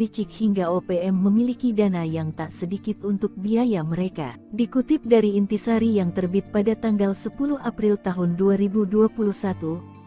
licik hingga OPM memiliki dana yang tak sedikit untuk biaya mereka. Dikutip dari Intisari yang terbit pada tanggal 10 April tahun 2021,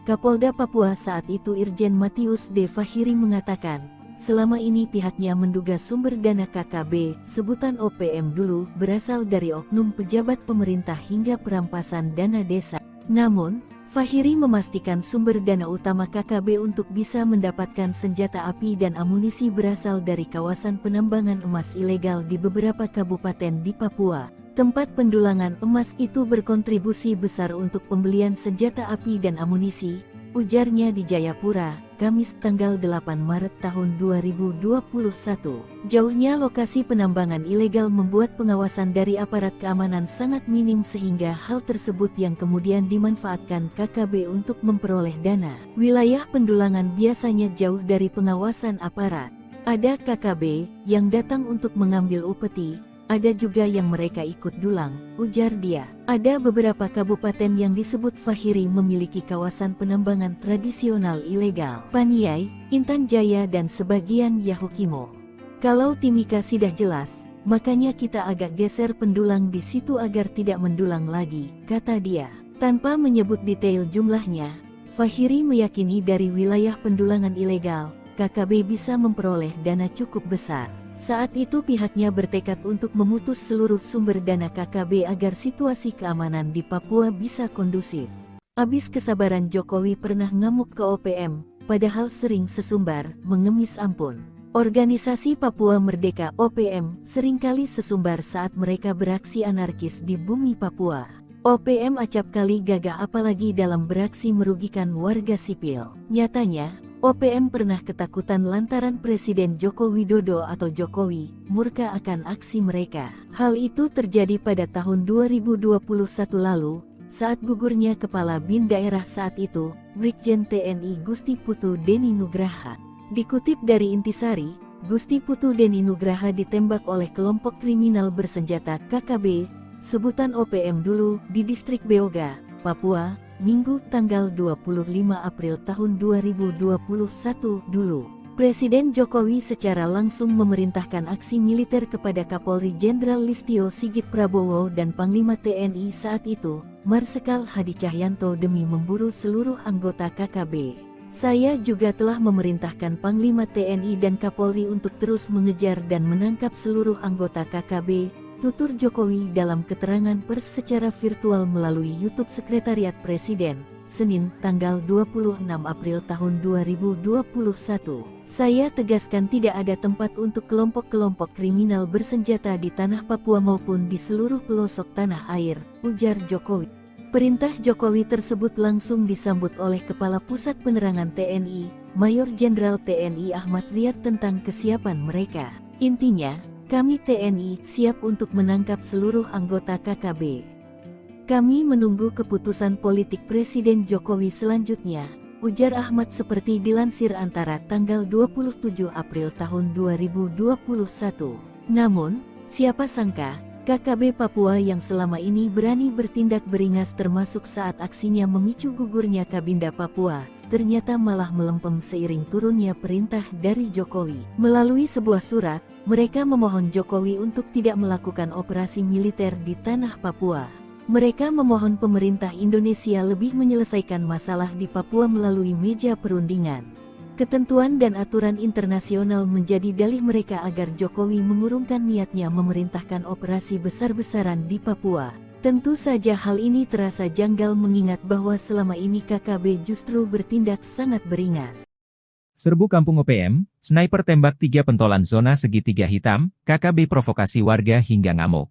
Kapolda Papua saat itu Irjen Matius D. Fahiri mengatakan, selama ini pihaknya menduga sumber dana KKB, sebutan OPM dulu, berasal dari oknum pejabat pemerintah hingga perampasan dana desa. Namun, Fahiri memastikan sumber dana utama KKB untuk bisa mendapatkan senjata api dan amunisi berasal dari kawasan penambangan emas ilegal di beberapa kabupaten di Papua. Tempat pendulangan emas itu berkontribusi besar untuk pembelian senjata api dan amunisi, ujarnya di Jayapura, Kamis tanggal 8 Maret tahun 2021. Jauhnya lokasi penambangan ilegal membuat pengawasan dari aparat keamanan sangat minim sehingga hal tersebut yang kemudian dimanfaatkan KKB untuk memperoleh dana. Wilayah pendulangan biasanya jauh dari pengawasan aparat. Ada KKB yang datang untuk mengambil upeti, ada juga yang mereka ikut dulang, ujar dia. Ada beberapa kabupaten yang disebut Fahiri memiliki kawasan penambangan tradisional ilegal. Paniai, Intan Jaya dan sebagian Yahukimo. Kalau Timika sudah jelas, makanya kita agak geser pendulang di situ agar tidak mendulang lagi, kata dia. Tanpa menyebut detail jumlahnya, Fahiri meyakini dari wilayah pendulangan ilegal, KKB bisa memperoleh dana cukup besar. Saat itu pihaknya bertekad untuk memutus seluruh sumber dana KKB agar situasi keamanan di Papua bisa kondusif. Abis kesabaran Jokowi pernah ngamuk ke OPM, padahal sering sesumbar, mengemis ampun. Organisasi Papua Merdeka OPM seringkali sesumbar saat mereka beraksi anarkis di bumi Papua. OPM acap kali gagah apalagi dalam beraksi merugikan warga sipil. Nyatanya, OPM pernah ketakutan lantaran Presiden Joko Widodo atau Jokowi murka akan aksi mereka. Hal itu terjadi pada tahun 2021 lalu, saat gugurnya Kepala BIN daerah saat itu, Brigjen TNI Gusti Putu Deni Nugraha. Dikutip dari Intisari, Gusti Putu Deni Nugraha ditembak oleh kelompok kriminal bersenjata KKB, sebutan OPM dulu, di distrik Beoga, Papua, Minggu tanggal 25 April tahun 2021 dulu. Presiden Jokowi secara langsung memerintahkan aksi militer kepada Kapolri Jenderal Listio Sigit Prabowo dan Panglima TNI saat itu, Marsikal Hadi Cahyanto demi memburu seluruh anggota KKB. Saya juga telah memerintahkan Panglima TNI dan Kapolri untuk terus mengejar dan menangkap seluruh anggota KKB, tutur Jokowi dalam keterangan pers secara virtual melalui YouTube Sekretariat Presiden, Senin, tanggal 26 April tahun 2021. Saya tegaskan tidak ada tempat untuk kelompok-kelompok kriminal bersenjata di tanah Papua maupun di seluruh pelosok tanah air, ujar Jokowi. Perintah Jokowi tersebut langsung disambut oleh Kepala Pusat Penerangan TNI, Mayor Jenderal TNI Ahmad Riyad tentang kesiapan mereka. Intinya, kami TNI siap untuk menangkap seluruh anggota KKB. Kami menunggu keputusan politik Presiden Jokowi selanjutnya, ujar Ahmad seperti dilansir Antara tanggal 27 April tahun 2021. Namun, siapa sangka, KKB Papua yang selama ini berani bertindak beringas termasuk saat aksinya memicu gugurnya Kabinda Papua, ternyata malah melempem seiring turunnya perintah dari Jokowi. Melalui sebuah surat, mereka memohon Jokowi untuk tidak melakukan operasi militer di tanah Papua. Mereka memohon pemerintah Indonesia lebih menyelesaikan masalah di Papua melalui meja perundingan. Ketentuan dan aturan internasional menjadi dalih mereka agar Jokowi mengurungkan niatnya memerintahkan operasi besar-besaran di Papua. Tentu saja hal ini terasa janggal mengingat bahwa selama ini KKB justru bertindak sangat beringas. Serbu kampung OPM, sniper tembak 3 pentolan zona segitiga hitam, KKB provokasi warga hingga ngamuk.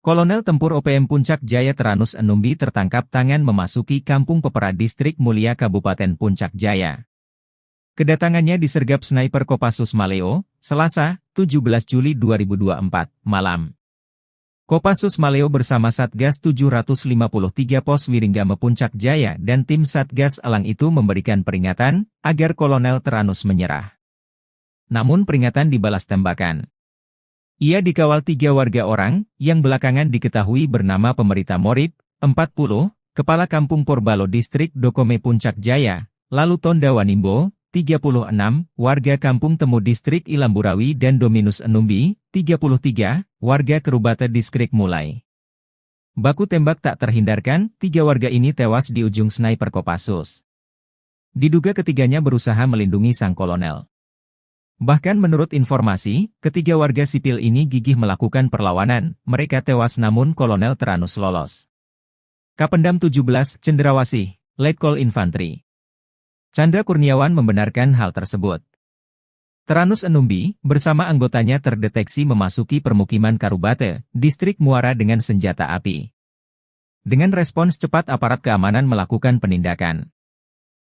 Kolonel Tempur OPM Puncak Jaya Teranus Enumbi tertangkap tangan memasuki Kampung Pepera Distrik Mulia Kabupaten Puncak Jaya. Kedatangannya disergap sniper Kopassus Maleo, Selasa, 17 Juli 2024, malam. Kopassus Maleo bersama Satgas 753 Pos Wiringgame Puncak Jaya dan tim Satgas Elang itu memberikan peringatan agar Kolonel Teranus menyerah. Namun peringatan dibalas tembakan. Ia dikawal 3 warga orang yang belakangan diketahui bernama Pemerita Morib, 40, Kepala Kampung Porbalo Distrik Dokome Puncak Jaya, lalu Tonda Wanimbo, 36, warga Kampung Temu Distrik Ilamburawi dan Dominus Enumbi, 33, warga Kerubate Distrik Mulai. Baku tembak tak terhindarkan, 3 warga ini tewas di ujung sniper Kopassus. Diduga ketiganya berusaha melindungi sang kolonel. Bahkan menurut informasi, ketiga warga sipil ini gigih melakukan perlawanan, mereka tewas namun kolonel Teranus lolos. Kapendam 17, Cendrawasih, Letkol Infantri Chandra Kurniawan membenarkan hal tersebut. Teranus Enumbi, bersama anggotanya terdeteksi memasuki permukiman Karubate, distrik Muara dengan senjata api. Dengan respons cepat aparat keamanan melakukan penindakan.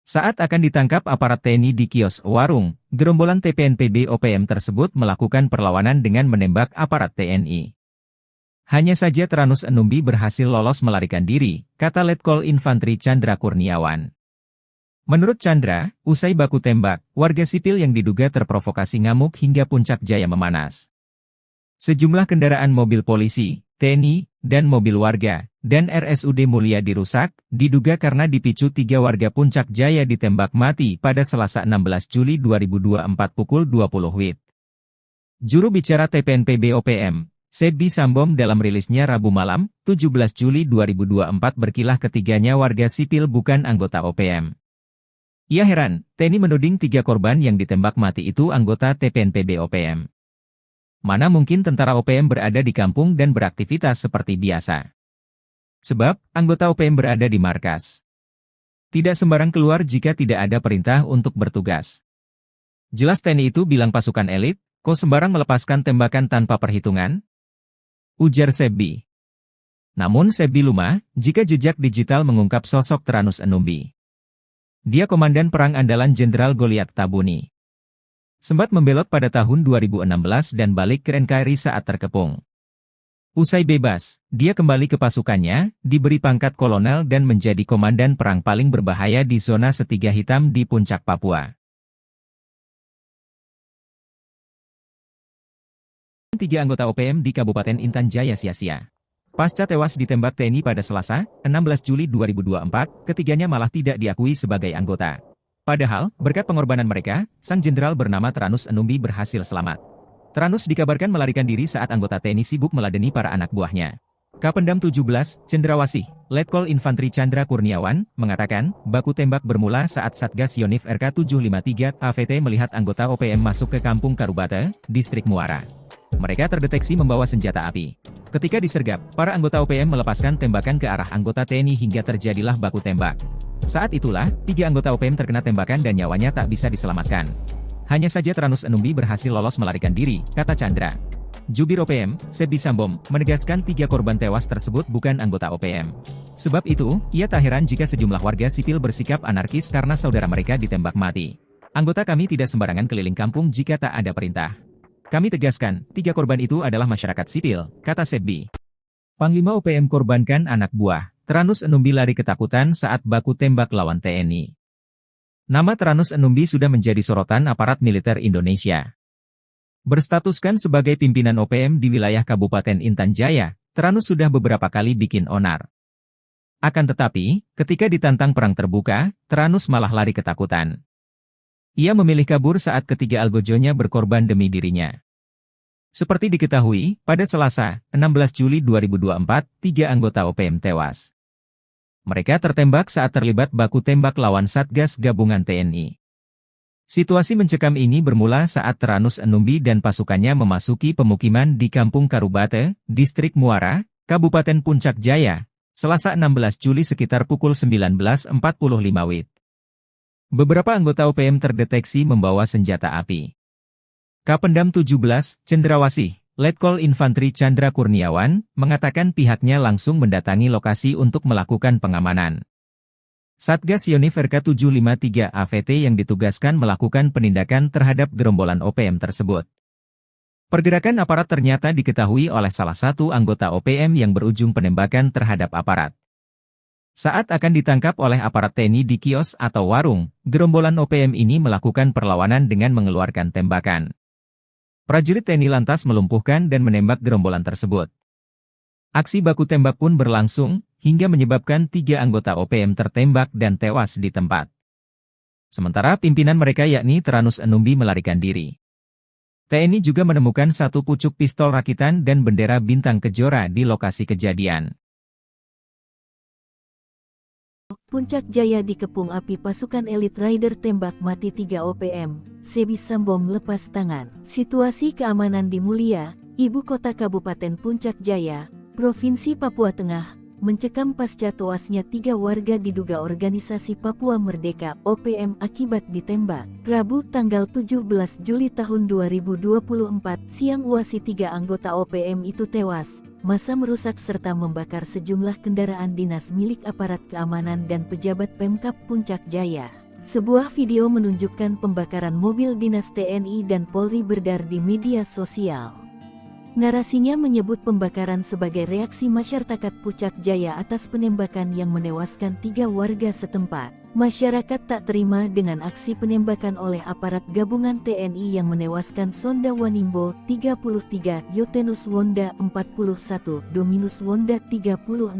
Saat akan ditangkap aparat TNI di kios warung, gerombolan TPNPB OPM tersebut melakukan perlawanan dengan menembak aparat TNI. Hanya saja Teranus Enumbi berhasil lolos melarikan diri, kata Letkol Infantri Chandra Kurniawan. Menurut Chandra, usai baku tembak, warga sipil yang diduga terprovokasi ngamuk hingga puncak jaya memanas. Sejumlah kendaraan mobil polisi, TNI, dan mobil warga, dan RSUD Mulia dirusak, diduga karena dipicu 3 warga Puncak Jaya ditembak mati pada Selasa 16 Juli 2024 pukul 20 WIB. Juru bicara TPNPB OPM, Sebbi Sambom dalam rilisnya Rabu malam, 17 Juli 2024 berkilah ketiganya warga sipil bukan anggota OPM. Ia heran, TNI menuding 3 korban yang ditembak mati itu anggota TPNPB OPM. Mana mungkin tentara OPM berada di kampung dan beraktivitas seperti biasa. Sebab, anggota OPM berada di markas. Tidak sembarang keluar jika tidak ada perintah untuk bertugas. Jelas TNI itu bilang pasukan elit, kok sembarang melepaskan tembakan tanpa perhitungan? Ujar Sebbi. Namun Sebbi lumah, jika jejak digital mengungkap sosok Teranus Enumbi. Dia komandan perang andalan Jenderal Goliat Tabuni. Sempat membelot pada tahun 2016 dan balik ke NKRI saat terkepung. Usai bebas, dia kembali ke pasukannya, diberi pangkat kolonel dan menjadi komandan perang paling berbahaya di zona Setiga Hitam di Puncak Papua. 3 anggota OPM di Kabupaten Intan Jaya sia-sia. Pasca tewas ditembak TNI pada Selasa, 16 Juli 2024, ketiganya malah tidak diakui sebagai anggota. Padahal, berkat pengorbanan mereka, sang jenderal bernama Teranus Enumbi berhasil selamat. Teranus dikabarkan melarikan diri saat anggota TNI sibuk meladeni para anak buahnya. Kapendam 17, Cendrawasih, Letkol Infantri Chandra Kurniawan, mengatakan, baku tembak bermula saat Satgas Yonif RK753 AVT melihat anggota OPM masuk ke Kampung Karubate, distrik Muara. Mereka terdeteksi membawa senjata api. Ketika disergap, para anggota OPM melepaskan tembakan ke arah anggota TNI hingga terjadilah baku tembak. Saat itulah, 3 anggota OPM terkena tembakan dan nyawanya tak bisa diselamatkan. Hanya saja Teranus Enumbi berhasil lolos melarikan diri, kata Chandra. Jubir OPM, Sebbi Sambom, menegaskan 3 korban tewas tersebut bukan anggota OPM. Sebab itu, ia tak heran jika sejumlah warga sipil bersikap anarkis karena saudara mereka ditembak mati. Anggota kami tidak sembarangan keliling kampung jika tak ada perintah. Kami tegaskan, 3 korban itu adalah masyarakat sipil, kata Sebbi. Panglima OPM korbankan anak buah. Teranus Enumbi lari ketakutan saat baku tembak lawan TNI. Nama Teranus Enumbi sudah menjadi sorotan aparat militer Indonesia. Berstatuskan sebagai pimpinan OPM di wilayah Kabupaten Intan Jaya, Teranus sudah beberapa kali bikin onar. Akan tetapi, ketika ditantang perang terbuka, Teranus malah lari ketakutan. Ia memilih kabur saat ketiga algojonya berkorban demi dirinya. Seperti diketahui, pada Selasa, 16 Juli 2024, 3 anggota OPM tewas. Mereka tertembak saat terlibat baku tembak lawan Satgas Gabungan TNI. Situasi mencekam ini bermula saat Teranus Enumbi dan pasukannya memasuki pemukiman di Kampung Karubate, distrik Muara, Kabupaten Puncak Jaya, Selasa 16 Juli sekitar pukul 19.45 WIB. Beberapa anggota OPM terdeteksi membawa senjata api. Kapendam 17, Cendrawasih, Letkol Infantri Chandra Kurniawan, mengatakan pihaknya langsung mendatangi lokasi untuk melakukan pengamanan. Satgas Yonif RK753 AVT yang ditugaskan melakukan penindakan terhadap gerombolan OPM tersebut. Pergerakan aparat ternyata diketahui oleh salah satu anggota OPM yang berujung penembakan terhadap aparat. Saat akan ditangkap oleh aparat TNI di kios atau warung, gerombolan OPM ini melakukan perlawanan dengan mengeluarkan tembakan. Prajurit TNI lantas melumpuhkan dan menembak gerombolan tersebut. Aksi baku tembak pun berlangsung, hingga menyebabkan 3 anggota OPM tertembak dan tewas di tempat. Sementara pimpinan mereka yakni Teranus Enumbi melarikan diri. TNI juga menemukan satu pucuk pistol rakitan dan bendera bintang kejora di lokasi kejadian. Puncak Jaya dikepung api pasukan elit rider tembak mati 3 OPM, Sebi Sambom lepas tangan. Situasi keamanan di Mulia, ibu kota Kabupaten Puncak Jaya, Provinsi Papua Tengah, mencekam pasca tewasnya 3 warga diduga organisasi Papua Merdeka (OPM) akibat ditembak. Rabu tanggal 17 Juli tahun 2024 siang uasi 3 anggota OPM itu tewas. Massa merusak serta membakar sejumlah kendaraan dinas milik aparat keamanan dan pejabat Pemkab Puncak Jaya. Sebuah video menunjukkan pembakaran mobil dinas TNI dan Polri beredar di media sosial. Narasinya menyebut pembakaran sebagai reaksi masyarakat Puncak Jaya atas penembakan yang menewaskan 3 warga setempat. Masyarakat tak terima dengan aksi penembakan oleh aparat gabungan TNI yang menewaskan Sonda Wanimbo 33, Yotenus Wonda 41, Dominus Wonda 36.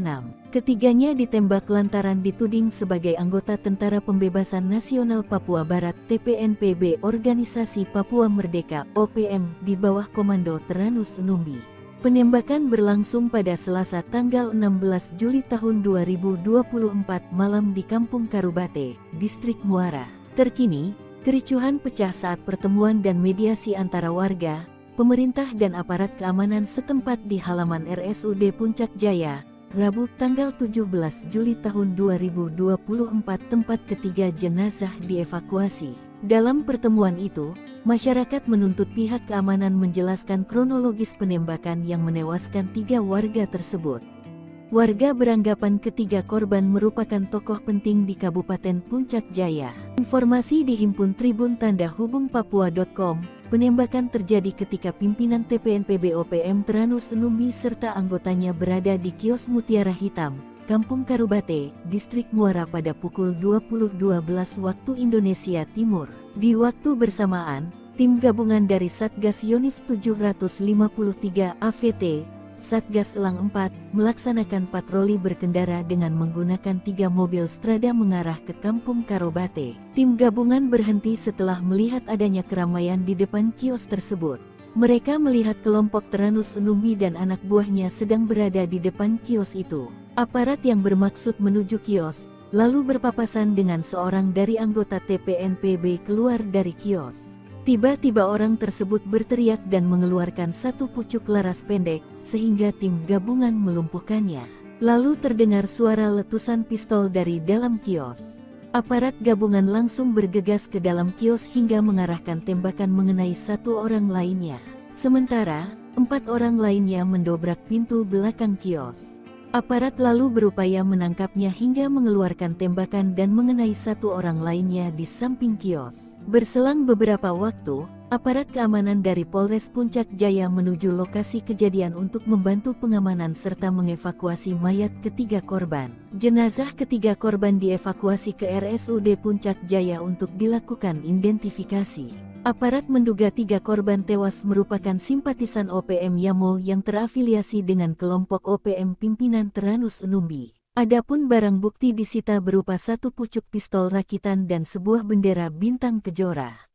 Ketiganya ditembak lantaran dituding sebagai anggota Tentara Pembebasan Nasional Papua Barat (TPNPB) Organisasi Papua Merdeka (OPM) di bawah komando Teranus Enumbi. Penembakan berlangsung pada Selasa tanggal 16 Juli tahun 2024 malam di Kampung Karubate, Distrik Muara. Terkini, kericuhan pecah saat pertemuan dan mediasi antara warga, pemerintah dan aparat keamanan setempat di halaman RSUD Puncak Jaya, Rabu tanggal 17 Juli tahun 2024 tempat ketiga jenazah dievakuasi. Dalam pertemuan itu, masyarakat menuntut pihak keamanan menjelaskan kronologis penembakan yang menewaskan 3 warga tersebut. Warga beranggapan ketiga korban merupakan tokoh penting di Kabupaten Puncak Jaya. Informasi dihimpun Tribun Tanda Hubung Papua.com, penembakan terjadi ketika pimpinan TPNPB OPM Teranus Enumbi serta anggotanya berada di kios Mutiara Hitam, Kampung Karubate, Distrik Muara pada pukul 20.12 waktu Indonesia Timur. Di waktu bersamaan, tim gabungan dari Satgas Yonif 753 AVT, Satgas Elang 4, melaksanakan patroli berkendara dengan menggunakan 3 mobil Strada mengarah ke Kampung Karubate. Tim gabungan berhenti setelah melihat adanya keramaian di depan kios tersebut. Mereka melihat kelompok Teranus Enumbi dan anak buahnya sedang berada di depan kios itu. Aparat yang bermaksud menuju kios, lalu berpapasan dengan seorang dari anggota TPNPB keluar dari kios. Tiba-tiba orang tersebut berteriak dan mengeluarkan satu pucuk laras pendek, sehingga tim gabungan melumpuhkannya. Lalu terdengar suara letusan pistol dari dalam kios. Aparat gabungan langsung bergegas ke dalam kios hingga mengarahkan tembakan mengenai 1 orang lainnya. Sementara, 4 orang lainnya mendobrak pintu belakang kios. Aparat lalu berupaya menangkapnya hingga mengeluarkan tembakan dan mengenai 1 orang lainnya di samping kios. Berselang beberapa waktu, aparat keamanan dari Polres Puncak Jaya menuju lokasi kejadian untuk membantu pengamanan serta mengevakuasi mayat ketiga korban. Jenazah ketiga korban dievakuasi ke RSUD Puncak Jaya untuk dilakukan identifikasi. Aparat menduga 3 korban tewas merupakan simpatisan OPM Yamo yang terafiliasi dengan kelompok OPM pimpinan Teranus Enumbi. Adapun barang bukti disita berupa 1 pucuk pistol rakitan dan sebuah bendera bintang kejora.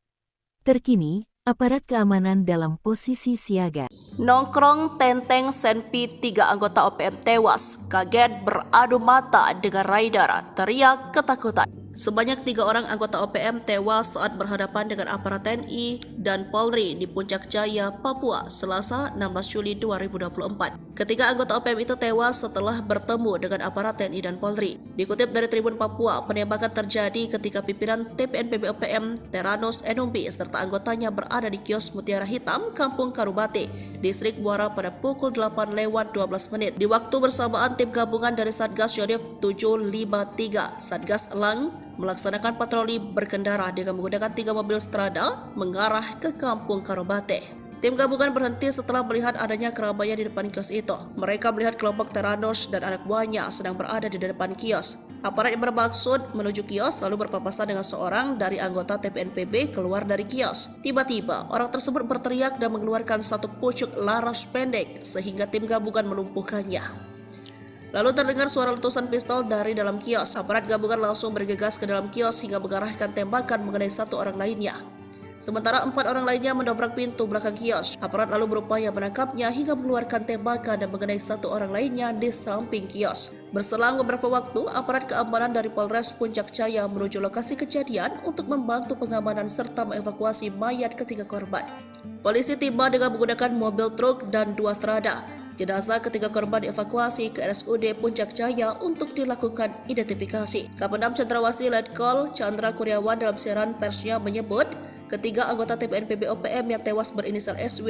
Terkini, aparat keamanan dalam posisi siaga. Nongkrong Tenteng Senpi 3 anggota OPM tewas, kaget beradu mata dengan rider, teriak ketakutan. Sebanyak 3 orang anggota OPM tewas saat berhadapan dengan aparat TNI dan Polri di Puncak Jaya, Papua, Selasa 16 Juli 2024. Ketiga anggota OPM itu tewas setelah bertemu dengan aparat TNI dan Polri. Dikutip dari Tribun Papua, penembakan terjadi ketika pimpinan TPNPB OPM Teranus Enumbi serta anggotanya berada di kios Mutiara Hitam, Kampung Karubate, Distrik Muara pada pukul 8:12 menit. Di waktu bersamaan, tim gabungan dari Satgas Yonif 753, Satgas Elang, melaksanakan patroli berkendara dengan menggunakan 3 mobil Strada mengarah ke Kampung Karubate. Tim gabungan berhenti setelah melihat adanya keramaian di depan kios itu. Mereka melihat kelompok Teranus dan anak buahnya sedang berada di depan kios. Aparat yang bermaksud menuju kios lalu berpapasan dengan seorang dari anggota TPNPB keluar dari kios. Tiba-tiba, orang tersebut berteriak dan mengeluarkan 1 pucuk laras pendek sehingga tim gabungan melumpuhkannya. Lalu terdengar suara letusan pistol dari dalam kios. Aparat gabungan langsung bergegas ke dalam kios hingga mengarahkan tembakan mengenai satu orang lainnya. Sementara 4 orang lainnya mendobrak pintu belakang kios. Aparat lalu berupaya menangkapnya hingga mengeluarkan tembakan dan mengenai satu orang lainnya di samping kios. Berselang beberapa waktu, aparat keamanan dari Polres Puncak Jaya menuju lokasi kejadian untuk membantu pengamanan serta mengevakuasi mayat ketiga korban. Polisi tiba dengan menggunakan mobil truk dan 2 strada. Jenazah ketiga korban dievakuasi ke RSUD Puncak Jaya untuk dilakukan identifikasi. Kapendam Cendrawasih Letkol Chandra Kurniawan dalam siaran persnya menyebut, ketiga anggota TPNPB OPM yang tewas berinisial SW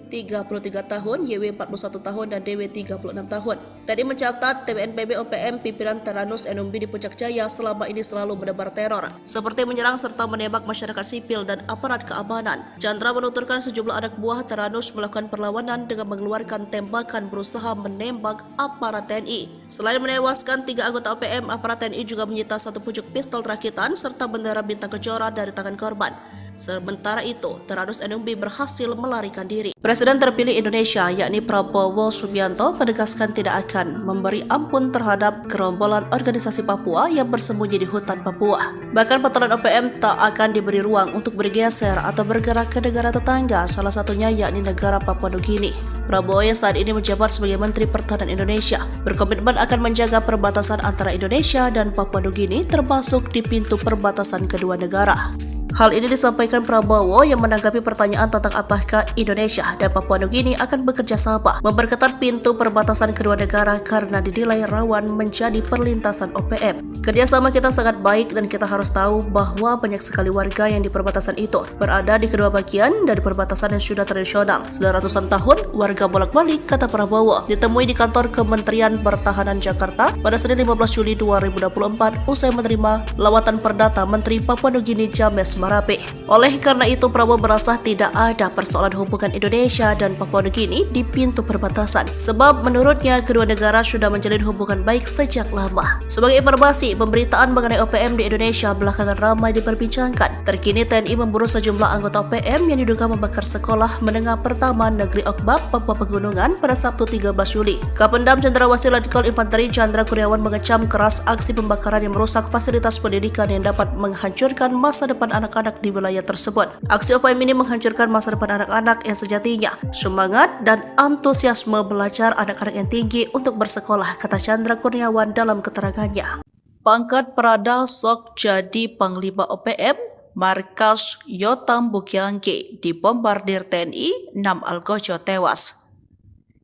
33 tahun, YW 41 tahun, dan DW 36 tahun. Tadi mencatat TPNPB OPM pimpinan Teranus Enumbi di Puncak Jaya selama ini selalu menebar teror, seperti menyerang serta menembak masyarakat sipil dan aparat keamanan. Chandra menuturkan sejumlah anak buah Teranus melakukan perlawanan dengan mengeluarkan tembakan berusaha menembak aparat TNI. Selain menewaskan 3 anggota OPM, aparat TNI juga menyita 1 pucuk pistol rakitan serta bendera bintang kejora dari tangan korban. Sementara itu, Teranus Enumbi berhasil melarikan diri. Presiden terpilih Indonesia, yakni Prabowo Subianto, menegaskan tidak akan memberi ampun terhadap gerombolan organisasi Papua yang bersembunyi di hutan Papua. Bahkan patolan OPM tak akan diberi ruang untuk bergeser atau bergerak ke negara tetangga, salah satunya yakni negara Papua Nugini. Prabowo yang saat ini menjabat sebagai Menteri Pertahanan Indonesia berkomitmen akan menjaga perbatasan antara Indonesia dan Papua Nugini, termasuk di pintu perbatasan kedua negara. Hal ini disampaikan Prabowo yang menanggapi pertanyaan tentang apakah Indonesia dan Papua Nugini akan bekerja sama memperketat pintu perbatasan kedua negara karena dinilai rawan menjadi perlintasan OPM. Kerjasama kita sangat baik dan kita harus tahu bahwa banyak sekali warga yang di perbatasan itu berada di kedua bagian dari perbatasan yang sudah tradisional. Sudah ratusan tahun warga bolak-balik, kata Prabowo, ditemui di kantor Kementerian Pertahanan Jakarta pada Senin 15 Juli 2024 usai menerima lawatan perdata Menteri Papua Nugini James Marape. Oleh karena itu, Prabowo merasa tidak ada persoalan hubungan Indonesia dan Papua Nugini di pintu perbatasan, sebab menurutnya kedua negara sudah menjalin hubungan baik sejak lama. Sebagai informasi, pemberitaan mengenai OPM di Indonesia belakangan ramai diperbincangkan. Terkini TNI memburu sejumlah anggota OPM yang diduga membakar sekolah menengah pertama Negeri Okbab, Papua Pegunungan pada Sabtu 13 Juli. Kapendam Cendrawasih Letkol Infanteri Chandra Kurniawan mengecam keras aksi pembakaran yang merusak fasilitas pendidikan yang dapat menghancurkan masa depan anak-anak di wilayah tersebut. Aksi OPM ini menghancurkan masa depan anak-anak yang sejatinya semangat dan antusiasme belajar anak-anak yang tinggi untuk bersekolah, kata Chandra Kurniawan dalam keterangannya. Pangkat Prada sok jadi Panglima OPM, markas Yotam Bukiangge dibombardir TNI, 6 Algojo tewas.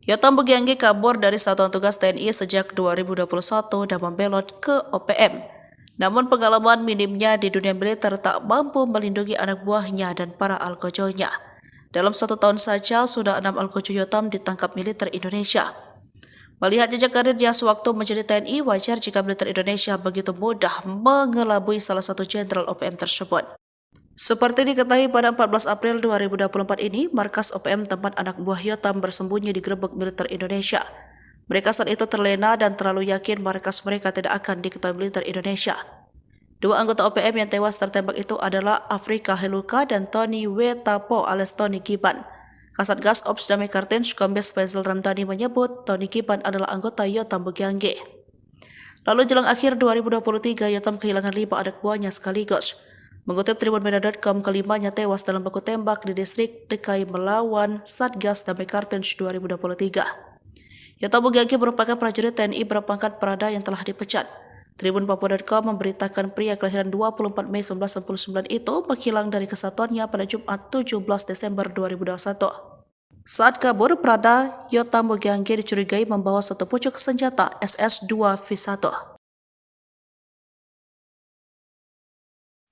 Yotam Bukiangge kabur dari Satuan Tugas TNI sejak 2021 dan membelot ke OPM. Namun pengalaman minimnya di dunia militer tak mampu melindungi anak buahnya dan para algojonya. Dalam 1 tahun saja sudah 6 algojo Yotam ditangkap militer Indonesia. Melihat jejak karirnya sewaktu menjadi TNI, wajar jika militer Indonesia begitu mudah mengelabui salah satu jenderal OPM tersebut. Seperti diketahui pada 14 April 2024 ini, markas OPM tempat anak buah Yotam bersembunyi digerebek militer Indonesia. Mereka saat itu terlena dan terlalu yakin markas mereka tidak akan diketahui militer Indonesia. 2 anggota OPM yang tewas tertembak itu adalah Afrika Heluka dan Tony Wetapo alias Tony Kiban. Kasatgas Ops Damai Kartens Kombes Faisal Ramdhani menyebut Tony Kiban adalah anggota Yotam Bukiangge. Lalu jelang akhir 2023, Yotam kehilangan 5 anak buahnya sekaligus. Mengutip tribunmedia.com, kelimanya tewas dalam baku tembak di distrik Dekai melawan Satgas Damai Kartens 2023. Yotam Bukiangge merupakan prajurit TNI berpangkat Prada yang telah dipecat. Tribun Papua.com memberitakan pria kelahiran 24 Mei 1999 itu menghilang dari kesatuannya pada Jumat 17 Desember 2021. Saat kabur, Prada Yotam Bukiangge dicurigai membawa 1 pucuk senjata SS-2V1.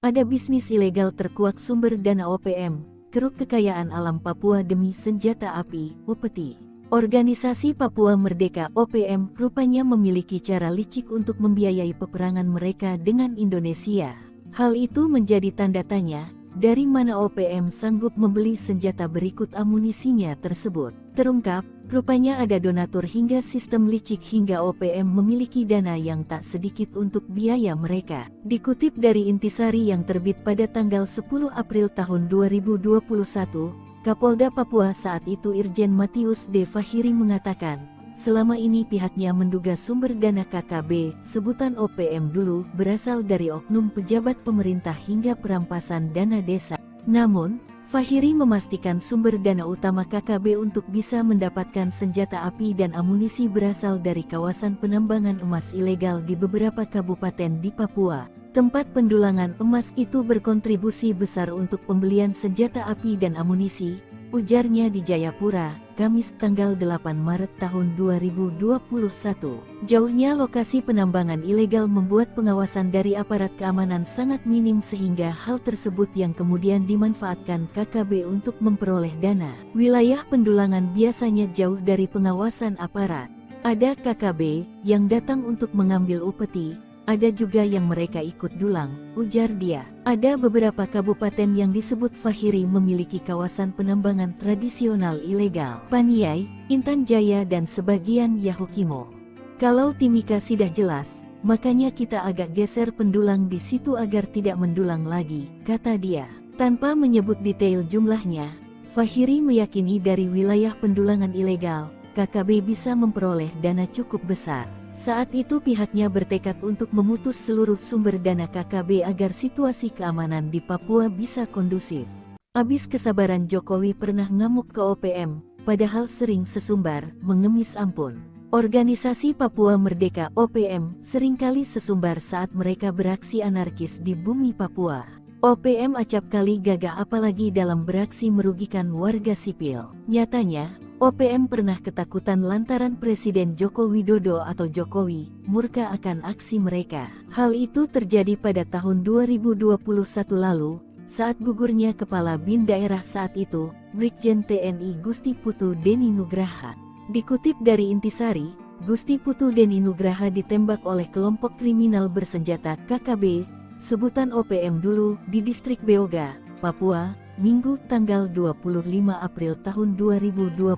Ada bisnis ilegal terkuak sumber dana OPM, keruk kekayaan alam Papua demi senjata api, upeti. Organisasi Papua Merdeka OPM rupanya memiliki cara licik untuk membiayai peperangan mereka dengan Indonesia. Hal itu menjadi tanda tanya, dari mana OPM sanggup membeli senjata berikut amunisinya tersebut. Terungkap, rupanya ada donatur hingga sistem licik hingga OPM memiliki dana yang tak sedikit untuk biaya mereka. Dikutip dari Intisari yang terbit pada tanggal 10 April tahun 2021, Kapolda Papua saat itu Irjen Matius D. Fahiri mengatakan, selama ini pihaknya menduga sumber dana KKB, sebutan OPM dulu, berasal dari oknum pejabat pemerintah hingga perampasan dana desa. Namun, Fahiri memastikan sumber dana utama KKB untuk bisa mendapatkan senjata api dan amunisi berasal dari kawasan penambangan emas ilegal di beberapa kabupaten di Papua. Tempat pendulangan emas itu berkontribusi besar untuk pembelian senjata api dan amunisi, ujarnya di Jayapura, Kamis tanggal 8 Maret tahun 2021. Jauhnya lokasi penambangan ilegal membuat pengawasan dari aparat keamanan sangat minim sehingga hal tersebut yang kemudian dimanfaatkan KKB untuk memperoleh dana. Wilayah pendulangan biasanya jauh dari pengawasan aparat. Ada KKB yang datang untuk mengambil upeti, ada juga yang mereka ikut dulang, ujar dia. Ada beberapa kabupaten yang disebut Fahiri memiliki kawasan penambangan tradisional ilegal. Paniai, Intan Jaya dan sebagian Yahukimo. Kalau Timika sudah jelas, makanya kita agak geser pendulang di situ agar tidak mendulang lagi, kata dia. Tanpa menyebut detail jumlahnya, Fahiri meyakini dari wilayah pendulangan ilegal, KKB bisa memperoleh dana cukup besar. Saat itu pihaknya bertekad untuk memutus seluruh sumber dana KKB agar situasi keamanan di Papua bisa kondusif. Abis kesabaran Jokowi pernah ngamuk ke OPM, padahal sering sesumbar, mengemis ampun. Organisasi Papua Merdeka OPM seringkali sesumbar saat mereka beraksi anarkis di bumi Papua. OPM acap kali gagah apalagi dalam beraksi merugikan warga sipil. Nyatanya, OPM pernah ketakutan lantaran Presiden Joko Widodo atau Jokowi murka akan aksi mereka. Hal itu terjadi pada tahun 2021 lalu, saat gugurnya Kepala BIN daerah saat itu, Brigjen TNI Gusti Putu Deni Nugraha. Dikutip dari Intisari, Gusti Putu Deni Nugraha ditembak oleh kelompok kriminal bersenjata KKB, sebutan OPM dulu, di distrik Beoga, Papua, Minggu tanggal 25 April tahun 2021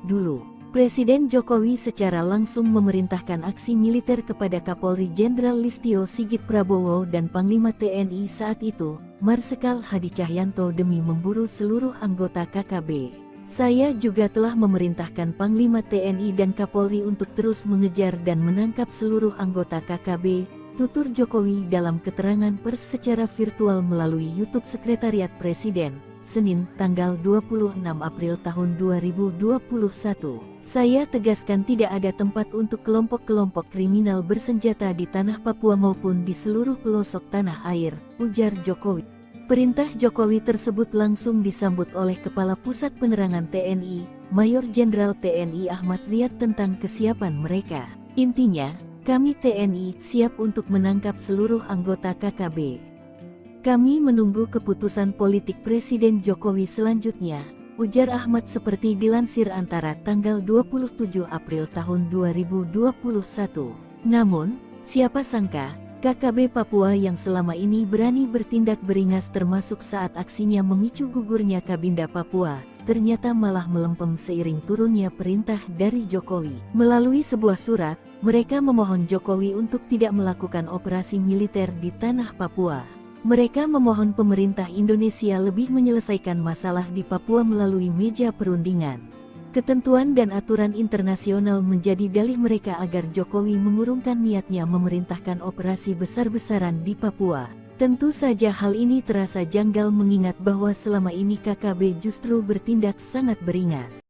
dulu. Presiden Jokowi secara langsung memerintahkan aksi militer kepada Kapolri Jenderal Listio Sigit Prabowo dan Panglima TNI saat itu, Marsikal Hadi Cahyanto demi memburu seluruh anggota KKB. Saya juga telah memerintahkan Panglima TNI dan Kapolri untuk terus mengejar dan menangkap seluruh anggota KKB, tutur Jokowi dalam keterangan pers secara virtual melalui YouTube Sekretariat Presiden, Senin, tanggal 26 April tahun 2021. Saya tegaskan tidak ada tempat untuk kelompok-kelompok kriminal bersenjata di tanah Papua maupun di seluruh pelosok tanah air, ujar Jokowi. Perintah Jokowi tersebut langsung disambut oleh Kepala Pusat Penerangan TNI, Mayor Jenderal TNI Ahmad Riyad tentang kesiapan mereka. Intinya, kami TNI siap untuk menangkap seluruh anggota KKB. Kami menunggu keputusan politik Presiden Jokowi selanjutnya, ujar Ahmad seperti dilansir Antara tanggal 27 April tahun 2021. Namun, siapa sangka, KKB Papua yang selama ini berani bertindak beringas termasuk saat aksinya memicu gugurnya Kabinda Papua, ternyata malah melempem seiring turunnya perintah dari Jokowi. Melalui sebuah surat, mereka memohon Jokowi untuk tidak melakukan operasi militer di tanah Papua. Mereka memohon pemerintah Indonesia lebih menyelesaikan masalah di Papua melalui meja perundingan. Ketentuan dan aturan internasional menjadi dalih mereka agar Jokowi mengurungkan niatnya memerintahkan operasi besar-besaran di Papua. Tentu saja hal ini terasa janggal mengingat bahwa selama ini KKB justru bertindak sangat beringas.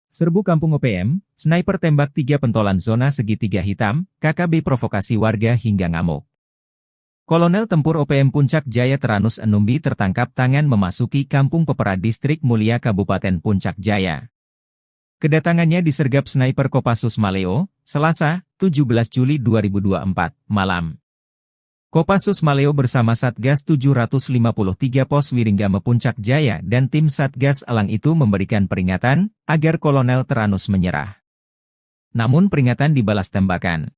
Serbu Kampung OPM, sniper tembak 3 pentolan zona segitiga hitam, KKB provokasi warga hingga ngamuk. Kolonel Tempur OPM Puncak Jaya Teranus Enumbi tertangkap tangan memasuki Kampung Pepera Distrik Mulia Kabupaten Puncak Jaya. Kedatangannya disergap sniper Kopassus Maleo, Selasa, 17 Juli 2024, malam. Kopassus Maleo bersama Satgas 753 Pos Wiringgame Puncak Jaya dan tim Satgas Elang itu memberikan peringatan agar Kolonel Teranus menyerah. Namun peringatan dibalas tembakan.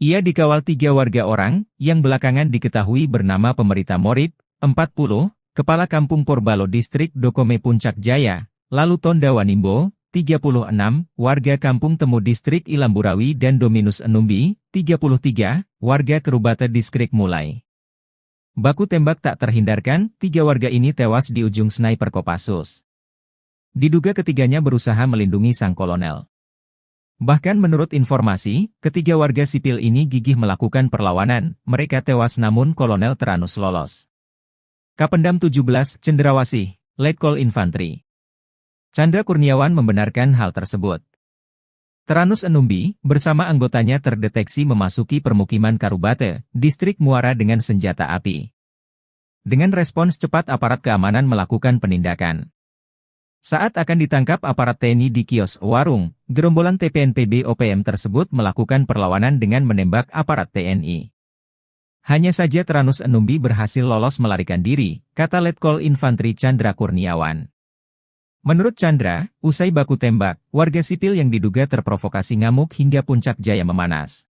Ia dikawal 3 warga orang yang belakangan diketahui bernama Pemerita Morit, 40, Kepala Kampung Porbalo Distrik Dokome Puncak Jaya, lalu Tonda Wanimbo, 36, warga Kampung Temu Distrik Ilamburawi dan Dominus Enumbi, 33, warga Kerubata Distrik Mulai. Baku tembak tak terhindarkan, 3 warga ini tewas di ujung sniper Kopassus. Diduga ketiganya berusaha melindungi sang kolonel. Bahkan menurut informasi, ketiga warga sipil ini gigih melakukan perlawanan, mereka tewas namun Kolonel Teranus lolos. Kapendam 17, Cendrawasih, Letkol Infantri Chandra Kurniawan membenarkan hal tersebut. Teranus Enumbi, bersama anggotanya terdeteksi memasuki permukiman Karubate, distrik Muara dengan senjata api. Dengan respons cepat aparat keamanan melakukan penindakan. Saat akan ditangkap aparat TNI di kios warung, gerombolan TPNPB OPM tersebut melakukan perlawanan dengan menembak aparat TNI. Hanya saja Teranus Enumbi berhasil lolos melarikan diri, kata Letkol Infantri Chandra Kurniawan. Menurut Chandra, usai baku tembak, warga sipil yang diduga terprovokasi ngamuk hingga puncak jaya memanas.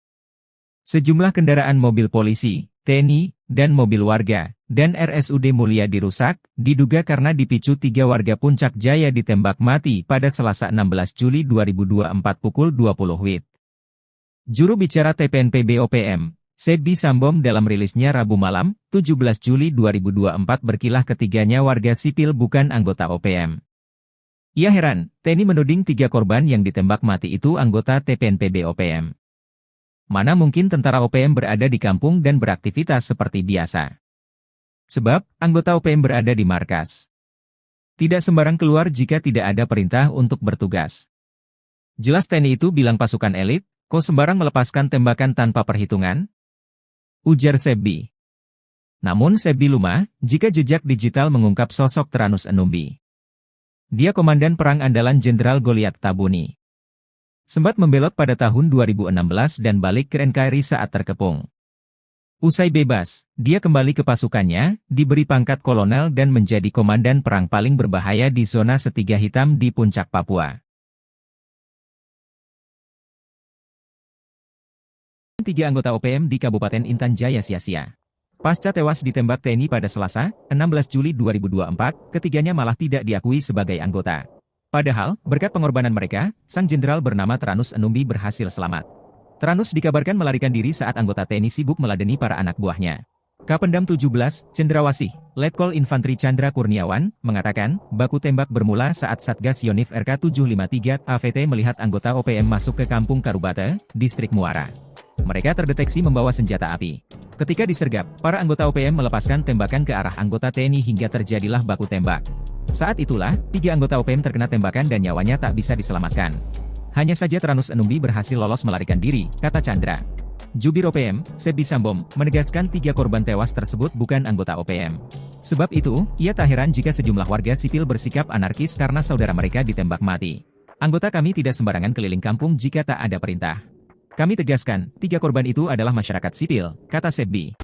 Sejumlah kendaraan mobil polisi, TNI, dan mobil warga, dan RSUD Mulia dirusak, diduga karena dipicu 3 warga Puncak Jaya ditembak mati pada Selasa 16 Juli 2024 pukul 20 WIB. Juru bicara TPNPB OPM, Sebbi Sambom dalam rilisnya Rabu malam, 17 Juli 2024 berkilah ketiganya warga sipil bukan anggota OPM. Ia heran, TNI menuding 3 korban yang ditembak mati itu anggota TPNPB OPM. Mana mungkin tentara OPM berada di kampung dan beraktivitas seperti biasa. Sebab, anggota OPM berada di markas. Tidak sembarang keluar jika tidak ada perintah untuk bertugas. Jelas TNI itu bilang pasukan elit, kok sembarang melepaskan tembakan tanpa perhitungan? Ujar Sebbi. Namun Sebbi lumah, jika jejak digital mengungkap sosok Teranus Enumbi. Dia komandan perang andalan Jenderal Goliat Tabuni. Sempat membelot pada tahun 2016 dan balik ke NKRI saat terkepung. Usai bebas, dia kembali ke pasukannya, diberi pangkat kolonel dan menjadi komandan perang paling berbahaya di zona Setiga Hitam di Puncak Papua. 3 anggota OPM di Kabupaten Intan Jaya sia-sia. Pasca tewas ditembak TNI pada Selasa, 16 Juli 2024, ketiganya malah tidak diakui sebagai anggota. Padahal, berkat pengorbanan mereka, sang jenderal bernama Teranus Enumbi berhasil selamat. Teranus dikabarkan melarikan diri saat anggota TNI sibuk meladeni para anak buahnya. Kapendam 17, Cendrawasih, Letkol Infantri Chandra Kurniawan, mengatakan, baku tembak bermula saat Satgas Yonif RK753 AVT melihat anggota OPM masuk ke kampung Karubate, distrik Muara. Mereka terdeteksi membawa senjata api. Ketika disergap, para anggota OPM melepaskan tembakan ke arah anggota TNI hingga terjadilah baku tembak. Saat itulah, 3 anggota OPM terkena tembakan dan nyawanya tak bisa diselamatkan. Hanya saja Teranus Enumbi berhasil lolos melarikan diri, kata Chandra. Jubir OPM, Sebbi Sambom, menegaskan 3 korban tewas tersebut bukan anggota OPM. Sebab itu, ia tak heran jika sejumlah warga sipil bersikap anarkis karena saudara mereka ditembak mati. Anggota kami tidak sembarangan keliling kampung jika tak ada perintah. Kami tegaskan, 3 korban itu adalah masyarakat sipil, kata Sebbi.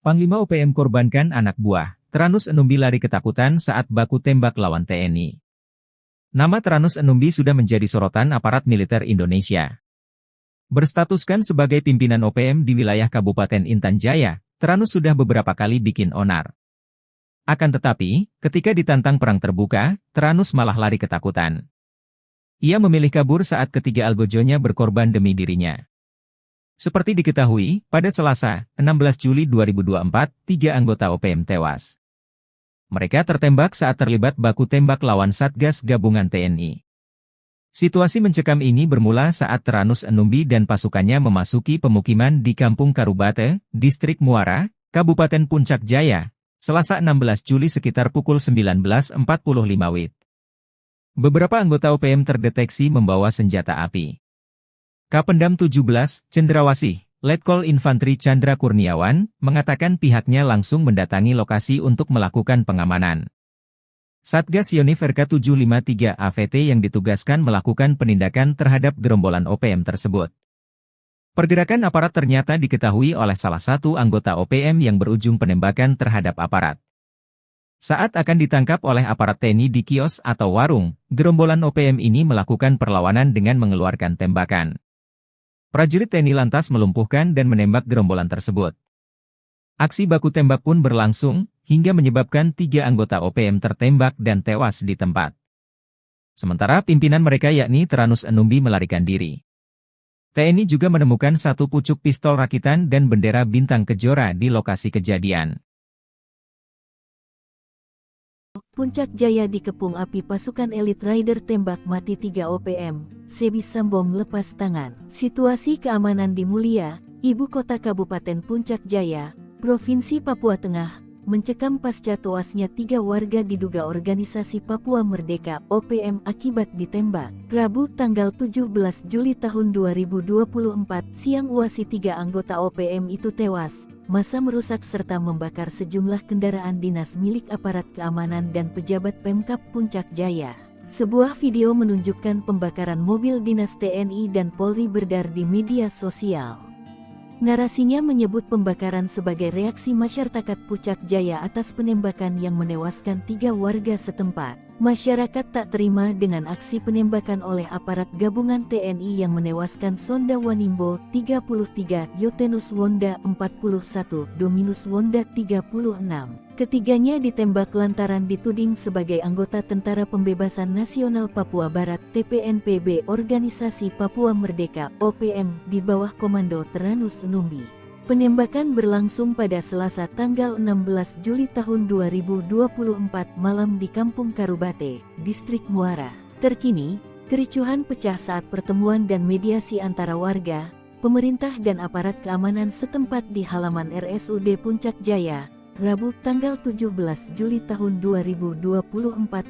Panglima OPM korbankan anak buah. Teranus Enumbi lari ketakutan saat baku tembak lawan TNI. Nama Teranus Enumbi sudah menjadi sorotan aparat militer Indonesia. Berstatuskan sebagai pimpinan OPM di wilayah Kabupaten Intan Jaya, Teranus sudah beberapa kali bikin onar. Akan tetapi, ketika ditantang perang terbuka, Teranus malah lari ketakutan. Ia memilih kabur saat ketiga algojonya berkorban demi dirinya. Seperti diketahui, pada Selasa, 16 Juli 2024, 3 anggota OPM tewas. Mereka tertembak saat terlibat baku tembak lawan Satgas Gabungan TNI. Situasi mencekam ini bermula saat Teranus Enumbi dan pasukannya memasuki pemukiman di Kampung Karubate, Distrik Muara, Kabupaten Puncak Jaya, Selasa 16 Juli sekitar pukul 19.45 WIB. Beberapa anggota OPM terdeteksi membawa senjata api. Kapendam 17, Cendrawasih, Letkol Infantri Chandra Kurniawan, mengatakan pihaknya langsung mendatangi lokasi untuk melakukan pengamanan. Satgas Yonif RK753 AVT yang ditugaskan melakukan penindakan terhadap gerombolan OPM tersebut. Pergerakan aparat ternyata diketahui oleh salah satu anggota OPM yang berujung penembakan terhadap aparat. Saat akan ditangkap oleh aparat TNI di kios atau warung, gerombolan OPM ini melakukan perlawanan dengan mengeluarkan tembakan. Prajurit TNI lantas melumpuhkan dan menembak gerombolan tersebut. Aksi baku tembak pun berlangsung, hingga menyebabkan 3 anggota OPM tertembak dan tewas di tempat. Sementara pimpinan mereka yakni Teranus Enumbi melarikan diri. TNI juga menemukan 1 pucuk pistol rakitan dan bendera bintang kejora di lokasi kejadian. Puncak Jaya dikepung api pasukan elit rider tembak mati 3 OPM, Sebi Sambom lepas tangan. Situasi keamanan di Mulia, ibu kota Kabupaten Puncak Jaya, Provinsi Papua Tengah, mencekam pasca tewasnya 3 warga diduga organisasi Papua Merdeka (OPM) akibat ditembak. Rabu tanggal 17 Juli tahun 2024 siang uasi 3 anggota OPM itu tewas. Massa merusak serta membakar sejumlah kendaraan dinas milik aparat keamanan dan pejabat Pemkab Puncak Jaya. Sebuah video menunjukkan pembakaran mobil dinas TNI dan Polri beredar di media sosial. Narasinya menyebut pembakaran sebagai reaksi masyarakat Puncak Jaya atas penembakan yang menewaskan 3 warga setempat. Masyarakat tak terima dengan aksi penembakan oleh aparat gabungan TNI yang menewaskan Sonda Wanimbo 33, Yotenus Wonda 41, Dominus Wonda 36. Ketiganya ditembak lantaran dituding sebagai anggota Tentara Pembebasan Nasional Papua Barat (TPNPB) Organisasi Papua Merdeka (OPM) di bawah komando Teranus Numbi. Penembakan berlangsung pada Selasa tanggal 16 Juli tahun 2024 malam di Kampung Karubate, Distrik Muara. Terkini, kericuhan pecah saat pertemuan dan mediasi antara warga, pemerintah dan aparat keamanan setempat di halaman RSUD Puncak Jaya, Rabu tanggal 17 Juli tahun 2024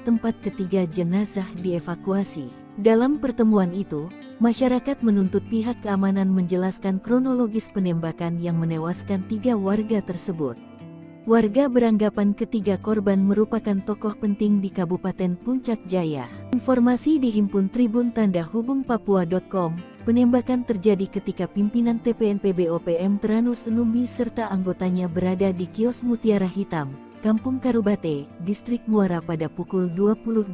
tempat ketiga jenazah dievakuasi. Dalam pertemuan itu, masyarakat menuntut pihak keamanan menjelaskan kronologis penembakan yang menewaskan 3 warga tersebut. Warga beranggapan ketiga korban merupakan tokoh penting di Kabupaten Puncak Jaya. Informasi dihimpun Tribun Tanda Hubung Papua.com. Penembakan terjadi ketika pimpinan TPNPB OPM Teranus Numbi serta anggotanya berada di kios Mutiara Hitam, Kampung Karubate, Distrik Muara pada pukul 20.12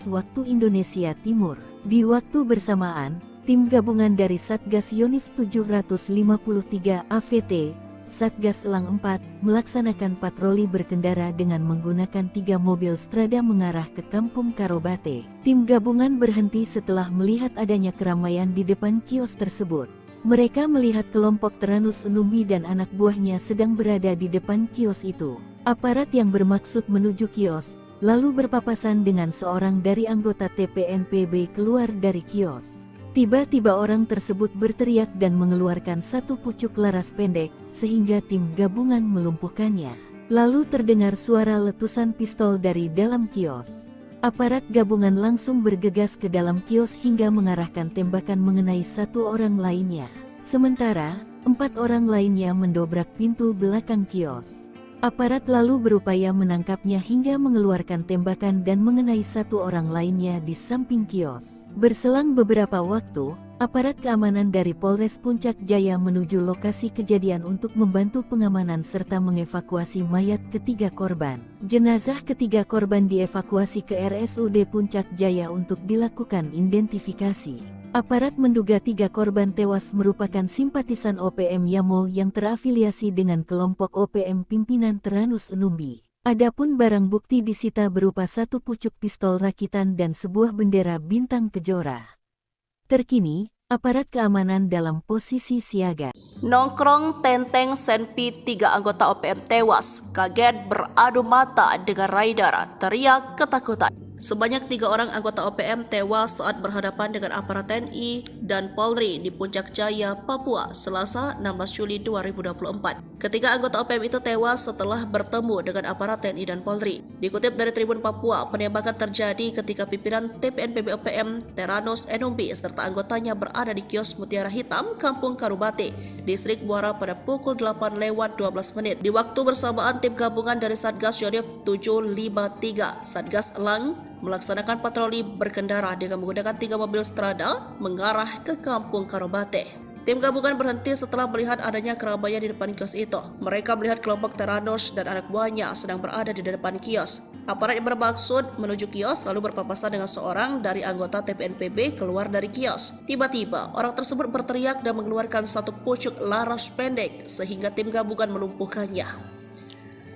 waktu Indonesia Timur. Di waktu bersamaan, tim gabungan dari Satgas Yonif 753 AVT, Satgas Elang 4, melaksanakan patroli berkendara dengan menggunakan 3 mobil strada mengarah ke Kampung Karubate. Tim gabungan berhenti setelah melihat adanya keramaian di depan kios tersebut. Mereka melihat kelompok Teranus Numbi dan anak buahnya sedang berada di depan kios itu. Aparat yang bermaksud menuju kios, lalu berpapasan dengan seorang dari anggota TPNPB keluar dari kios. Tiba-tiba orang tersebut berteriak dan mengeluarkan satu pucuk laras pendek, sehingga tim gabungan melumpuhkannya. Lalu terdengar suara letusan pistol dari dalam kios. Aparat gabungan langsung bergegas ke dalam kios hingga mengarahkan tembakan mengenai 1 orang lainnya. Sementara, 4 orang lainnya mendobrak pintu belakang kios. Aparat lalu berupaya menangkapnya hingga mengeluarkan tembakan dan mengenai 1 orang lainnya di samping kios. Berselang beberapa waktu, aparat keamanan dari Polres Puncak Jaya menuju lokasi kejadian untuk membantu pengamanan serta mengevakuasi mayat ketiga korban. Jenazah ketiga korban dievakuasi ke RSUD Puncak Jaya untuk dilakukan identifikasi. Aparat menduga 3 korban tewas merupakan simpatisan OPM Yamo yang terafiliasi dengan kelompok OPM pimpinan Teranus Numbi. Adapun barang bukti disita berupa 1 pucuk pistol rakitan dan sebuah bendera bintang kejora. Terkini, aparat keamanan dalam posisi siaga. Nongkrong Tenteng Senpi 3 anggota OPM tewas, kaget beradu mata dengan rider, teriak ketakutan. Sebanyak 3 orang anggota OPM tewas saat berhadapan dengan aparat TNI dan Polri di Puncak Jaya, Papua, Selasa 16 Juli 2024. Ketiga anggota OPM itu tewas setelah bertemu dengan aparat TNI dan Polri. Dikutip dari Tribun Papua, penembakan terjadi ketika pimpinan TPNPB OPM Teranus Numbi serta anggotanya berada di kios Mutiara Hitam, Kampung Karubate, Distrik Muara pada pukul 8:12 menit. Di waktu bersamaan, tim gabungan dari Satgas Yonif 753, Satgas Elang, melaksanakan patroli berkendara dengan menggunakan 3 mobil strada mengarah ke Kampung Karubate. Tim gabungan berhenti setelah melihat adanya keramaian di depan kios itu. Mereka melihat kelompok Teranus dan anak buahnya sedang berada di depan kios. Aparat yang bermaksud menuju kios lalu berpapasan dengan seorang dari anggota TPNPB keluar dari kios. Tiba-tiba, orang tersebut berteriak dan mengeluarkan 1 pucuk laras pendek sehingga tim gabungan melumpuhkannya.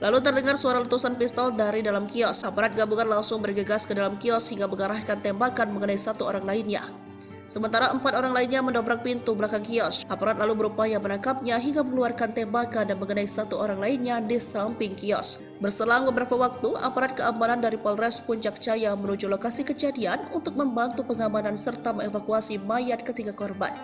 Lalu terdengar suara letusan pistol dari dalam kios. Aparat gabungan langsung bergegas ke dalam kios hingga mengarahkan tembakan mengenai 1 orang lainnya. Sementara 4 orang lainnya mendobrak pintu belakang kios. Aparat lalu berupaya menangkapnya hingga mengeluarkan tembakan dan mengenai 1 orang lainnya di samping kios. Berselang beberapa waktu, aparat keamanan dari Polres Puncak Jaya menuju lokasi kejadian untuk membantu pengamanan serta mengevakuasi mayat ketiga korban.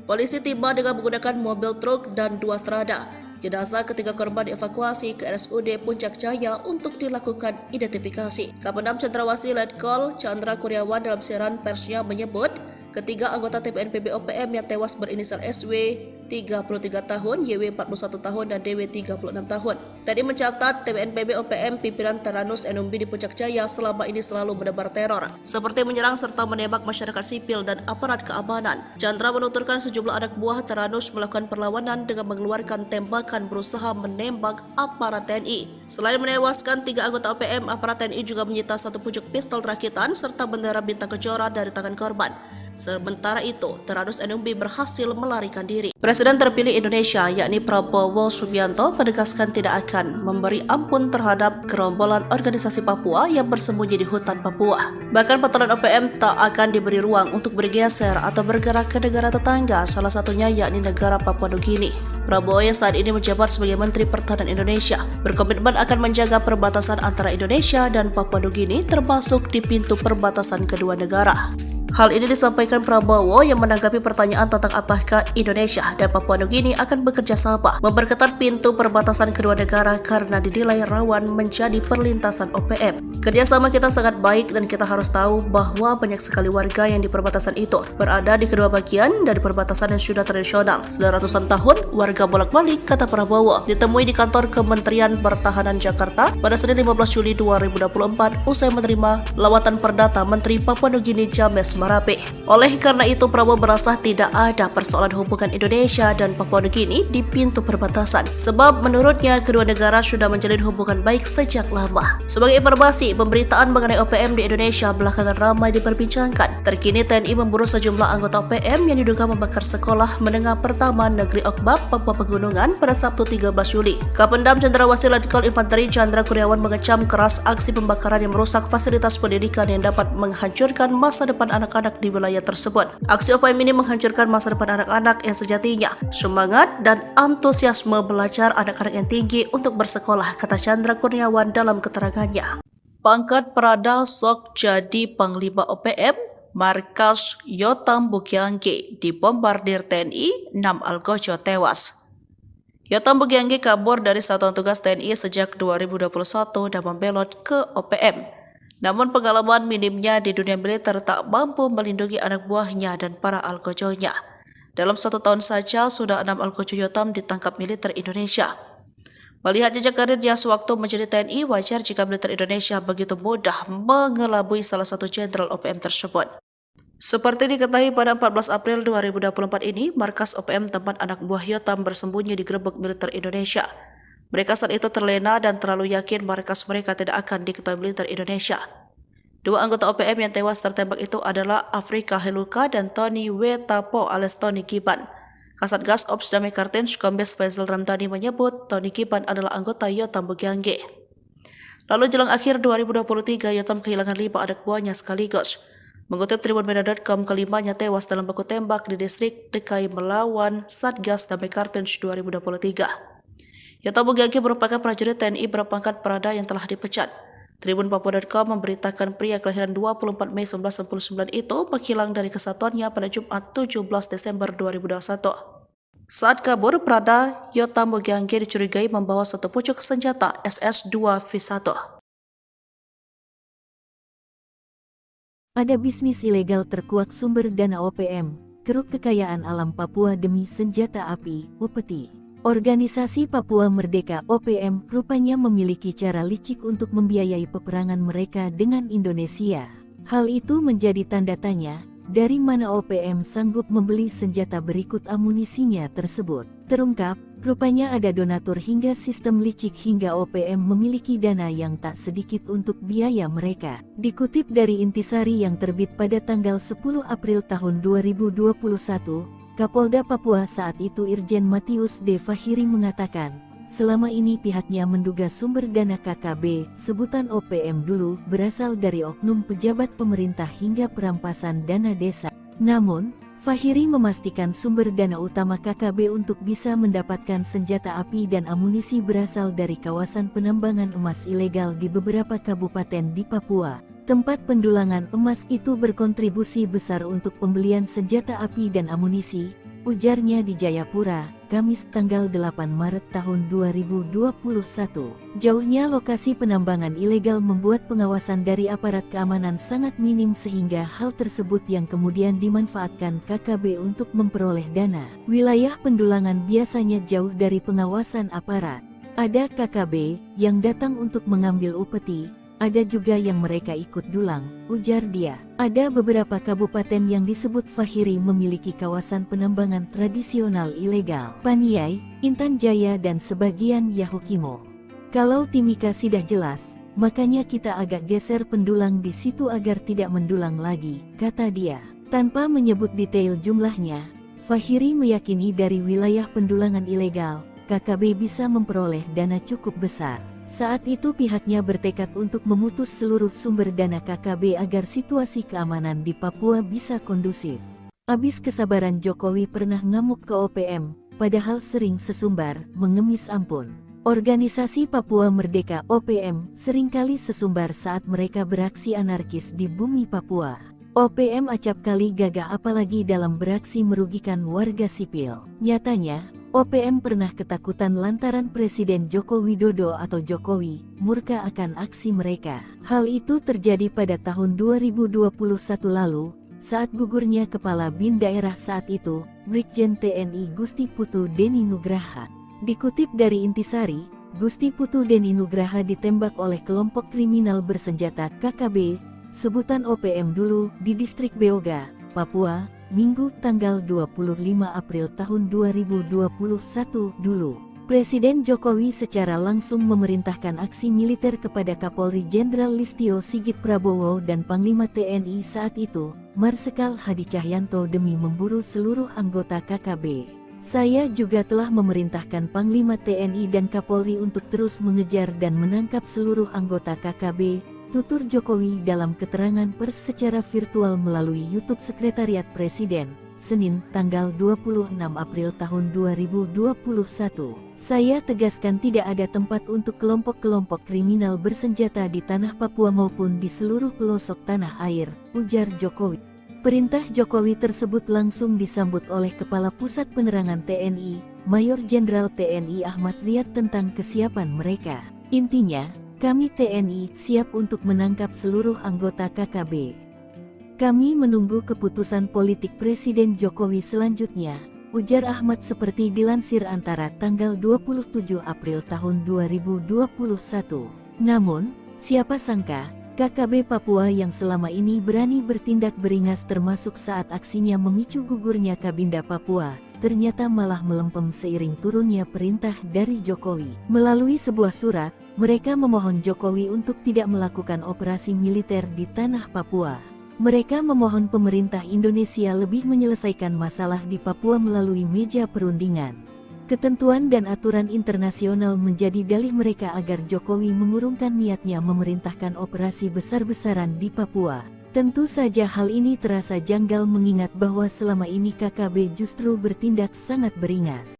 Polisi tiba dengan menggunakan mobil truk dan 2 strada. Jenazah ketiga korban dievakuasi ke RSUD Puncak Jaya untuk dilakukan identifikasi. Kapendam Cendrawasih Letkol Chandra Kurniawan dalam siaran persnya menyebut, ketiga anggota TPNPB OPM yang tewas berinisial SW 33 tahun, YW 41 tahun, dan DW 36 tahun. Tadi mencatat TPNPB OPM pimpinan Teranus Enumbi di Puncak Jaya selama ini selalu menebar teror, seperti menyerang serta menembak masyarakat sipil dan aparat keamanan. Chandra menuturkan sejumlah anak buah Teranus melakukan perlawanan dengan mengeluarkan tembakan berusaha menembak aparat TNI. Selain menewaskan 3 anggota OPM, aparat TNI juga menyita 1 pucuk pistol rakitan serta bendera bintang kejora dari tangan korban. Sementara itu, Teranus Enumbi berhasil melarikan diri. Presiden terpilih Indonesia, yakni Prabowo Subianto, menegaskan tidak akan memberi ampun terhadap gerombolan organisasi Papua yang bersembunyi di hutan Papua. Bahkan patolan OPM tak akan diberi ruang untuk bergeser atau bergerak ke negara tetangga, salah satunya yakni negara Papua Nugini. Prabowo yang saat ini menjabat sebagai Menteri Pertahanan Indonesia berkomitmen akan menjaga perbatasan antara Indonesia dan Papua Nugini, termasuk di pintu perbatasan kedua negara. Hal ini disampaikan Prabowo yang menanggapi pertanyaan tentang apakah Indonesia dan Papua Nugini akan bekerja sama memperketat pintu perbatasan kedua negara karena dinilai rawan menjadi perlintasan OPM. Kerjasama kita sangat baik dan kita harus tahu bahwa banyak sekali warga yang di perbatasan itu berada di kedua bagian dari perbatasan yang sudah tradisional. Sudah ratusan tahun warga bolak-balik, kata Prabowo, ditemui di kantor Kementerian Pertahanan Jakarta pada Senin 15 Juli 2024 usai menerima lawatan perdata Menteri Papua Nugini James Marape. Oleh karena itu, Prabowo merasa tidak ada persoalan hubungan Indonesia dan Papua Nugini di pintu perbatasan, sebab menurutnya kedua negara sudah menjalin hubungan baik sejak lama. Sebagai informasi, pemberitaan mengenai OPM di Indonesia belakangan ramai diperbincangkan. Terkini TNI memburu sejumlah anggota OPM yang diduga membakar sekolah menengah pertama Negeri Okbab, Papua Pegunungan pada Sabtu 13 Juli. Kapendam Cendrawasih Letkol Infanteri Chandra Kurniawan mengecam keras aksi pembakaran yang merusak fasilitas pendidikan yang dapat menghancurkan masa depan anak-anak di wilayah tersebut. Aksi OPM ini menghancurkan masa depan anak-anak yang sejatinya semangat dan antusiasme belajar anak-anak yang tinggi untuk bersekolah, kata Chandra Kurniawan dalam keterangannya. Pangkat Prada sok jadi Panglima OPM, markas Yotam Bukiangge dibombardir TNI, 6 Algojo tewas. Yotam Bukiangge kabur dari Satuan Tugas TNI sejak 2021 dan membelot ke OPM. Namun pengalaman minimnya di dunia militer tak mampu melindungi anak buahnya dan para algojonya. Dalam 1 tahun saja sudah 6 algojo Yotam ditangkap militer Indonesia. Melihat jejak karirnya sewaktu menjadi TNI, wajar jika militer Indonesia begitu mudah mengelabui salah satu jenderal OPM tersebut. Seperti diketahui pada 14 April 2024 ini, markas OPM tempat anak buah Yotam bersembunyi digerebek militer Indonesia. Mereka saat itu terlena dan terlalu yakin markas mereka tidak akan diketahui militer Indonesia. 2 anggota OPM yang tewas tertembak itu adalah Afrika Heluka dan Tony Wetapo alias Tony Kiban. Kasatgas Ops Damai Kartens Kombes Faisal Ramdhani menyebut Tony Kiban adalah anggota Yotam Bukiangge. Lalu jelang akhir 2023, Yotam kehilangan 5 anak buahnya sekaligus. Mengutip tribunmedia.com, kelimanya tewas dalam baku tembak di distrik DKI melawan Satgas Damai Kartens 2023. Yotam Bukiangge merupakan prajurit TNI berpangkat Prada yang telah dipecat. Tribun Papua.com memberitakan pria kelahiran 24 Mei 1999 itu menghilang dari kesatuannya pada Jumat 17 Desember 2021. Saat kabur, Prada Yotam Bukiangge dicurigai membawa 1 pucuk senjata SS-2V1. Ada bisnis ilegal terkuak sumber dana OPM, keruk kekayaan alam Papua demi senjata api, upeti. Organisasi Papua Merdeka OPM rupanya memiliki cara licik untuk membiayai peperangan mereka dengan Indonesia. Hal itu menjadi tanda tanya, dari mana OPM sanggup membeli senjata berikut amunisinya tersebut. Terungkap, rupanya ada donatur hingga sistem licik hingga OPM memiliki dana yang tak sedikit untuk biaya mereka. Dikutip dari Intisari yang terbit pada tanggal 10 April tahun 2021, Kapolda Papua saat itu Irjen Matius D. Fahiri mengatakan, selama ini pihaknya menduga sumber dana KKB, sebutan OPM dulu, berasal dari oknum pejabat pemerintah hingga perampasan dana desa. Namun, Fahiri memastikan sumber dana utama KKB untuk bisa mendapatkan senjata api dan amunisi berasal dari kawasan penambangan emas ilegal di beberapa kabupaten di Papua. Tempat pendulangan emas itu berkontribusi besar untuk pembelian senjata api dan amunisi, ujarnya di Jayapura, Kamis tanggal 8 Maret tahun 2021. Jauhnya lokasi penambangan ilegal membuat pengawasan dari aparat keamanan sangat minim sehingga hal tersebut yang kemudian dimanfaatkan KKB untuk memperoleh dana. Wilayah pendulangan biasanya jauh dari pengawasan aparat. Ada KKB yang datang untuk mengambil upeti, ada juga yang mereka ikut dulang, ujar dia. Ada beberapa kabupaten yang disebut Fahiri memiliki kawasan penambangan tradisional ilegal. Paniai, Intan Jaya dan sebagian Yahukimo. Kalau Timika sudah jelas, makanya kita agak geser pendulang di situ agar tidak mendulang lagi, kata dia. Tanpa menyebut detail jumlahnya, Fahiri meyakini dari wilayah pendulangan ilegal, KKB bisa memperoleh dana cukup besar. Saat itu pihaknya bertekad untuk memutus seluruh sumber dana KKB agar situasi keamanan di Papua bisa kondusif. Abis kesabaran Jokowi pernah ngamuk ke OPM, padahal sering sesumbar, mengemis ampun. Organisasi Papua Merdeka OPM seringkali sesumbar saat mereka beraksi anarkis di bumi Papua. OPM acap kali gagah apalagi dalam beraksi merugikan warga sipil. Nyatanya, OPM pernah ketakutan lantaran Presiden Joko Widodo atau Jokowi murka akan aksi mereka. Hal itu terjadi pada tahun 2021 lalu, saat gugurnya Kepala BIN daerah saat itu, Brigjen TNI Gusti Putu Deni Nugraha. Dikutip dari Intisari, Gusti Putu Deni Nugraha ditembak oleh kelompok kriminal bersenjata KKB, sebutan OPM dulu, di distrik Beoga, Papua, Minggu tanggal 25 April tahun 2021 dulu. Presiden Jokowi secara langsung memerintahkan aksi militer kepada Kapolri Jenderal Listio Sigit Prabowo dan Panglima TNI saat itu, Marsikal Hadi Cahyanto demi memburu seluruh anggota KKB. Saya juga telah memerintahkan Panglima TNI dan Kapolri untuk terus mengejar dan menangkap seluruh anggota KKB, tutur Jokowi dalam keterangan pers secara virtual melalui YouTube Sekretariat Presiden, Senin, tanggal 26 April tahun 2021. Saya tegaskan tidak ada tempat untuk kelompok-kelompok kriminal bersenjata di tanah Papua maupun di seluruh pelosok tanah air, ujar Jokowi. Perintah Jokowi tersebut langsung disambut oleh Kepala Pusat Penerangan TNI, Mayor Jenderal TNI Ahmad Riyad tentang kesiapan mereka. Intinya, kami TNI siap untuk menangkap seluruh anggota KKB. Kami menunggu keputusan politik Presiden Jokowi selanjutnya, ujar Ahmad seperti dilansir Antara tanggal 27 April tahun 2021. Namun, siapa sangka, KKB Papua yang selama ini berani bertindak beringas termasuk saat aksinya memicu gugurnya Kabinda Papua, ternyata malah melempem seiring turunnya perintah dari Jokowi. Melalui sebuah surat, mereka memohon Jokowi untuk tidak melakukan operasi militer di tanah Papua. Mereka memohon pemerintah Indonesia lebih menyelesaikan masalah di Papua melalui meja perundingan. Ketentuan dan aturan internasional menjadi dalih mereka agar Jokowi mengurungkan niatnya memerintahkan operasi besar-besaran di Papua. Tentu saja hal ini terasa janggal mengingat bahwa selama ini KKB justru bertindak sangat beringas.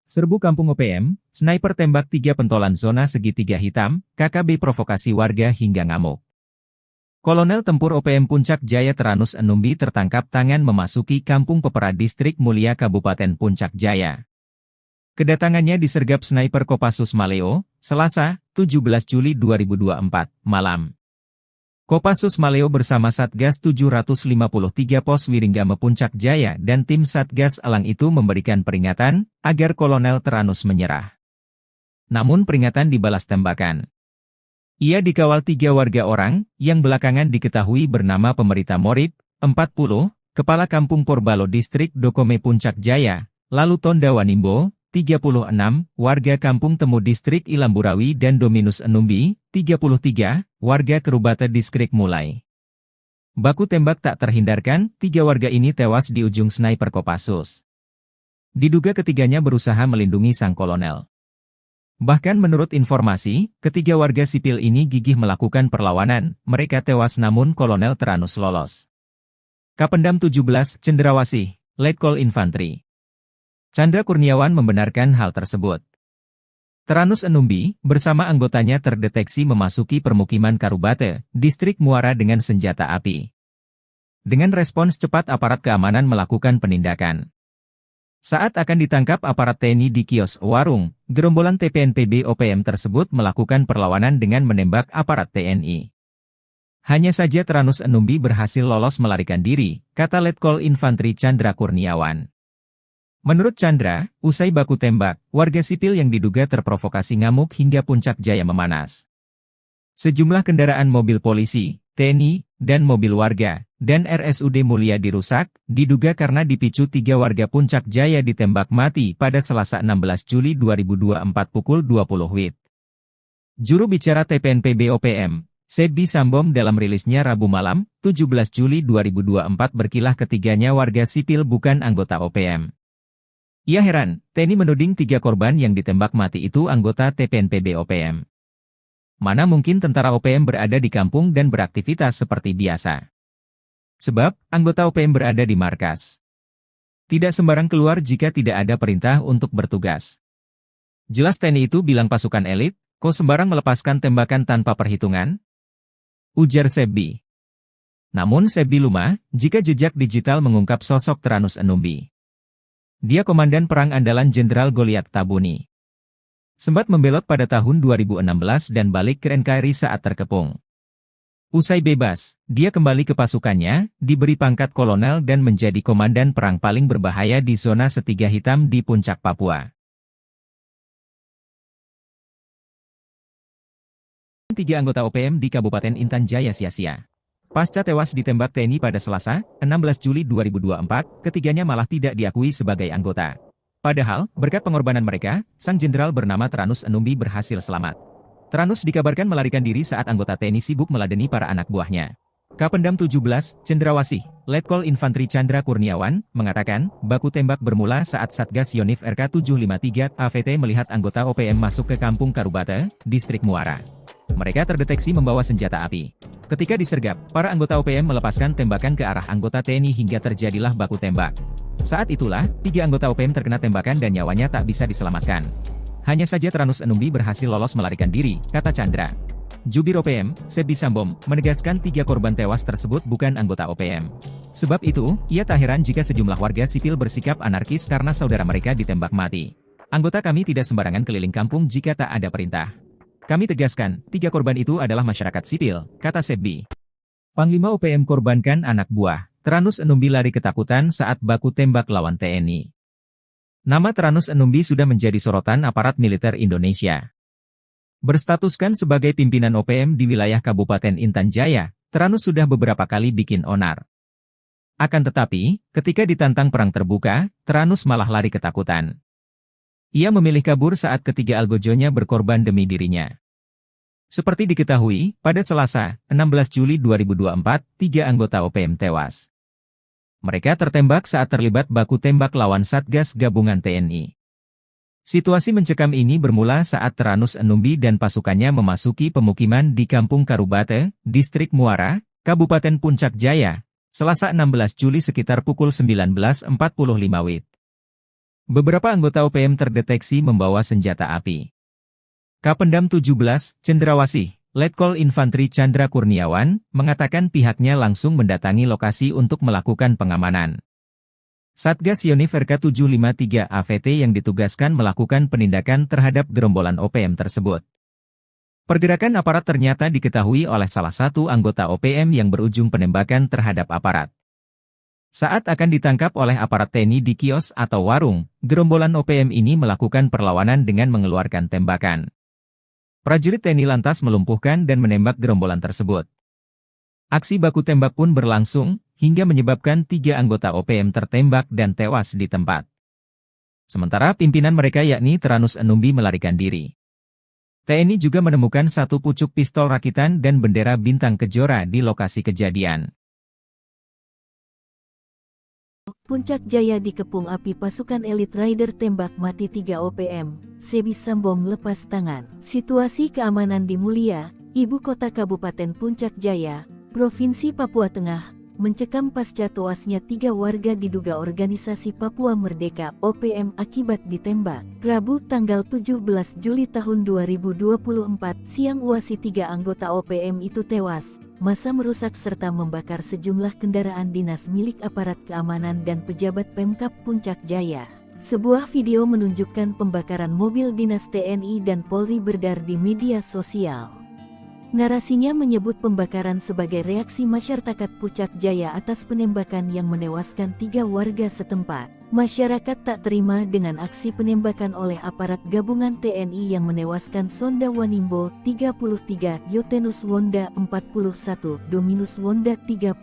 Serbu Kampung OPM, sniper tembak 3 pentolan zona segitiga hitam, KKB provokasi warga hingga ngamuk. Kolonel Tempur OPM Puncak Jaya Teranus Enumbi tertangkap tangan memasuki Kampung Pepera Distrik Mulia Kabupaten Puncak Jaya. Kedatangannya disergap sniper Kopassus Maleo, Selasa, 17 Juli 2024, malam. Kopassus Maleo bersama Satgas 753 Pos Wiringgame Puncak Jaya dan tim Satgas Elang itu memberikan peringatan agar Kolonel Teranus menyerah. Namun peringatan dibalas tembakan. Ia dikawal 3 warga orang yang belakangan diketahui bernama Pemerita Morib, 40, Kepala Kampung Porbalo Distrik Dokome Puncak Jaya, lalu Tonda Wanimbo, 36, warga Kampung Temu Distrik Ilamburawi dan Dominus Enumbi, 33, warga Kerubata Distrik Mulai. Baku tembak tak terhindarkan, 3 warga ini tewas di ujung sniper Kopassus. Diduga ketiganya berusaha melindungi sang kolonel. Bahkan menurut informasi, ketiga warga sipil ini gigih melakukan perlawanan, mereka tewas namun Kolonel Teranus lolos. Kapendam 17, Cendrawasih, Letkol Infantri. Chandra Kurniawan membenarkan hal tersebut. Teranus Enumbi, bersama anggotanya terdeteksi memasuki permukiman Karubate, distrik Muara dengan senjata api. Dengan respons cepat aparat keamanan melakukan penindakan. Saat akan ditangkap aparat TNI di kios warung, gerombolan TPNPB OPM tersebut melakukan perlawanan dengan menembak aparat TNI. Hanya saja Teranus Enumbi berhasil lolos melarikan diri, kata Letkol Infantri Chandra Kurniawan. Menurut Chandra, usai baku tembak, warga sipil yang diduga terprovokasi ngamuk hingga Puncak Jaya memanas. Sejumlah kendaraan mobil polisi, TNI, dan mobil warga, dan RSUD Mulia dirusak, diduga karena dipicu 3 warga Puncak Jaya ditembak mati pada Selasa 16 Juli 2024 pukul 20 WIB. Juru bicara TPNPB OPM, Sebi Sambom dalam rilisnya Rabu malam, 17 Juli 2024 berkilah ketiganya warga sipil bukan anggota OPM. Ia heran, TNI menuding 3 korban yang ditembak mati itu anggota TPNPB OPM. Mana mungkin tentara OPM berada di kampung dan beraktivitas seperti biasa. Sebab, anggota OPM berada di markas. Tidak sembarang keluar jika tidak ada perintah untuk bertugas. Jelas TNI itu bilang pasukan elit, kok sembarang melepaskan tembakan tanpa perhitungan? Ujar Sebi. Namun Sebi lumah, jika jejak digital mengungkap sosok Teranus Enumbi. Dia komandan perang andalan Jenderal Goliat Tabuni. Sempat membelot pada tahun 2016 dan balik ke NKRI saat terkepung. Usai bebas, dia kembali ke pasukannya, diberi pangkat kolonel dan menjadi komandan perang paling berbahaya di zona Setiga Hitam di Puncak Papua. 3 anggota OPM di Kabupaten Intan Jaya sia-sia. Pasca tewas ditembak TNI pada Selasa, 16 Juli 2024, ketiganya malah tidak diakui sebagai anggota. Padahal, berkat pengorbanan mereka, sang jenderal bernama Teranus Enumbi berhasil selamat. Teranus dikabarkan melarikan diri saat anggota TNI sibuk meladeni para anak buahnya. Kapendam 17, Cendrawasih, Letkol Infantri Chandra Kurniawan, mengatakan, baku tembak bermula saat Satgas Yonif RK 753 AVT melihat anggota OPM masuk ke kampung Karubate, distrik Muara. Mereka terdeteksi membawa senjata api. Ketika disergap, para anggota OPM melepaskan tembakan ke arah anggota TNI hingga terjadilah baku tembak. Saat itulah, 3 anggota OPM terkena tembakan dan nyawanya tak bisa diselamatkan. Hanya saja Teranus Enumbi berhasil lolos melarikan diri, kata Chandra. Jubir OPM, Sebi Sambom, menegaskan 3 korban tewas tersebut bukan anggota OPM. Sebab itu, ia tak heran jika sejumlah warga sipil bersikap anarkis karena saudara mereka ditembak mati. Anggota kami tidak sembarangan keliling kampung jika tak ada perintah. Kami tegaskan, 3 korban itu adalah masyarakat sipil, kata Sebi. Panglima OPM korbankan anak buah. Teranus Enumbi lari ketakutan saat baku tembak lawan TNI. Nama Teranus Enumbi sudah menjadi sorotan aparat militer Indonesia. Berstatuskan sebagai pimpinan OPM di wilayah Kabupaten Intan Jaya, Teranus sudah beberapa kali bikin onar. Akan tetapi, ketika ditantang perang terbuka, Teranus malah lari ketakutan. Ia memilih kabur saat ketiga algojonya berkorban demi dirinya. Seperti diketahui, pada Selasa, 16 Juli 2024, 3 anggota OPM tewas. Mereka tertembak saat terlibat baku tembak lawan Satgas Gabungan TNI. Situasi mencekam ini bermula saat Teranus Enumbi dan pasukannya memasuki pemukiman di Kampung Karubate, distrik Muara, Kabupaten Puncak Jaya, Selasa 16 Juli sekitar pukul 19.45 WIB. Beberapa anggota OPM terdeteksi membawa senjata api. Kapendam 17, Cendrawasih, Letkol Infantri Chandra Kurniawan, mengatakan pihaknya langsung mendatangi lokasi untuk melakukan pengamanan. Satgas Yonif RK 753 AVT yang ditugaskan melakukan penindakan terhadap gerombolan OPM tersebut. Pergerakan aparat ternyata diketahui oleh salah satu anggota OPM yang berujung penembakan terhadap aparat. Saat akan ditangkap oleh aparat TNI di kios atau warung, gerombolan OPM ini melakukan perlawanan dengan mengeluarkan tembakan. Prajurit TNI lantas melumpuhkan dan menembak gerombolan tersebut. Aksi baku tembak pun berlangsung, hingga menyebabkan 3 anggota OPM tertembak dan tewas di tempat. Sementara pimpinan mereka yakni Teranus Enumbi melarikan diri. TNI juga menemukan 1 pucuk pistol rakitan dan bendera bintang kejora di lokasi kejadian. Puncak Jaya dikepung api pasukan elit Raider tembak mati 3 OPM, Sebi Sambom lepas tangan. Situasi keamanan di Mulia, ibu kota Kabupaten Puncak Jaya, Provinsi Papua Tengah, mencekam pasca tewasnya 3 warga diduga organisasi Papua Merdeka (OPM) akibat ditembak. Rabu tanggal 17 Juli tahun 2024 siang UASI 3 anggota OPM itu tewas. Massa merusak serta membakar sejumlah kendaraan dinas milik aparat keamanan dan pejabat Pemkab Puncak Jaya. Sebuah video menunjukkan pembakaran mobil dinas TNI dan Polri beredar di media sosial. Narasinya menyebut pembakaran sebagai reaksi masyarakat Puncak Jaya atas penembakan yang menewaskan 3 warga setempat. Masyarakat tak terima dengan aksi penembakan oleh aparat gabungan TNI yang menewaskan Sonda Wanimbo 33, Yotenus Wonda 41, Dominus Wonda 36.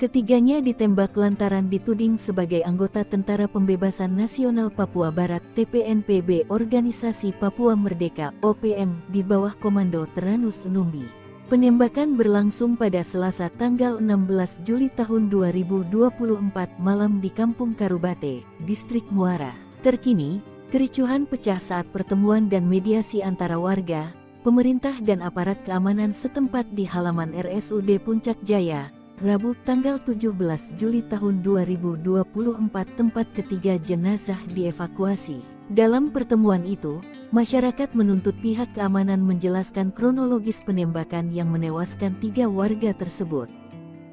Ketiganya ditembak lantaran dituding sebagai anggota Tentara Pembebasan Nasional Papua Barat (TPNPB) Organisasi Papua Merdeka (OPM) di bawah komando Teranus Numbi. Penembakan berlangsung pada Selasa tanggal 16 Juli tahun 2024 malam di Kampung Karubate, Distrik Muara. Terkini, kericuhan pecah saat pertemuan dan mediasi antara warga, pemerintah dan aparat keamanan setempat di halaman RSUD Puncak Jaya, Rabu tanggal 17 Juli tahun 2024 tempat ketiga jenazah dievakuasi. Dalam pertemuan itu, masyarakat menuntut pihak keamanan menjelaskan kronologis penembakan yang menewaskan 3 warga tersebut.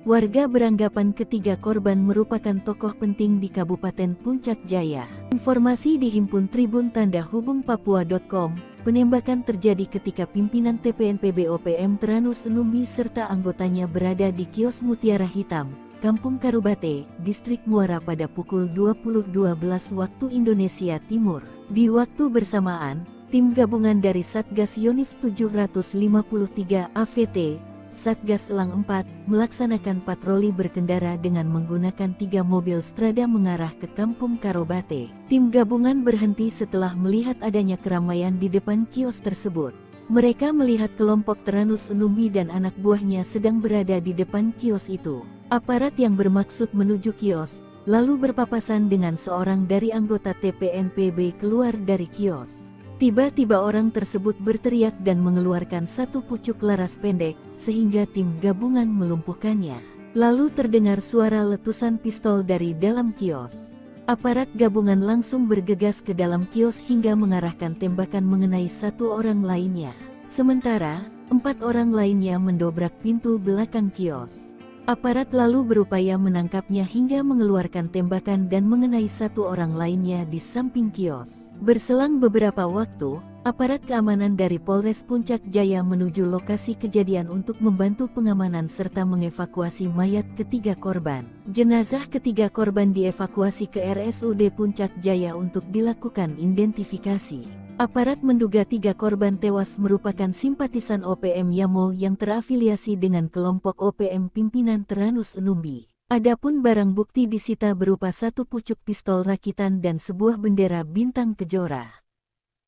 Warga beranggapan ketiga korban merupakan tokoh penting di Kabupaten Puncak Jaya. Informasi dihimpun Tribun Tanda Hubung Papua.com. Penembakan terjadi ketika pimpinan TPNPB OPM Teranus Numbi serta anggotanya berada di kios Mutiara Hitam, Kampung Karubate, Distrik Muara pada pukul 20.12 waktu Indonesia Timur. Di waktu bersamaan, tim gabungan dari Satgas Yonif 753 AVT, Satgas Elang 4, melaksanakan patroli berkendara dengan menggunakan 3 mobil Strada mengarah ke Kampung Karubate. Tim gabungan berhenti setelah melihat adanya keramaian di depan kios tersebut. Mereka melihat kelompok Teranus Numbi dan anak buahnya sedang berada di depan kios itu. Aparat yang bermaksud menuju kios, lalu berpapasan dengan seorang dari anggota TPNPB keluar dari kios. Tiba-tiba orang tersebut berteriak dan mengeluarkan satu pucuk laras pendek, sehingga tim gabungan melumpuhkannya. Lalu terdengar suara letusan pistol dari dalam kios. Aparat gabungan langsung bergegas ke dalam kios hingga mengarahkan tembakan mengenai 1 orang lainnya. Sementara, 4 orang lainnya mendobrak pintu belakang kios. Aparat lalu berupaya menangkapnya hingga mengeluarkan tembakan dan mengenai 1 orang lainnya di samping kios. Berselang beberapa waktu, aparat keamanan dari Polres Puncak Jaya menuju lokasi kejadian untuk membantu pengamanan serta mengevakuasi mayat ketiga korban. Jenazah ketiga korban dievakuasi ke RSUD Puncak Jaya untuk dilakukan identifikasi. Aparat menduga 3 korban tewas merupakan simpatisan OPM Yamo yang terafiliasi dengan kelompok OPM pimpinan Teranus Numbi. Adapun barang bukti disita berupa 1 pucuk pistol rakitan dan sebuah bendera bintang kejora.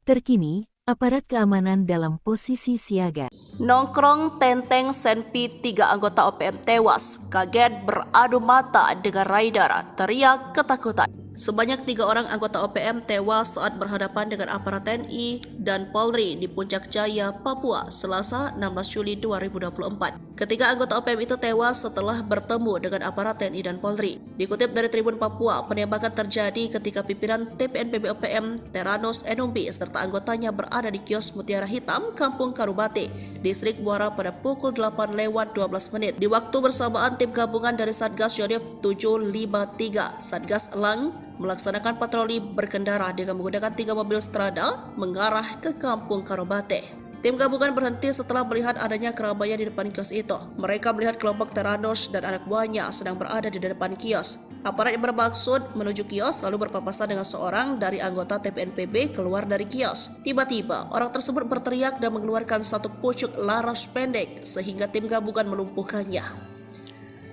Terkini, aparat keamanan dalam posisi siaga. Nongkrong Tenteng Senpi 3 anggota OPM tewas, kaget beradu mata dengan rider, teriak ketakutan. Sebanyak 3 orang anggota OPM tewas saat berhadapan dengan aparat TNI dan Polri di Puncak Jaya, Papua, Selasa 16 Juli 2024. Ketiga anggota OPM itu tewas setelah bertemu dengan aparat TNI dan Polri. Dikutip dari Tribun Papua, penembakan terjadi ketika pimpinan TPNPB OPM Teranus Numbi serta anggotanya berada di kios Mutiara Hitam, Kampung Karubate, Distrik Muara pada pukul 8:12 menit. Di waktu bersamaan, tim gabungan dari Satgas Yonif 753, Satgas Elang, melaksanakan patroli berkendara dengan menggunakan 3 mobil Strada mengarah ke Kampung Karubate. Tim gabungan berhenti setelah melihat adanya keramaian di depan kios itu. Mereka melihat kelompok Teranus dan anak buahnya sedang berada di depan kios. Aparat yang bermaksud menuju kios lalu berpapasan dengan seorang dari anggota TPNPB keluar dari kios. Tiba-tiba, orang tersebut berteriak dan mengeluarkan 1 pucuk laras pendek sehingga tim gabungan melumpuhkannya.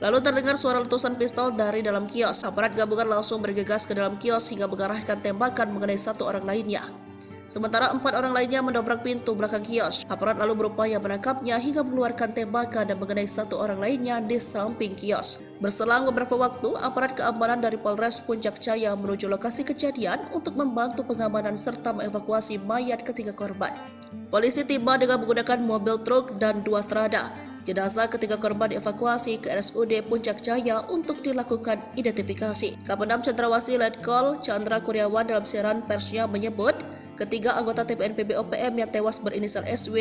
Lalu terdengar suara letusan pistol dari dalam kios. Aparat gabungan langsung bergegas ke dalam kios hingga mengarahkan tembakan mengenai 1 orang lainnya. Sementara 4 orang lainnya mendobrak pintu belakang kios. Aparat lalu berupaya menangkapnya hingga mengeluarkan tembakan dan mengenai 1 orang lainnya di samping kios. Berselang beberapa waktu, aparat keamanan dari Polres Puncak Jaya menuju lokasi kejadian untuk membantu pengamanan serta mengevakuasi mayat ketiga korban. Polisi tiba dengan menggunakan mobil truk dan 2 Strada. Jenazah ketiga korban dievakuasi ke RSUD Puncak Jaya untuk dilakukan identifikasi. Kapendam Cendrawasih Letkol Chandra Kurniawan dalam siaran persnya menyebut, ketiga anggota TPNPB OPM yang tewas berinisial SW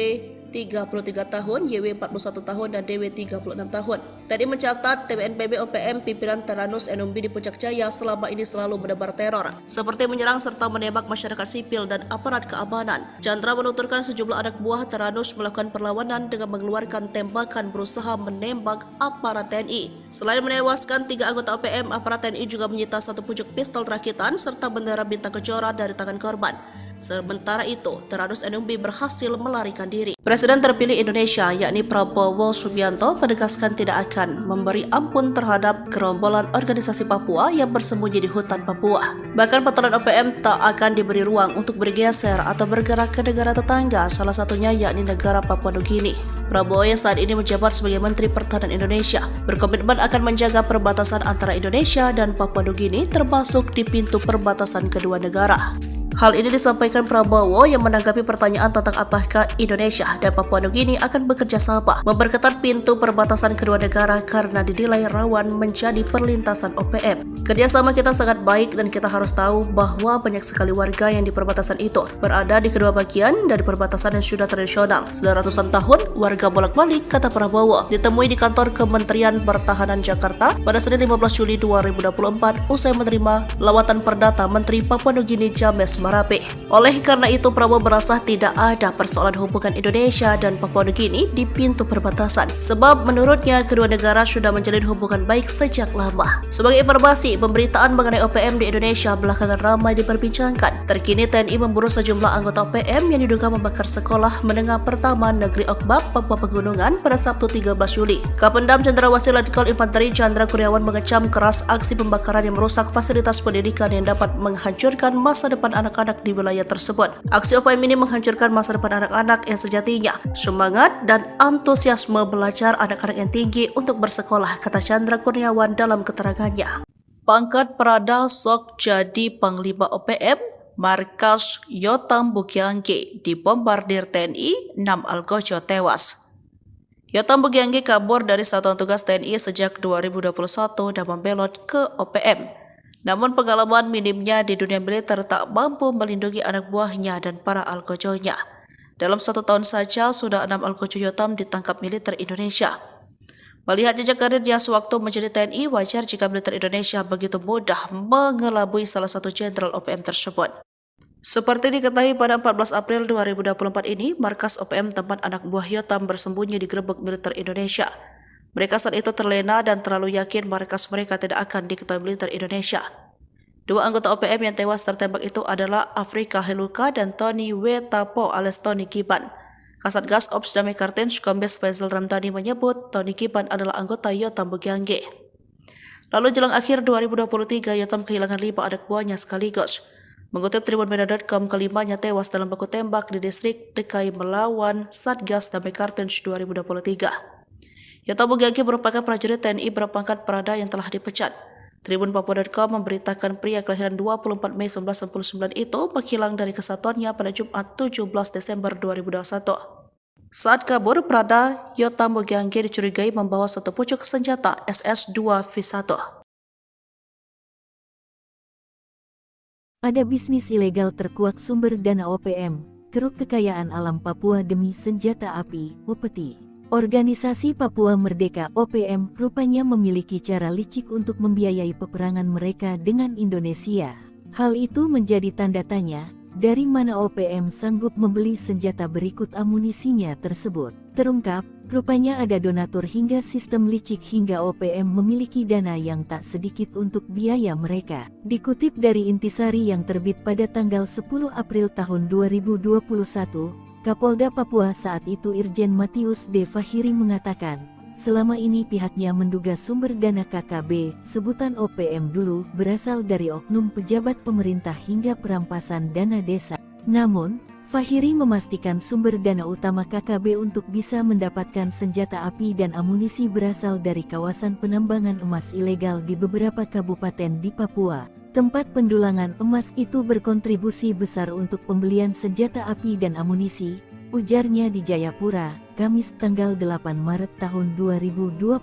33 tahun, YW 41 tahun, dan DW 36 tahun. Tadi mencatat TPNPB OPM pimpinan Teranus Enumbi di Puncak Jaya selama ini selalu menebar teror, seperti menyerang serta menembak masyarakat sipil dan aparat keamanan. Chandra menuturkan sejumlah anak buah Teranus melakukan perlawanan dengan mengeluarkan tembakan berusaha menembak aparat TNI. Selain menewaskan 3 anggota OPM, aparat TNI juga menyita 1 pucuk pistol rakitan serta bendera bintang kejora dari tangan korban. Sementara itu, Teranus Enumbi berhasil melarikan diri. Presiden terpilih Indonesia, yakni Prabowo Subianto, menegaskan tidak akan memberi ampun terhadap gerombolan organisasi Papua yang bersembunyi di hutan Papua. Bahkan patolan OPM tak akan diberi ruang untuk bergeser atau bergerak ke negara tetangga, salah satunya yakni negara Papua Nugini. Prabowo yang saat ini menjabat sebagai Menteri Pertahanan Indonesia berkomitmen akan menjaga perbatasan antara Indonesia dan Papua Nugini, termasuk di pintu perbatasan kedua negara. Hal ini disampaikan Prabowo yang menanggapi pertanyaan tentang apakah Indonesia dan Papua Nugini akan bekerja sama memperketat pintu perbatasan kedua negara karena dinilai rawan menjadi perlintasan OPM. Kerjasama kita sangat baik dan kita harus tahu bahwa banyak sekali warga yang di perbatasan itu berada di kedua bagian dari perbatasan yang sudah tradisional. Sudah ratusan tahun warga bolak-balik, kata Prabowo, ditemui di kantor Kementerian Pertahanan Jakarta pada Senin 15 Juli 2024 usai menerima lawatan perdata Menteri Papua Nugini James Marape. Oleh karena itu, Prabowo merasa tidak ada persoalan hubungan Indonesia dan Papua Nugini di pintu perbatasan, sebab menurutnya kedua negara sudah menjalin hubungan baik sejak lama. Sebagai informasi, pemberitaan mengenai OPM di Indonesia belakangan ramai diperbincangkan. Terkini TNI memburu sejumlah anggota OPM yang diduga membakar sekolah menengah pertama Negeri Okbab, Papua Pegunungan pada Sabtu 13 Juli. Kapendam Cendrawasih Letkol Infanteri Chandra Kurniawan mengecam keras aksi pembakaran yang merusak fasilitas pendidikan yang dapat menghancurkan masa depan anak-anak di wilayah tersebut. Aksi OPM ini menghancurkan masa depan anak-anak yang sejatinya semangat dan antusiasme belajar anak-anak yang tinggi untuk bersekolah, kata Chandra Kurniawan dalam keterangannya. Pangkat Prada sok jadi Panglima OPM, markas Yotam Bugiangge dibombardir TNI, 6 algojo tewas. Yotam Bugiangge kabur dari satuan tugas TNI sejak 2021 dan membelot ke OPM. Namun pengalaman minimnya di dunia militer tak mampu melindungi anak buahnya dan para algojonya. Dalam 1 tahun saja, sudah 6 algojo Yotam ditangkap militer Indonesia. Melihat jejak karirnya sewaktu menjadi TNI, wajar jika militer Indonesia begitu mudah mengelabui salah satu jenderal OPM tersebut. Seperti diketahui pada 14 April 2024 ini, markas OPM tempat anak buah Yotam bersembunyi digerebek militer Indonesia. Mereka saat itu terlena dan terlalu yakin markas mereka tidak akan diketahui militer Indonesia. 2 anggota OPM yang tewas tertembak itu adalah Afrika Heluka dan Tony Wetapo alias Tony Kiban. Kasatgas Ops Damai Kartens Kombes Faisal Ramdhani menyebut Tony Kiban adalah anggota Yotam Bugiangge. Lalu jelang akhir 2023, Yotam kehilangan 5 anak buahnya sekaligus. Mengutip tribunmedia.com, kelimanya tewas dalam baku tembak di distrik DKI melawan Satgas Damai Kartens 2023. Yotam Bugiangge merupakan prajurit TNI berpangkat Prada yang telah dipecat. Tribun Papua.com memberitakan pria kelahiran 24 Mei 1999 itu menghilang dari kesatuannya pada Jumat 17 Desember 2021. Saat kabur, Prada Yotam Bugiangge dicurigai membawa 1 pucuk senjata SS-2V1. Ada bisnis ilegal terkuak sumber dana OPM, keruk kekayaan alam Papua demi senjata api, upeti. Organisasi Papua Merdeka OPM rupanya memiliki cara licik untuk membiayai peperangan mereka dengan Indonesia. Hal itu menjadi tanda tanya, dari mana OPM sanggup membeli senjata berikut amunisinya tersebut. Terungkap, rupanya ada donatur hingga sistem licik hingga OPM memiliki dana yang tak sedikit untuk biaya mereka. Dikutip dari Intisari yang terbit pada tanggal 10 April tahun 2021, Kapolda Papua saat itu Irjen Matius D. Fahiri mengatakan, selama ini pihaknya menduga sumber dana KKB, sebutan OPM dulu, berasal dari oknum pejabat pemerintah hingga perampasan dana desa. Namun, Fahiri memastikan sumber dana utama KKB untuk bisa mendapatkan senjata api dan amunisi berasal dari kawasan penambangan emas ilegal di beberapa kabupaten di Papua. Tempat pendulangan emas itu berkontribusi besar untuk pembelian senjata api dan amunisi, ujarnya di Jayapura, Kamis tanggal 8 Maret tahun 2021.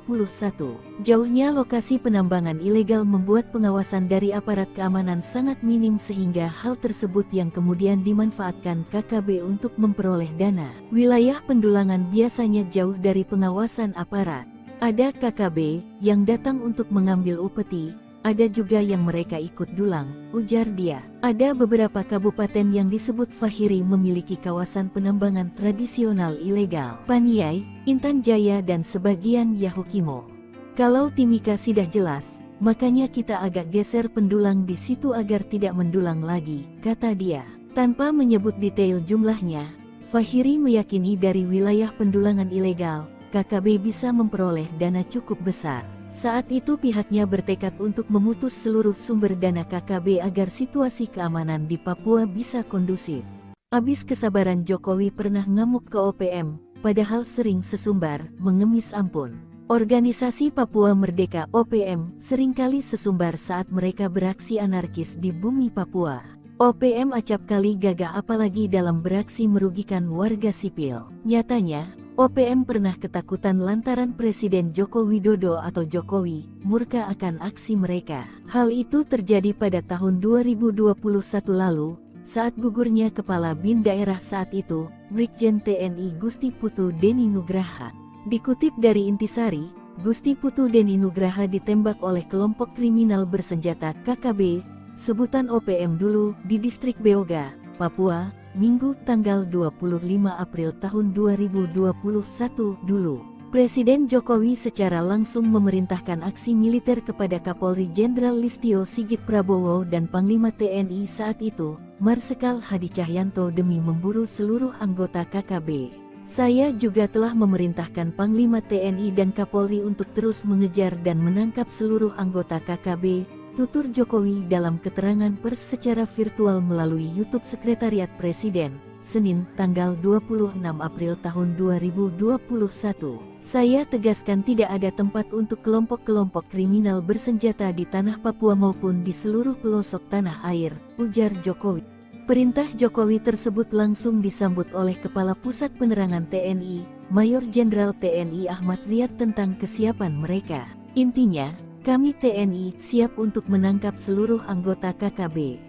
Jauhnya lokasi penambangan ilegal membuat pengawasan dari aparat keamanan sangat minim sehingga hal tersebut yang kemudian dimanfaatkan KKB untuk memperoleh dana. Wilayah pendulangan biasanya jauh dari pengawasan aparat. Ada KKB yang datang untuk mengambil upeti, ada juga yang mereka ikut dulang, ujar dia. Ada beberapa kabupaten yang disebut Fahiri memiliki kawasan penambangan tradisional ilegal. Paniai, Intan Jaya dan sebagian Yahukimo. Kalau Timika sudah jelas, makanya kita agak geser pendulang di situ agar tidak mendulang lagi, kata dia. Tanpa menyebut detail jumlahnya, Fahiri meyakini dari wilayah pendulangan ilegal, KKB bisa memperoleh dana cukup besar. Saat itu pihaknya bertekad untuk memutus seluruh sumber dana KKB agar situasi keamanan di Papua bisa kondusif. Abis kesabaran Jokowi pernah ngamuk ke OPM, padahal sering sesumbar, mengemis ampun. Organisasi Papua Merdeka OPM seringkali sesumbar saat mereka beraksi anarkis di bumi Papua. OPM acap kali gagah apalagi dalam beraksi merugikan warga sipil. Nyatanya, OPM pernah ketakutan lantaran Presiden Joko Widodo atau Jokowi murka akan aksi mereka. Hal itu terjadi pada tahun 2021 lalu, saat gugurnya Kepala BIN daerah saat itu, Brigjen TNI Gusti Putu Deni Nugraha. Dikutip dari Intisari, Gusti Putu Deni Nugraha ditembak oleh kelompok kriminal bersenjata KKB, sebutan OPM dulu, di distrik Beoga, Papua, Minggu tanggal 25 April tahun 2021 dulu. Presiden Jokowi secara langsung memerintahkan aksi militer kepada Kapolri Jenderal Listio Sigit Prabowo dan Panglima TNI saat itu, Marsikal Hadi Cahyanto demi memburu seluruh anggota KKB. Saya juga telah memerintahkan Panglima TNI dan Kapolri untuk terus mengejar dan menangkap seluruh anggota KKB, tutur Jokowi dalam keterangan pers secara virtual melalui YouTube Sekretariat Presiden, Senin, tanggal 26 April tahun 2021. Saya tegaskan tidak ada tempat untuk kelompok-kelompok kriminal bersenjata di tanah Papua maupun di seluruh pelosok tanah air, ujar Jokowi. Perintah Jokowi tersebut langsung disambut oleh Kepala Pusat Penerangan TNI, Mayor Jenderal TNI Ahmad Riyad tentang kesiapan mereka. Intinya, kami TNI siap untuk menangkap seluruh anggota KKB.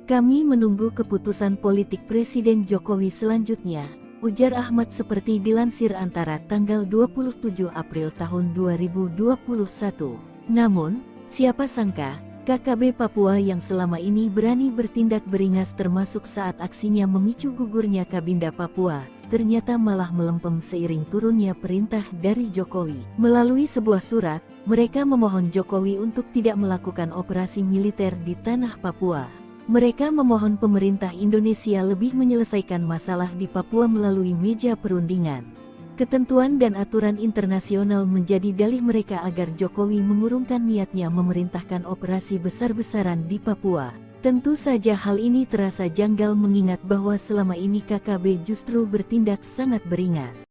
Kami menunggu keputusan politik Presiden Jokowi selanjutnya, ujar Ahmad seperti dilansir Antara tanggal 27 April tahun 2021. Namun, siapa sangka, KKB Papua yang selama ini berani bertindak beringas termasuk saat aksinya memicu gugurnya Kabinda Papua, ternyata malah melempem seiring turunnya perintah dari Jokowi. Melalui sebuah surat, mereka memohon Jokowi untuk tidak melakukan operasi militer di tanah Papua. Mereka memohon pemerintah Indonesia lebih menyelesaikan masalah di Papua melalui meja perundingan. Ketentuan dan aturan internasional menjadi dalih mereka agar Jokowi mengurungkan niatnya memerintahkan operasi besar-besaran di Papua. Tentu saja hal ini terasa janggal mengingat bahwa selama ini KKB justru bertindak sangat beringas.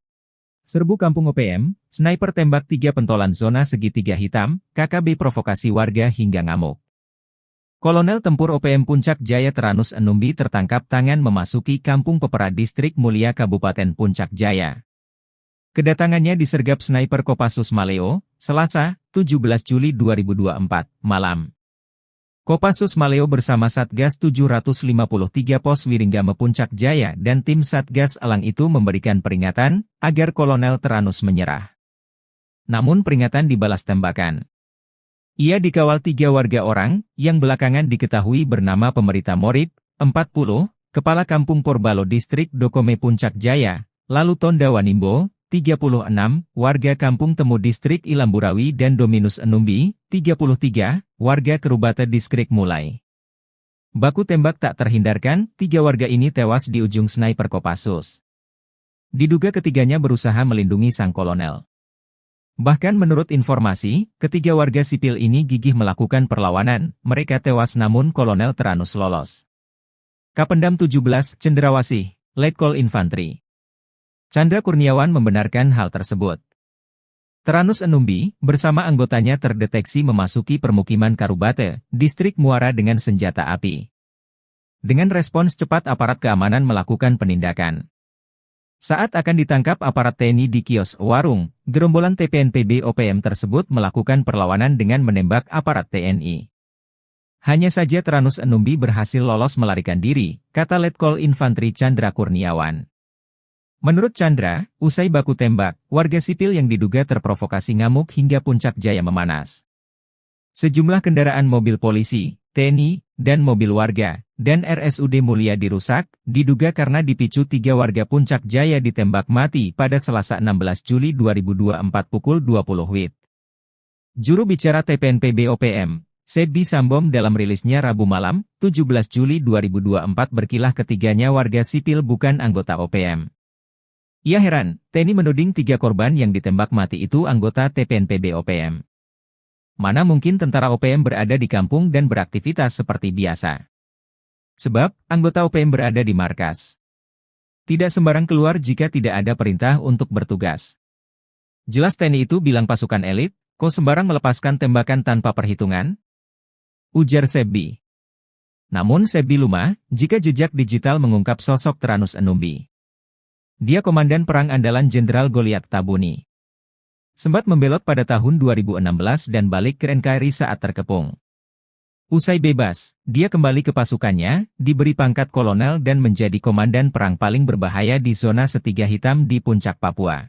Serbu Kampung OPM, sniper tembak 3 pentolan zona segitiga hitam, KKB provokasi warga hingga ngamuk. Kolonel Tempur OPM Puncak Jaya Teranus Enumbi tertangkap tangan memasuki Kampung Pepera Distrik Mulia Kabupaten Puncak Jaya. Kedatangannya disergap sniper Kopassus Maleo, Selasa, 17 Juli 2024, malam. Kopassus Maleo bersama Satgas 753 Pos Wiringgame Puncak Jaya dan tim Satgas Elang itu memberikan peringatan agar Kolonel Teranus menyerah. Namun peringatan dibalas tembakan. Ia dikawal 3 warga orang yang belakangan diketahui bernama Pemerita Morib, 40, Kepala Kampung Porbalo Distrik Dokome Puncak Jaya, lalu Tonda Wanimbo, 36, warga Kampung Temu Distrik Ilamburawi dan Dominus Enumbi, 33, warga Kerubata Distrik Mulai. Baku tembak tak terhindarkan, 3 warga ini tewas di ujung sniper Kopassus. Diduga ketiganya berusaha melindungi sang kolonel. Bahkan menurut informasi, ketiga warga sipil ini gigih melakukan perlawanan, mereka tewas namun Kolonel Teranus lolos. Kapendam 17, Cendrawasih, Letkol Infantri Chandra Kurniawan membenarkan hal tersebut. Teranus Enumbi, bersama anggotanya terdeteksi memasuki permukiman Karubate, Distrik Muara dengan senjata api. Dengan respons cepat aparat keamanan melakukan penindakan. Saat akan ditangkap aparat TNI di kios warung, gerombolan TPNPB OPM tersebut melakukan perlawanan dengan menembak aparat TNI. Hanya saja Tranus Enumbi berhasil lolos melarikan diri, kata Letkol Infantri Chandra Kurniawan. Menurut Chandra, usai baku tembak, warga sipil yang diduga terprovokasi ngamuk hingga puncak jaya memanas. Sejumlah kendaraan mobil polisi, TNI, dan mobil warga, dan RSUD Mulia dirusak, diduga karena dipicu 3 warga puncak jaya ditembak mati pada Selasa 16 Juli 2024 pukul 20 WIB. Juru bicara TPNPB OPM, Sebi Sambom dalam rilisnya Rabu malam, 17 Juli 2024 berkilah ketiganya warga sipil bukan anggota OPM. Ia heran, TNI menuding 3 korban yang ditembak mati itu anggota TPNPB OPM. Mana mungkin tentara OPM berada di kampung dan beraktivitas seperti biasa. Sebab, anggota OPM berada di markas. Tidak sembarang keluar jika tidak ada perintah untuk bertugas. Jelas TNI itu bilang pasukan elit, kok sembarang melepaskan tembakan tanpa perhitungan? Ujar Sebi. Namun Sebi lumah, jika jejak digital mengungkap sosok Tranus Enumbi. Dia komandan perang andalan Jenderal Goliat Tabuni. Sempat membelot pada tahun 2016 dan balik ke NKRI saat terkepung. Usai bebas, dia kembali ke pasukannya, diberi pangkat kolonel dan menjadi komandan perang paling berbahaya di zona Setiga Hitam di Puncak Papua.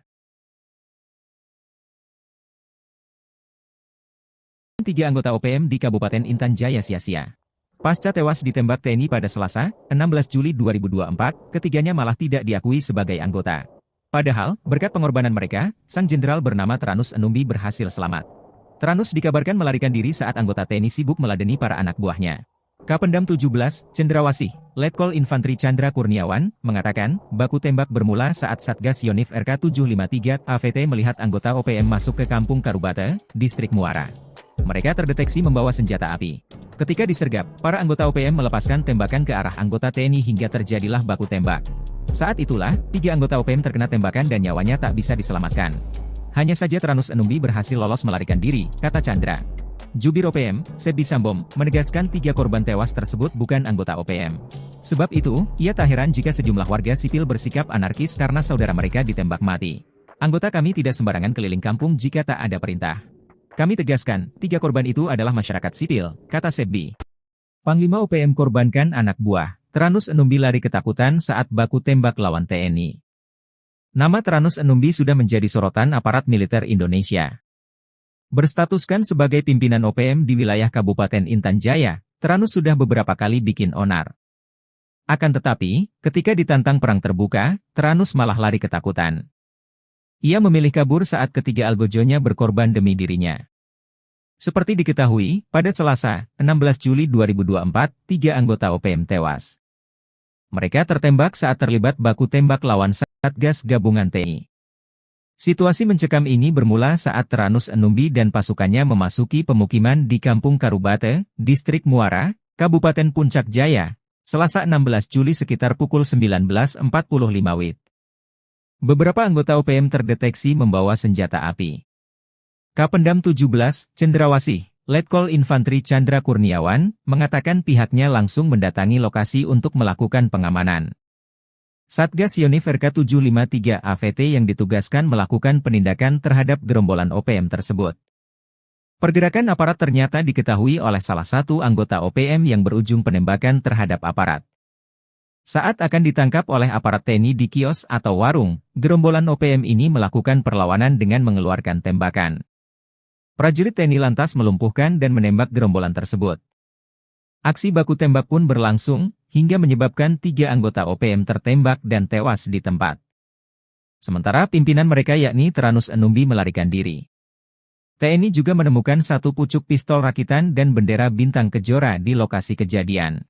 3 anggota OPM di Kabupaten Intan Jaya sia-sia. Pasca tewas ditembak TNI pada Selasa, 16 Juli 2024, ketiganya malah tidak diakui sebagai anggota. Padahal, berkat pengorbanan mereka, sang jenderal bernama Tranus Enumbi berhasil selamat. Tranus dikabarkan melarikan diri saat anggota TNI sibuk meladeni para anak buahnya. Kapendam 17, Cendrawasih, Letkol Infantri Chandra Kurniawan, mengatakan, baku tembak bermula saat Satgas Yonif RK 753 AVT melihat anggota OPM masuk ke Kampung Karubata, Distrik Muara. Mereka terdeteksi membawa senjata api. Ketika disergap, para anggota OPM melepaskan tembakan ke arah anggota TNI hingga terjadilah baku tembak. Saat itulah, 3 anggota OPM terkena tembakan dan nyawanya tak bisa diselamatkan. Hanya saja Tranus Enumbi berhasil lolos melarikan diri, kata Chandra. Jubir OPM, Sebi Sambom, menegaskan 3 korban tewas tersebut bukan anggota OPM. Sebab itu, ia tak heran jika sejumlah warga sipil bersikap anarkis karena saudara mereka ditembak mati. Anggota kami tidak sembarangan keliling kampung jika tak ada perintah. Kami tegaskan, 3 korban itu adalah masyarakat sipil, kata Sebi. Panglima OPM korbankan anak buah. Tranus Enumbi lari ketakutan saat baku tembak lawan TNI. Nama Tranus Enumbi sudah menjadi sorotan aparat militer Indonesia. Berstatuskan sebagai pimpinan OPM di wilayah Kabupaten Intan Jaya, Tranus sudah beberapa kali bikin onar. Akan tetapi, ketika ditantang perang terbuka, Tranus malah lari ketakutan. Ia memilih kabur saat ketiga algojonya berkorban demi dirinya. Seperti diketahui, pada Selasa, 16 Juli 2024, 3 anggota OPM tewas. Mereka tertembak saat terlibat baku tembak lawan Satgas Gabungan TNI. Situasi mencekam ini bermula saat Tranus Enumbi dan pasukannya memasuki pemukiman di Kampung Karubata, Distrik Muara, Kabupaten Puncak Jaya, Selasa 16 Juli sekitar pukul 19.45 WIB. Beberapa anggota OPM terdeteksi membawa senjata api. Kapendam 17, Cendrawasih, Letkol Infantri Chandra Kurniawan, mengatakan pihaknya langsung mendatangi lokasi untuk melakukan pengamanan. Satgas Yonif RK 753 AVT yang ditugaskan melakukan penindakan terhadap gerombolan OPM tersebut. Pergerakan aparat ternyata diketahui oleh salah satu anggota OPM yang berujung penembakan terhadap aparat. Saat akan ditangkap oleh aparat TNI di kios atau warung, gerombolan OPM ini melakukan perlawanan dengan mengeluarkan tembakan. Prajurit TNI lantas melumpuhkan dan menembak gerombolan tersebut. Aksi baku tembak pun berlangsung, hingga menyebabkan 3 anggota OPM tertembak dan tewas di tempat. Sementara pimpinan mereka yakni Tranus Enumbi melarikan diri. TNI juga menemukan 1 pucuk pistol rakitan dan bendera bintang kejora di lokasi kejadian.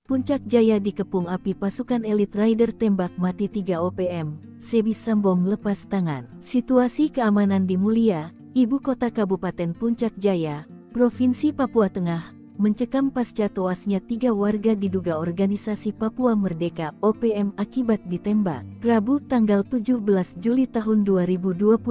Puncak Jaya dikepung api pasukan elit Rider tembak mati 3 OPM, Sebi Sambom lepas tangan. Situasi keamanan di Mulia, ibu kota Kabupaten Puncak Jaya, Provinsi Papua Tengah, mencekam pasca tewasnya 3 warga diduga organisasi Papua Merdeka OPM akibat ditembak. Rabu tanggal 17 Juli tahun 2024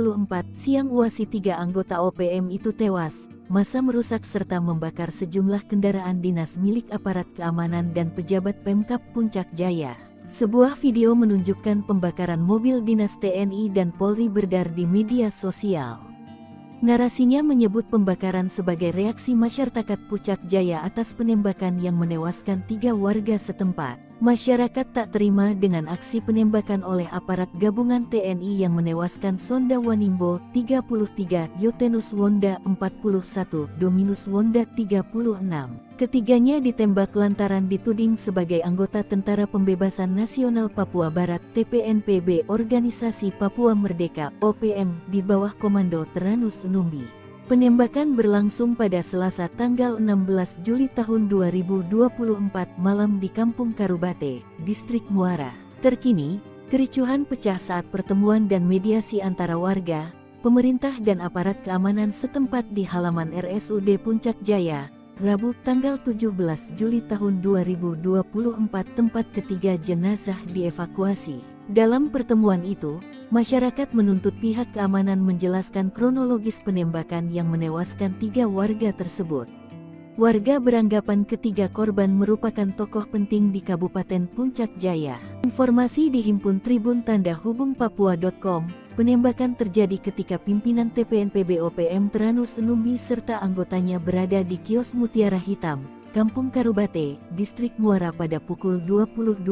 siang UASI 3 anggota OPM itu tewas. Massa merusak serta membakar sejumlah kendaraan dinas milik aparat keamanan dan pejabat Pemkab Puncak Jaya. Sebuah video menunjukkan pembakaran mobil dinas TNI dan Polri beredar di media sosial. Narasinya menyebut pembakaran sebagai reaksi masyarakat Puncak Jaya atas penembakan yang menewaskan 3 warga setempat. Masyarakat tak terima dengan aksi penembakan oleh aparat gabungan TNI yang menewaskan Sonda Wanimbo 33, Yotenus Wonda 41, Dominus Wonda 36. Ketiganya ditembak lantaran dituding sebagai anggota Tentara Pembebasan Nasional Papua Barat TPNPB Organisasi Papua Merdeka OPM di bawah Komando Teranus Numbi. Penembakan berlangsung pada Selasa tanggal 16 Juli tahun 2024 malam di Kampung Karubate, Distrik Muara. Terkini, kericuhan pecah saat pertemuan dan mediasi antara warga, pemerintah dan aparat keamanan setempat di halaman RSUD Puncak Jaya, Rabu tanggal 17 Juli tahun 2024 tempat ketiga jenazah dievakuasi. Dalam pertemuan itu, masyarakat menuntut pihak keamanan menjelaskan kronologis penembakan yang menewaskan 3 warga tersebut. Warga beranggapan ketiga korban merupakan tokoh penting di Kabupaten Puncak Jaya. Informasi dihimpun Tribun Tanda Hubung Papua.com. Penembakan terjadi ketika pimpinan TPNPB OPM Teranus Numbi serta anggotanya berada di kios Mutiara Hitam, Kampung Karubate, Distrik Muara pada pukul 20.12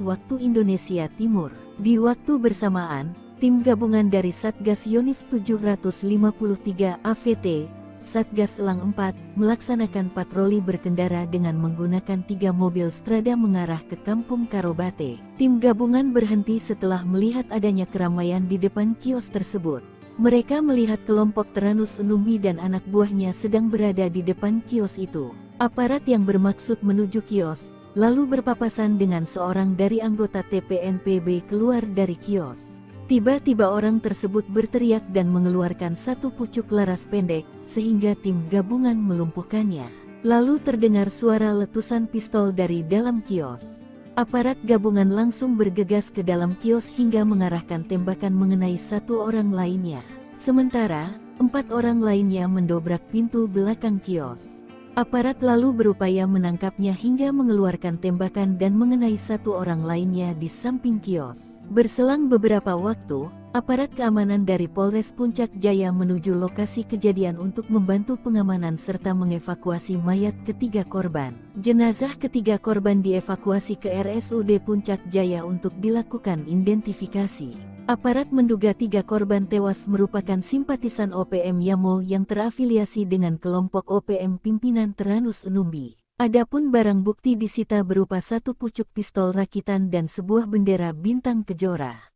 waktu Indonesia Timur. Di waktu bersamaan, tim gabungan dari Satgas Yonif 753 AVT, Satgas Elang 4, melaksanakan patroli berkendara dengan menggunakan 3 mobil Strada mengarah ke Kampung Karubate. Tim gabungan berhenti setelah melihat adanya keramaian di depan kios tersebut. Mereka melihat kelompok Teranus Numbi dan anak buahnya sedang berada di depan kios itu. Aparat yang bermaksud menuju kios, lalu berpapasan dengan seorang dari anggota TPNPB keluar dari kios. Tiba-tiba orang tersebut berteriak dan mengeluarkan satu pucuk laras pendek, sehingga tim gabungan melumpuhkannya. Lalu terdengar suara letusan pistol dari dalam kios. Aparat gabungan langsung bergegas ke dalam kios hingga mengarahkan tembakan mengenai 1 orang lainnya. Sementara, 4 orang lainnya mendobrak pintu belakang kios. Aparat lalu berupaya menangkapnya hingga mengeluarkan tembakan dan mengenai 1 orang lainnya di samping kios. Berselang beberapa waktu, aparat keamanan dari Polres Puncak Jaya menuju lokasi kejadian untuk membantu pengamanan serta mengevakuasi mayat ketiga korban. Jenazah ketiga korban dievakuasi ke RSUD Puncak Jaya untuk dilakukan identifikasi. Aparat menduga 3 korban tewas merupakan simpatisan OPM Yamo yang terafiliasi dengan kelompok OPM pimpinan Teranus Numbi. Adapun barang bukti disita berupa 1 pucuk pistol rakitan dan sebuah bendera bintang kejora.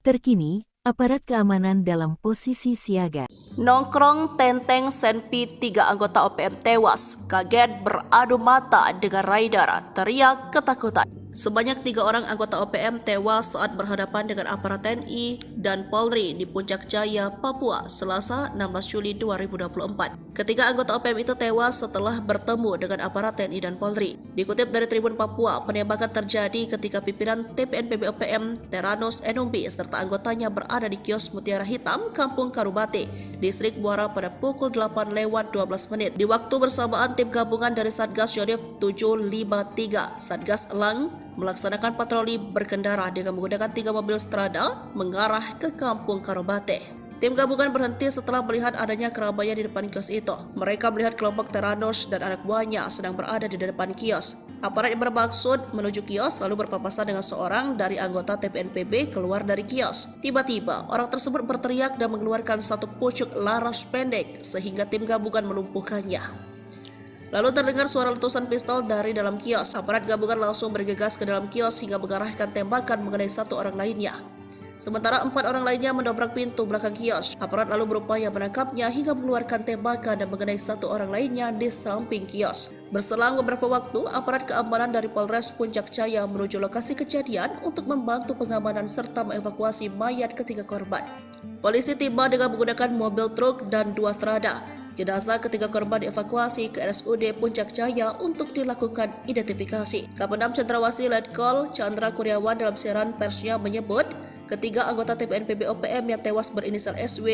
Terkini, aparat keamanan dalam posisi siaga. Nongkrong Tenteng Senpi 3 anggota OPM tewas, kaget beradu mata dengan rider, teriak ketakutan. Sebanyak 3 orang anggota OPM tewas saat berhadapan dengan aparat TNI dan Polri di Puncak Jaya, Papua, Selasa 16 Juli 2024. Ketiga anggota OPM itu tewas setelah bertemu dengan aparat TNI dan Polri. Dikutip dari Tribun Papua, penembakan terjadi ketika pimpinan TPNPB OPM Teranus Numbi serta anggotanya berada di kios Mutiara Hitam, Kampung Karubate, Distrik Muara pada pukul 8:12. Di waktu bersamaan, tim gabungan dari Satgas Yonif 753, Satgas Elang, melaksanakan patroli berkendara dengan menggunakan 3 mobil Strada mengarah ke Kampung Karubate. Tim gabungan berhenti setelah melihat adanya keramaian di depan kios itu. Mereka melihat kelompok Teranus dan anak buahnya sedang berada di depan kios. Aparat yang bermaksud menuju kios lalu berpapasan dengan seorang dari anggota TPNPB keluar dari kios. Tiba-tiba, orang tersebut berteriak dan mengeluarkan 1 pucuk laras pendek sehingga tim gabungan melumpuhkannya. Lalu terdengar suara letusan pistol dari dalam kios. Aparat gabungan langsung bergegas ke dalam kios hingga mengarahkan tembakan mengenai 1 orang lainnya. Sementara 4 orang lainnya mendobrak pintu belakang kios. Aparat lalu berupaya menangkapnya hingga mengeluarkan tembakan dan mengenai 1 orang lainnya di samping kios. Berselang beberapa waktu, aparat keamanan dari Polres Puncak Jaya menuju lokasi kejadian untuk membantu pengamanan serta mengevakuasi mayat ketiga korban. Polisi tiba dengan menggunakan mobil truk dan 2 Strada. Jenazah ketiga korban dievakuasi ke RSUD Puncak Jaya untuk dilakukan identifikasi. Kapendam Cendrawasih Letkol Chandra Kuryawan dalam siaran persnya menyebut, ketiga anggota TPNPB OPM yang tewas berinisial SW,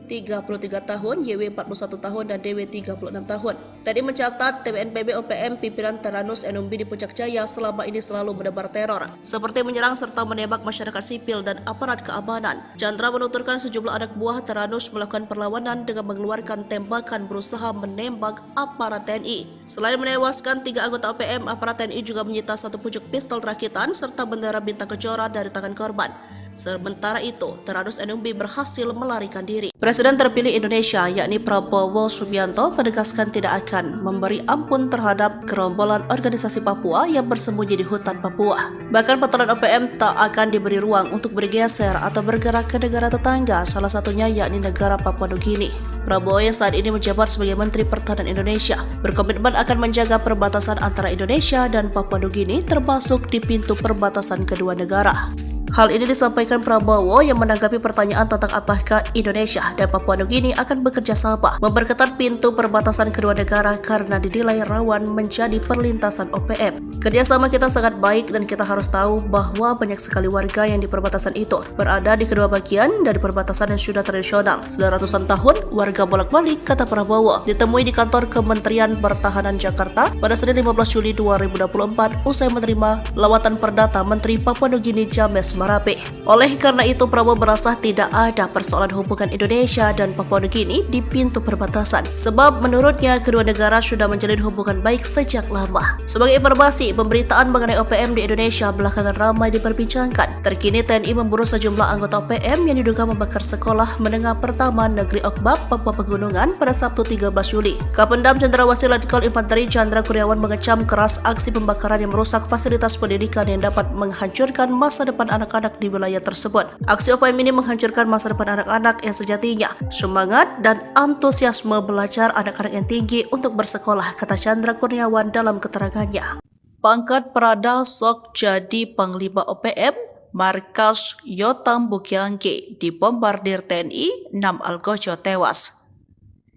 33 tahun, YW 41 tahun, dan DW 36 tahun. Tadi mencatat TPNPB OPM pimpinan Teranus Enumbi di Puncak Jaya selama ini selalu menebar teror, seperti menyerang serta menembak masyarakat sipil dan aparat keamanan. Chandra menuturkan sejumlah anak buah Teranus melakukan perlawanan dengan mengeluarkan tembakan berusaha menembak aparat TNI. Selain menewaskan 3 anggota OPM, aparat TNI juga menyita 1 pucuk pistol rakitan serta bendera bintang kejora dari tangan korban. Sementara itu, Teranus Enumbi berhasil melarikan diri. Presiden terpilih Indonesia, yakni Prabowo Subianto, menegaskan tidak akan memberi ampun terhadap gerombolan organisasi Papua yang bersembunyi di hutan Papua. Bahkan patroli OPM tak akan diberi ruang untuk bergeser atau bergerak ke negara tetangga, salah satunya yakni negara Papua Nugini. Prabowo yang saat ini menjabat sebagai Menteri Pertahanan Indonesia berkomitmen akan menjaga perbatasan antara Indonesia dan Papua Nugini, termasuk di pintu perbatasan kedua negara. Hal ini disampaikan Prabowo yang menanggapi pertanyaan tentang apakah Indonesia dan Papua Nugini akan bekerja sama memperketat pintu perbatasan kedua negara karena dinilai rawan menjadi perlintasan OPM. Kerjasama kita sangat baik dan kita harus tahu bahwa banyak sekali warga yang di perbatasan itu berada di kedua bagian dari perbatasan yang sudah tradisional. Sudah ratusan tahun warga bolak-balik, kata Prabowo. Ditemui di kantor Kementerian Pertahanan Jakarta pada Senin 15 Juli 2024 usai menerima lawatan perdata Menteri Papua Nugini James Marape. Oleh karena itu, Prabowo merasa tidak ada persoalan hubungan Indonesia dan Papua Nugini di pintu perbatasan, sebab menurutnya kedua negara sudah menjalin hubungan baik sejak lama. Sebagai informasi, pemberitaan mengenai OPM di Indonesia belakangan ramai diperbincangkan. Terkini TNI memburu sejumlah anggota OPM yang diduga membakar sekolah menengah pertama Negeri Okbab, Papua Pegunungan pada Sabtu 13 Juli. Kapendam Cendrawasih Letkol Infanteri Chandra Kurniawan mengecam keras aksi pembakaran yang merusak fasilitas pendidikan yang dapat menghancurkan masa depan anak-anak di wilayah tersebut. Aksi OPM ini menghancurkan masa depan anak-anak yang sejatinya semangat dan antusiasme belajar anak-anak yang tinggi untuk bersekolah, kata Chandra Kurniawan dalam keterangannya. Pangkat Prada sok jadi Panglima OPM, markas Yotam Bukyange dibombardir TNI, 6 algojo tewas.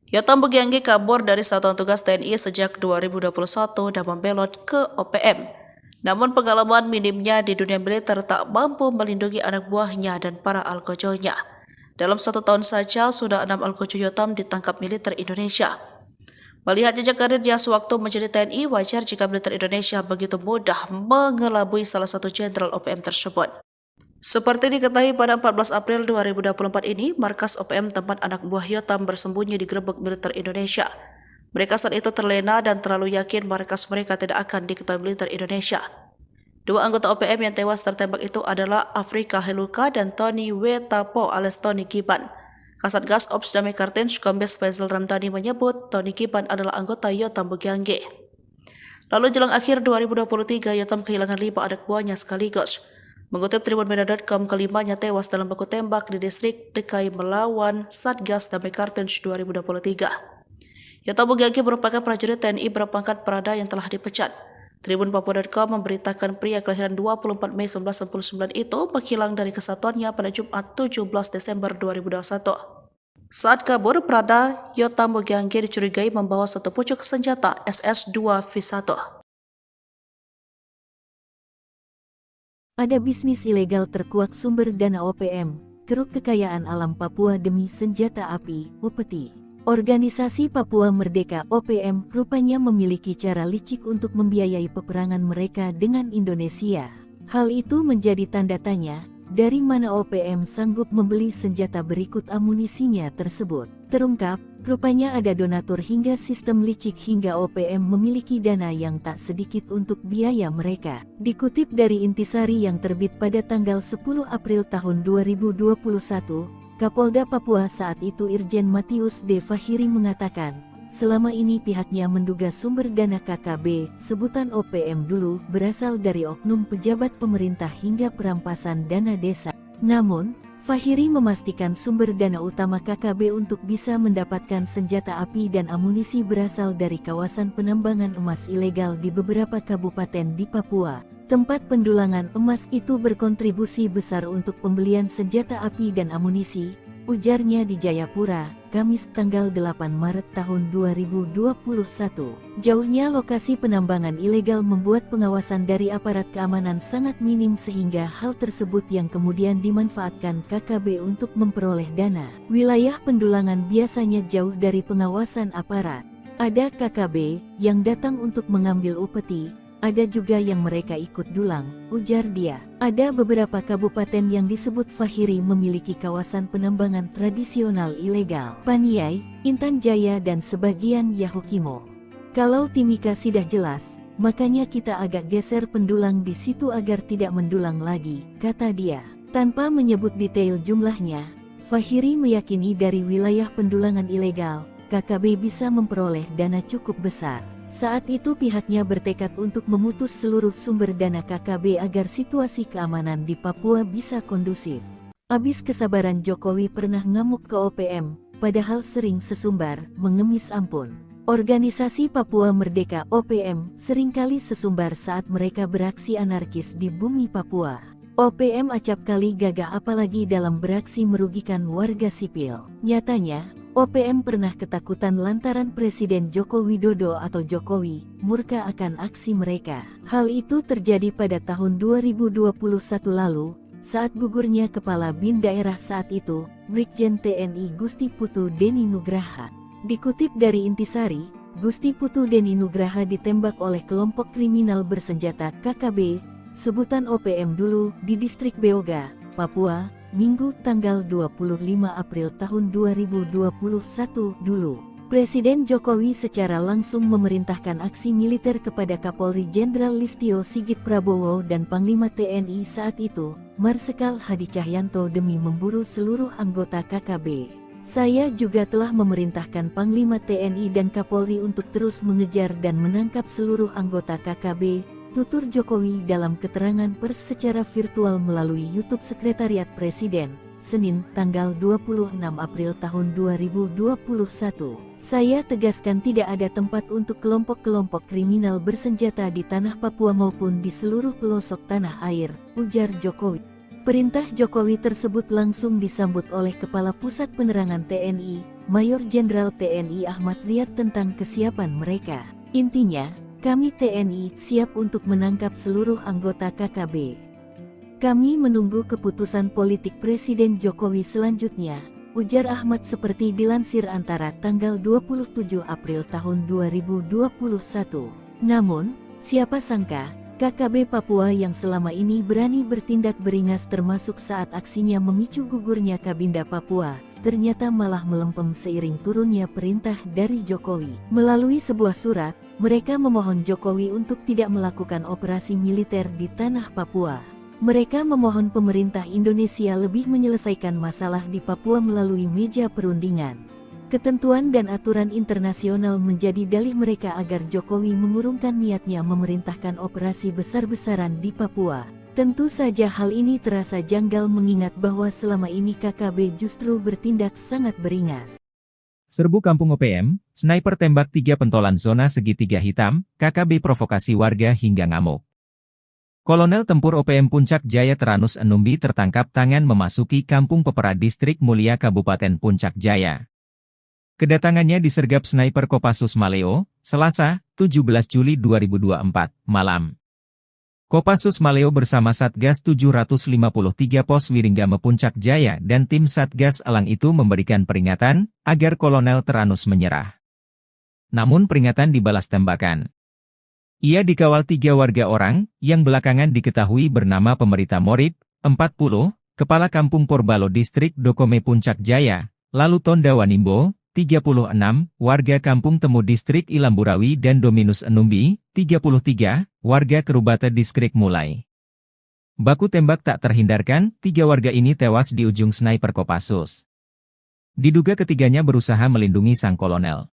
Yotam Bukyange kabur dari satuan tugas TNI sejak 2021 dan membelot ke OPM. Namun pengalaman minimnya di dunia militer tak mampu melindungi anak buahnya dan para algojonya. Dalam 1 tahun saja sudah 6 algojo Yotam ditangkap militer Indonesia. Melihat jejak karirnya sewaktu menjadi TNI, wajar jika militer Indonesia begitu mudah mengelabui salah satu jenderal OPM tersebut. Seperti diketahui pada 14 April 2024 ini, markas OPM tempat anak buah Yotam bersembunyi digerebek militer Indonesia. Mereka saat itu terlena dan terlalu yakin markas mereka tidak akan diketahui militer Indonesia. 2 anggota OPM yang tewas tertembak itu adalah Afrika Heluka dan Tony Wetapo alias Tony Kiban. Kasatgas Ops Damai Kartens Kombes Faisal Ramdhani menyebut Tony Kiban adalah anggota Yotam Bukyange. Lalu jelang akhir 2023, Yotam kehilangan 5 anak buahnya sekaligus. Mengutip tribunmedia.com, kelimanya tewas dalam baku tembak di distrik Dekai melawan Satgas Damai Kartens 2023. Yotam Bukyange merupakan prajurit TNI berpangkat Prada yang telah dipecat. Tribunpapua.com memberitakan pria kelahiran 24 Mei 1999 itu menghilang dari kesatuannya pada Jumat 17 Desember 2021. Saat kabur, Prada Yotam Bukyange dicurigai membawa 1 pucuk senjata SS-2V1. Ada bisnis ilegal terkuak sumber dana OPM, keruk kekayaan alam Papua demi senjata api, upeti. Organisasi Papua Merdeka OPM rupanya memiliki cara licik untuk membiayai peperangan mereka dengan Indonesia. Hal itu menjadi tanda tanya, dari mana OPM sanggup membeli senjata berikut amunisinya tersebut. Terungkap, rupanya ada donatur hingga sistem licik hingga OPM memiliki dana yang tak sedikit untuk biaya mereka. Dikutip dari Intisari yang terbit pada tanggal 10 April tahun 2021, Kapolda Papua saat itu Irjen Matius D. Fahiri mengatakan, selama ini pihaknya menduga sumber dana KKB, sebutan OPM dulu, berasal dari oknum pejabat pemerintah hingga perampasan dana desa. Namun, Fahiri memastikan sumber dana utama KKB untuk bisa mendapatkan senjata api dan amunisi berasal dari kawasan penambangan emas ilegal di beberapa kabupaten di Papua. Tempat pendulangan emas itu berkontribusi besar untuk pembelian senjata api dan amunisi, ujarnya di Jayapura, Kamis tanggal 8 Maret tahun 2021. Jauhnya lokasi penambangan ilegal membuat pengawasan dari aparat keamanan sangat minim sehingga hal tersebut yang kemudian dimanfaatkan KKB untuk memperoleh dana. Wilayah pendulangan biasanya jauh dari pengawasan aparat. Ada KKB yang datang untuk mengambil upeti, ada juga yang mereka ikut dulang, ujar dia. Ada beberapa kabupaten yang disebut Fahiri memiliki kawasan penambangan tradisional ilegal. Paniai, Intan Jaya dan sebagian Yahukimo. Kalau Timika sudah jelas, makanya kita agak geser pendulang di situ agar tidak mendulang lagi, kata dia. Tanpa menyebut detail jumlahnya, Fahiri meyakini dari wilayah pendulangan ilegal, KKB bisa memperoleh dana cukup besar. Saat itu pihaknya bertekad untuk memutus seluruh sumber dana KKB agar situasi keamanan di Papua bisa kondusif. Abis kesabaran Jokowi pernah ngamuk ke OPM, padahal sering sesumbar, mengemis ampun. Organisasi Papua Merdeka OPM seringkali sesumbar saat mereka beraksi anarkis di bumi Papua. OPM acap kali gagah apalagi dalam beraksi merugikan warga sipil. Nyatanya, OPM pernah ketakutan lantaran Presiden Joko Widodo atau Jokowi murka akan aksi mereka. Hal itu terjadi pada tahun 2021 lalu, saat gugurnya Kepala BIN daerah saat itu, Brigjen TNI Gusti Putu Deni Nugraha. Dikutip dari Intisari, Gusti Putu Deni Nugraha ditembak oleh kelompok kriminal bersenjata KKB, sebutan OPM dulu, di distrik Beoga, Papua, Minggu tanggal 25 April tahun 2021 dulu. Presiden Jokowi secara langsung memerintahkan aksi militer kepada Kapolri Jenderal Listio Sigit Prabowo dan Panglima TNI saat itu, Marsikal Hadi Cahyanto demi memburu seluruh anggota KKB. Saya juga telah memerintahkan Panglima TNI dan Kapolri untuk terus mengejar dan menangkap seluruh anggota KKB, tutur Jokowi dalam keterangan pers secara virtual melalui YouTube Sekretariat Presiden, Senin, tanggal 26 April tahun 2021. Saya tegaskan tidak ada tempat untuk kelompok-kelompok kriminal bersenjata di tanah Papua maupun di seluruh pelosok tanah air, ujar Jokowi. Perintah Jokowi tersebut langsung disambut oleh Kepala Pusat Penerangan TNI, Mayor Jenderal TNI Ahmad Riyad tentang kesiapan mereka. Intinya, kami TNI siap untuk menangkap seluruh anggota KKB. Kami menunggu keputusan politik Presiden Jokowi selanjutnya, ujar Ahmad seperti dilansir Antara tanggal 27 April tahun 2021. Namun, siapa sangka, KKB Papua yang selama ini berani bertindak beringas termasuk saat aksinya memicu gugurnya Kabinda Papua, ternyata malah melempem seiring turunnya perintah dari Jokowi. Melalui sebuah surat, mereka memohon Jokowi untuk tidak melakukan operasi militer di tanah Papua. Mereka memohon pemerintah Indonesia lebih menyelesaikan masalah di Papua melalui meja perundingan. Ketentuan dan aturan internasional menjadi dalih mereka agar Jokowi mengurungkan niatnya memerintahkan operasi besar-besaran di Papua. Tentu saja hal ini terasa janggal mengingat bahwa selama ini KKB justru bertindak sangat beringas. Serbu Kampung OPM, sniper tembak 3 pentolan zona segitiga hitam, KKB provokasi warga hingga ngamuk. Kolonel Tempur OPM Puncak Jaya Teranus Enumbi tertangkap tangan memasuki Kampung Pepera Distrik Mulia Kabupaten Puncak Jaya. Kedatangannya disergap sniper Kopassus Maleo, Selasa, 17 Juli 2024, malam. Kopassus Maleo bersama Satgas 753 Pos Wiringgame Puncak Jaya dan tim Satgas Elang itu memberikan peringatan agar Kolonel Teranus menyerah. Namun peringatan dibalas tembakan. Ia dikawal 3 warga orang yang belakangan diketahui bernama Pemerita Morit, 40, Kepala Kampung Porbalo Distrik Dokome Puncak Jaya, lalu Tonda Wanimbo, 36, warga Kampung Temu Distrik Ilamburawi dan Dominus Enumbi, 33, warga Kerubata Distrik Mulai. Baku tembak tak terhindarkan, 3 warga ini tewas di ujung sniper Kopassus. Diduga ketiganya berusaha melindungi sang kolonel.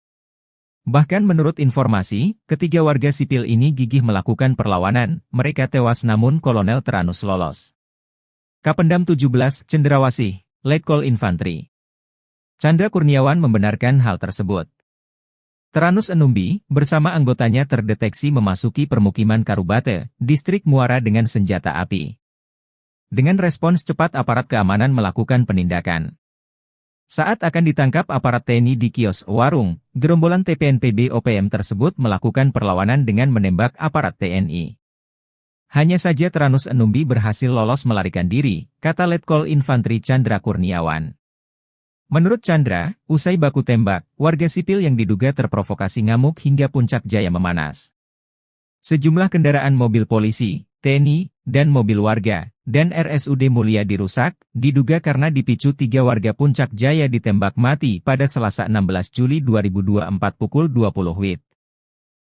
Bahkan menurut informasi, ketiga warga sipil ini gigih melakukan perlawanan, mereka tewas namun Kolonel Teranus lolos. Kapendam 17, Cendrawasih, Letkol Infantri Chandra Kurniawan membenarkan hal tersebut. Teranus Enumbi, bersama anggotanya terdeteksi memasuki permukiman Karubate, Distrik Muara dengan senjata api. Dengan respons cepat aparat keamanan melakukan penindakan. Saat akan ditangkap aparat TNI di kios warung, gerombolan TPNPB OPM tersebut melakukan perlawanan dengan menembak aparat TNI. Hanya saja Tranus Enumbi berhasil lolos melarikan diri, kata Letkol Infantri Chandra Kurniawan. Menurut Chandra, usai baku tembak, warga sipil yang diduga terprovokasi ngamuk hingga puncak jaya memanas. Sejumlah kendaraan mobil polisi, TNI, dan mobil warga, dan RSUD Mulia dirusak, diduga karena dipicu 3 warga Puncak Jaya ditembak mati pada Selasa 16 Juli 2024 pukul 20 WIB.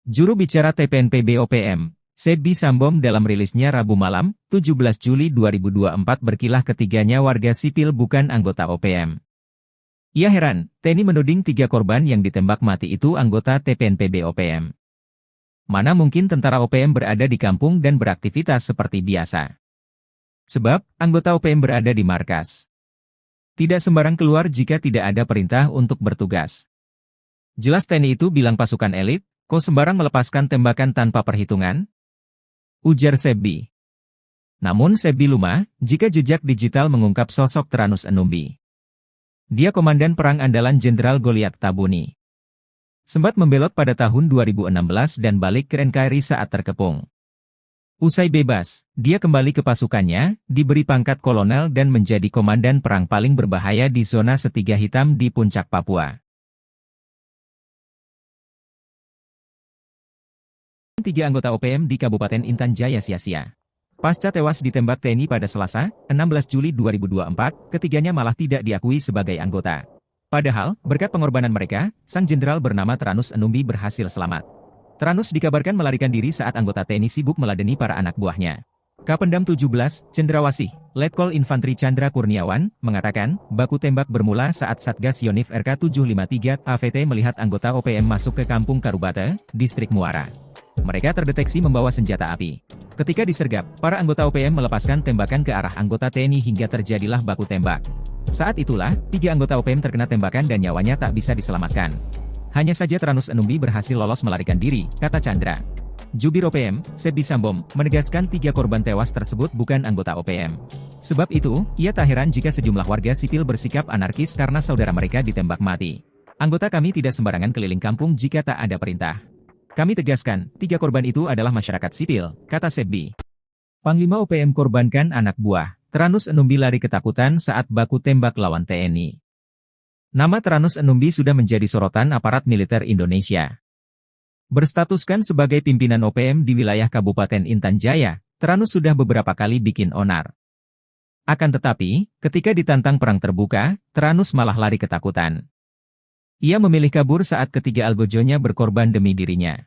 Juru bicara TPNPB OPM, Sebbi Sambom dalam rilisnya Rabu malam, 17 Juli 2024 berkilah ketiganya warga sipil bukan anggota OPM. Ia heran, TNI menuding 3 korban yang ditembak mati itu anggota TPNPB OPM. Mana mungkin tentara OPM berada di kampung dan beraktivitas seperti biasa. Sebab, anggota OPM berada di markas. Tidak sembarang keluar jika tidak ada perintah untuk bertugas. Jelas TNI itu bilang pasukan elit, kok sembarang melepaskan tembakan tanpa perhitungan? Ujar Sebbi. Namun Sebbi lumah, jika jejak digital mengungkap sosok Tranus Enumbi. Dia komandan perang andalan Jenderal Goliat Tabuni. Sempat membelot pada tahun 2016 dan balik ke NKRI saat terkepung. Usai bebas, dia kembali ke pasukannya, diberi pangkat kolonel dan menjadi komandan perang paling berbahaya di zona Setiga Hitam di Puncak Papua. 3 anggota OPM di Kabupaten Intan Jaya sia-sia. Pasca tewas ditembak TNI pada Selasa, 16 Juli 2024, ketiganya malah tidak diakui sebagai anggota. Padahal, berkat pengorbanan mereka, sang jenderal bernama Tranus Enumbi berhasil selamat. Tranus dikabarkan melarikan diri saat anggota TNI sibuk meladeni para anak buahnya. Kapendam 17, Cendrawasih, Letkol Infantri Chandra Kurniawan, mengatakan, baku tembak bermula saat Satgas Yonif RK 753 AVT melihat anggota OPM masuk ke Kampung Karubate, Distrik Muara. Mereka terdeteksi membawa senjata api. Ketika disergap, para anggota OPM melepaskan tembakan ke arah anggota TNI hingga terjadilah baku tembak. Saat itulah, 3 anggota OPM terkena tembakan dan nyawanya tak bisa diselamatkan. Hanya saja Tranus Enumbi berhasil lolos melarikan diri, kata Chandra. Jubir OPM, Sebbi Sambom, menegaskan 3 korban tewas tersebut bukan anggota OPM. Sebab itu, ia tak heran jika sejumlah warga sipil bersikap anarkis karena saudara mereka ditembak mati. Anggota kami tidak sembarangan keliling kampung jika tak ada perintah. Kami tegaskan, 3 korban itu adalah masyarakat sipil, kata Sebbi. Panglima OPM korbankan anak buah. Tranus Enumbi lari ketakutan saat baku tembak lawan TNI. Nama Tranus Enumbi sudah menjadi sorotan aparat militer Indonesia. Berstatuskan sebagai pimpinan OPM di wilayah Kabupaten Intan Jaya, Tranus sudah beberapa kali bikin onar. Akan tetapi, ketika ditantang perang terbuka, Tranus malah lari ketakutan. Ia memilih kabur saat ketiga algojonya berkorban demi dirinya.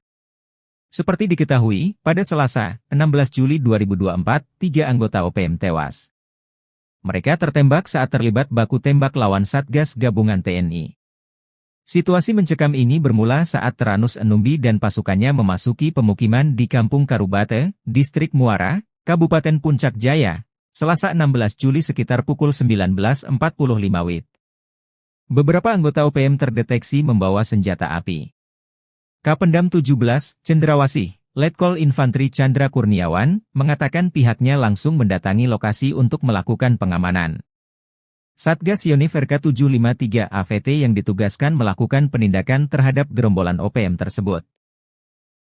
Seperti diketahui, pada Selasa, 16 Juli 2024, 3 anggota OPM tewas. Mereka tertembak saat terlibat baku tembak lawan Satgas Gabungan TNI. Situasi mencekam ini bermula saat Tranus Enumbi dan pasukannya memasuki pemukiman di Kampung Karubate, Distrik Muara, Kabupaten Puncak Jaya, Selasa 16 Juli sekitar pukul 19.45 WIB. Beberapa anggota OPM terdeteksi membawa senjata api. Kapendam 17, Cendrawasih, Letkol Infantri Chandra Kurniawan, mengatakan pihaknya langsung mendatangi lokasi untuk melakukan pengamanan. Satgas Yonif RK 753 AVT yang ditugaskan melakukan penindakan terhadap gerombolan OPM tersebut.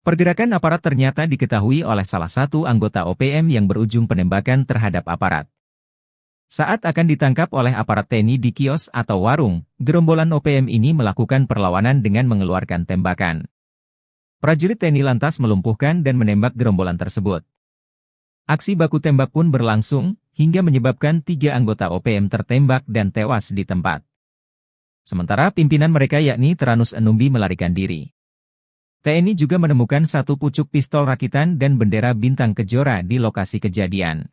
Pergerakan aparat ternyata diketahui oleh salah satu anggota OPM yang berujung penembakan terhadap aparat. Saat akan ditangkap oleh aparat TNI di kios atau warung, gerombolan OPM ini melakukan perlawanan dengan mengeluarkan tembakan. Prajurit TNI lantas melumpuhkan dan menembak gerombolan tersebut. Aksi baku tembak pun berlangsung, hingga menyebabkan 3 anggota OPM tertembak dan tewas di tempat. Sementara pimpinan mereka yakni Tranus Enumbi melarikan diri. TNI juga menemukan 1 pucuk pistol rakitan dan bendera bintang kejora di lokasi kejadian.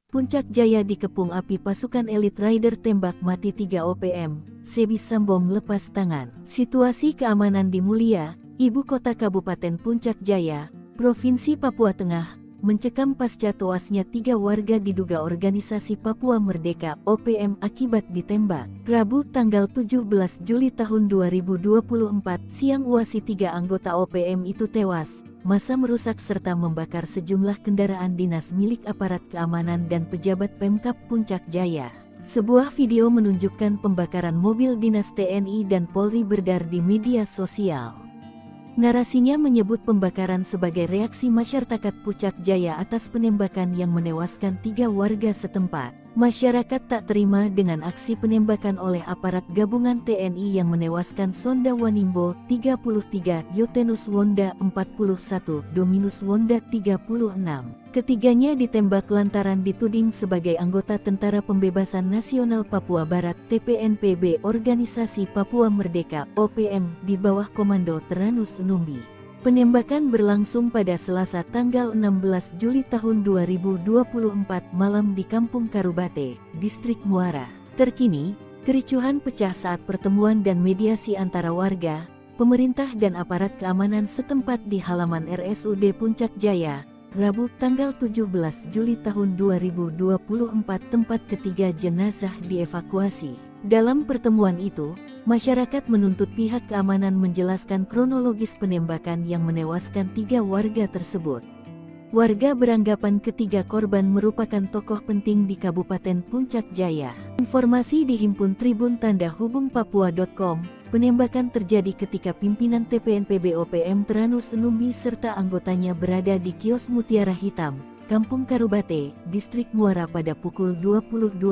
Puncak Jaya dikepung api pasukan elit Rider tembak mati 3 OPM, Sebbi Sambom lepas tangan. Situasi keamanan di Mulia, ibu kota Kabupaten Puncak Jaya, Provinsi Papua Tengah, mencekam pasca tewasnya 3 warga diduga organisasi Papua Merdeka OPM akibat ditembak. Rabu tanggal 17 Juli tahun 2024 siang UASI 3 anggota OPM itu tewas. Massa merusak serta membakar sejumlah kendaraan dinas milik aparat keamanan dan pejabat Pemkab Puncak Jaya. Sebuah video menunjukkan pembakaran mobil dinas TNI dan Polri beredar di media sosial. Narasinya menyebut pembakaran sebagai reaksi masyarakat Puncak Jaya atas penembakan yang menewaskan 3 warga setempat. Masyarakat tak terima dengan aksi penembakan oleh aparat gabungan TNI yang menewaskan Sonda Wanimbo 33, Yotenus Wonda 41, Dominus Wonda 36. Ketiganya ditembak lantaran dituding sebagai anggota Tentara Pembebasan Nasional Papua Barat TPNPB Organisasi Papua Merdeka OPM di bawah Komando Teranus Numbi. Penembakan berlangsung pada Selasa tanggal 16 Juli tahun 2024 malam di Kampung Karubate, Distrik Muara. Terkini, kericuhan pecah saat pertemuan dan mediasi antara warga, pemerintah dan aparat keamanan setempat di halaman RSUD Puncak Jaya, Rabu tanggal 17 Juli tahun 2024 tempat ketiga jenazah dievakuasi. Dalam pertemuan itu, masyarakat menuntut pihak keamanan menjelaskan kronologis penembakan yang menewaskan 3 warga tersebut. Warga beranggapan ketiga korban merupakan tokoh penting di Kabupaten Puncak Jaya. Informasi dihimpun Tribun Tanda Hubung Papua.com, penembakan terjadi ketika pimpinan TPNPB OPM Teranus Numbi serta anggotanya berada di kios Mutiara Hitam, Kampung Karubate, Distrik Muara pada pukul 20.12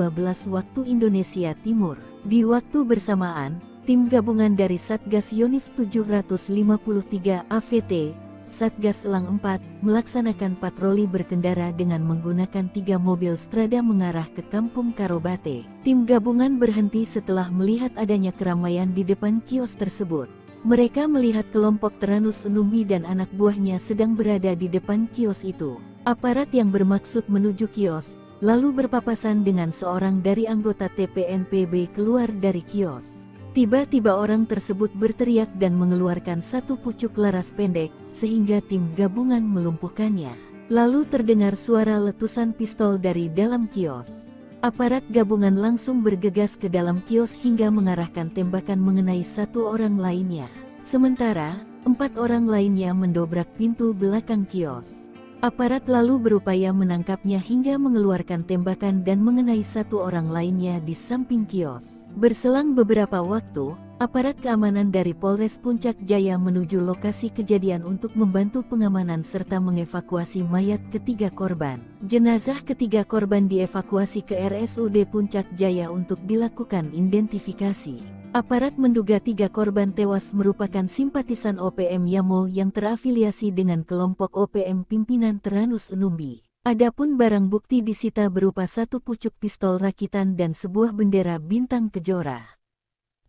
waktu Indonesia Timur. Di waktu bersamaan, tim gabungan dari Satgas Yonif 753 AVT, Satgas Elang 4, melaksanakan patroli berkendara dengan menggunakan 3 mobil Strada mengarah ke Kampung Karubate. Tim gabungan berhenti setelah melihat adanya keramaian di depan kios tersebut. Mereka melihat kelompok Teranus Numbi dan anak buahnya sedang berada di depan kios itu. Aparat yang bermaksud menuju kios, lalu berpapasan dengan seorang dari anggota TPNPB keluar dari kios. Tiba-tiba orang tersebut berteriak dan mengeluarkan satu pucuk laras pendek, sehingga tim gabungan melumpuhkannya. Lalu terdengar suara letusan pistol dari dalam kios. Aparat gabungan langsung bergegas ke dalam kios hingga mengarahkan tembakan mengenai 1 orang lainnya. Sementara, 4 orang lainnya mendobrak pintu belakang kios. Aparat lalu berupaya menangkapnya hingga mengeluarkan tembakan dan mengenai 1 orang lainnya di samping kios. Berselang beberapa waktu, aparat keamanan dari Polres Puncak Jaya menuju lokasi kejadian untuk membantu pengamanan serta mengevakuasi mayat ketiga korban. Jenazah ketiga korban dievakuasi ke RSUD Puncak Jaya untuk dilakukan identifikasi. Aparat menduga 3 korban tewas merupakan simpatisan OPM Yamo yang terafiliasi dengan kelompok OPM pimpinan Teranus Numbi. Adapun barang bukti disita berupa 1 pucuk pistol rakitan dan sebuah bendera bintang kejora.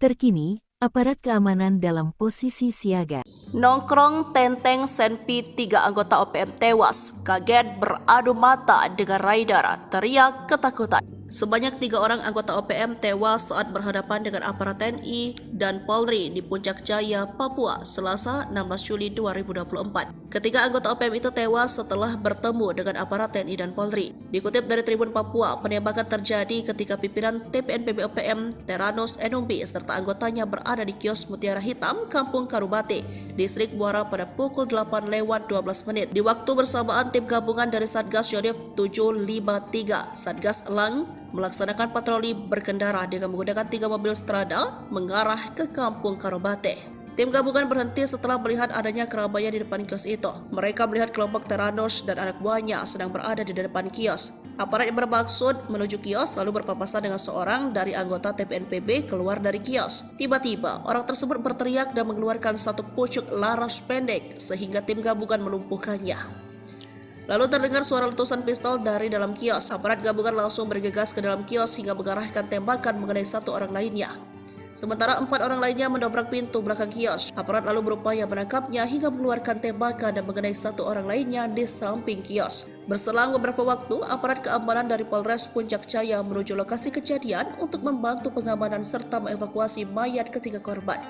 Terkini, aparat keamanan dalam posisi siaga. Nongkrong Tenteng Senpi 3 anggota OPM tewas, kaget beradu mata dengan Raidar, teriak ketakutan. Sebanyak 3 orang anggota OPM tewas saat berhadapan dengan aparat TNI dan Polri di Puncak Jaya, Papua, Selasa 16 Juli 2024. Ketiga anggota OPM itu tewas setelah bertemu dengan aparat TNI dan Polri. Dikutip dari Tribun Papua, penembakan terjadi ketika pimpinan TPNPB OPM Teranus Numbi serta anggotanya berada di kios Mutiara Hitam, Kampung Karubate, Distrik Muara pada pukul 8:12 menit. Di waktu bersamaan, tim gabungan dari Satgas Yonif 753, Satgas Elang, melaksanakan patroli berkendara dengan menggunakan 3 mobil Strada mengarah ke Kampung Karubate. Tim gabungan berhenti setelah melihat adanya keramaian di depan kios itu. Mereka melihat kelompok Teranus dan anak buahnya sedang berada di depan kios. Aparat yang bermaksud menuju kios lalu berpapasan dengan seorang dari anggota TPNPB keluar dari kios. Tiba-tiba, orang tersebut berteriak dan mengeluarkan 1 pucuk laras pendek sehingga tim gabungan melumpuhkannya. Lalu terdengar suara letusan pistol dari dalam kios. Aparat gabungan langsung bergegas ke dalam kios hingga mengarahkan tembakan mengenai 1 orang lainnya. Sementara 4 orang lainnya mendobrak pintu belakang kios. Aparat lalu berupaya menangkapnya hingga mengeluarkan tembakan dan mengenai 1 orang lainnya di samping kios. Berselang beberapa waktu, aparat keamanan dari Polres Puncak Jaya menuju lokasi kejadian untuk membantu pengamanan serta mengevakuasi mayat ketiga korban.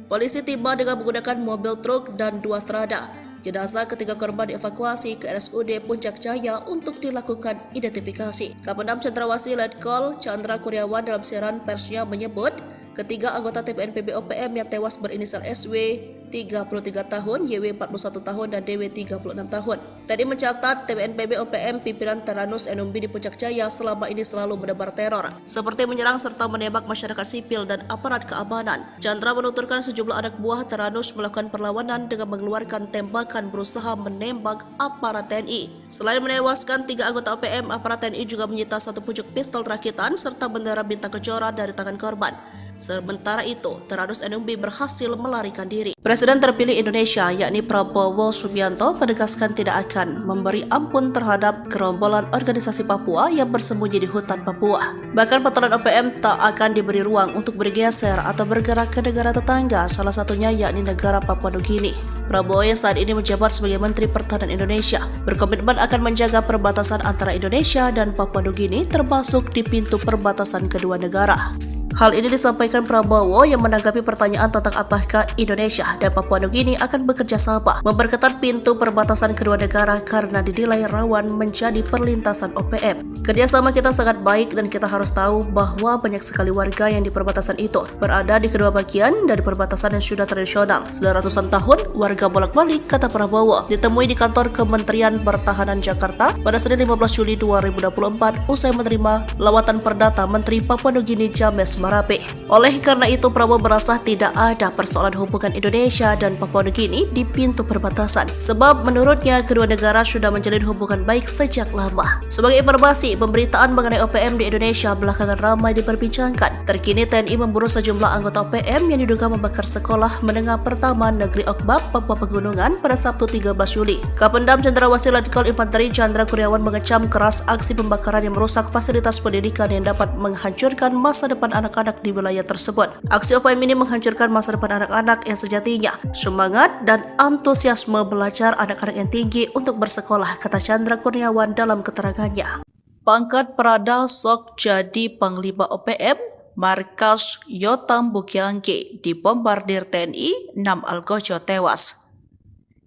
Polisi tiba dengan menggunakan mobil truk dan 2 Strada. Jenazah ketiga korban dievakuasi ke RSUD Puncak Jaya untuk dilakukan identifikasi. Kapendam Cendrawasih Letkol Chandra Kurniawan dalam siaran persnya menyebut, Ketiga anggota TPNPB OPM yang tewas berinisial SW 33 tahun, YW 41 tahun, dan DW 36 tahun. Tadi mencatat TPNPB OPM pimpinan Teranus Enumbi di Puncak Jaya selama ini selalu menebar teror, seperti menyerang serta menembak masyarakat sipil dan aparat keamanan. Chandra menuturkan sejumlah anak buah Teranus melakukan perlawanan dengan mengeluarkan tembakan berusaha menembak aparat TNI. Selain menewaskan 3 anggota OPM, aparat TNI juga menyita 1 pucuk pistol rakitan serta bendera bintang kejora dari tangan korban. Sementara itu, Teranus Enumbi berhasil melarikan diri. Presiden terpilih Indonesia, yakni Prabowo Subianto, menegaskan tidak akan memberi ampun terhadap gerombolan organisasi Papua yang bersembunyi di hutan Papua. Bahkan patolan OPM tak akan diberi ruang untuk bergeser atau bergerak ke negara tetangga, salah satunya yakni negara Papua Nugini. Prabowo yang saat ini menjabat sebagai Menteri Pertahanan Indonesia berkomitmen akan menjaga perbatasan antara Indonesia dan Papua Nugini, termasuk di pintu perbatasan kedua negara. Hal ini disampaikan Prabowo yang menanggapi pertanyaan tentang apakah Indonesia dan Papua Nugini akan bekerja sama memperketat pintu perbatasan kedua negara karena dinilai rawan menjadi perlintasan OPM. Kerjasama kita sangat baik dan kita harus tahu bahwa banyak sekali warga yang di perbatasan itu berada di kedua bagian dari perbatasan yang sudah tradisional. Sudah ratusan tahun warga bolak-balik, kata Prabowo, ditemui di kantor Kementerian Pertahanan Jakarta pada Senin 15 Juli 2024 usai menerima lawatan perdata Menteri Papua Nugini James Marape. Oleh karena itu, Prabowo merasa tidak ada persoalan hubungan Indonesia dan Papua Nugini di pintu perbatasan, sebab menurutnya kedua negara sudah menjalin hubungan baik sejak lama. Sebagai informasi, pemberitaan mengenai OPM di Indonesia belakangan ramai diperbincangkan. Terkini TNI memburu sejumlah anggota OPM yang diduga membakar sekolah menengah pertama Negeri Okbab, Papua Pegunungan pada Sabtu 13 Juli. Kapendam Cendrawasih Letkol Infanteri Chandra Kurniawan mengecam keras aksi pembakaran yang merusak fasilitas pendidikan yang dapat menghancurkan masa depan anak-anak di wilayah tersebut. Aksi OPM ini menghancurkan masa depan anak-anak yang sejatinya semangat dan antusiasme belajar anak-anak yang tinggi untuk bersekolah, kata Chandra Kurniawan dalam keterangannya. Pangkat Prada sok jadi Panglima OPM, markas Yotam Bukiangge dibombardir TNI, 6 Algojo tewas.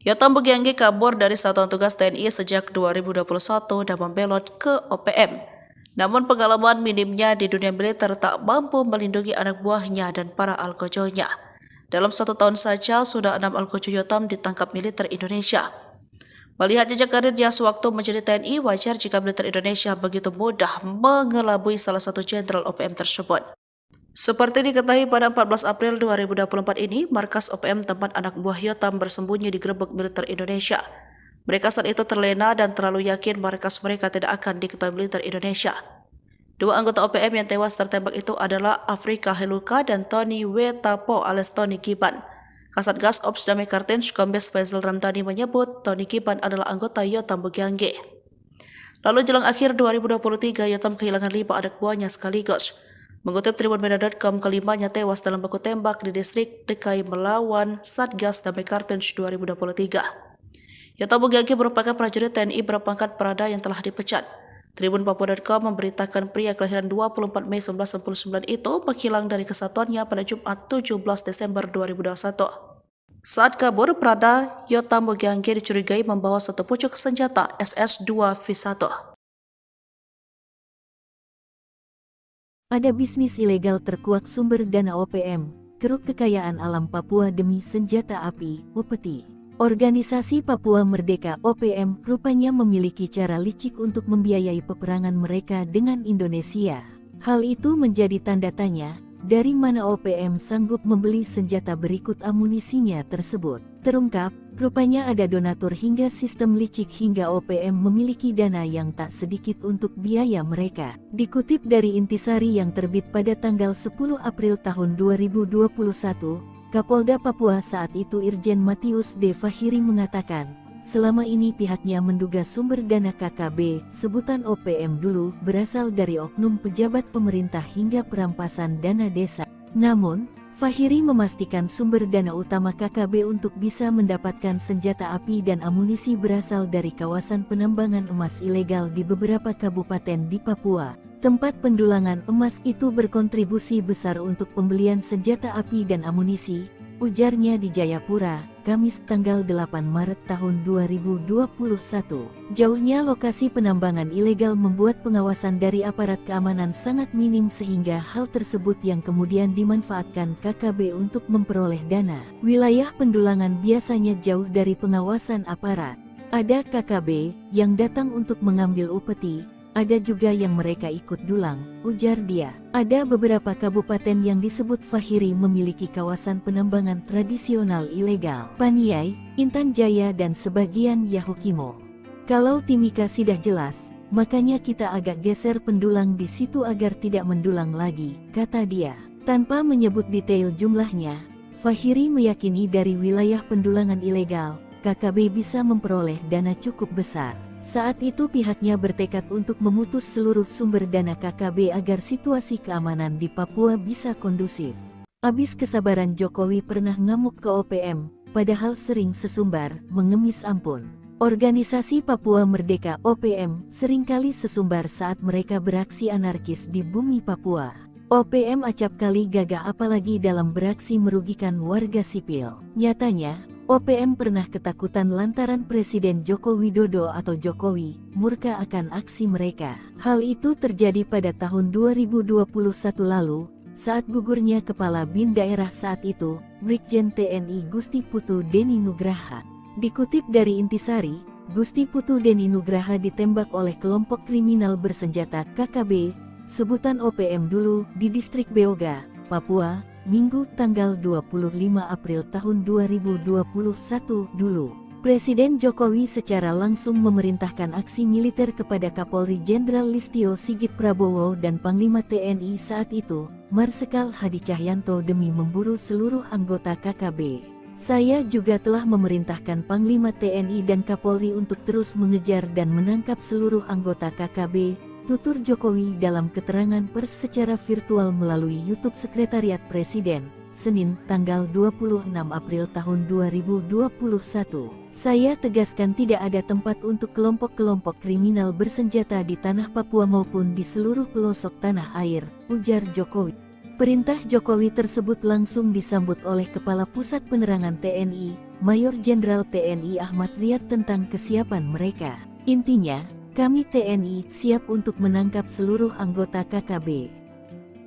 Yotam Bukiangge kabur dari satuan tugas TNI sejak 2021 dan membelot ke OPM. Namun pengalaman minimnya di dunia militer tak mampu melindungi anak buahnya dan para algojonya. Dalam 1 tahun saja sudah 6 algojo Yotam ditangkap militer Indonesia. Melihat jejak karirnya sewaktu menjadi TNI, wajar jika militer Indonesia begitu mudah mengelabui salah satu jenderal OPM tersebut. Seperti diketahui pada 14 April 2024 ini, markas OPM tempat anak buah Yotam bersembunyi digerebek militer Indonesia. Mereka saat itu terlena dan terlalu yakin markas mereka tidak akan diketahui militer Indonesia. 2 anggota OPM yang tewas tertembak itu adalah Afrika Heluka dan Tony Wetapo alias Tony Kiban. Kasatgas Ops Damai Kartens Kombes Faisal Ramdhani menyebut Tony Kiban adalah anggota Yotam Bukiangge. Lalu jelang akhir 2023, Yotam kehilangan 5 anak buahnya sekaligus. Mengutip tribunmedia.com, kelimanya tewas dalam baku tembak di distrik Dekai melawan Satgas Damai Kartens 2023. Yotam Bukiangge merupakan prajurit TNI berpangkat Prada yang telah dipecat. Tribunpapua.com memberitakan pria kelahiran 24 Mei 1999 itu menghilang dari kesatuannya pada Jumat 17 Desember 2021. Saat kabur, Prada Yotam Bukiangge dicurigai membawa 1 pucuk senjata SS-2V1. Ada bisnis ilegal terkuak sumber dana OPM, keruk kekayaan alam Papua demi senjata api, upeti. Organisasi Papua Merdeka OPM rupanya memiliki cara licik untuk membiayai peperangan mereka dengan Indonesia. Hal itu menjadi tanda tanya, dari mana OPM sanggup membeli senjata berikut amunisinya tersebut. Terungkap, rupanya ada donatur hingga sistem licik hingga OPM memiliki dana yang tak sedikit untuk biaya mereka. Dikutip dari Intisari yang terbit pada tanggal 10 April tahun 2021, Kapolda Papua saat itu Irjen Matius D. Fahiri mengatakan, selama ini pihaknya menduga sumber dana KKB, sebutan OPM dulu, berasal dari oknum pejabat pemerintah hingga perampasan dana desa. Namun, Fahiri memastikan sumber dana utama KKB untuk bisa mendapatkan senjata api dan amunisi berasal dari kawasan penambangan emas ilegal di beberapa kabupaten di Papua. Tempat pendulangan emas itu berkontribusi besar untuk pembelian senjata api dan amunisi, ujarnya di Jayapura, Kamis tanggal 8 Maret tahun 2021. Jauhnya lokasi penambangan ilegal membuat pengawasan dari aparat keamanan sangat minim sehingga hal tersebut yang kemudian dimanfaatkan KKB untuk memperoleh dana. Wilayah pendulangan biasanya jauh dari pengawasan aparat. Ada KKB yang datang untuk mengambil upeti, ada juga yang mereka ikut dulang, ujar dia. Ada beberapa kabupaten yang disebut Fahiri memiliki kawasan penambangan tradisional ilegal. Paniai, Intan Jaya dan sebagian Yahukimo. Kalau Timika sudah jelas, makanya kita agak geser pendulang di situ agar tidak mendulang lagi, kata dia. Tanpa menyebut detail jumlahnya, Fahiri meyakini dari wilayah pendulangan ilegal, KKB bisa memperoleh dana cukup besar. Saat itu pihaknya bertekad untuk memutus seluruh sumber dana KKB agar situasi keamanan di Papua bisa kondusif. Abis kesabaran Jokowi pernah ngamuk ke OPM, padahal sering sesumbar, mengemis ampun. Organisasi Papua Merdeka OPM seringkali sesumbar saat mereka beraksi anarkis di bumi Papua. OPM acap kali gagah apalagi dalam beraksi merugikan warga sipil. Nyatanya, OPM pernah ketakutan lantaran Presiden Joko Widodo atau Jokowi murka akan aksi mereka. Hal itu terjadi pada tahun 2021 lalu, saat gugurnya Kepala BIN daerah saat itu, Brigjen TNI Gusti Putu Deni Nugraha. Dikutip dari Intisari, Gusti Putu Deni Nugraha ditembak oleh kelompok kriminal bersenjata KKB, sebutan OPM dulu, di distrik Beoga, Papua, Minggu tanggal 25 April tahun 2021 dulu. Presiden Jokowi secara langsung memerintahkan aksi militer kepada Kapolri Jenderal Listio Sigit Prabowo dan Panglima TNI saat itu, Marsikal Hadi Cahyanto demi memburu seluruh anggota KKB. Saya juga telah memerintahkan Panglima TNI dan Kapolri untuk terus mengejar dan menangkap seluruh anggota KKB, tutur Jokowi dalam keterangan pers secara virtual melalui YouTube Sekretariat Presiden, Senin, tanggal 26 April tahun 2021. Saya tegaskan tidak ada tempat untuk kelompok-kelompok kriminal bersenjata di tanah Papua maupun di seluruh pelosok tanah air, ujar Jokowi. Perintah Jokowi tersebut langsung disambut oleh Kepala Pusat Penerangan TNI, Mayor Jenderal TNI Ahmad Riyad tentang kesiapan mereka. Intinya, kami TNI siap untuk menangkap seluruh anggota KKB.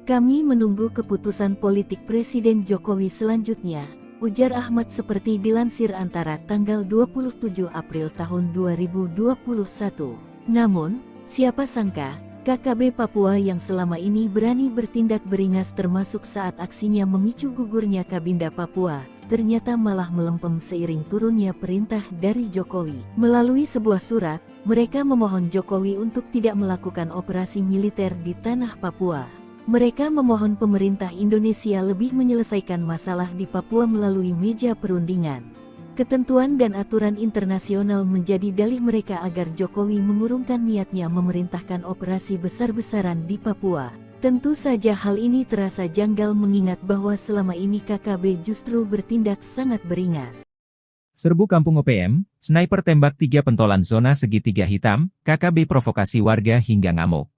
Kami menunggu keputusan politik Presiden Jokowi selanjutnya, ujar Ahmad seperti dilansir Antara tanggal 27 April tahun 2021. Namun, siapa sangka, KKB Papua yang selama ini berani bertindak beringas termasuk saat aksinya memicu gugurnya Kabinda Papua, ternyata malah melempem seiring turunnya perintah dari Jokowi. Melalui sebuah surat, mereka memohon Jokowi untuk tidak melakukan operasi militer di tanah Papua. Mereka memohon pemerintah Indonesia lebih menyelesaikan masalah di Papua melalui meja perundingan. Ketentuan dan aturan internasional menjadi dalih mereka agar Jokowi mengurungkan niatnya memerintahkan operasi besar-besaran di Papua. Tentu saja hal ini terasa janggal mengingat bahwa selama ini KKB justru bertindak sangat beringas. Serbu Kampung OPM, sniper tembak 3 pentolan zona segitiga hitam, KKB provokasi warga hingga ngamuk.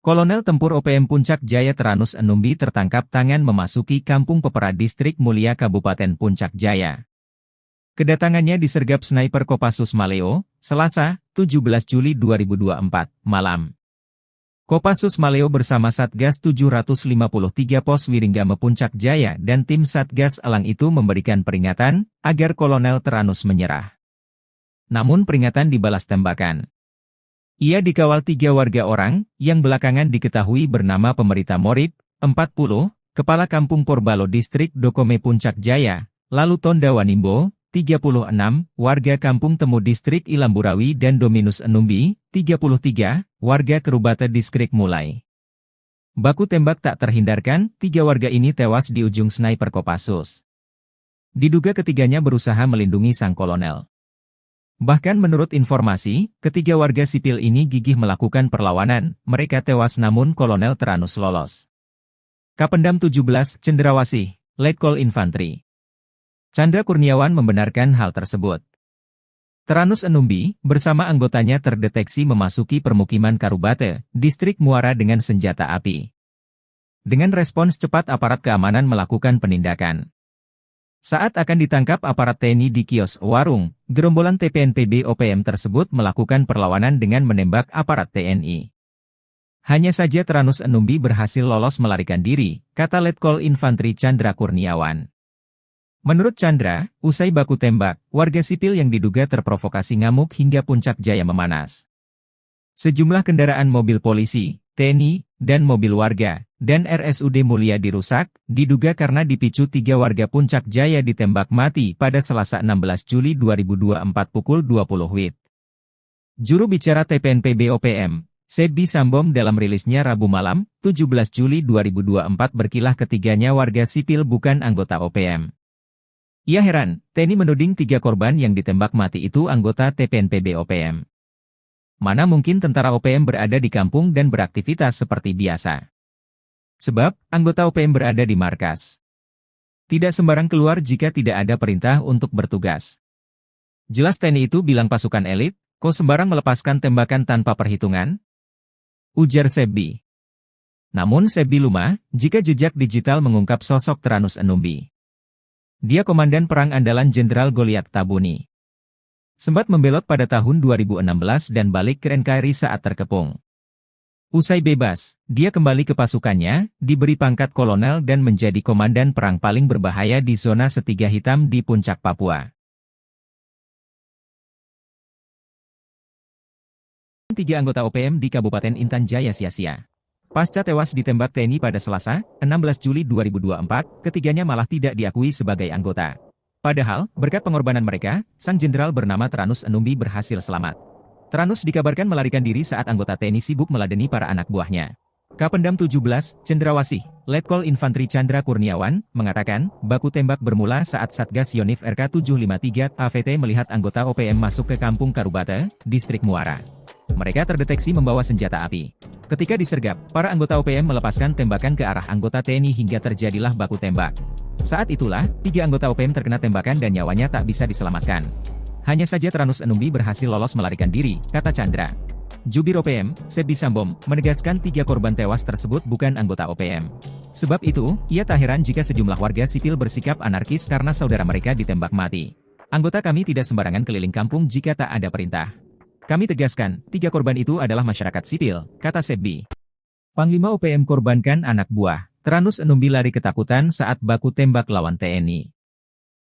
Kolonel Tempur OPM Puncak Jaya Teranus Enumbi tertangkap tangan memasuki Kampung Pepera Distrik Mulia Kabupaten Puncak Jaya. Kedatangannya disergap sniper Kopassus Maleo, Selasa, 17 Juli 2024, malam. Kopassus Maleo bersama Satgas 753 Pos Wiringgame Puncak Jaya dan tim Satgas Elang itu memberikan peringatan agar Kolonel Teranus menyerah. Namun peringatan dibalas tembakan. Ia dikawal 3 warga orang yang belakangan diketahui bernama Pemerita Morib, 40, Kepala Kampung Porbalo Distrik Dokome Puncak Jaya, lalu Tonda Wanimbo, 36, warga Kampung Temu Distrik Ilamburawi dan Dominus Enumbi, 33, warga Kerubata Distrik Mulai. Baku tembak tak terhindarkan, 3 warga ini tewas di ujung sniper Kopassus. Diduga ketiganya berusaha melindungi sang kolonel. Bahkan menurut informasi, ketiga warga sipil ini gigih melakukan perlawanan, mereka tewas namun Kolonel Teranus lolos. Kapendam 17, Cendrawasih, Letkol Infantri Chandra Kurniawan membenarkan hal tersebut. Teranus Enumbi, bersama anggotanya terdeteksi memasuki permukiman Karubate, Distrik Muara dengan senjata api. Dengan respons cepat aparat keamanan melakukan penindakan. Saat akan ditangkap aparat TNI di kios warung, gerombolan TPNPB OPM tersebut melakukan perlawanan dengan menembak aparat TNI. Hanya saja Tranus Enumbi berhasil lolos melarikan diri, kata Letkol Infantri Chandra Kurniawan. Menurut Chandra, usai baku tembak, warga sipil yang diduga terprovokasi ngamuk hingga puncak jaya memanas. Sejumlah kendaraan mobil polisi, TNI, dan mobil warga, dan RSUD Mulia dirusak, diduga karena dipicu 3 warga Puncak Jaya ditembak mati pada Selasa 16 Juli 2024 pukul 20 WIB. Juru bicara TPNPB OPM, Sebbi Sambom dalam rilisnya Rabu malam, 17 Juli 2024 berkilah ketiganya warga sipil bukan anggota OPM. Ia heran, TNI menuding 3 korban yang ditembak mati itu anggota TPNPB OPM. Mana mungkin tentara OPM berada di kampung dan beraktivitas seperti biasa. Sebab, anggota OPM berada di markas. Tidak sembarang keluar jika tidak ada perintah untuk bertugas. Jelas TNI itu bilang pasukan elit, kok sembarang melepaskan tembakan tanpa perhitungan? Ujar Sebbi. Namun Sebbi lumah, jika jejak digital mengungkap sosok Tranus Enumbi. Dia komandan perang andalan Jenderal Goliat Tabuni. Sempat membelot pada tahun 2016 dan balik ke NKRI saat terkepung. Usai bebas, dia kembali ke pasukannya, diberi pangkat kolonel dan menjadi komandan perang paling berbahaya di zona Setiga Hitam di Puncak Papua. 3 anggota OPM di Kabupaten Intan Jaya sia-sia. Pasca tewas ditembak TNI pada Selasa, 16 Juli 2024, ketiganya malah tidak diakui sebagai anggota. Padahal, berkat pengorbanan mereka, sang jenderal bernama Tranus Enumbi berhasil selamat. Tranus dikabarkan melarikan diri saat anggota TNI sibuk meladeni para anak buahnya. Kapendam 17, Cendrawasih, Letkol Infantri Chandra Kurniawan, mengatakan, baku tembak bermula saat Satgas Yonif RK753 AVT melihat anggota OPM masuk ke Kampung Karubate, Distrik Muara. Mereka terdeteksi membawa senjata api. Ketika disergap, para anggota OPM melepaskan tembakan ke arah anggota TNI hingga terjadilah baku tembak. Saat itulah, 3 anggota OPM terkena tembakan dan nyawanya tak bisa diselamatkan. Hanya saja Tranus Enumbi berhasil lolos melarikan diri, kata Chandra. Jubir OPM, Sebbi Sambom, menegaskan 3 korban tewas tersebut bukan anggota OPM. Sebab itu, ia tak heran jika sejumlah warga sipil bersikap anarkis karena saudara mereka ditembak mati. Anggota kami tidak sembarangan keliling kampung jika tak ada perintah. Kami tegaskan, 3 korban itu adalah masyarakat sipil, kata Sebbi. Panglima OPM korbankan anak buah. Tranus Enumbi lari ketakutan saat baku tembak lawan TNI.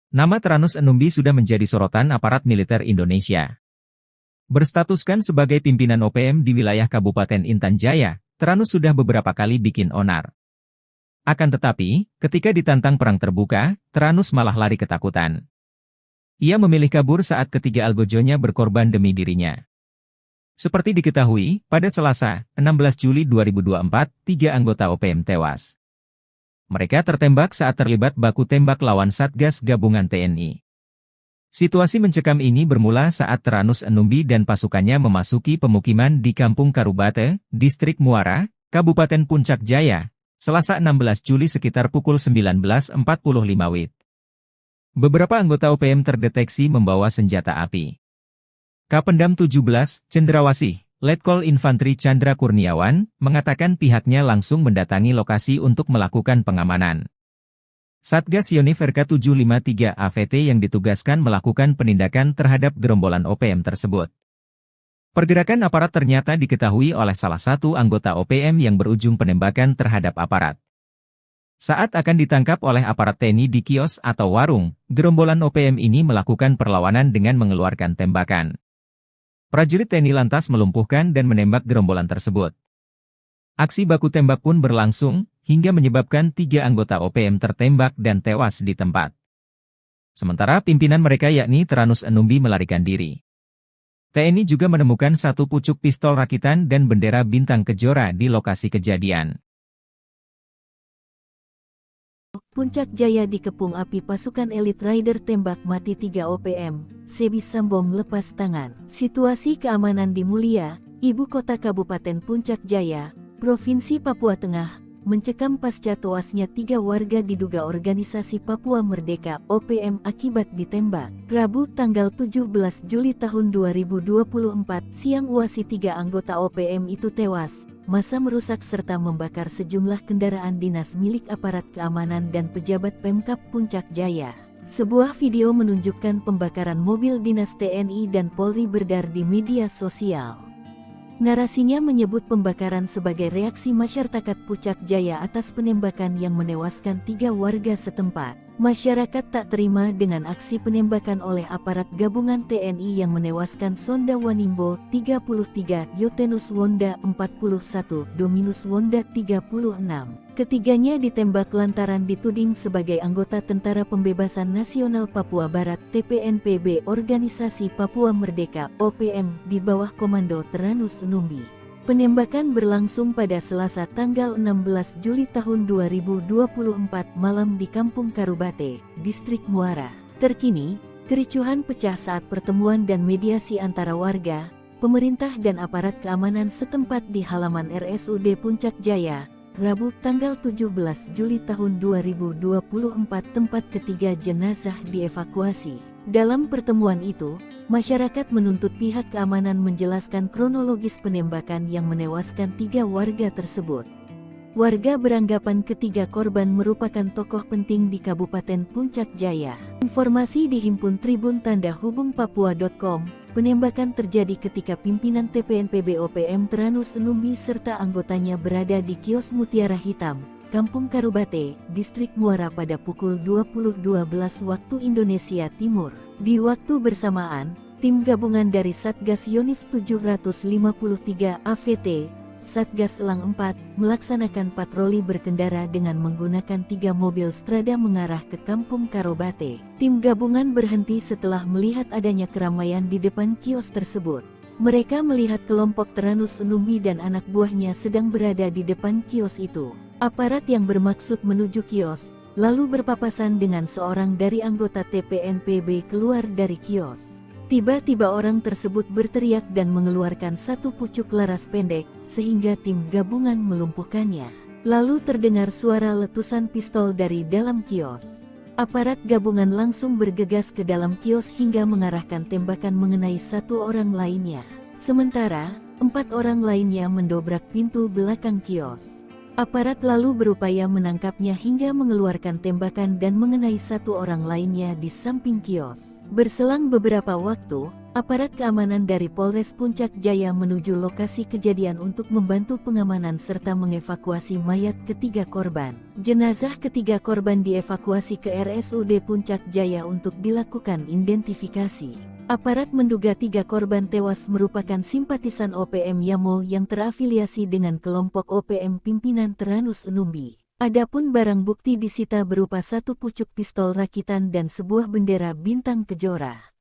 Nama Tranus Enumbi sudah menjadi sorotan aparat militer Indonesia. Berstatuskan sebagai pimpinan OPM di wilayah Kabupaten Intan Jaya, Tranus sudah beberapa kali bikin onar. Akan tetapi, ketika ditantang perang terbuka, Tranus malah lari ketakutan. Ia memilih kabur saat ketiga algojonya berkorban demi dirinya. Seperti diketahui, pada Selasa, 16 Juli 2024, 3 anggota OPM tewas. Mereka tertembak saat terlibat baku tembak lawan Satgas Gabungan TNI. Situasi mencekam ini bermula saat Tranus Enumbi dan pasukannya memasuki pemukiman di Kampung Karubate, Distrik Muara, Kabupaten Puncak Jaya, Selasa 16 Juli sekitar pukul 19.45 WIB. Beberapa anggota OPM terdeteksi membawa senjata api. Kapendam 17, Cendrawasih, Letkol Infantri Chandra Kurniawan, mengatakan pihaknya langsung mendatangi lokasi untuk melakukan pengamanan. Satgas Yonif RK753 AVT yang ditugaskan melakukan penindakan terhadap gerombolan OPM tersebut. Pergerakan aparat ternyata diketahui oleh salah satu anggota OPM yang berujung penembakan terhadap aparat. Saat akan ditangkap oleh aparat TNI di kios atau warung, gerombolan OPM ini melakukan perlawanan dengan mengeluarkan tembakan. Prajurit TNI lantas melumpuhkan dan menembak gerombolan tersebut. Aksi baku tembak pun berlangsung, hingga menyebabkan 3 anggota OPM tertembak dan tewas di tempat. Sementara pimpinan mereka yakni Tranus Enumbi melarikan diri. TNI juga menemukan 1 pucuk pistol rakitan dan bendera bintang kejora di lokasi kejadian. Puncak Jaya dikepung api pasukan elit Rider tembak mati 3 OPM, Sebbi Sambom lepas tangan. Situasi keamanan di Mulia, ibu kota Kabupaten Puncak Jaya, Provinsi Papua Tengah, mencekam pasca tewasnya 3 warga diduga organisasi Papua Merdeka OPM akibat ditembak. Rabu tanggal 17 Juli tahun 2024 siang uasi 3 anggota OPM itu tewas. Massa merusak serta membakar sejumlah kendaraan dinas milik aparat keamanan dan pejabat Pemkab Puncak Jaya. Sebuah video menunjukkan pembakaran mobil dinas TNI dan Polri beredar di media sosial. Narasinya menyebut pembakaran sebagai reaksi masyarakat Puncak Jaya atas penembakan yang menewaskan 3 warga setempat. Masyarakat tak terima dengan aksi penembakan oleh aparat gabungan TNI yang menewaskan Sonda Wanimbo 33, Yotenus Wonda 41, Dominus Wonda 36. Ketiganya ditembak lantaran dituding sebagai anggota Tentara Pembebasan Nasional Papua Barat TPNPB Organisasi Papua Merdeka OPM di bawah Komando Teranus Numbi. Penembakan berlangsung pada Selasa tanggal 16 Juli tahun 2024 malam di Kampung Karubate, Distrik Muara. Terkini, kericuhan pecah saat pertemuan dan mediasi antara warga, pemerintah dan aparat keamanan setempat di halaman RSUD Puncak Jaya, Rabu tanggal 17 Juli tahun 2024 tempat ketiga jenazah dievakuasi. Dalam pertemuan itu, masyarakat menuntut pihak keamanan menjelaskan kronologis penembakan yang menewaskan 3 warga tersebut. Warga beranggapan ketiga korban merupakan tokoh penting di Kabupaten Puncak Jaya. Informasi dihimpun Tribun Tanda Hubung Papua.com, penembakan terjadi ketika pimpinan TPNPB OPM Teranus Numbi serta anggotanya berada di kios Mutiara Hitam, Kampung Karubate, Distrik Muara pada pukul 20.12 waktu Indonesia Timur. Di waktu bersamaan, tim gabungan dari Satgas Yonif 753 AVT, Satgas Elang 4, melaksanakan patroli berkendara dengan menggunakan 3 mobil strada mengarah ke Kampung Karubate. Tim gabungan berhenti setelah melihat adanya keramaian di depan kios tersebut. Mereka melihat kelompok Teranus Numbi dan anak buahnya sedang berada di depan kios itu. Aparat yang bermaksud menuju kios, lalu berpapasan dengan seorang dari anggota TPNPB keluar dari kios. Tiba-tiba orang tersebut berteriak dan mengeluarkan satu pucuk laras pendek, sehingga tim gabungan melumpuhkannya. Lalu terdengar suara letusan pistol dari dalam kios. Aparat gabungan langsung bergegas ke dalam kios hingga mengarahkan tembakan mengenai 1 orang lainnya. Sementara, 4 orang lainnya mendobrak pintu belakang kios. Aparat lalu berupaya menangkapnya hingga mengeluarkan tembakan dan mengenai 1 orang lainnya di samping kios. Berselang beberapa waktu, aparat keamanan dari Polres Puncak Jaya menuju lokasi kejadian untuk membantu pengamanan serta mengevakuasi mayat ketiga korban. Jenazah ketiga korban dievakuasi ke RSUD Puncak Jaya untuk dilakukan identifikasi. Aparat menduga 3 korban tewas merupakan simpatisan OPM Yamo yang terafiliasi dengan kelompok OPM pimpinan Teranus Numbi. Adapun barang bukti disita berupa 1 pucuk pistol rakitan dan sebuah bendera bintang kejora.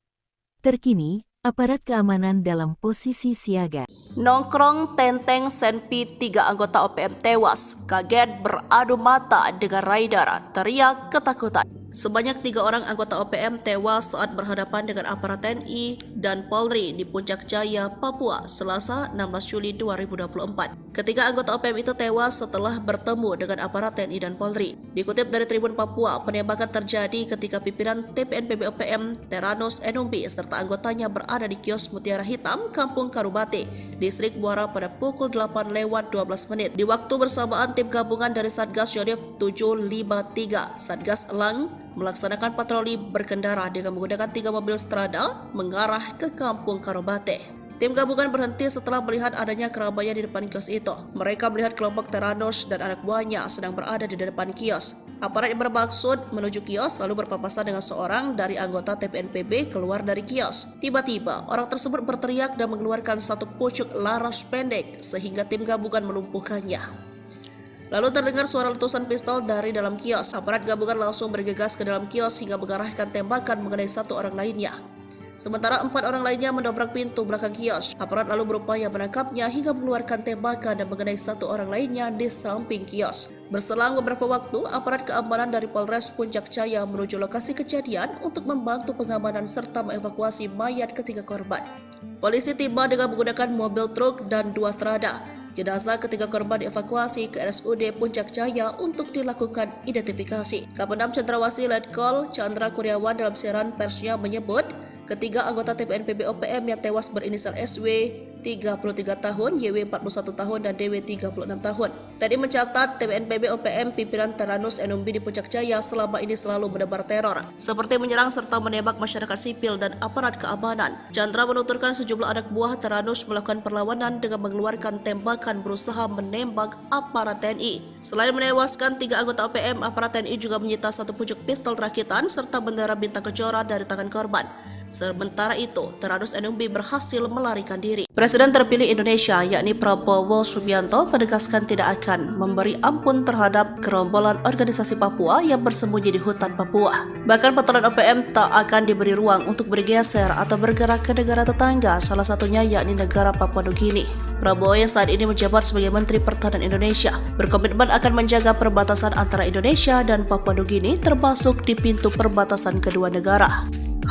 Terkini, aparat keamanan dalam posisi siaga. Nongkrong Tenteng Senpi 3 anggota OPM tewas, kaget beradu mata dengan rider, teriak ketakutan. Sebanyak 3 orang anggota OPM tewas saat berhadapan dengan aparat TNI dan Polri di Puncak Jaya, Papua, Selasa 16 Juli 2024. Ketiga anggota OPM itu tewas setelah bertemu dengan aparat TNI dan Polri. Dikutip dari Tribun Papua, penembakan terjadi ketika pimpinan TPNPB OPM Teranus Numbi serta anggotanya berada di kios Mutiara Hitam, Kampung Karubate, Distrik Muara pada pukul 8:12 menit. Di waktu bersamaan, tim gabungan dari Satgas Yonif 753, Satgas Elang, melaksanakan patroli berkendara dengan menggunakan 3 mobil strada mengarah ke Kampung Karubate. Tim gabungan berhenti setelah melihat adanya keramaian di depan kios itu. Mereka melihat kelompok Teranus dan anak buahnya sedang berada di depan kios. Aparat yang bermaksud menuju kios lalu berpapasan dengan seorang dari anggota TPNPB keluar dari kios. Tiba-tiba, orang tersebut berteriak dan mengeluarkan 1 pucuk laras pendek sehingga tim gabungan melumpuhkannya. Lalu terdengar suara letusan pistol dari dalam kios. Aparat gabungan langsung bergegas ke dalam kios hingga mengarahkan tembakan mengenai 1 orang lainnya. Sementara 4 orang lainnya mendobrak pintu belakang kios. Aparat lalu berupaya menangkapnya hingga mengeluarkan tembakan dan mengenai 1 orang lainnya di samping kios. Berselang beberapa waktu, aparat keamanan dari Polres Puncak Jaya menuju lokasi kejadian untuk membantu pengamanan serta mengevakuasi mayat ketiga korban. Polisi tiba dengan menggunakan mobil truk dan 2 strada. Jenazah ketiga korban dievakuasi ke RSUD Puncak Jaya untuk dilakukan identifikasi. Kapendam Cendrawasih Letkol Chandra Kurniawan dalam siaran persnya menyebut, ketiga anggota TPNPB OPM yang tewas berinisial SW, 33 tahun, YW 41 tahun, dan DW 36 tahun. TNI mencatat TPNPB OPM pimpinan Teranus Enumbi di Puncak Jaya selama ini selalu menebar teror, seperti menyerang serta menembak masyarakat sipil dan aparat keamanan. Chandra menuturkan sejumlah anak buah Teranus melakukan perlawanan dengan mengeluarkan tembakan berusaha menembak aparat TNI. Selain menewaskan 3 anggota OPM, aparat TNI juga menyita 1 pucuk pistol rakitan serta bendera bintang kejora dari tangan korban. Sementara itu, Teranus Enumbi berhasil melarikan diri. Presiden terpilih Indonesia, yakni Prabowo Subianto, menegaskan tidak akan memberi ampun terhadap gerombolan organisasi Papua yang bersembunyi di hutan Papua. Bahkan patolan OPM tak akan diberi ruang untuk bergeser atau bergerak ke negara tetangga, salah satunya yakni negara Papua Nugini. Prabowo yang saat ini menjabat sebagai Menteri Pertahanan Indonesia berkomitmen akan menjaga perbatasan antara Indonesia dan Papua Nugini, termasuk di pintu perbatasan kedua negara.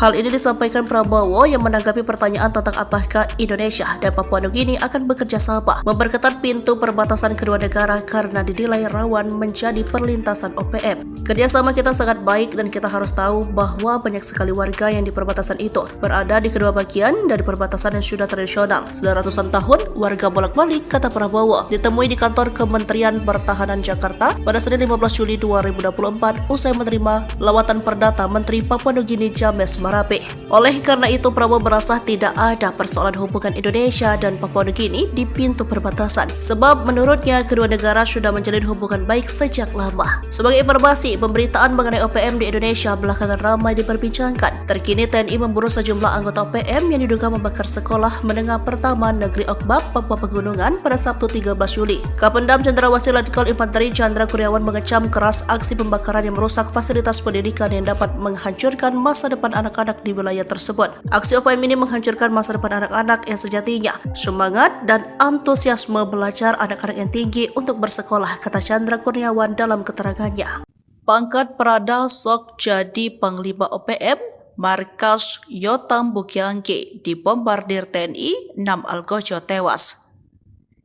Hal ini disampaikan Prabowo yang menanggapi pertanyaan tentang apakah Indonesia dan Papua Nugini akan bekerja sama memperketat pintu perbatasan kedua negara karena dinilai rawan menjadi perlintasan OPM. Kerjasama kita sangat baik dan kita harus tahu bahwa banyak sekali warga yang di perbatasan itu berada di kedua bagian dari perbatasan yang sudah tradisional. Sudah ratusan tahun warga bolak-balik, kata Prabowo, ditemui di kantor Kementerian Pertahanan Jakarta pada Senin 15 Juli 2024 usai menerima lawatan perdata Menteri Papua Nugini James Marape. Oleh karena itu, Prabowo merasa tidak ada persoalan hubungan Indonesia dan Papua Nugini di pintu perbatasan, sebab menurutnya kedua negara sudah menjalin hubungan baik sejak lama. Sebagai informasi, pemberitaan mengenai OPM di Indonesia belakangan ramai diperbincangkan. Terkini TNI memburu sejumlah anggota OPM yang diduga membakar sekolah menengah pertama Negeri Okbab, Papua Pegunungan pada Sabtu 13 Juli. Kapendam Cendrawasih Letkol Infanteri Chandra Kurniawan mengecam keras aksi pembakaran yang merusak fasilitas pendidikan yang dapat menghancurkan masa depan anak-anak di wilayah tersebut. Aksi OPM ini menghancurkan masa depan anak-anak yang sejatinya semangat dan antusiasme belajar anak-anak yang tinggi untuk bersekolah, kata Chandra Kurniawan dalam keterangannya. Pangkat Prada sok jadi Panglima OPM, markas Yotam Bukiangge dibombardir TNI, 6 Algojo tewas.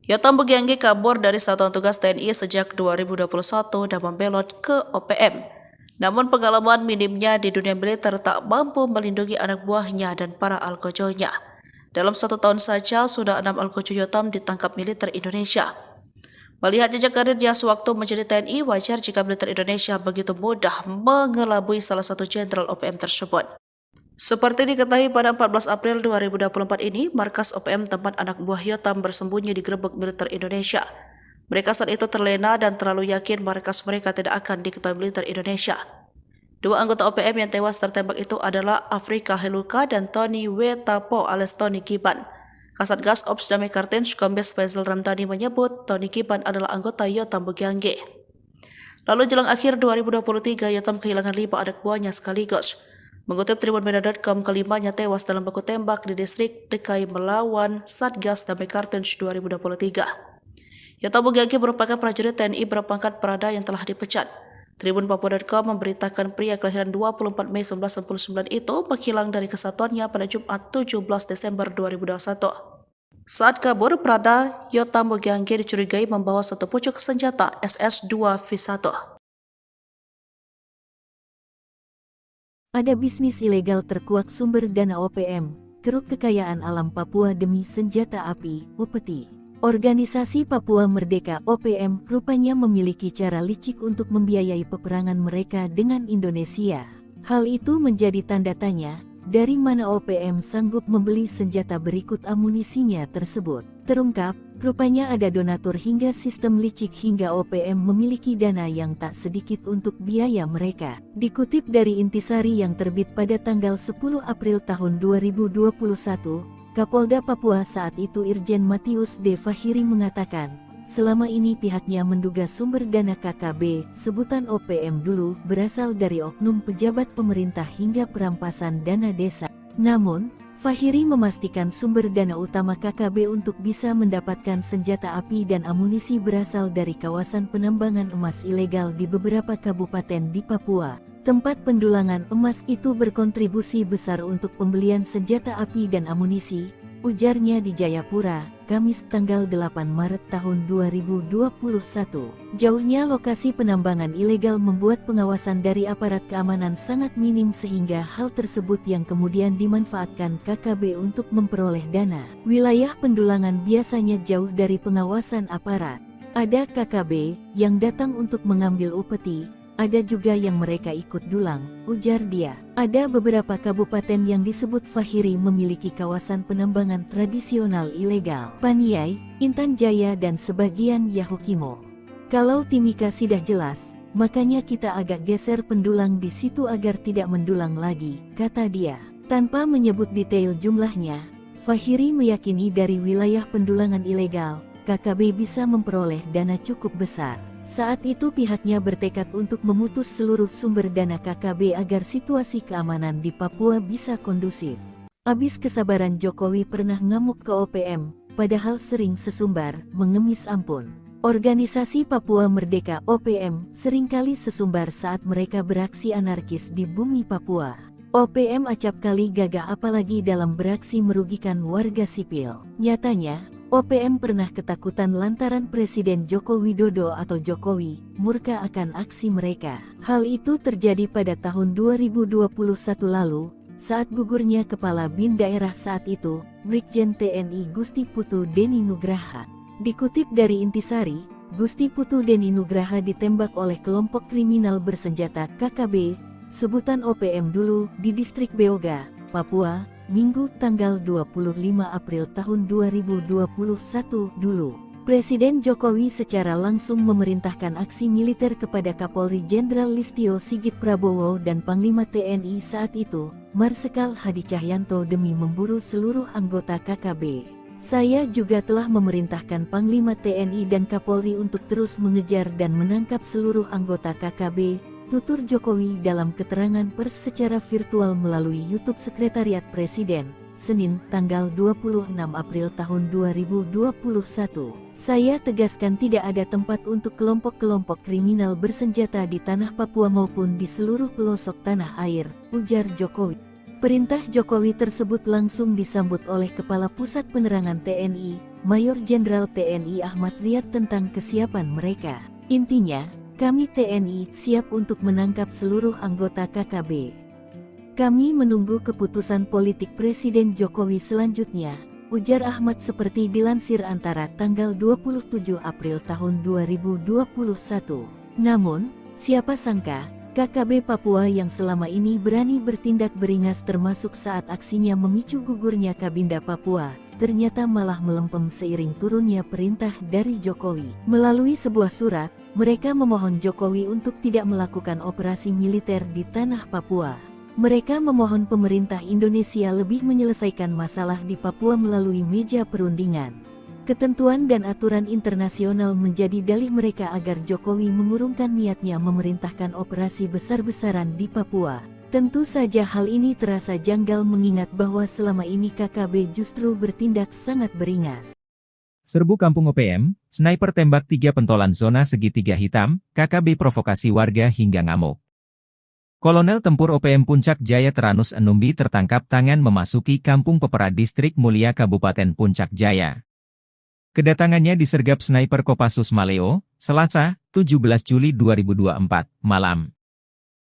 Yotam Bukiangge kabur dari satuan tugas TNI sejak 2021 dan membelot ke OPM. Namun pengalaman minimnya di dunia militer tak mampu melindungi anak buahnya dan para algojonya. Dalam 1 tahun saja sudah 6 algojo Yotam ditangkap militer Indonesia. Melihat jejak karirnya sewaktu menjadi TNI, wajar jika militer Indonesia begitu mudah mengelabui salah satu jenderal OPM tersebut. Seperti diketahui pada 14 April 2024 ini, markas OPM tempat anak buah Yotam bersembunyi digerebek militer Indonesia. Mereka saat itu terlena dan terlalu yakin markas mereka tidak akan diketahui militer Indonesia. 2 anggota OPM yang tewas tertembak itu adalah Afrika Heluka dan Tony Wetapo alias Tony Kiban. Kasatgas Ops Damai Kartens Kombes Faisal Ramdhani menyebut Tony Kiban adalah anggota Yotam Bukiangge. Lalu jelang akhir 2023, Yotam kehilangan 5 anak buahnya sekaligus. Mengutip tribunmedia.com, kelimanya tewas dalam baku tembak di distrik Dekai melawan Satgas Damai Kartens 2023. Yotam Bukiangge merupakan prajurit TNI berpangkat Prada yang telah dipecat. Tribun Papua.com memberitakan pria kelahiran 24 Mei 1999 itu menghilang dari kesatuannya pada Jumat 17 Desember 2021. Saat kabur, Prada Yotam Bukiangge dicurigai membawa 1 pucuk senjata SS-2V1. Ada bisnis ilegal terkuak sumber dana OPM, keruk kekayaan alam Papua demi senjata api, upeti. Organisasi Papua Merdeka OPM rupanya memiliki cara licik untuk membiayai peperangan mereka dengan Indonesia. Hal itu menjadi tanda tanya, dari mana OPM sanggup membeli senjata berikut amunisinya tersebut. Terungkap, rupanya ada donatur hingga sistem licik hingga OPM memiliki dana yang tak sedikit untuk biaya mereka. Dikutip dari Intisari yang terbit pada tanggal 10 April tahun 2021, Kapolda Papua saat itu Irjen Matius D. Fahiri mengatakan, selama ini pihaknya menduga sumber dana KKB, sebutan OPM dulu, berasal dari oknum pejabat pemerintah hingga perampasan dana desa. Namun, Fahiri memastikan sumber dana utama KKB untuk bisa mendapatkan senjata api dan amunisi berasal dari kawasan penambangan emas ilegal di beberapa kabupaten di Papua. Tempat pendulangan emas itu berkontribusi besar untuk pembelian senjata api dan amunisi, ujarnya di Jayapura, Kamis tanggal 8 Maret tahun 2021. Jauhnya lokasi penambangan ilegal membuat pengawasan dari aparat keamanan sangat minim sehingga hal tersebut yang kemudian dimanfaatkan KKB untuk memperoleh dana. Wilayah pendulangan biasanya jauh dari pengawasan aparat. Ada KKB yang datang untuk mengambil upeti, ada juga yang mereka ikut dulang, ujar dia. Ada beberapa kabupaten yang disebut Fahiri memiliki kawasan penambangan tradisional ilegal. Paniai, Intan Jaya dan sebagian Yahukimo. Kalau Timika sudah jelas, makanya kita agak geser pendulang di situ agar tidak mendulang lagi, kata dia. Tanpa menyebut detail jumlahnya, Fahiri meyakini dari wilayah pendulangan ilegal, KKB bisa memperoleh dana cukup besar. Saat itu pihaknya bertekad untuk memutus seluruh sumber dana KKB agar situasi keamanan di Papua bisa kondusif. Abis kesabaran Jokowi pernah ngamuk ke OPM, padahal sering sesumbar, mengemis ampun. Organisasi Papua Merdeka OPM seringkali sesumbar saat mereka beraksi anarkis di bumi Papua. OPM acap kali gagah apalagi dalam beraksi merugikan warga sipil. Nyatanya, OPM pernah ketakutan lantaran Presiden Joko Widodo atau Jokowi murka akan aksi mereka. Hal itu terjadi pada tahun 2021 lalu, saat gugurnya Kepala BIN daerah saat itu, Brigjen TNI Gusti Putu Deni Nugraha. Dikutip dari Intisari, Gusti Putu Deni Nugraha ditembak oleh kelompok kriminal bersenjata KKB, sebutan OPM dulu, di distrik Beoga, Papua, Minggu tanggal 25 April tahun 2021 dulu. Presiden Jokowi secara langsung memerintahkan aksi militer kepada Kapolri Jenderal Listio Sigit Prabowo dan Panglima TNI saat itu, Marsikal Hadi Cahyanto demi memburu seluruh anggota KKB. Saya juga telah memerintahkan Panglima TNI dan Kapolri untuk terus mengejar dan menangkap seluruh anggota KKB, tutur Jokowi dalam keterangan pers secara virtual melalui YouTube Sekretariat Presiden, Senin, tanggal 26 April tahun 2021. Saya tegaskan tidak ada tempat untuk kelompok-kelompok kriminal bersenjata di tanah Papua maupun di seluruh pelosok tanah air, ujar Jokowi. Perintah Jokowi tersebut langsung disambut oleh Kepala Pusat Penerangan TNI, Mayor Jenderal TNI Ahmad Riyad tentang kesiapan mereka. Intinya, kami TNI siap untuk menangkap seluruh anggota KKB. Kami menunggu keputusan politik Presiden Jokowi selanjutnya, ujar Ahmad seperti dilansir Antara tanggal 27 April tahun 2021. Namun, siapa sangka, KKB Papua yang selama ini berani bertindak beringas termasuk saat aksinya memicu gugurnya Kabinda Papua, ternyata malah melempem seiring turunnya perintah dari Jokowi. Melalui sebuah surat, mereka memohon Jokowi untuk tidak melakukan operasi militer di tanah Papua. Mereka memohon pemerintah Indonesia lebih menyelesaikan masalah di Papua melalui meja perundingan. Ketentuan dan aturan internasional menjadi dalih mereka agar Jokowi mengurungkan niatnya memerintahkan operasi besar-besaran di Papua. Tentu saja hal ini terasa janggal mengingat bahwa selama ini KKB justru bertindak sangat beringas. Serbu Kampung OPM, sniper tembak 3 pentolan zona segitiga hitam, KKB provokasi warga hingga ngamuk. Kolonel Tempur OPM Puncak Jaya Teranus Enumbi tertangkap tangan memasuki Kampung Pepera Distrik Mulia Kabupaten Puncak Jaya. Kedatangannya disergap sniper Kopassus Maleo, Selasa, 17 Juli 2024, malam.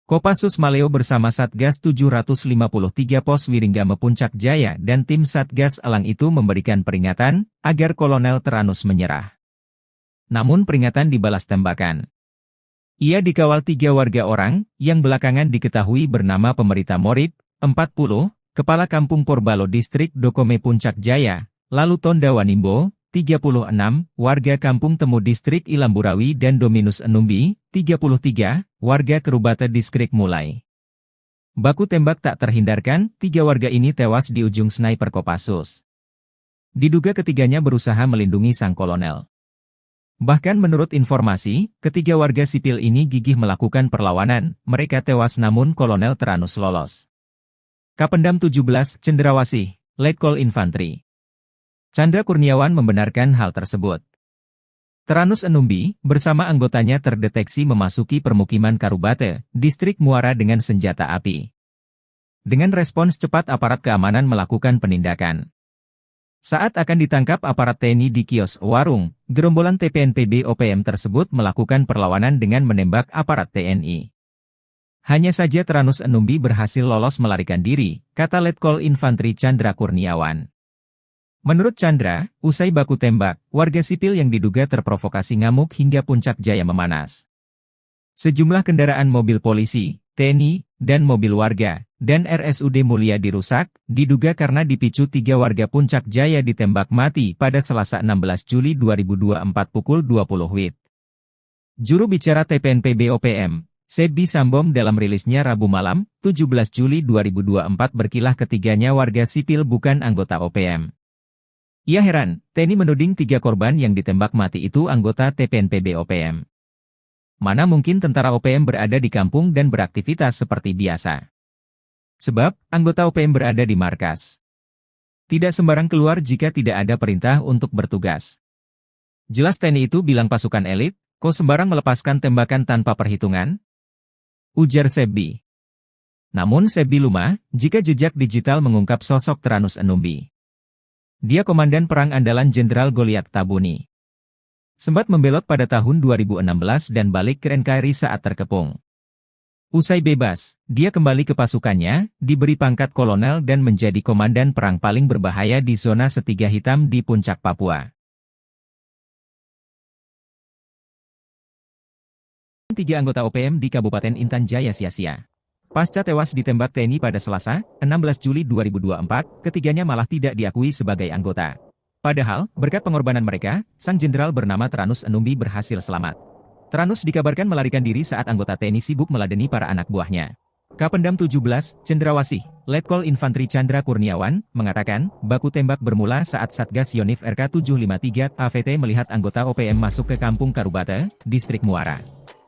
Kopassus Maleo bersama Satgas 753 Pos Wiringgame Puncak Jaya dan tim Satgas Elang itu memberikan peringatan agar Kolonel Teranus menyerah. Namun peringatan dibalas tembakan. Ia dikawal 3 warga orang yang belakangan diketahui bernama Pemerita Morib, 40, Kepala Kampung Porbalo Distrik Dokome Puncak Jaya, lalu Tonda Wanimbo, 36, warga Kampung Temu Distrik Ilamburawi dan Dominus Enumbi, 33, warga Kerubata Distrik Mulai. Baku tembak tak terhindarkan, 3 warga ini tewas di ujung sniper Kopassus. Diduga ketiganya berusaha melindungi sang kolonel. Bahkan menurut informasi, ketiga warga sipil ini gigih melakukan perlawanan, mereka tewas namun Kolonel Teranus lolos. Kapendam 17, Cendrawasih, Letkol Infantri Chandra Kurniawan membenarkan hal tersebut. Teranus Enumbi, bersama anggotanya terdeteksi memasuki permukiman Karubate, Distrik Muara dengan senjata api. Dengan respons cepat aparat keamanan melakukan penindakan. Saat akan ditangkap aparat TNI di kios warung, gerombolan TPNPB OPM tersebut melakukan perlawanan dengan menembak aparat TNI. Hanya saja Tranus Enumbi berhasil lolos melarikan diri, kata Letkol Infantri Chandra Kurniawan. Menurut Chandra, usai baku tembak, warga sipil yang diduga terprovokasi ngamuk hingga puncak jaya memanas. Sejumlah kendaraan mobil polisi, TNI, dan mobil warga, dan RSUD Mulia dirusak, diduga karena dipicu 3 warga Puncak Jaya ditembak mati pada Selasa 16 Juli 2024 pukul 20 WIB. Juru bicara TPNPB OPM, Sebi Sambom dalam rilisnya Rabu malam, 17 Juli 2024 berkilah ketiganya warga sipil bukan anggota OPM. Ia heran, TNI menuding 3 korban yang ditembak mati itu anggota TPNPB OPM. Mana mungkin tentara OPM berada di kampung dan beraktivitas seperti biasa. Sebab, anggota OPM berada di markas. Tidak sembarang keluar jika tidak ada perintah untuk bertugas. Jelas TNI itu bilang pasukan elit, kok sembarang melepaskan tembakan tanpa perhitungan? Ujar Sebi. Namun Sebi lumah, jika jejak digital mengungkap sosok Tranus Enumbi. Dia komandan perang andalan Jenderal Goliat Tabuni. Sempat membelot pada tahun 2016 dan balik ke NKRI saat terkepung. Usai bebas, dia kembali ke pasukannya, diberi pangkat kolonel dan menjadi komandan perang paling berbahaya di zona Setiga Hitam di Puncak Papua. 3 anggota OPM di Kabupaten Intan Jaya sia-sia. Pasca tewas ditembak TNI pada Selasa, 16 Juli 2024, ketiganya malah tidak diakui sebagai anggota. Padahal, berkat pengorbanan mereka, sang jenderal bernama Tranus Enumbi berhasil selamat. Tranus dikabarkan melarikan diri saat anggota TNI sibuk meladeni para anak buahnya. Kapendam 17, Cendrawasih, Letkol Infantri Chandra Kurniawan, mengatakan, baku tembak bermula saat Satgas Yonif RK 753 AVT melihat anggota OPM masuk ke Kampung Karubate, Distrik Muara.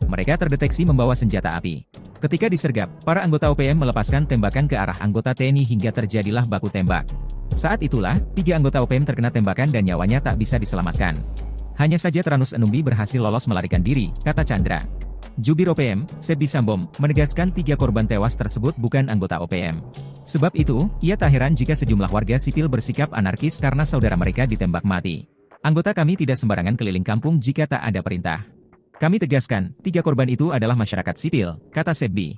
Mereka terdeteksi membawa senjata api. Ketika disergap, para anggota OPM melepaskan tembakan ke arah anggota TNI hingga terjadilah baku tembak. Saat itulah, 3 anggota OPM terkena tembakan dan nyawanya tak bisa diselamatkan. Hanya saja Tranus Enumbi berhasil lolos melarikan diri, kata Chandra. Jubir OPM, Sebi Sambom, menegaskan 3 korban tewas tersebut bukan anggota OPM. Sebab itu, ia tak heran jika sejumlah warga sipil bersikap anarkis karena saudara mereka ditembak mati. Anggota kami tidak sembarangan keliling kampung jika tak ada perintah. Kami tegaskan, 3 korban itu adalah masyarakat sipil, kata Sebi.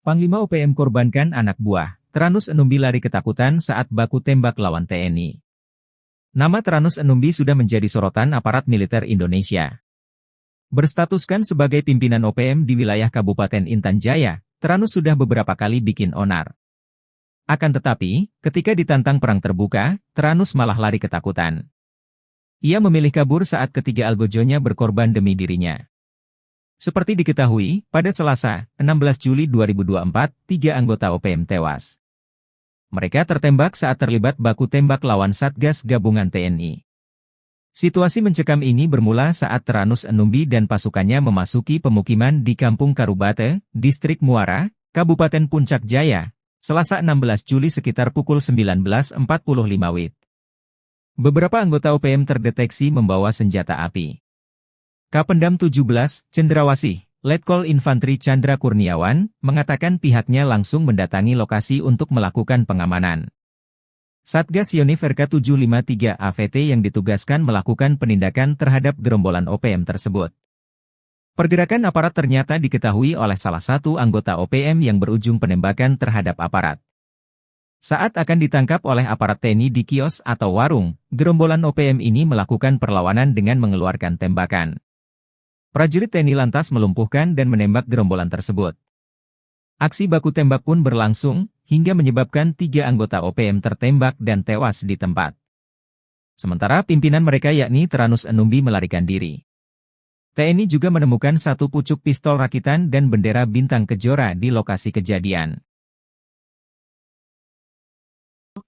Panglima OPM korbankan anak buah. Tranus Enumbi lari ketakutan saat baku tembak lawan TNI. Nama Tranus Enumbi sudah menjadi sorotan aparat militer Indonesia. Berstatuskan sebagai pimpinan OPM di wilayah Kabupaten Intan Jaya, Tranus sudah beberapa kali bikin onar. Akan tetapi, ketika ditantang perang terbuka, Tranus malah lari ketakutan. Ia memilih kabur saat ketiga algojonya berkorban demi dirinya. Seperti diketahui, pada Selasa, 16 Juli 2024, 3 anggota OPM tewas. Mereka tertembak saat terlibat baku tembak lawan Satgas Gabungan TNI. Situasi mencekam ini bermula saat Tranus Enumbi dan pasukannya memasuki pemukiman di Kampung Karubate, Distrik Muara, Kabupaten Puncak Jaya, Selasa 16 Juli sekitar pukul 19.45 WIB. Beberapa anggota OPM terdeteksi membawa senjata api. Kapendam 17, Cendrawasih, Letkol Infantri Chandra Kurniawan, mengatakan pihaknya langsung mendatangi lokasi untuk melakukan pengamanan. Satgas Yonif RK 753 AVT yang ditugaskan melakukan penindakan terhadap gerombolan OPM tersebut. Pergerakan aparat ternyata diketahui oleh salah satu anggota OPM yang berujung penembakan terhadap aparat. Saat akan ditangkap oleh aparat TNI di kios atau warung, gerombolan OPM ini melakukan perlawanan dengan mengeluarkan tembakan. Prajurit TNI lantas melumpuhkan dan menembak gerombolan tersebut. Aksi baku tembak pun berlangsung, hingga menyebabkan 3 anggota OPM tertembak dan tewas di tempat. Sementara pimpinan mereka yakni Tranus Enumbi melarikan diri. TNI juga menemukan 1 pucuk pistol rakitan dan bendera bintang kejora di lokasi kejadian.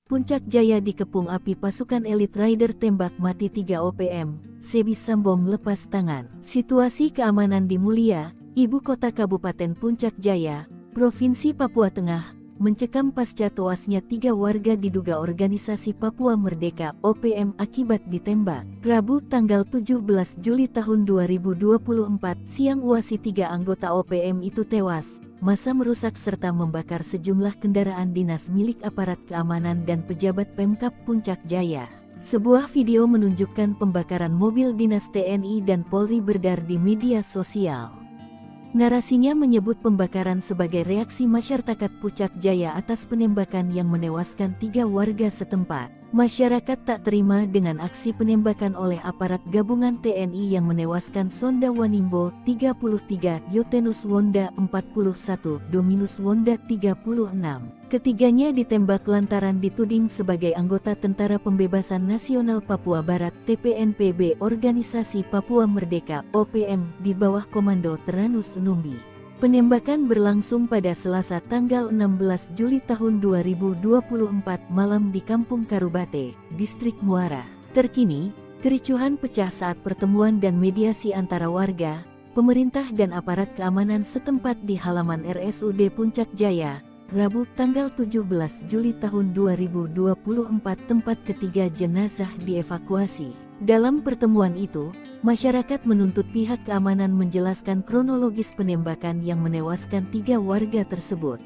Puncak Jaya dikepung api pasukan elit Rider tembak mati 3 OPM, Sebi Sambom lepas tangan. Situasi keamanan di Mulia, ibu kota Kabupaten Puncak Jaya, Provinsi Papua Tengah, mencekam pasca tewasnya 3 warga diduga organisasi Papua Merdeka OPM akibat ditembak. Rabu tanggal 17 Juli tahun 2024 siang uasi 3 anggota OPM itu tewas. Massa merusak serta membakar sejumlah kendaraan dinas milik aparat keamanan dan pejabat Pemkab Puncak Jaya. Sebuah video menunjukkan pembakaran mobil dinas TNI dan Polri beredar di media sosial. Narasinya menyebut pembakaran sebagai reaksi masyarakat Puncak Jaya atas penembakan yang menewaskan 3 warga setempat. Masyarakat tak terima dengan aksi penembakan oleh aparat gabungan TNI yang menewaskan Sonda Wanimbo 33, Yotenus Wonda 41, Dominus Wonda 36. Ketiganya ditembak lantaran dituding sebagai anggota Tentara Pembebasan Nasional Papua Barat TPNPB Organisasi Papua Merdeka OPM di bawah Komando Teranus Numbi. Penembakan berlangsung pada Selasa tanggal 16 Juli tahun 2024 malam di Kampung Karubate, Distrik Muara. Terkini, kericuhan pecah saat pertemuan dan mediasi antara warga, pemerintah dan aparat keamanan setempat di halaman RSUD Puncak Jaya, Rabu tanggal 17 Juli tahun 2024 tempat ketiga jenazah dievakuasi. Dalam pertemuan itu, masyarakat menuntut pihak keamanan menjelaskan kronologis penembakan yang menewaskan 3 warga tersebut.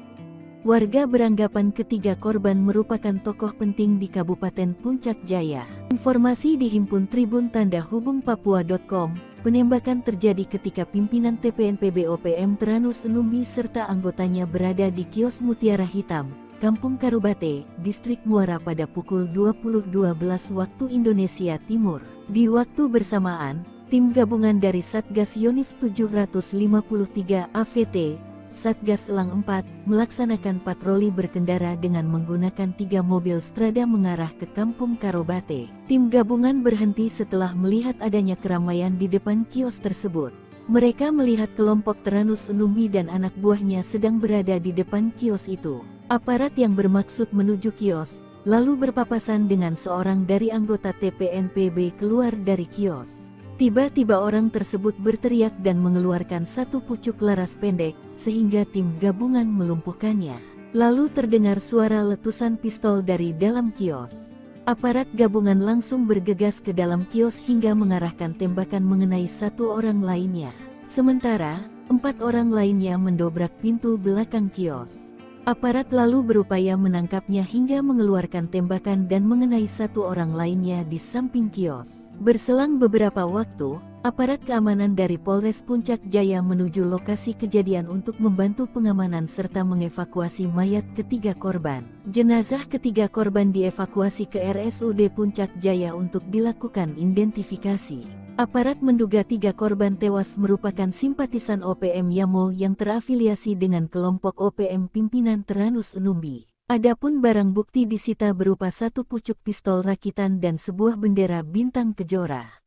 Warga beranggapan ketiga korban merupakan tokoh penting di Kabupaten Puncak Jaya. Informasi dihimpun Tribun Tanda Hubung Papua.com, penembakan terjadi ketika pimpinan TPNPB OPM Teranus Numbi serta anggotanya berada di kios Mutiara Hitam, Kampung Karubate, Distrik Muara pada pukul 20.12 waktu Indonesia Timur. Di waktu bersamaan, tim gabungan dari Satgas Yonif 753 AVT, Satgas Elang 4, melaksanakan patroli berkendara dengan menggunakan 3 mobil Strada mengarah ke Kampung Karubate. Tim gabungan berhenti setelah melihat adanya keramaian di depan kios tersebut. Mereka melihat kelompok Teranus Numbi dan anak buahnya sedang berada di depan kios itu. Aparat yang bermaksud menuju kios, lalu berpapasan dengan seorang dari anggota TPNPB keluar dari kios. Tiba-tiba orang tersebut berteriak dan mengeluarkan satu pucuk laras pendek, sehingga tim gabungan melumpuhkannya. Lalu terdengar suara letusan pistol dari dalam kios. Aparat gabungan langsung bergegas ke dalam kios hingga mengarahkan tembakan mengenai 1 orang lainnya. Sementara, 4 orang lainnya mendobrak pintu belakang kios. Aparat lalu berupaya menangkapnya hingga mengeluarkan tembakan dan mengenai 1 orang lainnya di samping kios. Berselang beberapa waktu, aparat keamanan dari Polres Puncak Jaya menuju lokasi kejadian untuk membantu pengamanan serta mengevakuasi mayat ketiga korban. Jenazah ketiga korban dievakuasi ke RSUD Puncak Jaya untuk dilakukan identifikasi. Aparat menduga 3 korban tewas merupakan simpatisan OPM Yamo yang terafiliasi dengan kelompok OPM pimpinan Teranus Numbi. Adapun barang bukti disita berupa 1 pucuk pistol rakitan dan sebuah bendera bintang kejora.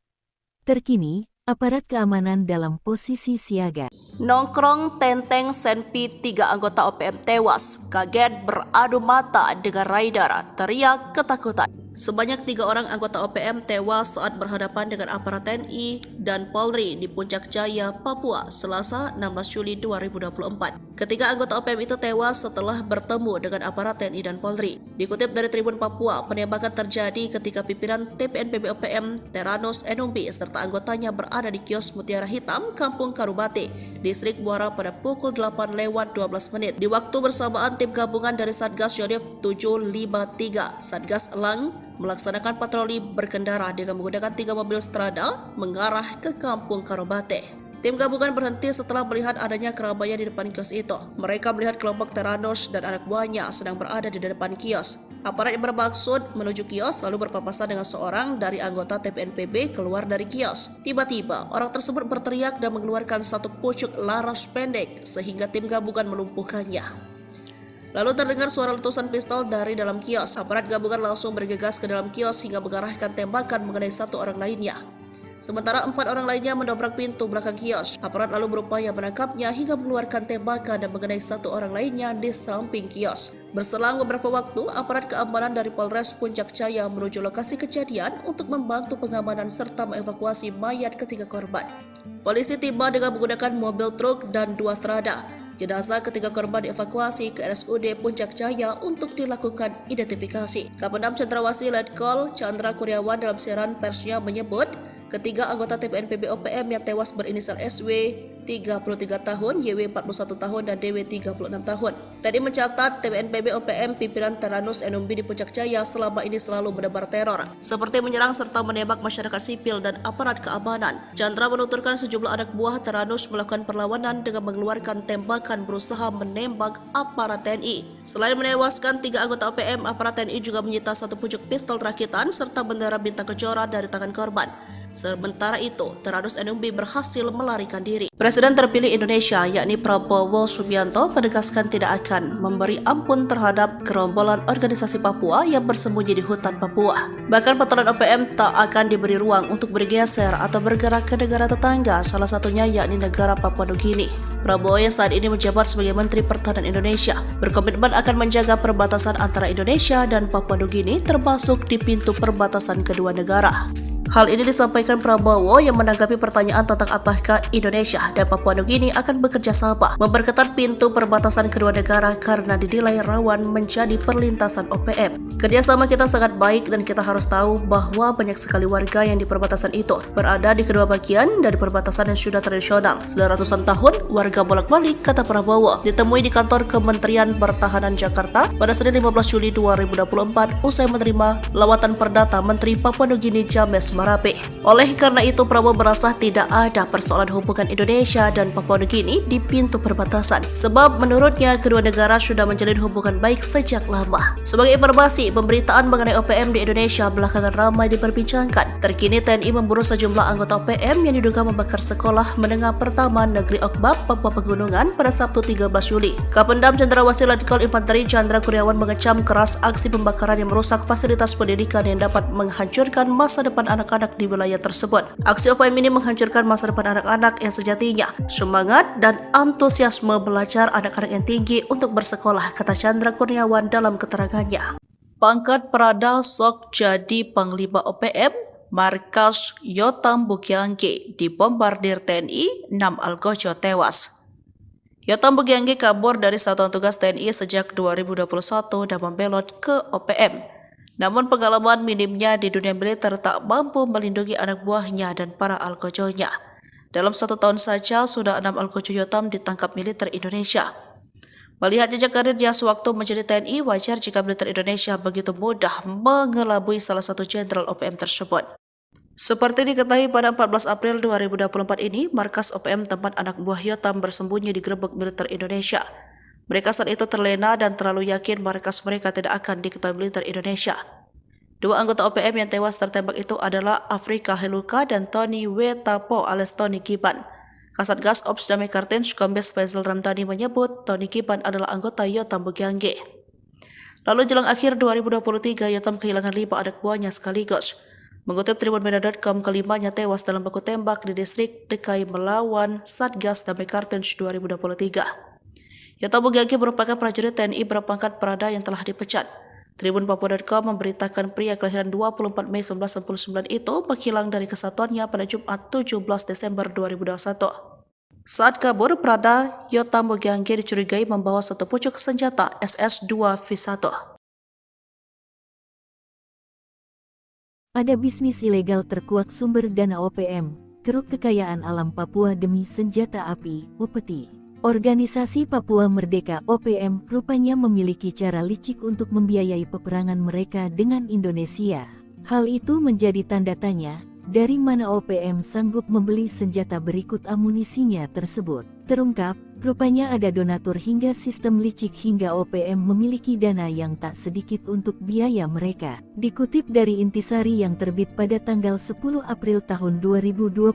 Terkini, aparat keamanan dalam posisi siaga. Nongkrong Tenteng Senpi 3 anggota OPM tewas, kaget beradu mata dengan Raidar, teriak ketakutan. Sebanyak 3 orang anggota OPM tewas saat berhadapan dengan aparat TNI dan Polri di Puncak Jaya, Papua, Selasa 16 Juli 2024. Ketiga anggota OPM itu tewas setelah bertemu dengan aparat TNI dan Polri. Dikutip dari Tribun Papua, penembakan terjadi ketika pimpinan TPNPB OPM Teranus Numbi serta anggotanya berada di kios Mutiara Hitam, Kampung Karubate, Distrik Muara pada pukul 8:12 menit. Di waktu bersamaan, tim gabungan dari Satgas Yonif 753, Satgas Elang, melaksanakan patroli berkendara dengan menggunakan 3 mobil Strada mengarah ke Kampung Karubate. Tim gabungan berhenti setelah melihat adanya keramaian di depan kios itu. Mereka melihat kelompok Teranus dan anak buahnya sedang berada di depan kios. Aparat yang bermaksud menuju kios lalu berpapasan dengan seorang dari anggota TPNPB keluar dari kios. Tiba-tiba, orang tersebut berteriak dan mengeluarkan 1 pucuk laras pendek sehingga tim gabungan melumpuhkannya. Lalu terdengar suara letusan pistol dari dalam kios. Aparat gabungan langsung bergegas ke dalam kios hingga mengarahkan tembakan mengenai 1 orang lainnya. Sementara 4 orang lainnya mendobrak pintu belakang kios. Aparat lalu berupaya menangkapnya hingga mengeluarkan tembakan dan mengenai 1 orang lainnya di samping kios. Berselang beberapa waktu, aparat keamanan dari Polres Puncak Jaya menuju lokasi kejadian untuk membantu pengamanan serta mengevakuasi mayat ketiga korban. Polisi tiba dengan menggunakan mobil truk dan 2 Strada. Jenazah ketiga korban dievakuasi ke RSUD Puncak Jaya untuk dilakukan identifikasi. Kapendam Cendrawasih Letkol Chandra Kuryawan dalam siaran persnya menyebut, ketiga anggota TPNPB OPM yang tewas berinisial SW, 33 tahun, YW 41 tahun, dan DW 36 tahun. Tadi mencatat TPNPB OPM pimpinan Teranus Enumbi di Puncak Jaya selama ini selalu menebar teror, seperti menyerang serta menembak masyarakat sipil dan aparat keamanan. Chandra menuturkan sejumlah anak buah Teranus melakukan perlawanan dengan mengeluarkan tembakan berusaha menembak aparat TNI. Selain menewaskan 3 anggota OPM, aparat TNI juga menyita 1 pucuk pistol rakitan serta bendera bintang kejora dari tangan korban. Sementara itu, Teranus Enumbi berhasil melarikan diri. Presiden terpilih Indonesia, yakni Prabowo Subianto, menegaskan tidak akan memberi ampun terhadap gerombolan organisasi Papua yang bersembunyi di hutan Papua. Bahkan patolan OPM tak akan diberi ruang untuk bergeser atau bergerak ke negara tetangga, salah satunya yakni negara Papua Nugini. Prabowo yang saat ini menjabat sebagai Menteri Pertahanan Indonesia berkomitmen akan menjaga perbatasan antara Indonesia dan Papua Nugini, termasuk di pintu perbatasan kedua negara. Hal ini disampaikan Prabowo yang menanggapi pertanyaan tentang apakah Indonesia dan Papua Nugini akan bekerja sama memperketat pintu perbatasan kedua negara karena dinilai rawan menjadi perlintasan OPM. Kerjasama kita sangat baik dan kita harus tahu bahwa banyak sekali warga yang di perbatasan itu berada di kedua bagian dari perbatasan yang sudah tradisional. Sudah ratusan tahun warga bolak-balik, kata Prabowo, ditemui di kantor Kementerian Pertahanan Jakarta pada Senin 15 Juli 2024 usai menerima lawatan perdata Menteri Papua Nugini James Marape. Oleh karena itu, Prabowo merasa tidak ada persoalan hubungan Indonesia dan Papua Nugini di pintu perbatasan, sebab menurutnya kedua negara sudah menjalin hubungan baik sejak lama. Sebagai informasi, pemberitaan mengenai OPM di Indonesia belakangan ramai diperbincangkan. Terkini TNI memburu sejumlah anggota OPM yang diduga membakar sekolah menengah pertama Negeri Okbab, Papua Pegunungan pada Sabtu 13 Juli. Kapendam Cendrawasih Letkol Infanteri Chandra Kurniawan mengecam keras aksi pembakaran yang merusak fasilitas pendidikan yang dapat menghancurkan masa depan anak-anak di wilayah tersebut. Aksi OPM ini menghancurkan masa depan anak-anak yang sejatinya semangat dan antusiasme belajar anak-anak yang tinggi untuk bersekolah, kata Chandra Kurniawan dalam keterangannya. Pangkat Prada sok jadi Panglima OPM, markas Yotam Bukiangge dibombardir TNI, 6 Algojo tewas. Yotam Bukiangge kabur dari satuan tugas TNI sejak 2021 dan membelot ke OPM. Namun pengalaman minimnya di dunia militer tak mampu melindungi anak buahnya dan para algojonya. Dalam 1 tahun saja, sudah 6 algojo Yotam ditangkap militer Indonesia. Melihat jejak karirnya sewaktu menjadi TNI, wajar jika militer Indonesia begitu mudah mengelabui salah satu jenderal OPM tersebut. Seperti diketahui pada 14 April 2024 ini, markas OPM tempat anak buah Yotam bersembunyi digerebek militer Indonesia. Mereka saat itu terlena dan terlalu yakin markas mereka tidak akan diketahui militer Indonesia. 2 anggota OPM yang tewas tertembak itu adalah Afrika Heluka dan Tony Wetapo alias Tony Kiban. Kasatgas Ops Damai Kartens Kombes Faisal Ramdhani menyebut Tony Kiban adalah anggota Yotam Bukiangge. Lalu jelang akhir 2023, Yotam kehilangan 5 anak buahnya sekaligus. Mengutip tribunmedia.com, kelimanya tewas dalam baku tembak di distrik Dekai melawan Satgas Damai Kartens 2023. Yotam Bukiangge merupakan prajurit TNI berpangkat Prada yang telah dipecat. Tribun Papua.com memberitakan pria kelahiran 24 Mei 1999 itu menghilang dari kesatuannya pada Jumat 17 Desember 2021. Saat kabur, Prada Yotam Bukiangge dicurigai membawa 1 pucuk senjata SS-2V1. Ada bisnis ilegal terkuak sumber dana OPM, keruk kekayaan alam Papua demi senjata api, upeti. Organisasi Papua Merdeka OPM rupanya memiliki cara licik untuk membiayai peperangan mereka dengan Indonesia. Hal itu menjadi tanda tanya, dari mana OPM sanggup membeli senjata berikut amunisinya tersebut. Terungkap, rupanya ada donatur hingga sistem licik hingga OPM memiliki dana yang tak sedikit untuk biaya mereka. Dikutip dari Intisari yang terbit pada tanggal 10 April tahun 2021,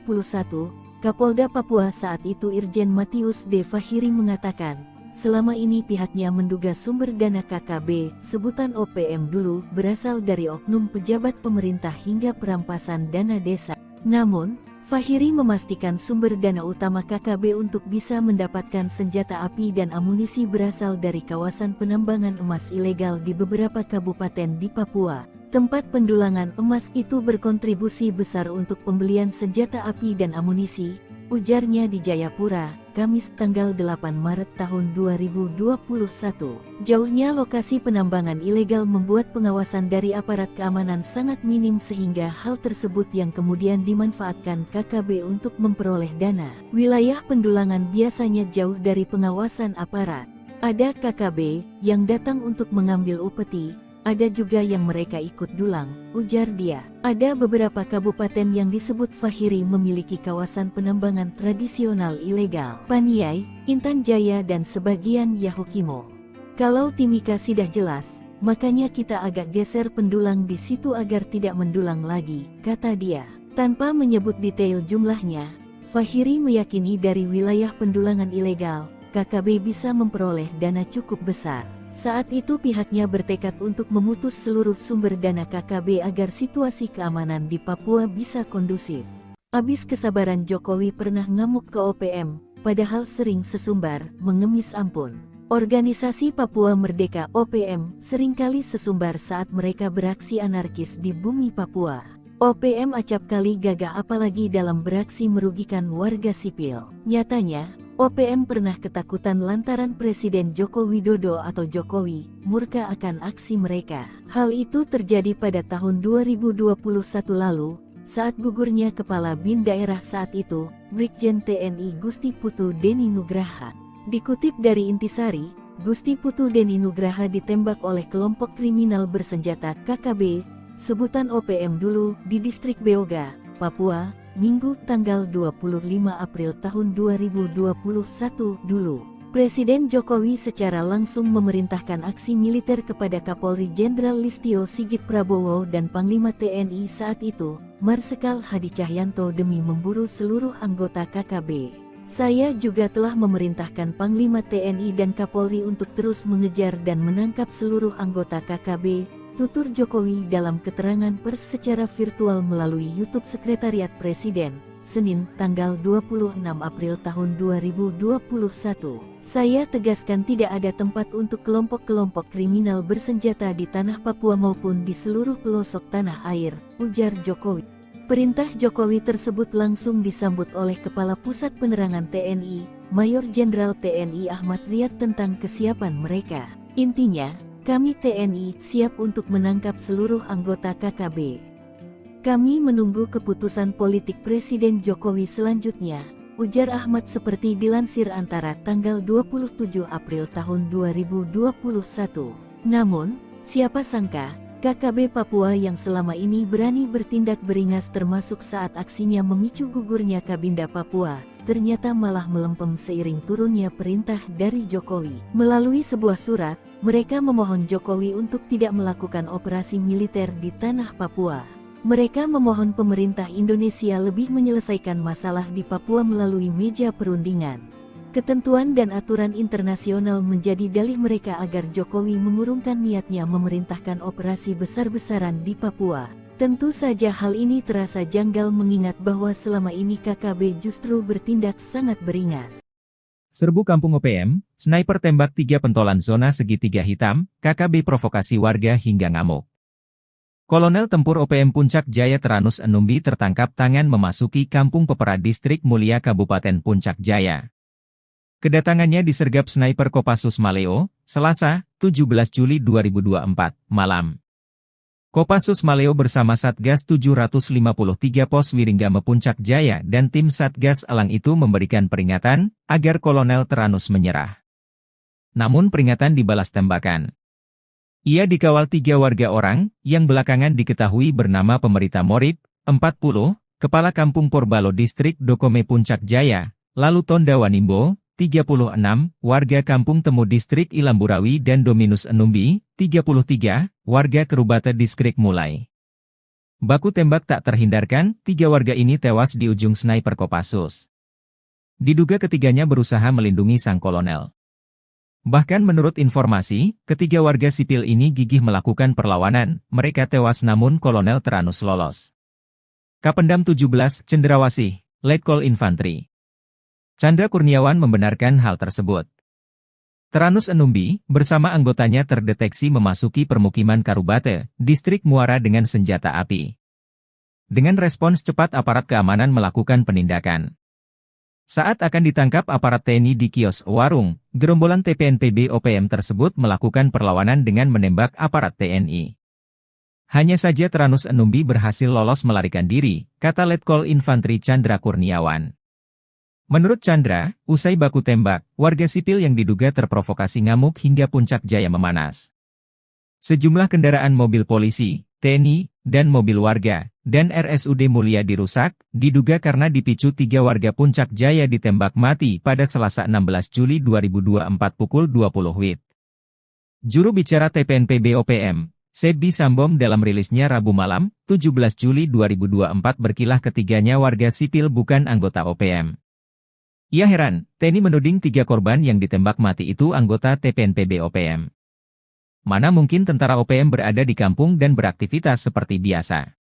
Kapolda Papua saat itu Irjen Matius D. Fahiri mengatakan, selama ini pihaknya menduga sumber dana KKB, sebutan OPM dulu, berasal dari oknum pejabat pemerintah hingga perampasan dana desa. Namun, Fahiri memastikan sumber dana utama KKB untuk bisa mendapatkan senjata api dan amunisi berasal dari kawasan penambangan emas ilegal di beberapa kabupaten di Papua. Tempat pendulangan emas itu berkontribusi besar untuk pembelian senjata api dan amunisi. ujarnya di Jayapura, Kamis tanggal 8 Maret tahun 2021. Jauhnya lokasi penambangan ilegal membuat pengawasan dari aparat keamanan sangat minim sehingga hal tersebut yang kemudian dimanfaatkan KKB untuk memperoleh dana. Wilayah pendulangan biasanya jauh dari pengawasan aparat. Ada KKB yang datang untuk mengambil upeti, ada juga yang mereka ikut dulang, ujar dia. Ada beberapa kabupaten yang disebut Fahiri memiliki kawasan penambangan tradisional ilegal. Paniai, Intan Jaya dan sebagian Yahukimo. Kalau Timika sudah jelas, makanya kita agak geser pendulang di situ agar tidak mendulang lagi, kata dia. Tanpa menyebut detail jumlahnya, Fahiri meyakini dari wilayah pendulangan ilegal, KKB bisa memperoleh dana cukup besar. Saat itu pihaknya bertekad untuk memutus seluruh sumber dana KKB agar situasi keamanan di Papua bisa kondusif. Abis kesabaran Jokowi pernah ngamuk ke OPM, padahal sering sesumbar, mengemis ampun. Organisasi Papua Merdeka OPM seringkali sesumbar saat mereka beraksi anarkis di bumi Papua. OPM acap kali gagah apalagi dalam beraksi merugikan warga sipil. Nyatanya, OPM pernah ketakutan lantaran Presiden Joko Widodo atau Jokowi murka akan aksi mereka. Hal itu terjadi pada tahun 2021 lalu, saat gugurnya Kepala BIN daerah saat itu, Brigjen TNI Gusti Putu Deni Nugraha. Dikutip dari Intisari, Gusti Putu Deni Nugraha ditembak oleh kelompok kriminal bersenjata KKB, sebutan OPM dulu, di distrik Beoga, Papua, Minggu tanggal 25 April tahun 2021 dulu. Presiden Jokowi secara langsung memerintahkan aksi militer kepada Kapolri Jenderal Listio Sigit Prabowo dan Panglima TNI saat itu, Marsikal Hadi Cahyanto demi memburu seluruh anggota KKB. Saya juga telah memerintahkan Panglima TNI dan Kapolri untuk terus mengejar dan menangkap seluruh anggota KKB, tutur Jokowi dalam keterangan pers secara virtual melalui YouTube Sekretariat Presiden, Senin, tanggal 26 April tahun 2021. Saya tegaskan tidak ada tempat untuk kelompok-kelompok kriminal bersenjata di tanah Papua maupun di seluruh pelosok tanah air, ujar Jokowi. Perintah Jokowi tersebut langsung disambut oleh Kepala Pusat Penerangan TNI, Mayor Jenderal TNI Ahmad Riyad tentang kesiapan mereka. Intinya, kami TNI siap untuk menangkap seluruh anggota KKB. Kami menunggu keputusan politik Presiden Jokowi selanjutnya, ujar Ahmad seperti dilansir Antara tanggal 27 April tahun 2021. Namun, siapa sangka, KKB Papua yang selama ini berani bertindak beringas termasuk saat aksinya memicu gugurnya Kabinda Papua, ternyata malah melempem seiring turunnya perintah dari Jokowi. Melalui sebuah surat, mereka memohon Jokowi untuk tidak melakukan operasi militer di tanah Papua. Mereka memohon pemerintah Indonesia lebih menyelesaikan masalah di Papua melalui meja perundingan. Ketentuan dan aturan internasional menjadi dalih mereka agar Jokowi mengurungkan niatnya memerintahkan operasi besar-besaran di Papua. Tentu saja hal ini terasa janggal mengingat bahwa selama ini KKB justru bertindak sangat beringas. Serbu Kampung OPM, sniper tembak 3 pentolan zona segitiga hitam, KKB provokasi warga hingga ngamuk. Kolonel Tempur OPM Puncak Jaya Teranus Enumbi tertangkap tangan memasuki Kampung Pepera Distrik Mulia Kabupaten Puncak Jaya. Kedatangannya disergap sniper Kopassus Maleo, Selasa, 17 Juli 2024, malam. Kopassus Maleo bersama Satgas 753 Pos Wiringgame Puncak Jaya dan tim Satgas Elang itu memberikan peringatan agar Kolonel Teranus menyerah. Namun peringatan dibalas tembakan. Ia dikawal 3 warga orang yang belakangan diketahui bernama Pemerita Morib, 40, Kepala Kampung Porbalo Distrik Dokome Puncak Jaya, lalu Tonda Wanimbo, 36, warga Kampung Temu Distrik Ilamburawi dan Dominus Enumbi, 33, warga Kerubata Distrik Mulai. Baku tembak tak terhindarkan, 3 warga ini tewas di ujung sniper Kopassus. Diduga ketiganya berusaha melindungi sang kolonel. Bahkan menurut informasi, ketiga warga sipil ini gigih melakukan perlawanan, mereka tewas namun Kolonel Teranus lolos. Kapendam 17, Cendrawasih, Letkol Infantri Chandra Kurniawan membenarkan hal tersebut. Teranus Enumbi, bersama anggotanya terdeteksi memasuki permukiman Karubate, Distrik Muara dengan senjata api. Dengan respons cepat aparat keamanan melakukan penindakan. Saat akan ditangkap aparat TNI di kios warung, gerombolan TPNPB OPM tersebut melakukan perlawanan dengan menembak aparat TNI. Hanya saja Tranus Enumbi berhasil lolos melarikan diri, kata Letkol Infantri Chandra Kurniawan. Menurut Chandra, usai baku tembak, warga sipil yang diduga terprovokasi ngamuk hingga Puncak Jaya memanas. Sejumlah kendaraan mobil polisi, TNI, dan mobil warga, dan RSUD Mulia dirusak, diduga karena dipicu 3 warga Puncak Jaya ditembak mati pada Selasa 16 Juli 2024 pukul 20 WIB. Juru bicara TPNPB OPM, Sebi Sambom dalam rilisnya Rabu malam, 17 Juli 2024 berkilah ketiganya warga sipil bukan anggota OPM. Ia heran, TNI menuding 3 korban yang ditembak mati itu anggota TPNPB OPM. Mana mungkin tentara OPM berada di kampung dan beraktivitas seperti biasa.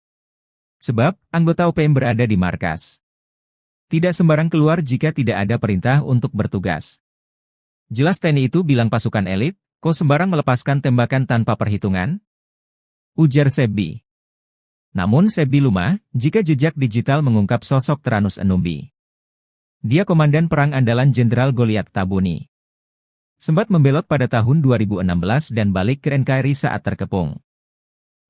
Sebab, anggota OPM berada di markas. Tidak sembarang keluar jika tidak ada perintah untuk bertugas. Jelas TNI itu bilang pasukan elit, kok sembarang melepaskan tembakan tanpa perhitungan? Ujar Sebi. Namun Sebi lumah, jika jejak digital mengungkap sosok Tranus Enumbi. Dia komandan perang andalan Jenderal Goliat Tabuni. Sempat membelot pada tahun 2016 dan balik ke NKRI saat terkepung.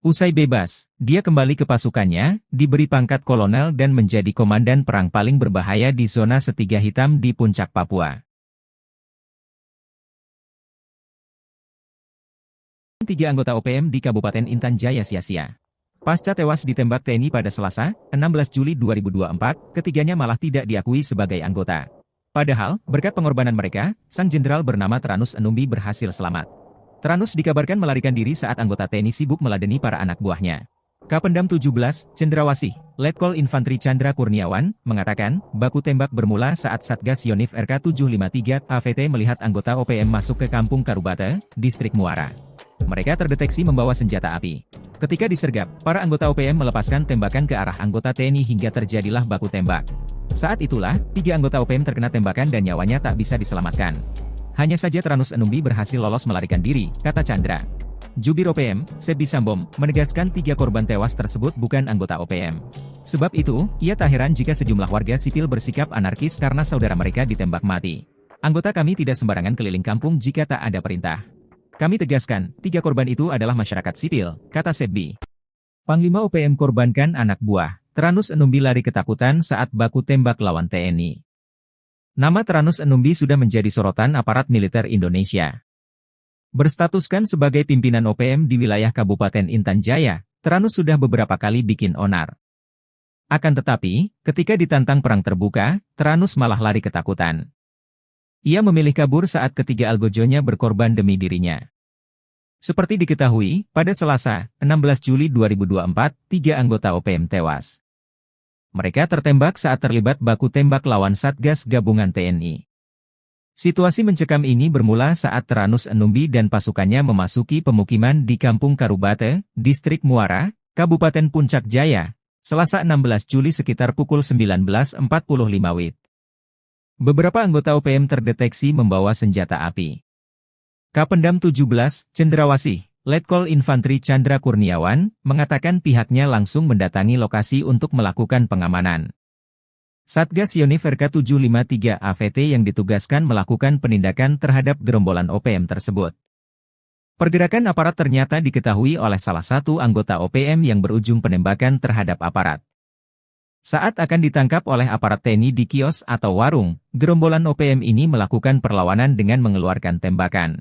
Usai bebas, dia kembali ke pasukannya, diberi pangkat kolonel dan menjadi komandan perang paling berbahaya di zona Setiga Hitam di Puncak Papua. 3 anggota OPM di Kabupaten Intan Jaya sia-sia. Pasca tewas ditembak TNI pada Selasa, 16 Juli 2024, ketiganya malah tidak diakui sebagai anggota. Padahal, berkat pengorbanan mereka, sang jenderal bernama Tranus Enumbi berhasil selamat. Tranus dikabarkan melarikan diri saat anggota TNI sibuk meladeni para anak buahnya. Kapendam 17, Cendrawasih, Letkol Infantri Chandra Kurniawan, mengatakan, baku tembak bermula saat Satgas Yonif RK 753 AVT melihat anggota OPM masuk ke Kampung Karubate, Distrik Muara. Mereka terdeteksi membawa senjata api. Ketika disergap, para anggota OPM melepaskan tembakan ke arah anggota TNI hingga terjadilah baku tembak. Saat itulah, 3 anggota OPM terkena tembakan dan nyawanya tak bisa diselamatkan. Hanya saja Tranus Enumbi berhasil lolos melarikan diri, kata Chandra. Jubir OPM, Sebi Sambom, menegaskan 3 korban tewas tersebut bukan anggota OPM. Sebab itu, ia tak heran jika sejumlah warga sipil bersikap anarkis karena saudara mereka ditembak mati. Anggota kami tidak sembarangan keliling kampung jika tak ada perintah. Kami tegaskan, 3 korban itu adalah masyarakat sipil, kata Sebi. Panglima OPM korbankan anak buah. Tranus Enumbi lari ketakutan saat baku tembak lawan TNI. Nama Tranus Enumbi sudah menjadi sorotan aparat militer Indonesia. Berstatuskan sebagai pimpinan OPM di wilayah Kabupaten Intan Jaya, Tranus sudah beberapa kali bikin onar. Akan tetapi, ketika ditantang perang terbuka, Tranus malah lari ketakutan. Ia memilih kabur saat ketiga algojonya berkorban demi dirinya. Seperti diketahui, pada Selasa, 16 Juli 2024, 3 anggota OPM tewas. Mereka tertembak saat terlibat baku tembak lawan Satgas Gabungan TNI. Situasi mencekam ini bermula saat Tranus Enumbi dan pasukannya memasuki pemukiman di Kampung Karubate, Distrik Muara, Kabupaten Puncak Jaya, Selasa 16 Juli sekitar pukul 19.45 WIB. Beberapa anggota OPM terdeteksi membawa senjata api. Kapendam 17, Cendrawasih, Letkol Infantri Chandra Kurniawan, mengatakan pihaknya langsung mendatangi lokasi untuk melakukan pengamanan. Satgas Yonif RK 753 AVT yang ditugaskan melakukan penindakan terhadap gerombolan OPM tersebut. Pergerakan aparat ternyata diketahui oleh salah satu anggota OPM yang berujung penembakan terhadap aparat. Saat akan ditangkap oleh aparat TNI di kios atau warung, gerombolan OPM ini melakukan perlawanan dengan mengeluarkan tembakan.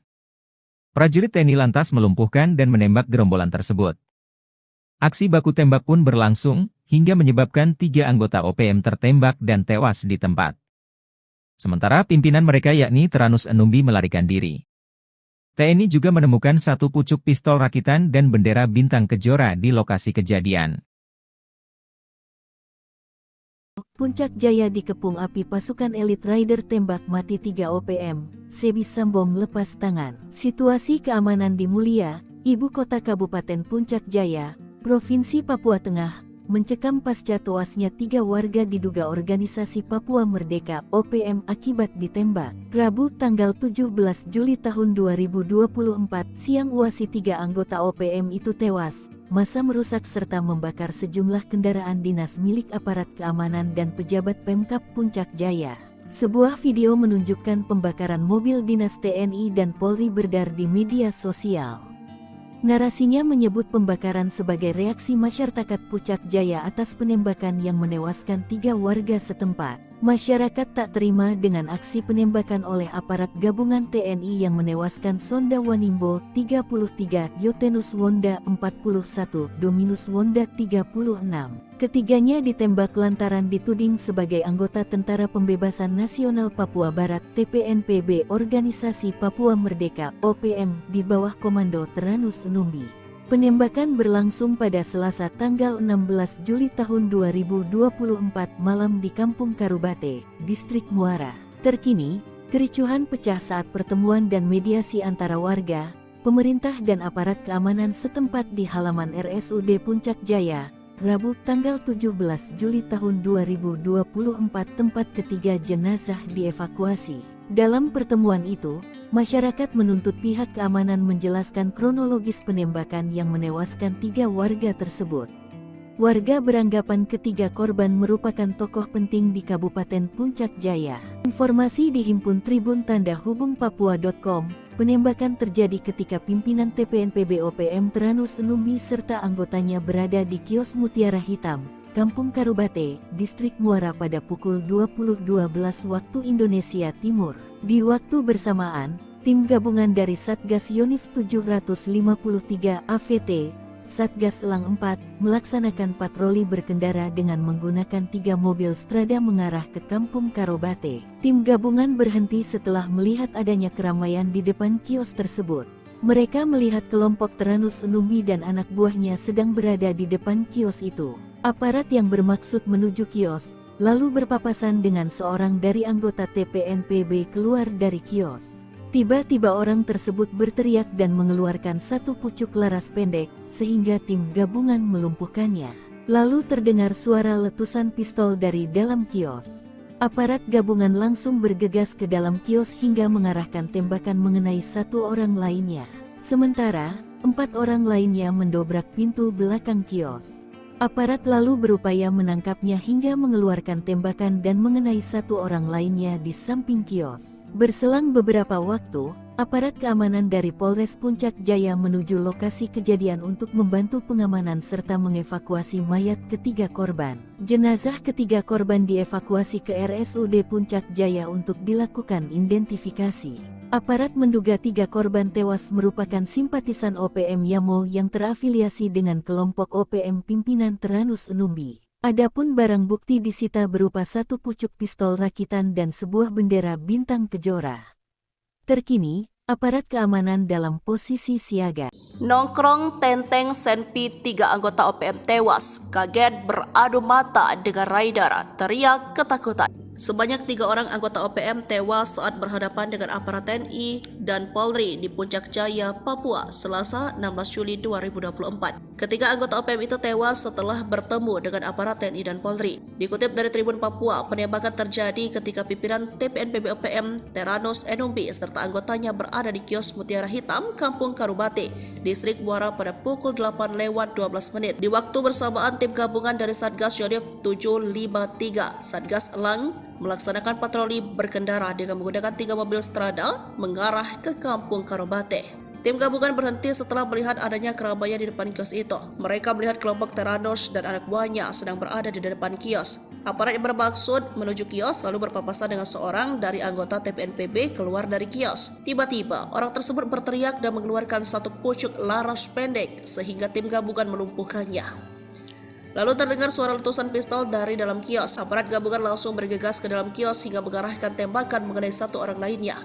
Prajurit TNI lantas melumpuhkan dan menembak gerombolan tersebut. Aksi baku tembak pun berlangsung, hingga menyebabkan 3 anggota OPM tertembak dan tewas di tempat. Sementara pimpinan mereka yakni Tranus Enumbi melarikan diri. TNI juga menemukan 1 pucuk pistol rakitan dan bendera bintang kejora di lokasi kejadian. Puncak Jaya dikepung api pasukan elit Rider tembak mati 3 OPM, Sebi Sambom lepas tangan. Situasi keamanan di Mulia, ibu kota Kabupaten Puncak Jaya, Provinsi Papua Tengah, mencekam pasca tewasnya 3 warga diduga organisasi Papua Merdeka OPM akibat ditembak. Rabu tanggal 17 Juli tahun 2024 siang uasi 3 anggota OPM itu tewas. Massa merusak serta membakar sejumlah kendaraan dinas milik aparat keamanan dan pejabat Pemkab Puncak Jaya. Sebuah video menunjukkan pembakaran mobil dinas TNI dan Polri beredar di media sosial. Narasinya menyebut pembakaran sebagai reaksi masyarakat Puncak Jaya atas penembakan yang menewaskan 3 warga setempat. Masyarakat tak terima dengan aksi penembakan oleh aparat gabungan TNI yang menewaskan Sonda Wanimbo 33, Yotenus Wonda 41, Dominus Wonda 36. Ketiganya ditembak lantaran dituding sebagai anggota Tentara Pembebasan Nasional Papua Barat TPNPB Organisasi Papua Merdeka OPM di bawah Komando Teranus Numbi. Penembakan berlangsung pada Selasa tanggal 16 Juli tahun 2024 malam di Kampung Karubate, Distrik Muara. Terkini, kericuhan pecah saat pertemuan dan mediasi antara warga, pemerintah dan aparat keamanan setempat di halaman RSUD Puncak Jaya, Rabu tanggal 17 Juli tahun 2024 tempat ketiga jenazah dievakuasi. Dalam pertemuan itu, masyarakat menuntut pihak keamanan menjelaskan kronologis penembakan yang menewaskan 3 warga tersebut. Warga beranggapan ketiga korban merupakan tokoh penting di Kabupaten Puncak Jaya. Informasi dihimpun Tribun Tanda Hubung Papua.com, penembakan terjadi ketika pimpinan TPNPB OPM Teranus Numbi serta anggotanya berada di kios Mutiara Hitam, Kampung Karubate, Distrik Muara pada pukul 20.12 waktu Indonesia Timur. Di waktu bersamaan, tim gabungan dari Satgas Yonif 753 AVT, Satgas Elang 4, melaksanakan patroli berkendara dengan menggunakan 3 mobil Strada mengarah ke Kampung Karubate. Tim gabungan berhenti setelah melihat adanya keramaian di depan kios tersebut. Mereka melihat kelompok Teranus Numbi dan anak buahnya sedang berada di depan kios itu. Aparat yang bermaksud menuju kios, lalu berpapasan dengan seorang dari anggota TPNPB keluar dari kios. Tiba-tiba orang tersebut berteriak dan mengeluarkan satu pucuk laras pendek, sehingga tim gabungan melumpuhkannya. Lalu terdengar suara letusan pistol dari dalam kios. Aparat gabungan langsung bergegas ke dalam kios hingga mengarahkan tembakan mengenai 1 orang lainnya. Sementara, 4 orang lainnya mendobrak pintu belakang kios. Aparat lalu berupaya menangkapnya hingga mengeluarkan tembakan dan mengenai 1 orang lainnya di samping kios. Berselang beberapa waktu, aparat keamanan dari Polres Puncak Jaya menuju lokasi kejadian untuk membantu pengamanan serta mengevakuasi mayat ketiga korban. Jenazah ketiga korban dievakuasi ke RSUD Puncak Jaya untuk dilakukan identifikasi. Aparat menduga 3 korban tewas merupakan simpatisan OPM Yamo yang terafiliasi dengan kelompok OPM pimpinan Teranus Numbi. Adapun barang bukti disita berupa 1 pucuk pistol rakitan dan sebuah bendera bintang kejora. Terkini, aparat keamanan dalam posisi siaga. Nongkrong Tenteng Senpi 3 anggota OPM tewas, kaget beradu mata dengan rider, teriak ketakutan. Sebanyak 3 orang anggota OPM tewas saat berhadapan dengan aparat TNI dan Polri di Puncak Jaya, Papua, Selasa 16 Juli 2024. Ketiga anggota OPM itu tewas setelah bertemu dengan aparat TNI dan Polri. Dikutip dari Tribun Papua, penembakan terjadi ketika pimpinan TPNPB OPM Teranus Numbi serta anggotanya berada di kios Mutiara Hitam, Kampung Karubate, Distrik Muara pada pukul 8:12 menit. Di waktu bersamaan, tim gabungan dari Satgas Yonif 753, Satgas Elang melaksanakan patroli berkendara dengan menggunakan 3 mobil Strada mengarah ke Kampung Karubate. Tim gabungan berhenti setelah melihat adanya keramaian di depan kios itu. Mereka melihat kelompok Teranus dan anak buahnya sedang berada di depan kios. Aparat yang bermaksud menuju kios lalu berpapasan dengan seorang dari anggota TPNPB keluar dari kios. Tiba-tiba, orang tersebut berteriak dan mengeluarkan 1 pucuk laras pendek sehingga tim gabungan melumpuhkannya. Lalu terdengar suara letusan pistol dari dalam kios. Aparat gabungan langsung bergegas ke dalam kios hingga mengarahkan tembakan mengenai 1 orang lainnya.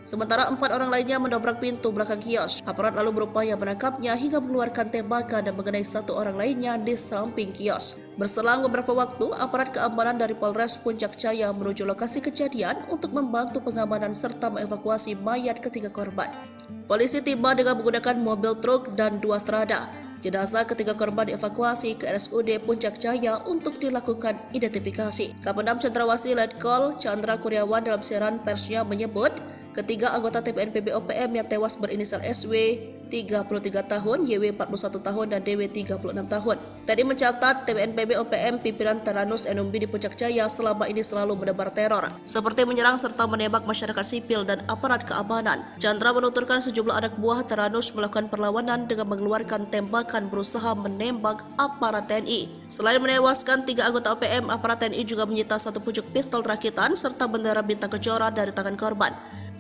Sementara 4 orang lainnya mendobrak pintu belakang kios. Aparat lalu berupaya menangkapnya hingga mengeluarkan tembakan dan mengenai 1 orang lainnya di samping kios. Berselang beberapa waktu, aparat keamanan dari Polres Puncak Jaya menuju lokasi kejadian untuk membantu pengamanan serta mengevakuasi mayat ketiga korban. Polisi tiba dengan menggunakan mobil truk dan 2 Strada. Jenazah ketiga korban dievakuasi ke RSUD Puncak Jaya untuk dilakukan identifikasi. Kapendam Cendrawasih Letkol Chandra Kuryawan dalam siaran persnya menyebut, ketiga anggota TPNPB OPM yang tewas berinisial SW, 33 tahun, YW 41 tahun, dan DW 36 tahun. Tadi mencatat TPNPB OPM pimpinan Teranos Enumbi di Puncak Jaya selama ini selalu menebar teror, seperti menyerang serta menembak masyarakat sipil dan aparat keamanan. Chandra menuturkan sejumlah anak buah Teranos melakukan perlawanan dengan mengeluarkan tembakan berusaha menembak aparat TNI. Selain menewaskan 3 anggota OPM, aparat TNI juga menyita 1 pucuk pistol rakitan serta bendera bintang kejora dari tangan korban.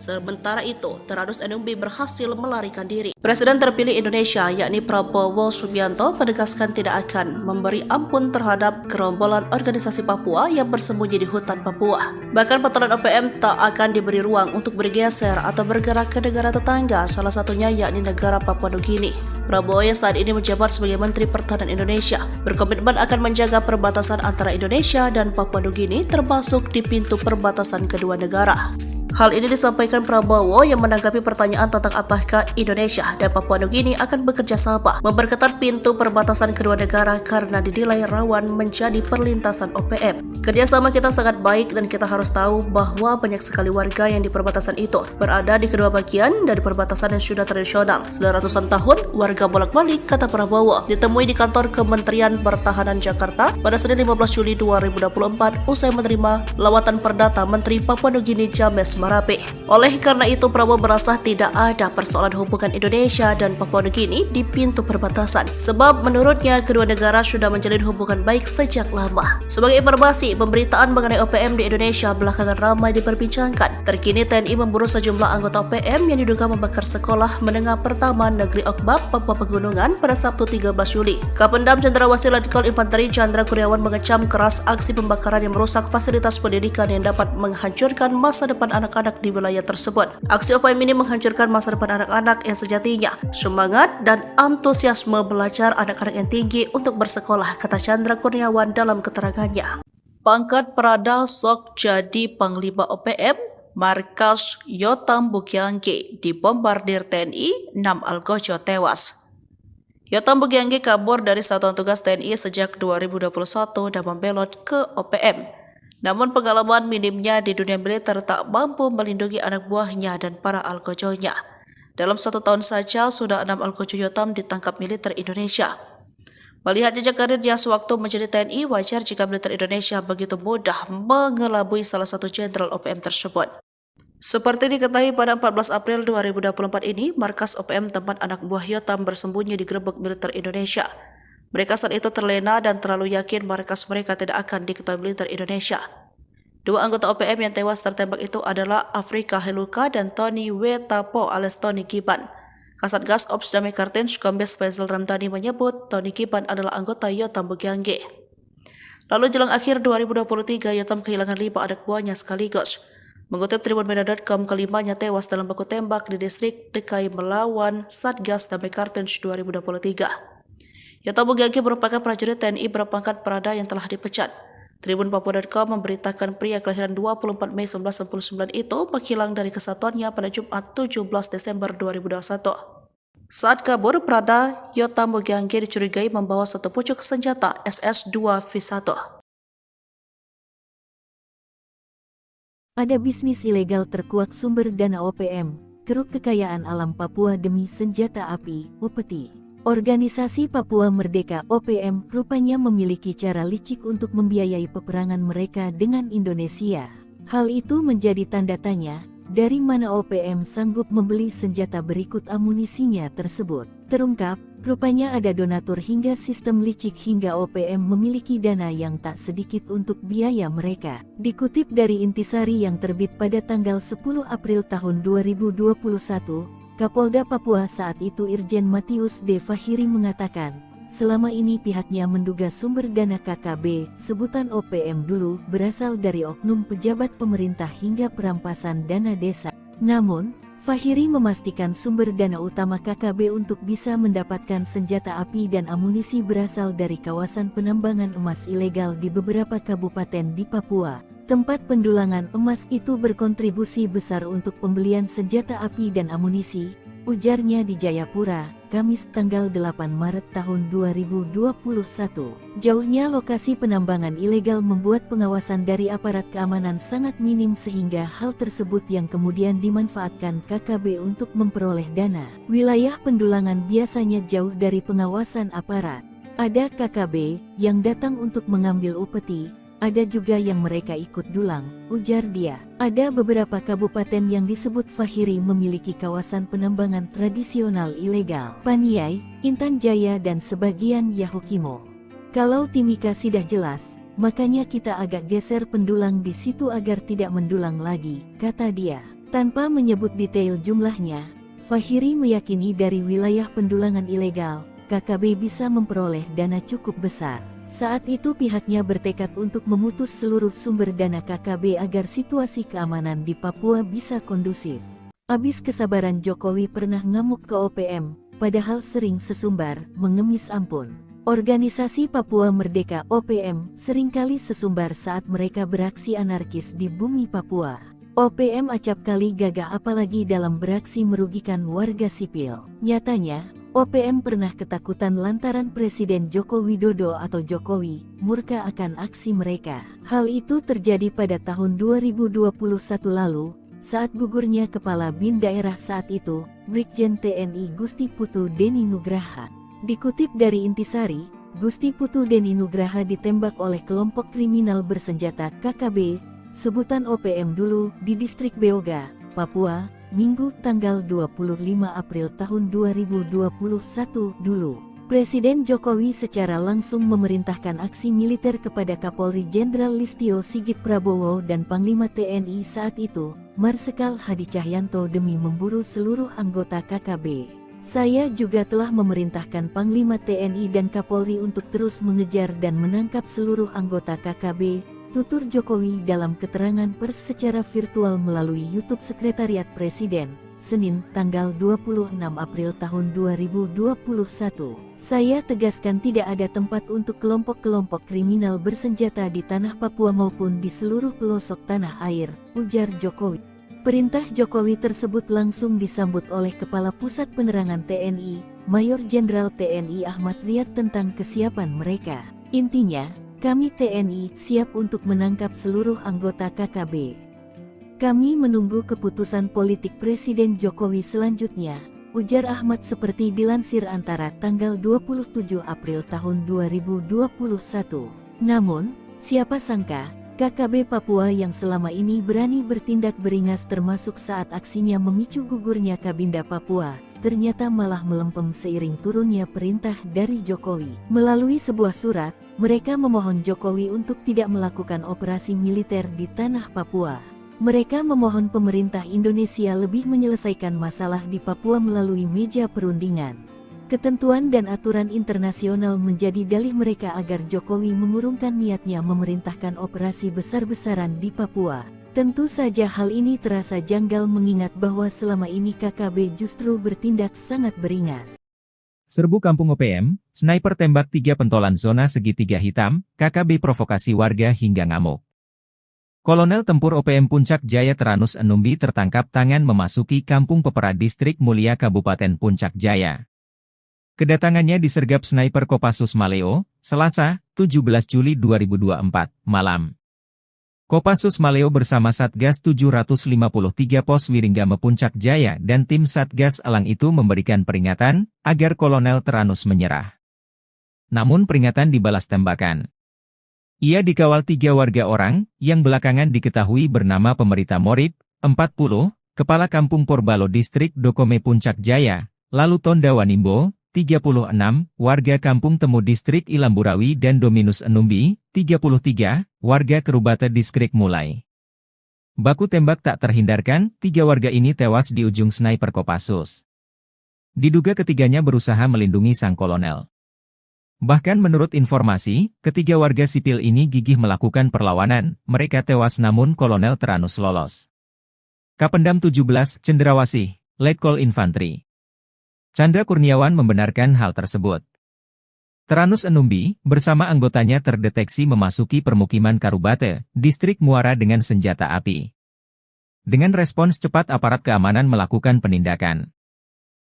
Sementara itu, Teranos Enumbi berhasil melarikan diri. Presiden terpilih Indonesia, yakni Prabowo Subianto, menegaskan tidak akan memberi ampun terhadap gerombolan organisasi Papua yang bersembunyi di hutan Papua. Bahkan patolan OPM tak akan diberi ruang untuk bergeser atau bergerak ke negara tetangga, salah satunya yakni negara Papua Nugini. Prabowo yang saat ini menjabat sebagai Menteri Pertahanan Indonesia berkomitmen akan menjaga perbatasan antara Indonesia dan Papua Nugini, termasuk di pintu perbatasan kedua negara. Hal ini disampaikan Prabowo yang menanggapi pertanyaan tentang apakah Indonesia dan Papua Nugini akan bekerja sama memperketat pintu perbatasan kedua negara karena dinilai rawan menjadi perlintasan OPM. Kerjasama kita sangat baik dan kita harus tahu bahwa banyak sekali warga yang di perbatasan itu berada di kedua bagian dari perbatasan yang sudah tradisional. Sudah ratusan tahun warga bolak-balik, kata Prabowo, ditemui di kantor Kementerian Pertahanan Jakarta pada Senin 15 Juli 2024 usai menerima lawatan perdata Menteri Papua Nugini James Marape. Oleh karena itu, Prabowo merasa tidak ada persoalan hubungan Indonesia dan Papua Nugini di pintu perbatasan, sebab menurutnya kedua negara sudah menjalin hubungan baik sejak lama. Sebagai informasi, pemberitaan mengenai OPM di Indonesia belakangan ramai diperbincangkan. Terkini TNI memburu sejumlah anggota OPM yang diduga membakar sekolah menengah pertama Negeri Okbab, Papua Pegunungan pada Sabtu 13 Juli. Kapendam Cendrawasih Letkol Infanteri Chandra Kurniawan mengecam keras aksi pembakaran yang merusak fasilitas pendidikan yang dapat menghancurkan masa depan anak-anak di wilayah tersebut. Aksi OPM ini menghancurkan masa depan anak-anak yang sejatinya semangat dan antusiasme belajar anak-anak yang tinggi untuk bersekolah, kata Chandra Kurniawan dalam keterangannya. Pangkat Prada sok jadi Panglima OPM, markas Yotam Bukiangge dibombardir TNI, 6 algojo tewas. Yotam Bukiangge kabur dari satuan tugas TNI sejak 2021 dan membelot ke OPM. Namun pengalaman minimnya di dunia militer tak mampu melindungi anak buahnya dan para algojonya. Dalam 1 tahun saja, sudah 6 algojo Yotam ditangkap militer Indonesia. Melihat jejak karirnya sewaktu menjadi TNI, wajar jika militer Indonesia begitu mudah mengelabui salah satu jenderal OPM tersebut. Seperti diketahui pada 14 April 2024 ini, markas OPM tempat anak buah Yotam bersembunyi digerebek militer Indonesia. Mereka saat itu terlena dan terlalu yakin markas mereka tidak akan diketahui militer Indonesia. 2 anggota OPM yang tewas tertembak itu adalah Afrika Heluka dan Tony Wetapo alias Tony Kiban. Kasatgas Ops Damai Kartens Kombes Faisal Ramdhani menyebut Tony Kiban adalah anggota Yotam Bukiangge. Lalu jelang akhir 2023, Yotam kehilangan 5 anak buahnya sekaligus. Mengutip tribunmedia.com, kelimanya tewas dalam baku tembak di distrik DKI melawan Satgas Damai Kartens 2023. Yotam Bukiangge merupakan prajurit TNI berpangkat Prada yang telah dipecat. Tribun Papua.com memberitakan pria kelahiran 24 Mei 1999 itu menghilang dari kesatuannya pada Jumat 17 Desember 2021. Saat kabur, Prada Yotam Bukiangge dicurigai membawa 1 pucuk senjata SS-2V1. Ada bisnis ilegal terkuak sumber dana OPM, keruk kekayaan alam Papua demi senjata api, upeti. Organisasi Papua Merdeka OPM rupanya memiliki cara licik untuk membiayai peperangan mereka dengan Indonesia. Hal itu menjadi tanda tanya, dari mana OPM sanggup membeli senjata berikut amunisinya tersebut. Terungkap, rupanya ada donatur hingga sistem licik hingga OPM memiliki dana yang tak sedikit untuk biaya mereka. Dikutip dari Intisari yang terbit pada tanggal 10 April tahun 2021, Kapolda Papua saat itu Irjen Matius D. Fahiri mengatakan, selama ini pihaknya menduga sumber dana KKB, sebutan OPM dulu, berasal dari oknum pejabat pemerintah hingga perampasan dana desa. Namun, Fahiri memastikan sumber dana utama KKB untuk bisa mendapatkan senjata api dan amunisi berasal dari kawasan penambangan emas ilegal di beberapa kabupaten di Papua. Tempat pendulangan emas itu berkontribusi besar untuk pembelian senjata api dan amunisi, ujarnya di Jayapura, Kamis tanggal 8 Maret tahun 2021. Jauhnya lokasi penambangan ilegal membuat pengawasan dari aparat keamanan sangat minim sehingga hal tersebut yang kemudian dimanfaatkan KKB untuk memperoleh dana. Wilayah pendulangan biasanya jauh dari pengawasan aparat. Ada KKB yang datang untuk mengambil upeti, ada juga yang mereka ikut dulang, ujar dia. Ada beberapa kabupaten yang disebut Fahiri memiliki kawasan penambangan tradisional ilegal. Paniai, Intan Jaya dan sebagian Yahukimo. Kalau Timika sudah jelas, makanya kita agak geser pendulang di situ agar tidak mendulang lagi, kata dia. Tanpa menyebut detail jumlahnya, Fahiri meyakini dari wilayah pendulangan ilegal, KKB bisa memperoleh dana cukup besar. Saat itu pihaknya bertekad untuk memutus seluruh sumber dana KKB agar situasi keamanan di Papua bisa kondusif. Abis kesabaran Jokowi pernah ngamuk ke OPM, padahal sering sesumbar, mengemis ampun. Organisasi Papua Merdeka OPM seringkali sesumbar saat mereka beraksi anarkis di bumi Papua. OPM acap kali gagah apalagi dalam beraksi merugikan warga sipil. Nyatanya, OPM pernah ketakutan lantaran Presiden Joko Widodo atau Jokowi murka akan aksi mereka. Hal itu terjadi pada tahun 2021 lalu, saat gugurnya Kepala BIN daerah saat itu, Brigjen TNI Gusti Putu Deni Nugraha. Dikutip dari Intisari, Gusti Putu Deni Nugraha ditembak oleh kelompok kriminal bersenjata KKB, sebutan OPM dulu, di distrik Beoga, Papua, Minggu tanggal 25 April tahun 2021 dulu. Presiden Jokowi secara langsung memerintahkan aksi militer kepada Kapolri Jenderal Listio Sigit Prabowo dan Panglima TNI saat itu, Marsikal Hadi Cahyanto demi memburu seluruh anggota KKB. Saya juga telah memerintahkan Panglima TNI dan Kapolri untuk terus mengejar dan menangkap seluruh anggota KKB, tutur Jokowi dalam keterangan pers secara virtual melalui YouTube Sekretariat Presiden, Senin, tanggal 26 April tahun 2021. Saya tegaskan tidak ada tempat untuk kelompok-kelompok kriminal bersenjata di tanah Papua maupun di seluruh pelosok tanah air, ujar Jokowi. Perintah Jokowi tersebut langsung disambut oleh Kepala Pusat Penerangan TNI, Mayor Jenderal TNI Ahmad Riyad tentang kesiapan mereka. Intinya, kami TNI siap untuk menangkap seluruh anggota KKB. Kami menunggu keputusan politik Presiden Jokowi selanjutnya, ujar Ahmad seperti dilansir Antara tanggal 27 April tahun 2021. Namun, siapa sangka, KKB Papua yang selama ini berani bertindak beringas termasuk saat aksinya memicu gugurnya Kabinda Papua, ternyata malah melempem seiring turunnya perintah dari Jokowi. Melalui sebuah surat, mereka memohon Jokowi untuk tidak melakukan operasi militer di tanah Papua. Mereka memohon pemerintah Indonesia lebih menyelesaikan masalah di Papua melalui meja perundingan. Ketentuan dan aturan internasional menjadi dalih mereka agar Jokowi mengurungkan niatnya memerintahkan operasi besar-besaran di Papua. Tentu saja hal ini terasa janggal mengingat bahwa selama ini KKB justru bertindak sangat beringas. Serbu Kampung OPM, sniper tembak 3 pentolan zona segitiga hitam, KKB provokasi warga hingga ngamuk. Kolonel Tempur OPM Puncak Jaya Teranus Enumbi tertangkap tangan memasuki Kampung Pepera Distrik Mulia Kabupaten Puncak Jaya. Kedatangannya disergap sniper Kopassus Maleo, Selasa, 17 Juli 2024, malam. Kopassus Maleo bersama Satgas 753 Pos Wiringgame Puncak Jaya dan tim Satgas Elang itu memberikan peringatan agar Kolonel Teranus menyerah. Namun peringatan dibalas tembakan. Ia dikawal 3 warga orang yang belakangan diketahui bernama Pemerita Morib, 40, Kepala Kampung Porbalo Distrik Dokome Puncak Jaya, lalu Tonda Wanimbo, 36, warga Kampung Temu Distrik Ilamburawi dan Dominus Enumbi, 33, warga Kerubata Distrik Mulai. Baku tembak tak terhindarkan, 3 warga ini tewas di ujung sniper Kopassus. Diduga ketiganya berusaha melindungi sang kolonel. Bahkan menurut informasi, ketiga warga sipil ini gigih melakukan perlawanan, mereka tewas namun Kolonel Teranus lolos. Kapendam 17, Cendrawasih, Letkol Infantri Chandra Kurniawan membenarkan hal tersebut. Teranus Enumbi, bersama anggotanya terdeteksi memasuki permukiman Karubate, Distrik Muara dengan senjata api. Dengan respons cepat aparat keamanan melakukan penindakan.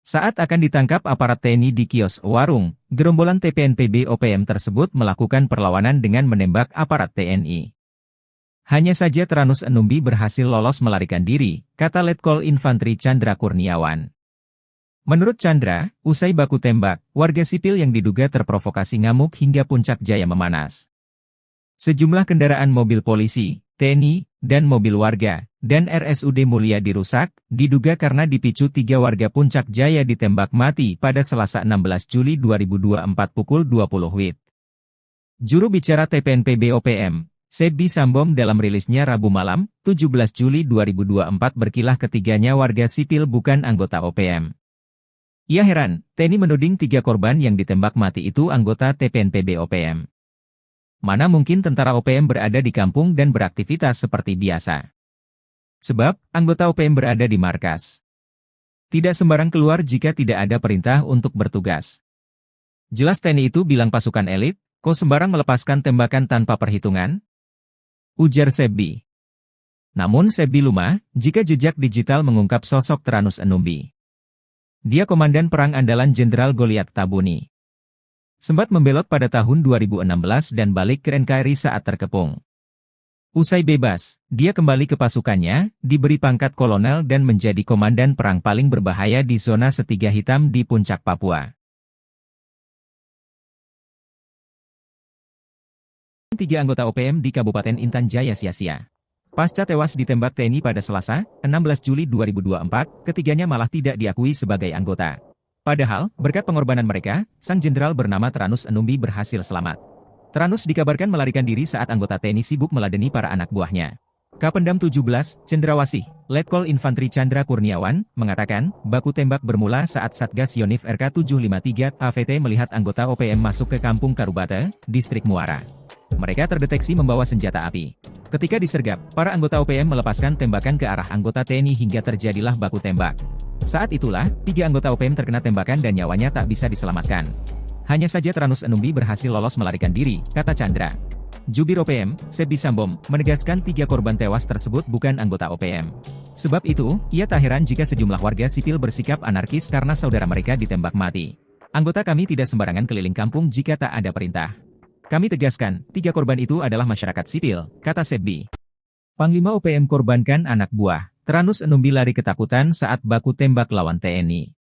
Saat akan ditangkap aparat TNI di kios warung, gerombolan TPNPB OPM tersebut melakukan perlawanan dengan menembak aparat TNI. Hanya saja Tranus Enumbi berhasil lolos melarikan diri, kata Letkol Infantri Chandra Kurniawan. Menurut Chandra, usai baku tembak, warga sipil yang diduga terprovokasi ngamuk hingga Puncak Jaya memanas. Sejumlah kendaraan mobil polisi, TNI, dan mobil warga, dan RSUD Mulia dirusak, diduga karena dipicu 3 warga Puncak Jaya ditembak mati pada Selasa 16 Juli 2024 pukul 20 WIB. Juru bicara TPNPB OPM, Sebi Sambom dalam rilisnya Rabu malam, 17 Juli 2024 berkilah ketiganya warga sipil bukan anggota OPM. Ia heran, TNI menuding 3 korban yang ditembak mati itu anggota TPNPB OPM. Mana mungkin tentara OPM berada di kampung dan beraktivitas seperti biasa. Sebab, anggota OPM berada di markas. Tidak sembarang keluar jika tidak ada perintah untuk bertugas. Jelas TNI itu bilang pasukan elit, kok sembarang melepaskan tembakan tanpa perhitungan? Ujar Sebi. Namun Sebi lumah, jika jejak digital mengungkap sosok Tranus Enumbi. Dia komandan perang andalan Jenderal Goliat Tabuni. Sempat membelot pada tahun 2016 dan balik ke NKRI saat terkepung. Usai bebas, dia kembali ke pasukannya, diberi pangkat kolonel dan menjadi komandan perang paling berbahaya di zona Setiga Hitam di Puncak Papua. 3 anggota OPM di Kabupaten Intan Jaya sia-sia. Pasca tewas ditembak TNI pada Selasa, 16 Juli 2024, ketiganya malah tidak diakui sebagai anggota. Padahal, berkat pengorbanan mereka, sang jenderal bernama Tranus Enumbi berhasil selamat. Tranus dikabarkan melarikan diri saat anggota TNI sibuk meladeni para anak buahnya. Kapendam 17, Cendrawasih, Letkol Infantri Chandra Kurniawan, mengatakan, baku tembak bermula saat Satgas Yonif RK 753 AVT melihat anggota OPM masuk ke Kampung Karubate, Distrik Muara. Mereka terdeteksi membawa senjata api. Ketika disergap, para anggota OPM melepaskan tembakan ke arah anggota TNI hingga terjadilah baku tembak. Saat itulah, 3 anggota OPM terkena tembakan dan nyawanya tak bisa diselamatkan. Hanya saja Tranus Enumbi berhasil lolos melarikan diri, kata Chandra. Jubir OPM, Sebi Sambom, menegaskan 3 korban tewas tersebut bukan anggota OPM. Sebab itu, ia tak heran jika sejumlah warga sipil bersikap anarkis karena saudara mereka ditembak mati. Anggota kami tidak sembarangan keliling kampung jika tak ada perintah. Kami tegaskan, 3 korban itu adalah masyarakat sipil, kata Sebi. Panglima OPM korbankan anak buah. Tranus Enumbi lari ketakutan saat baku tembak lawan TNI.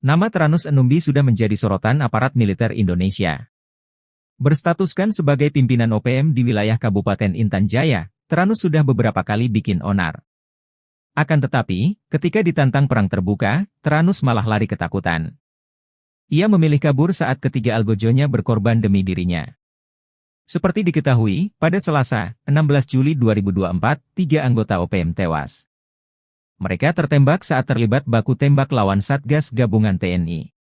Nama Tranus Enumbi sudah menjadi sorotan aparat militer Indonesia. Berstatuskan sebagai pimpinan OPM di wilayah Kabupaten Intan Jaya, Tranus sudah beberapa kali bikin onar. Akan tetapi, ketika ditantang perang terbuka, Tranus malah lari ketakutan. Ia memilih kabur saat ketiga algojonya berkorban demi dirinya. Seperti diketahui, pada Selasa, 16 Juli 2024, 3 anggota OPM tewas. Mereka tertembak saat terlibat baku tembak lawan Satgas Gabungan TNI.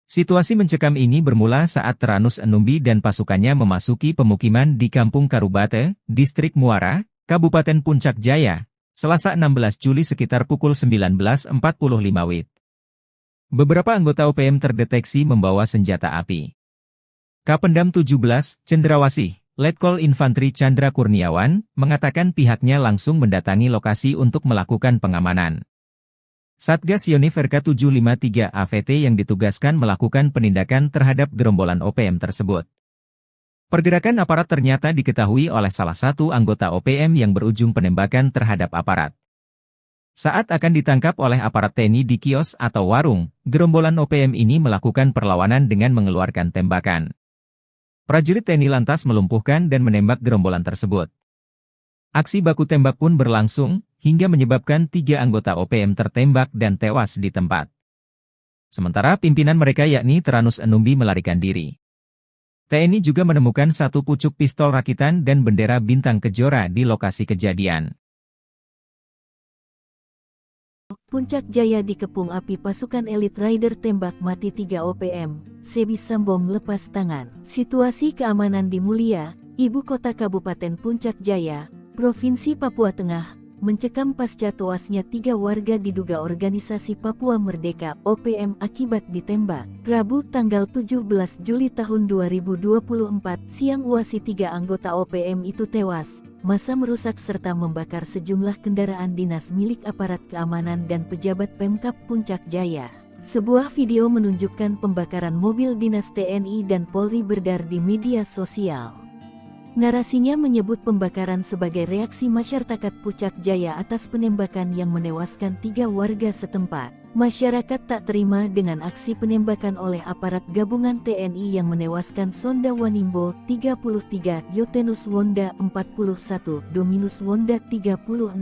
Situasi mencekam ini bermula saat Tranus Enumbi dan pasukannya memasuki pemukiman di Kampung Karubate, Distrik Muara, Kabupaten Puncak Jaya, Selasa 16 Juli sekitar pukul 19.45 WIB. Beberapa anggota OPM terdeteksi membawa senjata api. Kapendam 17, Cendrawasih, Letkol Infantri Chandra Kurniawan, mengatakan pihaknya langsung mendatangi lokasi untuk melakukan pengamanan. Satgas Yonif RK 753 AVT yang ditugaskan melakukan penindakan terhadap gerombolan OPM tersebut. Pergerakan aparat ternyata diketahui oleh salah satu anggota OPM yang berujung penembakan terhadap aparat. Saat akan ditangkap oleh aparat TNI di kios atau warung, gerombolan OPM ini melakukan perlawanan dengan mengeluarkan tembakan. Prajurit TNI lantas melumpuhkan dan menembak gerombolan tersebut. Aksi baku tembak pun berlangsung, hingga menyebabkan 3 anggota OPM tertembak dan tewas di tempat. Sementara pimpinan mereka yakni Tranus Enumbi melarikan diri. TNI juga menemukan 1 pucuk pistol rakitan dan bendera bintang kejora di lokasi kejadian. Puncak Jaya dikepung api pasukan elit Rider tembak mati 3 OPM, Sebi Sambom lepas tangan. Situasi keamanan di Mulia, ibu kota Kabupaten Puncak Jaya, Provinsi Papua Tengah, mencekam pasca tewasnya 3 warga diduga organisasi Papua Merdeka OPM akibat ditembak. Rabu tanggal 17 Juli tahun 2024 siang UASI 3 anggota OPM itu tewas. Massa merusak serta membakar sejumlah kendaraan dinas milik aparat keamanan dan pejabat Pemkab Puncak Jaya. Sebuah video menunjukkan pembakaran mobil dinas TNI dan Polri beredar di media sosial. Narasinya menyebut pembakaran sebagai reaksi masyarakat Puncak Jaya atas penembakan yang menewaskan 3 warga setempat. Masyarakat tak terima dengan aksi penembakan oleh aparat gabungan TNI yang menewaskan Sonda Wanimbo 33, Yotenus Wonda 41, Dominus Wonda 36.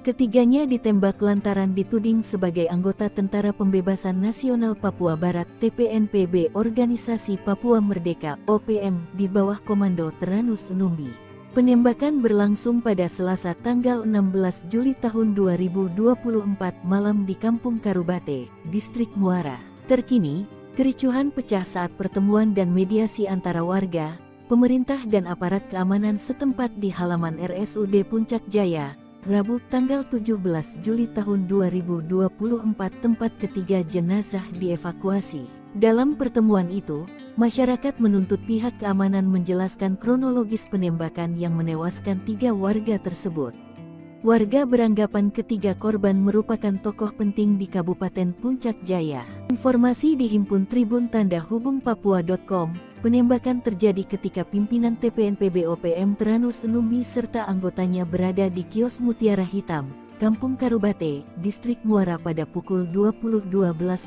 Ketiganya ditembak lantaran dituding sebagai anggota Tentara Pembebasan Nasional Papua Barat TPNPB Organisasi Papua Merdeka OPM di bawah Komando Teranus Numbi. Penembakan berlangsung pada Selasa tanggal 16 Juli tahun 2024 malam di Kampung Karubate, Distrik Muara. Terkini, kericuhan pecah saat pertemuan dan mediasi antara warga, pemerintah dan aparat keamanan setempat di halaman RSUD Puncak Jaya, Rabu tanggal 17 Juli tahun 2024 tempat ketiga jenazah dievakuasi. Dalam pertemuan itu, masyarakat menuntut pihak keamanan menjelaskan kronologis penembakan yang menewaskan 3 warga tersebut. Warga beranggapan ketiga korban merupakan tokoh penting di Kabupaten Puncak Jaya. Informasi dihimpun Tribun Tanda Hubung Papua.com, penembakan terjadi ketika pimpinan TPNPB OPM Teranus Numbi serta anggotanya berada di kios Mutiara Hitam, Kampung Karubate, Distrik Muara pada pukul 20.12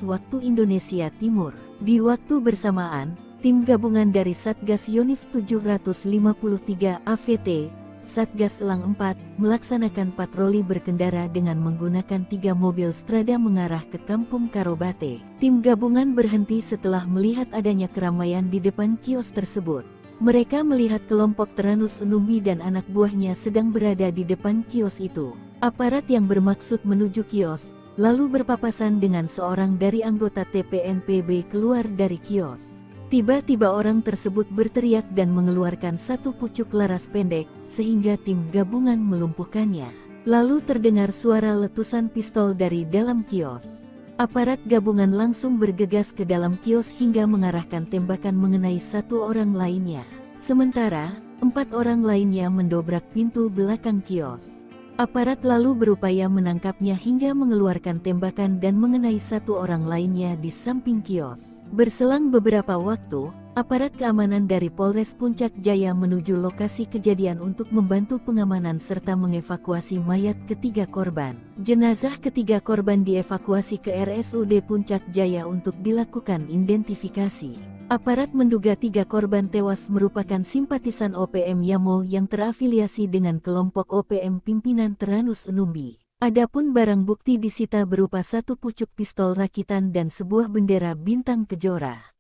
waktu Indonesia Timur. Di waktu bersamaan, tim gabungan dari Satgas Yonif 753 AVT, Satgas Elang 4, melaksanakan patroli berkendara dengan menggunakan 3 mobil Strada mengarah ke Kampung Karubate. Tim gabungan berhenti setelah melihat adanya keramaian di depan kios tersebut. Mereka melihat kelompok Teranus Numbi dan anak buahnya sedang berada di depan kios itu. Aparat yang bermaksud menuju kios, lalu berpapasan dengan seorang dari anggota TPNPB keluar dari kios. Tiba-tiba orang tersebut berteriak dan mengeluarkan satu pucuk laras pendek, sehingga tim gabungan melumpuhkannya. Lalu terdengar suara letusan pistol dari dalam kios. Aparat gabungan langsung bergegas ke dalam kios hingga mengarahkan tembakan mengenai 1 orang lainnya. Sementara, 4 orang lainnya mendobrak pintu belakang kios. Aparat lalu berupaya menangkapnya hingga mengeluarkan tembakan dan mengenai 1 orang lainnya di samping kios. Berselang beberapa waktu, aparat keamanan dari Polres Puncak Jaya menuju lokasi kejadian untuk membantu pengamanan serta mengevakuasi mayat ketiga korban. Jenazah ketiga korban dievakuasi ke RSUD Puncak Jaya untuk dilakukan identifikasi. Aparat menduga 3 korban tewas merupakan simpatisan OPM Yamo yang terafiliasi dengan kelompok OPM pimpinan Teranus Numbi. Adapun barang bukti disita berupa 1 pucuk pistol rakitan dan sebuah bendera bintang kejora.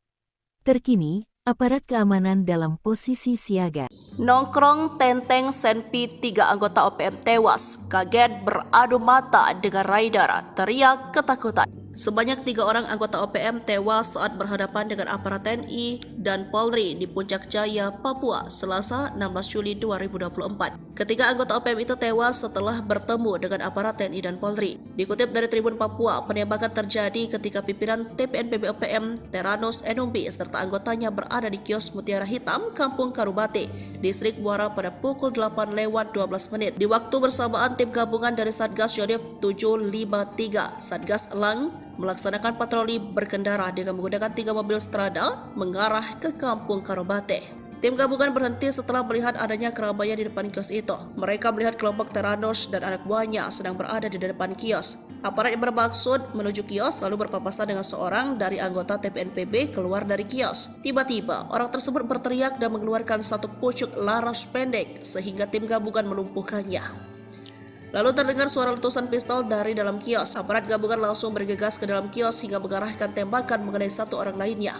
Terkini, aparat keamanan dalam posisi siaga. Nongkrong Tenteng Senpi 3 anggota OPM tewas, kaget beradu mata dengan rider, teriak ketakutan. Sebanyak 3 orang anggota OPM tewas saat berhadapan dengan aparat TNI dan Polri di Puncak Jaya, Papua, Selasa 16 Juli 2024. Ketiga anggota OPM itu tewas setelah bertemu dengan aparat TNI dan Polri. Dikutip dari Tribun Papua, penembakan terjadi ketika pimpinan TPNPB OPM Teranus Numbi serta anggotanya berada di kios Mutiara Hitam, Kampung Karubate, Distrik Muara pada pukul 8:12. Di waktu bersamaan, tim gabungan dari Satgas Yonif 753, Satgas Elang, melaksanakan patroli berkendara dengan menggunakan 3 mobil Strada mengarah ke Kampung Karubate. Tim gabungan berhenti setelah melihat adanya keramaian di depan kios itu. Mereka melihat kelompok Teranus dan anak buahnya sedang berada di depan kios. Aparat yang bermaksud menuju kios lalu berpapasan dengan seorang dari anggota TPNPB keluar dari kios. Tiba-tiba, orang tersebut berteriak dan mengeluarkan 1 pucuk laras pendek sehingga tim gabungan melumpuhkannya. Lalu terdengar suara letusan pistol dari dalam kios. Aparat gabungan langsung bergegas ke dalam kios hingga mengarahkan tembakan mengenai 1 orang lainnya.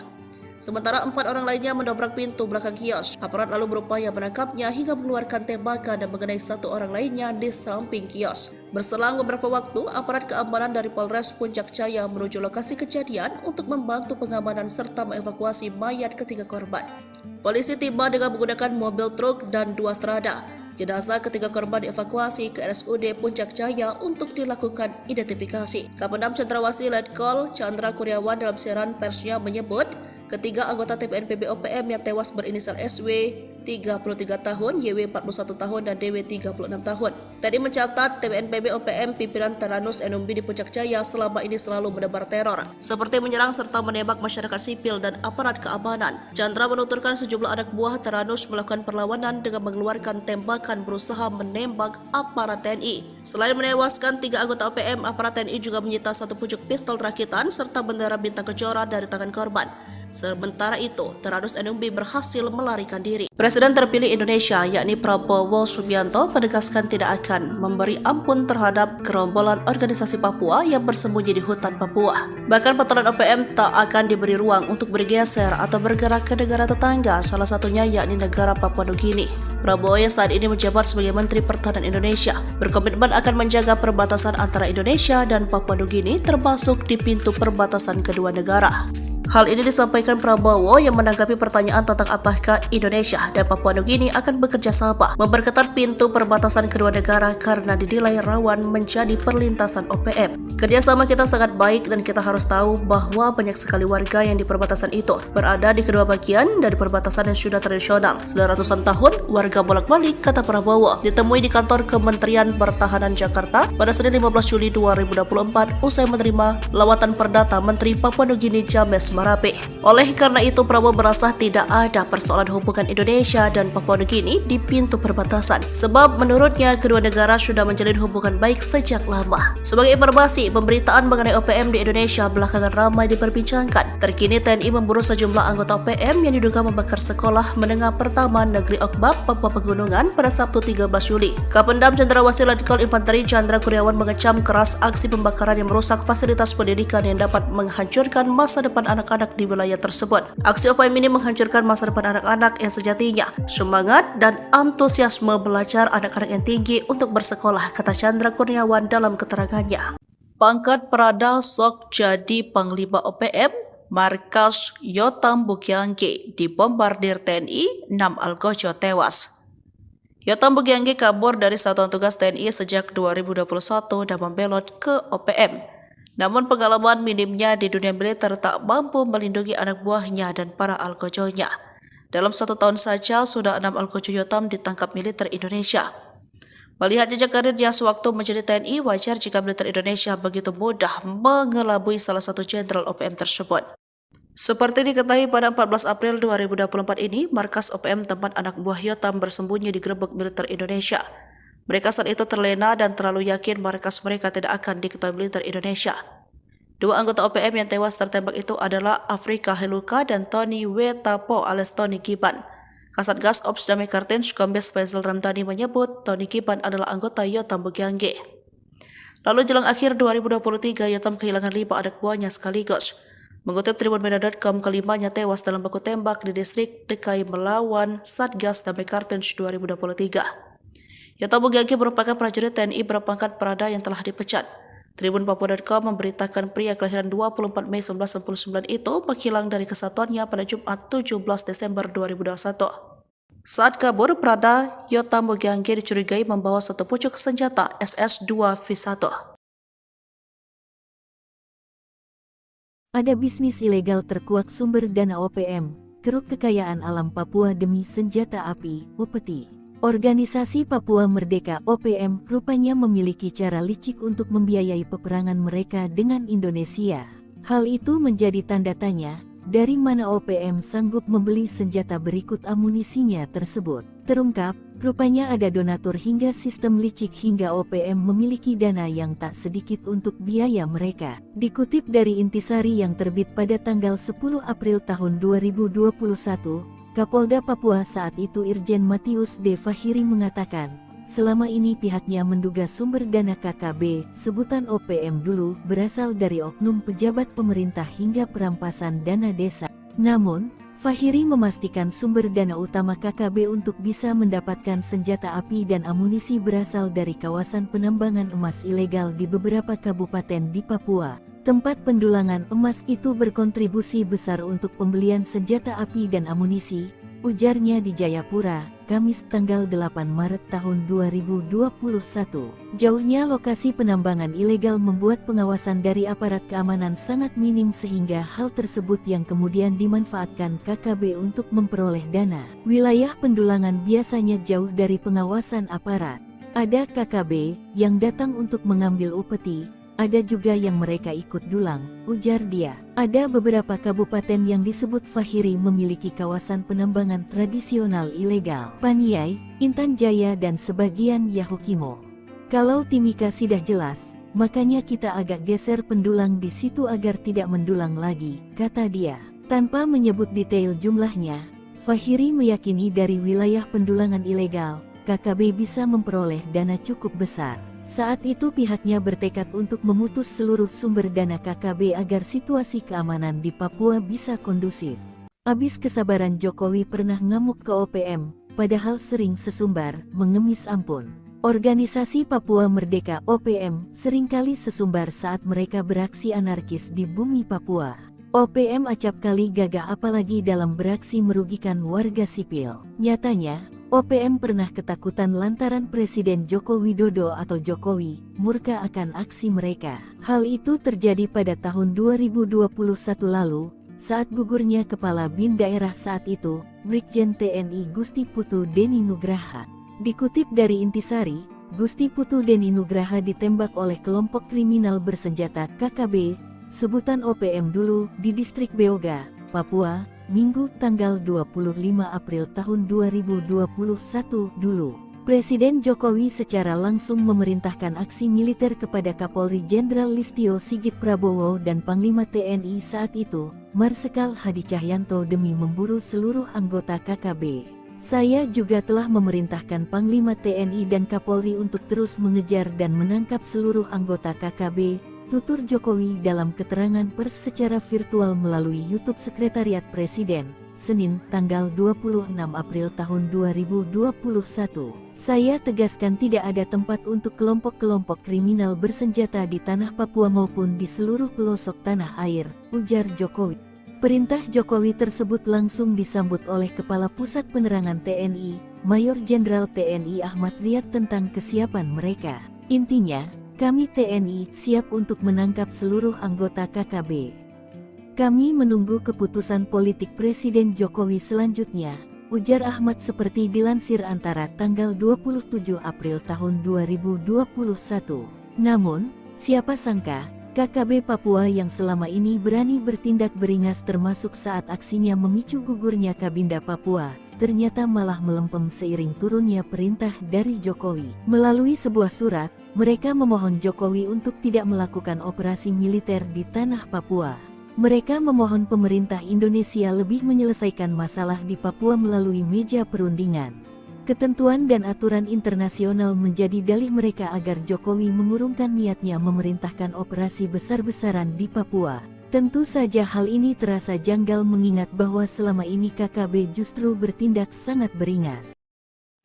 Sementara 4 orang lainnya mendobrak pintu belakang kios. Aparat lalu berupaya menangkapnya hingga mengeluarkan tembakan dan mengenai 1 orang lainnya di samping kios. Berselang beberapa waktu, aparat keamanan dari Polres Puncak Jaya menuju lokasi kejadian untuk membantu pengamanan serta mengevakuasi mayat ketiga korban. Polisi tiba dengan menggunakan mobil truk dan 2 Strada. Jenazah ketiga korban dievakuasi ke RSUD Puncak Jaya untuk dilakukan identifikasi. Kapendam Cendrawasih Letkol Chandra Kuryawan dalam siaran persnya menyebut, ketiga anggota TPNPB OPM yang tewas berinisial SW, 33 tahun, YW 41 tahun, dan DW 36 tahun. Tadi mencatat TPNPB OPM pimpinan Teranus Enumbi di Puncak Jaya selama ini selalu menebar teror, seperti menyerang serta menembak masyarakat sipil dan aparat keamanan. Chandra menuturkan sejumlah anak buah Teranus melakukan perlawanan dengan mengeluarkan tembakan berusaha menembak aparat TNI. Selain menewaskan 3 anggota OPM, aparat TNI juga menyita 1 pucuk pistol rakitan serta bendera bintang kejora dari tangan korban. Sementara itu, Teranus Enumbi berhasil melarikan diri. Presiden terpilih Indonesia, yakni Prabowo Subianto, menegaskan tidak akan memberi ampun terhadap gerombolan organisasi Papua yang bersembunyi di hutan Papua. Bahkan patolan OPM tak akan diberi ruang untuk bergeser atau bergerak ke negara tetangga, salah satunya yakni negara Papua Nugini. Prabowo yang saat ini menjabat sebagai Menteri Pertahanan Indonesia berkomitmen akan menjaga perbatasan antara Indonesia dan Papua Nugini, termasuk di pintu perbatasan kedua negara. Hal ini disampaikan Prabowo yang menanggapi pertanyaan tentang apakah Indonesia dan Papua Nugini akan bekerja sama memperketat pintu perbatasan kedua negara karena dinilai rawan menjadi perlintasan OPM. Kerjasama kita sangat baik dan kita harus tahu bahwa banyak sekali warga yang di perbatasan itu berada di kedua bagian dari perbatasan yang sudah tradisional. Sudah ratusan tahun warga bolak-balik, kata Prabowo, ditemui di kantor Kementerian Pertahanan Jakarta pada Senin 15 Juli 2024 usai menerima lawatan perdata Menteri Papua Nugini James Marape. Oleh karena itu, Prabowo merasa tidak ada persoalan hubungan Indonesia dan Papua Nugini di pintu perbatasan, sebab menurutnya kedua negara sudah menjalin hubungan baik sejak lama. Sebagai informasi, pemberitaan mengenai OPM di Indonesia belakangan ramai diperbincangkan. Terkini TNI memburu sejumlah anggota OPM yang diduga membakar sekolah menengah pertama Negeri Okbab, Papua Pegunungan pada Sabtu 13 Juli. Kapendam Cendrawasih Letkol Infanteri Chandra Kurniawan mengecam keras aksi pembakaran yang merusak fasilitas pendidikan yang dapat menghancurkan masa depan anak-anak di wilayah tersebut. Aksi OPM ini menghancurkan masa depan anak-anak yang sejatinya semangat dan antusiasme belajar anak-anak yang tinggi untuk bersekolah, kata Chandra Kurniawan dalam keterangannya. Pangkat Prada sok jadi Panglima OPM, markas Yotam Bukyange dibombardir TNI, 6 algojo tewas. Yotam Bukyange kabur dari satuan tugas TNI sejak 2021 dan membelot ke OPM. Namun pengalaman minimnya di dunia militer tak mampu melindungi anak buahnya dan para algojonya. Dalam 1 tahun saja sudah 6 algojo Yotam ditangkap militer Indonesia. Melihat jejak karirnya sewaktu menjadi TNI, wajar jika militer Indonesia begitu mudah mengelabui salah satu jenderal OPM tersebut. Seperti diketahui pada 14 April 2024 ini, markas OPM tempat anak buah Yotam bersembunyi digerebek militer Indonesia. Mereka saat itu terlena dan terlalu yakin markas mereka tidak akan diketahui militer Indonesia. 2 anggota OPM yang tewas tertembak itu adalah Afrika Heluka dan Tony Wetapo alias Tony Kiban. Kasatgas Ops Damai Kartens Kombes Faisal Ramdhani menyebut Tony Kiban adalah anggota Yotam Bukyange. Lalu jelang akhir 2023, Yotam kehilangan 5 anak buahnya sekaligus. Mengutip tribunmedia.com, kelimanya tewas dalam baku tembak di distrik Dekai melawan Satgas Damai Kartens 2023. Yotam Bukyange merupakan prajurit TNI berpangkat Prada yang telah dipecat. Tribunpapua.com memberitakan pria kelahiran 24 Mei 1999 itu menghilang dari kesatuannya pada Jumat 17 Desember 2021. Saat kabur, Prada Yotam Bukyange dicurigai membawa 1 pucuk senjata SS-2V1. Ada bisnis ilegal terkuak sumber dana OPM, keruk kekayaan alam Papua demi senjata api, upeti. Organisasi Papua Merdeka OPM rupanya memiliki cara licik untuk membiayai peperangan mereka dengan Indonesia. Hal itu menjadi tanda tanya, dari mana OPM sanggup membeli senjata berikut amunisinya tersebut. Terungkap, rupanya ada donatur hingga sistem licik hingga OPM memiliki dana yang tak sedikit untuk biaya mereka. Dikutip dari Intisari yang terbit pada tanggal 10 April tahun 2021, Kapolda Papua saat itu Irjen Matius D. Fahiri mengatakan, selama ini pihaknya menduga sumber dana KKB, sebutan OPM dulu, berasal dari oknum pejabat pemerintah hingga perampasan dana desa. Namun, Fahiri memastikan sumber dana utama KKB untuk bisa mendapatkan senjata api dan amunisi berasal dari kawasan penambangan emas ilegal di beberapa kabupaten di Papua. Tempat pendulangan emas itu berkontribusi besar untuk pembelian senjata api dan amunisi, ujarnya di Jayapura, Kamis tanggal 8 Maret tahun 2021. Jauhnya lokasi penambangan ilegal membuat pengawasan dari aparat keamanan sangat minim sehingga hal tersebut yang kemudian dimanfaatkan KKB untuk memperoleh dana. Wilayah pendulangan biasanya jauh dari pengawasan aparat. Ada KKB yang datang untuk mengambil upeti, ada juga yang mereka ikut dulang, ujar dia. Ada beberapa kabupaten yang disebut Fahiri memiliki kawasan penambangan tradisional ilegal. Paniai, Intan Jaya dan sebagian Yahukimo. Kalau Timika sudah jelas, makanya kita agak geser pendulang di situ agar tidak mendulang lagi, kata dia. Tanpa menyebut detail jumlahnya, Fahiri meyakini dari wilayah pendulangan ilegal, KKB bisa memperoleh dana cukup besar. Saat itu pihaknya bertekad untuk memutus seluruh sumber dana KKB agar situasi keamanan di Papua bisa kondusif. Abis kesabaran Jokowi pernah ngamuk ke OPM, padahal sering sesumbar, mengemis ampun. Organisasi Papua Merdeka OPM seringkali sesumbar saat mereka beraksi anarkis di bumi Papua. OPM acap kali gagah apalagi dalam beraksi merugikan warga sipil. Nyatanya, OPM pernah ketakutan lantaran Presiden Joko Widodo atau Jokowi murka akan aksi mereka. Hal itu terjadi pada tahun 2021 lalu, saat gugurnya Kepala BIN daerah saat itu, Brigjen TNI Gusti Putu Deni Nugraha. Dikutip dari Intisari, Gusti Putu Deni Nugraha ditembak oleh kelompok kriminal bersenjata KKB, sebutan OPM dulu, di distrik Beoga, Papua, Minggu tanggal 25 April tahun 2021 dulu. Presiden Jokowi secara langsung memerintahkan aksi militer kepada Kapolri Jenderal Listio Sigit Prabowo dan Panglima TNI saat itu, Marsikal Hadi Cahyanto demi memburu seluruh anggota KKB. Saya juga telah memerintahkan Panglima TNI dan Kapolri untuk terus mengejar dan menangkap seluruh anggota KKB, tutur Jokowi dalam keterangan pers secara virtual melalui YouTube Sekretariat Presiden, Senin, tanggal 26 April tahun 2021. Saya tegaskan tidak ada tempat untuk kelompok-kelompok kriminal bersenjata di tanah Papua maupun di seluruh pelosok tanah air, ujar Jokowi. Perintah Jokowi tersebut langsung disambut oleh Kepala Pusat Penerangan TNI, Mayor Jenderal TNI Ahmad Riyad tentang kesiapan mereka. Intinya, kami TNI siap untuk menangkap seluruh anggota KKB. Kami menunggu keputusan politik Presiden Jokowi selanjutnya, ujar Ahmad seperti dilansir Antara tanggal 27 April tahun 2021. Namun, siapa sangka, KKB Papua yang selama ini berani bertindak beringas termasuk saat aksinya memicu gugurnya Kabinda Papua, ternyata malah melempem seiring turunnya perintah dari Jokowi. Melalui sebuah surat, mereka memohon Jokowi untuk tidak melakukan operasi militer di tanah Papua. Mereka memohon pemerintah Indonesia lebih menyelesaikan masalah di Papua melalui meja perundingan. Ketentuan dan aturan internasional menjadi dalih mereka agar Jokowi mengurungkan niatnya memerintahkan operasi besar-besaran di Papua. Tentu saja hal ini terasa janggal mengingat bahwa selama ini KKB justru bertindak sangat beringas.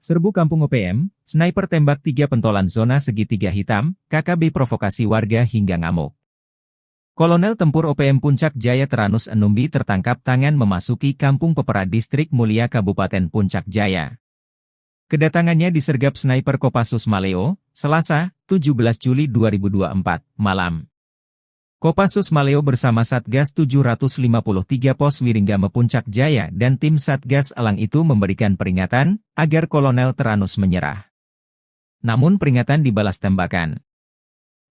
Serbu Kampung OPM, sniper tembak 3 pentolan zona segitiga hitam, KKB provokasi warga hingga ngamuk. Kolonel Tempur OPM Puncak Jaya Teranus Enumbi tertangkap tangan memasuki Kampung Pepera Distrik Mulia Kabupaten Puncak Jaya. Kedatangannya disergap sniper Kopassus Maleo, Selasa, 17 Juli 2024, malam. Kopassus Maleo bersama Satgas 753 Pos Wiringgame Puncak Jaya dan tim Satgas Elang itu memberikan peringatan agar Kolonel Teranus menyerah. Namun peringatan dibalas tembakan.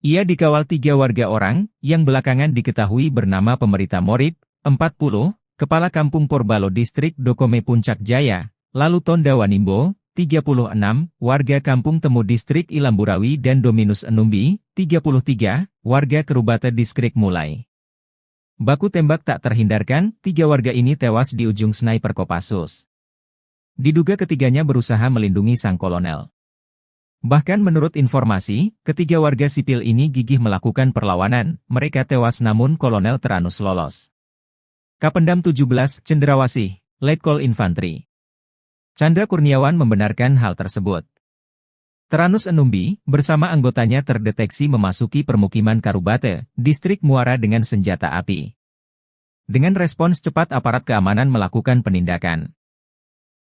Ia dikawal 3 warga orang yang belakangan diketahui bernama Pemerita Morib, 40, Kepala Kampung Porbalo Distrik Dokome Puncak Jaya, lalu Tonda Wanimbo, 36, warga Kampung Temu Distrik Ilamburawi dan Dominus Enumbi, 33, warga Kerubata Distrik Mulai. Baku tembak tak terhindarkan, 3 warga ini tewas di ujung sniper Kopassus. Diduga ketiganya berusaha melindungi sang kolonel. Bahkan menurut informasi, ketiga warga sipil ini gigih melakukan perlawanan, mereka tewas namun Kolonel Teranus lolos. Kapendam 17, Cendrawasih, Letkol Infantri Chandra Kurniawan membenarkan hal tersebut. Teranus Enumbi, bersama anggotanya terdeteksi memasuki permukiman Karubate, Distrik Muara dengan senjata api. Dengan respons cepat aparat keamanan melakukan penindakan.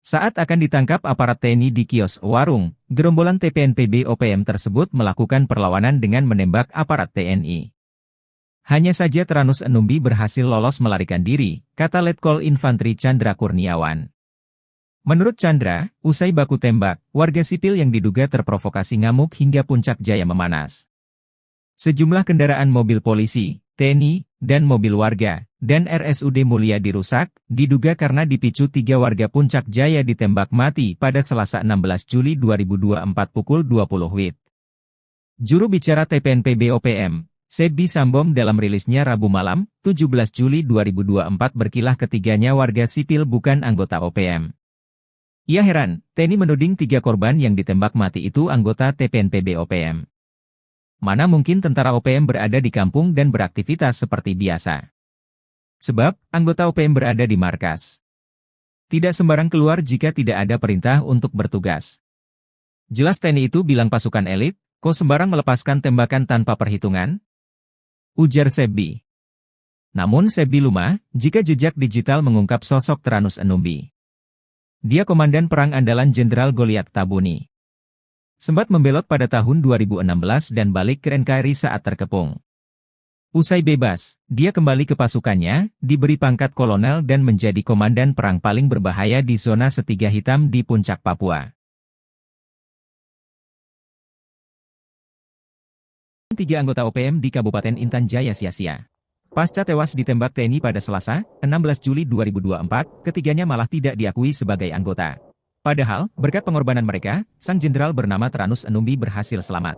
Saat akan ditangkap aparat TNI di kios warung, gerombolan TPNPB OPM tersebut melakukan perlawanan dengan menembak aparat TNI. Hanya saja Tranus Enumbi berhasil lolos melarikan diri, kata Letkol Infantri Chandra Kurniawan. Menurut Chandra, usai baku tembak, warga sipil yang diduga terprovokasi ngamuk hingga Puncak Jaya memanas. Sejumlah kendaraan mobil polisi, TNI, dan mobil warga, dan RSUD Mulia dirusak, diduga karena dipicu 3 warga Puncak Jaya ditembak mati pada Selasa 16 Juli 2024 pukul 20 WIB. Juru bicara TPNPB OPM, Sebi Sambom dalam rilisnya Rabu malam, 17 Juli 2024 berkilah ketiganya warga sipil bukan anggota OPM. Ia heran, TNI menuding 3 korban yang ditembak mati itu anggota TPNPB OPM. Mana mungkin tentara OPM berada di kampung dan beraktivitas seperti biasa. Sebab, anggota OPM berada di markas. Tidak sembarang keluar jika tidak ada perintah untuk bertugas. Jelas TNI itu bilang pasukan elit, kok sembarang melepaskan tembakan tanpa perhitungan? Ujar Sebi. Namun Sebi lumah, jika jejak digital mengungkap sosok Tranus Enumbi. Dia komandan perang andalan Jenderal Goliat Tabuni. Sempat membelot pada tahun 2016 dan balik ke NKRI saat terkepung. Usai bebas, dia kembali ke pasukannya, diberi pangkat kolonel dan menjadi komandan perang paling berbahaya di zona Setiga Hitam di Puncak Papua. 3 anggota OPM di Kabupaten Intan Jaya sia-sia. Pasca tewas ditembak TNI pada Selasa, 16 Juli 2024, ketiganya malah tidak diakui sebagai anggota. Padahal, berkat pengorbanan mereka, sang jenderal bernama Tranus Enumbi berhasil selamat.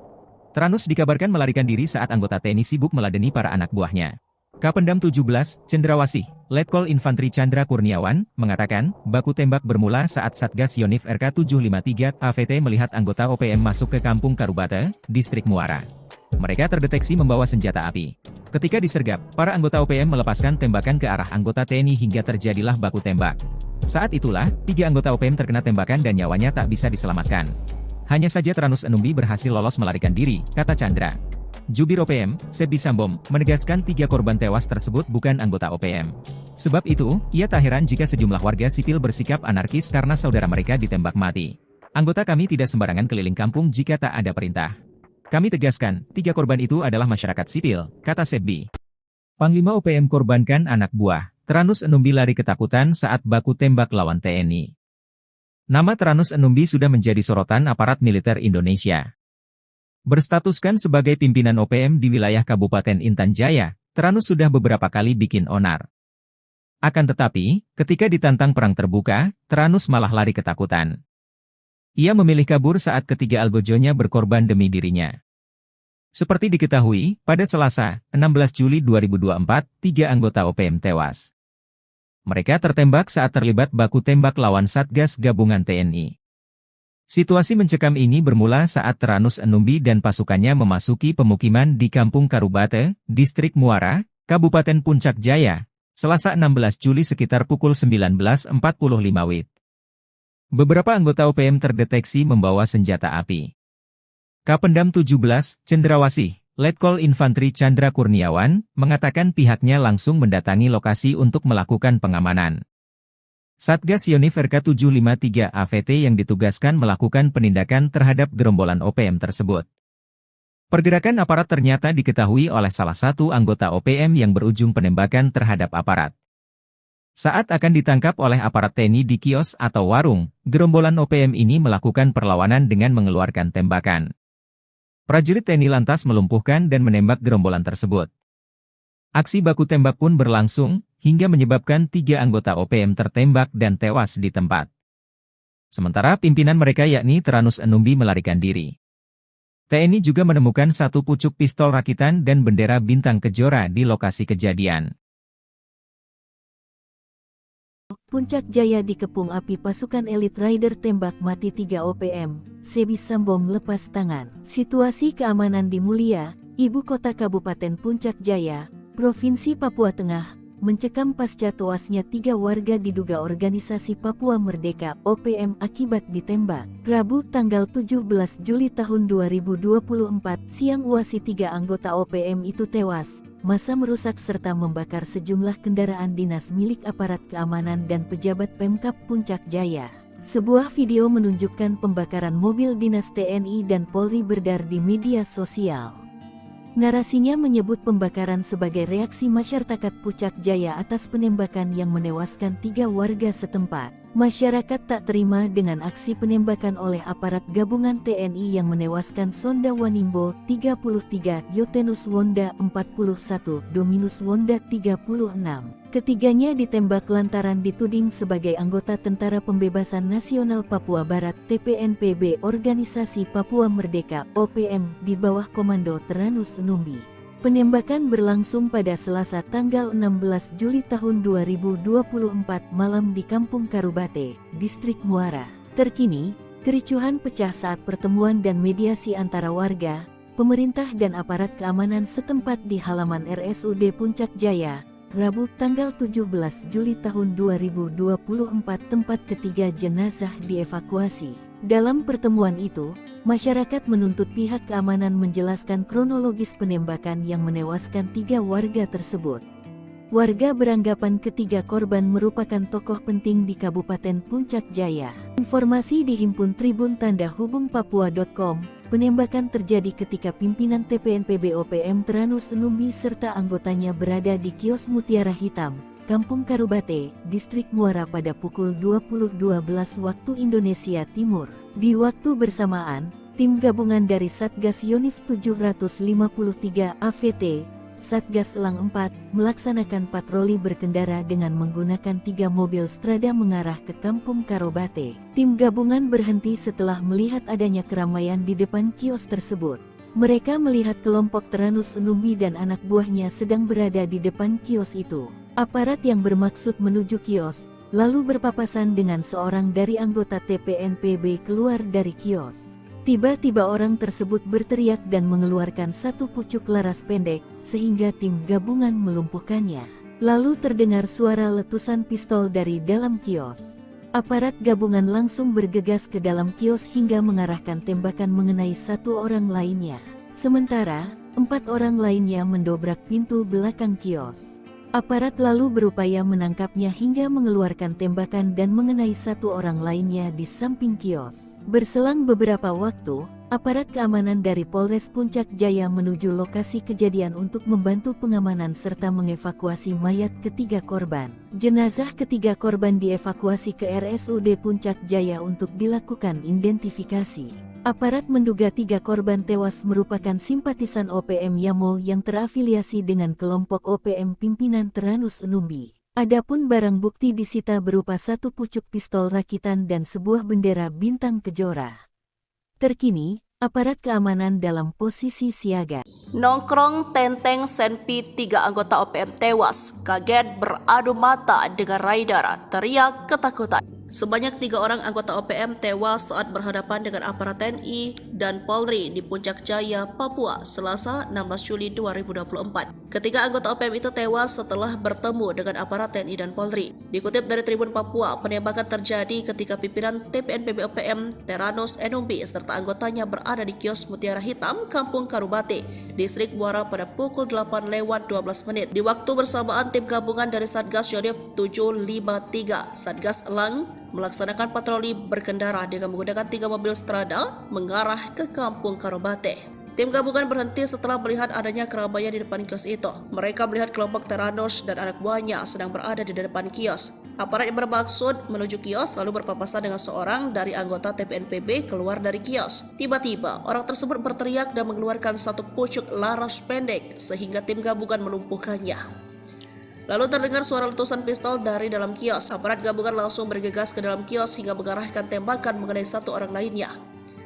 Tranus dikabarkan melarikan diri saat anggota TNI sibuk meladeni para anak buahnya. Kapendam 17, Cendrawasih, Letkol Infantri Chandra Kurniawan, mengatakan, baku tembak bermula saat Satgas Yonif RK 753 AVT melihat anggota OPM masuk ke Kampung Karubate, Distrik Muara. Mereka terdeteksi membawa senjata api. Ketika disergap, para anggota OPM melepaskan tembakan ke arah anggota TNI hingga terjadilah baku tembak. Saat itulah, 3 anggota OPM terkena tembakan dan nyawanya tak bisa diselamatkan. Hanya saja Tranus Enumbi berhasil lolos melarikan diri, kata Chandra. Jubir OPM, Sebi Sambom, menegaskan 3 korban tewas tersebut bukan anggota OPM. Sebab itu, ia tak heran jika sejumlah warga sipil bersikap anarkis karena saudara mereka ditembak mati. Anggota kami tidak sembarangan keliling kampung jika tak ada perintah. Kami tegaskan, 3 korban itu adalah masyarakat sipil, kata Sebi. Panglima OPM korbankan anak buah. Tranus Enumbi lari ketakutan saat baku tembak lawan TNI. Nama Tranus Enumbi sudah menjadi sorotan aparat militer Indonesia. Berstatuskan sebagai pimpinan OPM di wilayah Kabupaten Intan Jaya, Tranus sudah beberapa kali bikin onar. Akan tetapi, ketika ditantang perang terbuka, Tranus malah lari ketakutan. Ia memilih kabur saat ketiga algojonya berkorban demi dirinya. Seperti diketahui, pada Selasa, 16 Juli 2024, 3 anggota OPM tewas. Mereka tertembak saat terlibat baku tembak lawan Satgas Gabungan TNI. Situasi mencekam ini bermula saat Tranus Enumbi dan pasukannya memasuki pemukiman di Kampung Karubate, Distrik Muara, Kabupaten Puncak Jaya, Selasa 16 Juli sekitar pukul 19.45 WIB. Beberapa anggota OPM terdeteksi membawa senjata api. Kapendam 17, Cendrawasih, Letkol Infantri Chandra Kurniawan, mengatakan pihaknya langsung mendatangi lokasi untuk melakukan pengamanan. Satgas Yonif RK 753 AVT yang ditugaskan melakukan penindakan terhadap gerombolan OPM tersebut. Pergerakan aparat ternyata diketahui oleh salah satu anggota OPM yang berujung penembakan terhadap aparat. Saat akan ditangkap oleh aparat TNI di kios atau warung, gerombolan OPM ini melakukan perlawanan dengan mengeluarkan tembakan. Prajurit TNI lantas melumpuhkan dan menembak gerombolan tersebut. Aksi baku tembak pun berlangsung, hingga menyebabkan 3 anggota OPM tertembak dan tewas di tempat. Sementara pimpinan mereka yakni Tranus Enumbi melarikan diri. TNI juga menemukan 1 pucuk pistol rakitan dan bendera bintang kejora di lokasi kejadian. Puncak Jaya dikepung api pasukan elit Rider tembak mati 3 OPM, Sebi Sambom lepas tangan. Situasi keamanan di Mulia, ibu kota Kabupaten Puncak Jaya, Provinsi Papua Tengah, mencekam pasca tewasnya 3 warga diduga organisasi Papua Merdeka OPM akibat ditembak. Rabu tanggal 17 Juli tahun 2024 siang UASI 3 anggota OPM itu tewas. Massa merusak serta membakar sejumlah kendaraan dinas milik aparat keamanan dan pejabat Pemkab Puncak Jaya. Sebuah video menunjukkan pembakaran mobil dinas TNI dan Polri beredar di media sosial. Narasinya menyebut pembakaran sebagai reaksi masyarakat Puncak Jaya atas penembakan yang menewaskan 3 warga setempat. Masyarakat tak terima dengan aksi penembakan oleh aparat gabungan TNI yang menewaskan Sonda Wanimbo 33, Yotenus Wonda 41, Dominus Wonda 36. Ketiganya ditembak lantaran dituding sebagai anggota Tentara Pembebasan Nasional Papua Barat TPNPB Organisasi Papua Merdeka OPM di bawah Komando Teranus Numbi. Penembakan berlangsung pada Selasa tanggal 16 Juli tahun 2024 malam di Kampung Karubate, Distrik Muara. Terkini, kericuhan pecah saat pertemuan dan mediasi antara warga, pemerintah dan aparat keamanan setempat di halaman RSUD Puncak Jaya, Rabu tanggal 17 Juli tahun 2024 tempat ketiga jenazah dievakuasi. Dalam pertemuan itu, masyarakat menuntut pihak keamanan menjelaskan kronologis penembakan yang menewaskan 3 warga tersebut. Warga beranggapan ketiga korban merupakan tokoh penting di Kabupaten Puncak Jaya. Informasi dihimpun Tribun Tanda Hubung Papua.com, penembakan terjadi ketika pimpinan TPNPB OPM Teranus Numbi serta anggotanya berada di kios Mutiara Hitam, Kampung Karubate, Distrik Muara pada pukul 20.12 waktu Indonesia Timur. Di waktu bersamaan, tim gabungan dari Satgas Yonif 753 AVT, Satgas Elang 4, melaksanakan patroli berkendara dengan menggunakan 3 mobil Strada mengarah ke Kampung Karubate. Tim gabungan berhenti setelah melihat adanya keramaian di depan kios tersebut. Mereka melihat kelompok Teranus Numbi dan anak buahnya sedang berada di depan kios itu. Aparat yang bermaksud menuju kios, lalu berpapasan dengan seorang dari anggota TPNPB keluar dari kios. Tiba-tiba orang tersebut berteriak dan mengeluarkan satu pucuk laras pendek, sehingga tim gabungan melumpuhkannya. Lalu terdengar suara letusan pistol dari dalam kios. Aparat gabungan langsung bergegas ke dalam kios hingga mengarahkan tembakan mengenai 1 orang lainnya. Sementara, 4 orang lainnya mendobrak pintu belakang kios. Aparat lalu berupaya menangkapnya hingga mengeluarkan tembakan dan mengenai 1 orang lainnya di samping kios. Berselang beberapa waktu, aparat keamanan dari Polres Puncak Jaya menuju lokasi kejadian untuk membantu pengamanan serta mengevakuasi mayat ketiga korban. Jenazah ketiga korban dievakuasi ke RSUD Puncak Jaya untuk dilakukan identifikasi. Aparat menduga 3 korban tewas merupakan simpatisan OPM Yamo yang terafiliasi dengan kelompok OPM pimpinan Teranus Numbi. Adapun barang bukti disita berupa 1 pucuk pistol rakitan dan sebuah bendera bintang kejora. Terkini, aparat keamanan dalam posisi siaga. Nongkrong Tenteng Senpi 3 anggota OPM tewas, kaget beradu mata dengan rider, teriak ketakutan. Sebanyak 3 orang anggota OPM tewas saat berhadapan dengan aparat TNI dan Polri di Puncak Jaya, Papua, Selasa 16 Juli 2024. Ketiga anggota OPM itu tewas setelah bertemu dengan aparat TNI dan Polri. Dikutip dari Tribun Papua, penembakan terjadi ketika pimpinan TPNPB OPM Teranus Numbi serta anggotanya berada di kios Mutiara Hitam, Kampung Karubate, Distrik Muara pada pukul 8:12. Di waktu bersamaan, tim gabungan dari Satgas Yonif 753, Satgas Elang, melaksanakan patroli berkendara dengan menggunakan 3 mobil Strada mengarah ke Kampung Karubate. Tim gabungan berhenti setelah melihat adanya keramaian di depan kios itu. Mereka melihat kelompok Teranus dan anak buahnya sedang berada di depan kios. Aparat yang bermaksud menuju kios lalu berpapasan dengan seorang dari anggota TPNPB keluar dari kios. Tiba-tiba, orang tersebut berteriak dan mengeluarkan 1 pucuk laras pendek sehingga tim gabungan melumpuhkannya. Lalu terdengar suara letusan pistol dari dalam kios. Aparat gabungan langsung bergegas ke dalam kios hingga mengarahkan tembakan mengenai 1 orang lainnya.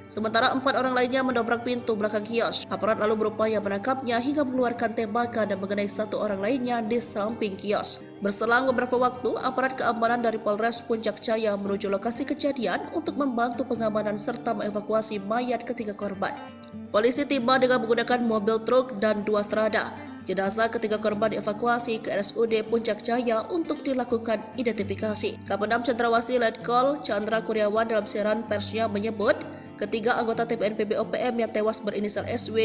Sementara 4 orang lainnya mendobrak pintu belakang kios. Aparat lalu berupaya menangkapnya hingga mengeluarkan tembakan dan mengenai 1 orang lainnya di samping kios. Berselang beberapa waktu, aparat keamanan dari Polres Puncak Jaya menuju lokasi kejadian untuk membantu pengamanan serta mengevakuasi mayat ketiga korban. Polisi tiba dengan menggunakan mobil truk dan 2 Strada. Jenazah ketiga korban dievakuasi ke RSUD Puncak Jaya untuk dilakukan identifikasi. Kapendam Cendrawasih Letkol Chandra Kuryawan dalam siaran persnya menyebut, ketiga anggota TPNPB OPM yang tewas berinisial SW,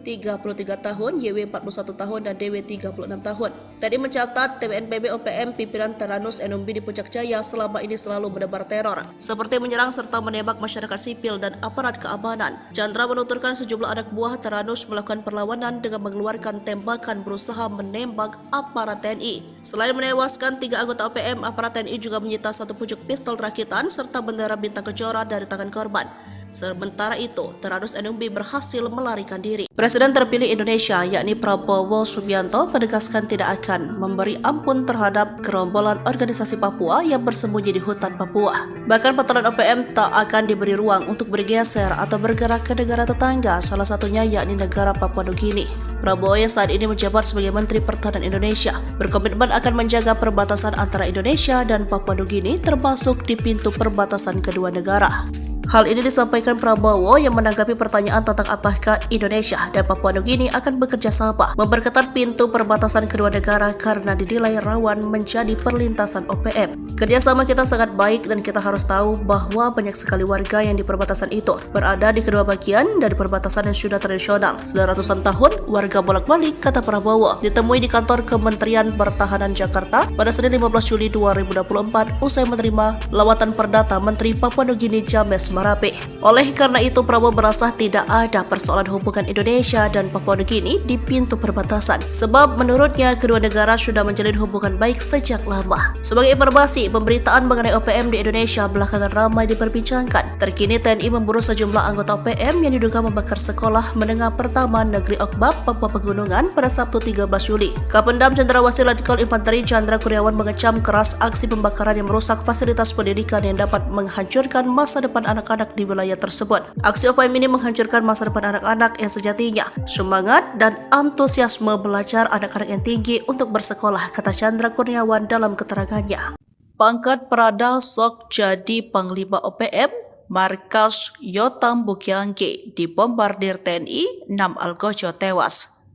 33 tahun, YW 41 tahun, dan DW 36 tahun. Tadi mencatat TPNPB OPM pimpinan Teranus Enumbi di Puncak Jaya selama ini selalu menebar teror, seperti menyerang serta menembak masyarakat sipil dan aparat keamanan. Chandra menuturkan sejumlah anak buah Teranus melakukan perlawanan dengan mengeluarkan tembakan berusaha menembak aparat TNI. Selain menewaskan 3 anggota OPM, aparat TNI juga menyita 1 pucuk pistol rakitan serta bendera bintang kejora dari tangan korban. Sementara itu, Teranus Enumbi berhasil melarikan diri. Presiden terpilih Indonesia, yakni Prabowo Subianto, menegaskan tidak akan memberi ampun terhadap gerombolan organisasi Papua yang bersembunyi di hutan Papua. Bahkan patolan OPM tak akan diberi ruang untuk bergeser atau bergerak ke negara tetangga, salah satunya yakni negara Papua Nugini. Prabowo yang saat ini menjabat sebagai Menteri Pertahanan Indonesia berkomitmen akan menjaga perbatasan antara Indonesia dan Papua Nugini, termasuk di pintu perbatasan kedua negara. Hal ini disampaikan Prabowo yang menanggapi pertanyaan tentang apakah Indonesia dan Papua Nugini akan bekerja sama memperketat pintu perbatasan kedua negara karena dinilai rawan menjadi perlintasan OPM. Kerjasama kita sangat baik dan kita harus tahu bahwa banyak sekali warga yang di perbatasan itu berada di kedua bagian dari perbatasan yang sudah tradisional. Sudah ratusan tahun warga bolak-balik, kata Prabowo, ditemui di kantor Kementerian Pertahanan Jakarta pada Senin 15 Juli 2024 usai menerima lawatan perdata Menteri Papua Nugini James Marape. Oleh karena itu, Prabowo merasa tidak ada persoalan hubungan Indonesia dan Papua Nugini di pintu perbatasan, sebab menurutnya kedua negara sudah menjalin hubungan baik sejak lama. Sebagai informasi, pemberitaan mengenai OPM di Indonesia belakangan ramai diperbincangkan. Terkini TNI memburu sejumlah anggota OPM yang diduga membakar sekolah menengah pertama Negeri Okbab, Papua Pegunungan pada Sabtu 13 Juli. Kapendam Cendrawasih Letkol Infanteri Chandra Kurniawan mengecam keras aksi pembakaran yang merusak fasilitas pendidikan yang dapat menghancurkan masa depan anak-anak di wilayah tersebut. Aksi OPM ini menghancurkan masa depan anak-anak yang sejatinya semangat dan antusiasme belajar anak-anak yang tinggi untuk bersekolah, kata Chandra Kurniawan dalam keterangannya. Pangkat Prada sok jadi Panglima OPM, markas Yotam Bukiangge dibombardir TNI, 6 algojo tewas.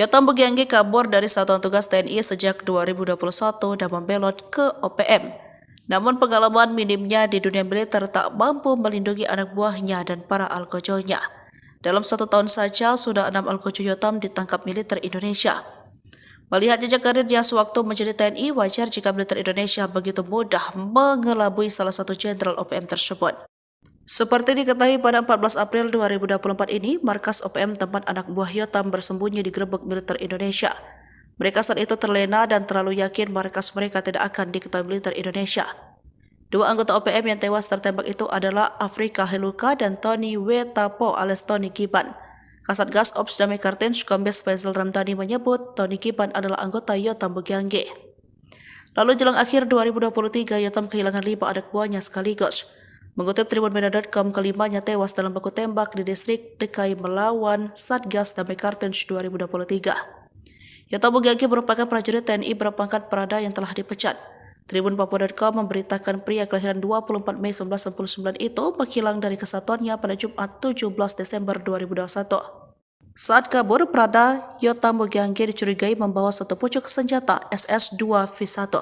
Yotam Bukiangge kabur dari Satuan Tugas TNI sejak 2021 dan membelot ke OPM. Namun pengalaman minimnya di dunia militer tak mampu melindungi anak buahnya dan para algojonya. Dalam 1 tahun saja sudah 6 algojo Yotam ditangkap militer Indonesia. Melihat jejak karirnya sewaktu menjadi TNI, wajar jika militer Indonesia begitu mudah mengelabui salah satu jenderal OPM tersebut. Seperti diketahui pada 14 April 2024 ini, markas OPM tempat anak buah Yotam bersembunyi digerebek militer Indonesia. Mereka saat itu terlena dan terlalu yakin markas mereka tidak akan diketahui militer Indonesia. 2 anggota OPM yang tewas tertembak itu adalah Afrika Heluka dan Tony Wetapo alias Tony Kiban. Kasatgas Ops Damai Kartens Kombes Faisal Ramdhani menyebut Tony Kiban adalah anggota Yotam Bukiangge. Lalu jelang akhir 2023, Yotam kehilangan 5 anak buahnya sekaligus. Mengutip tribunmedia.com, kelimanya tewas dalam baku tembak di distrik Dekai melawan Satgas Damai Kartens 2023. Yotam Bukiangge merupakan prajurit TNI berpangkat Prada yang telah dipecat. Tribunpapua.com memberitakan pria kelahiran 24 Mei 1999 itu menghilang dari kesatuannya pada Jumat 17 Desember 2021. Saat kabur, Prada Yotam Bukiangge dicurigai membawa 1 pucuk senjata SS-2V1.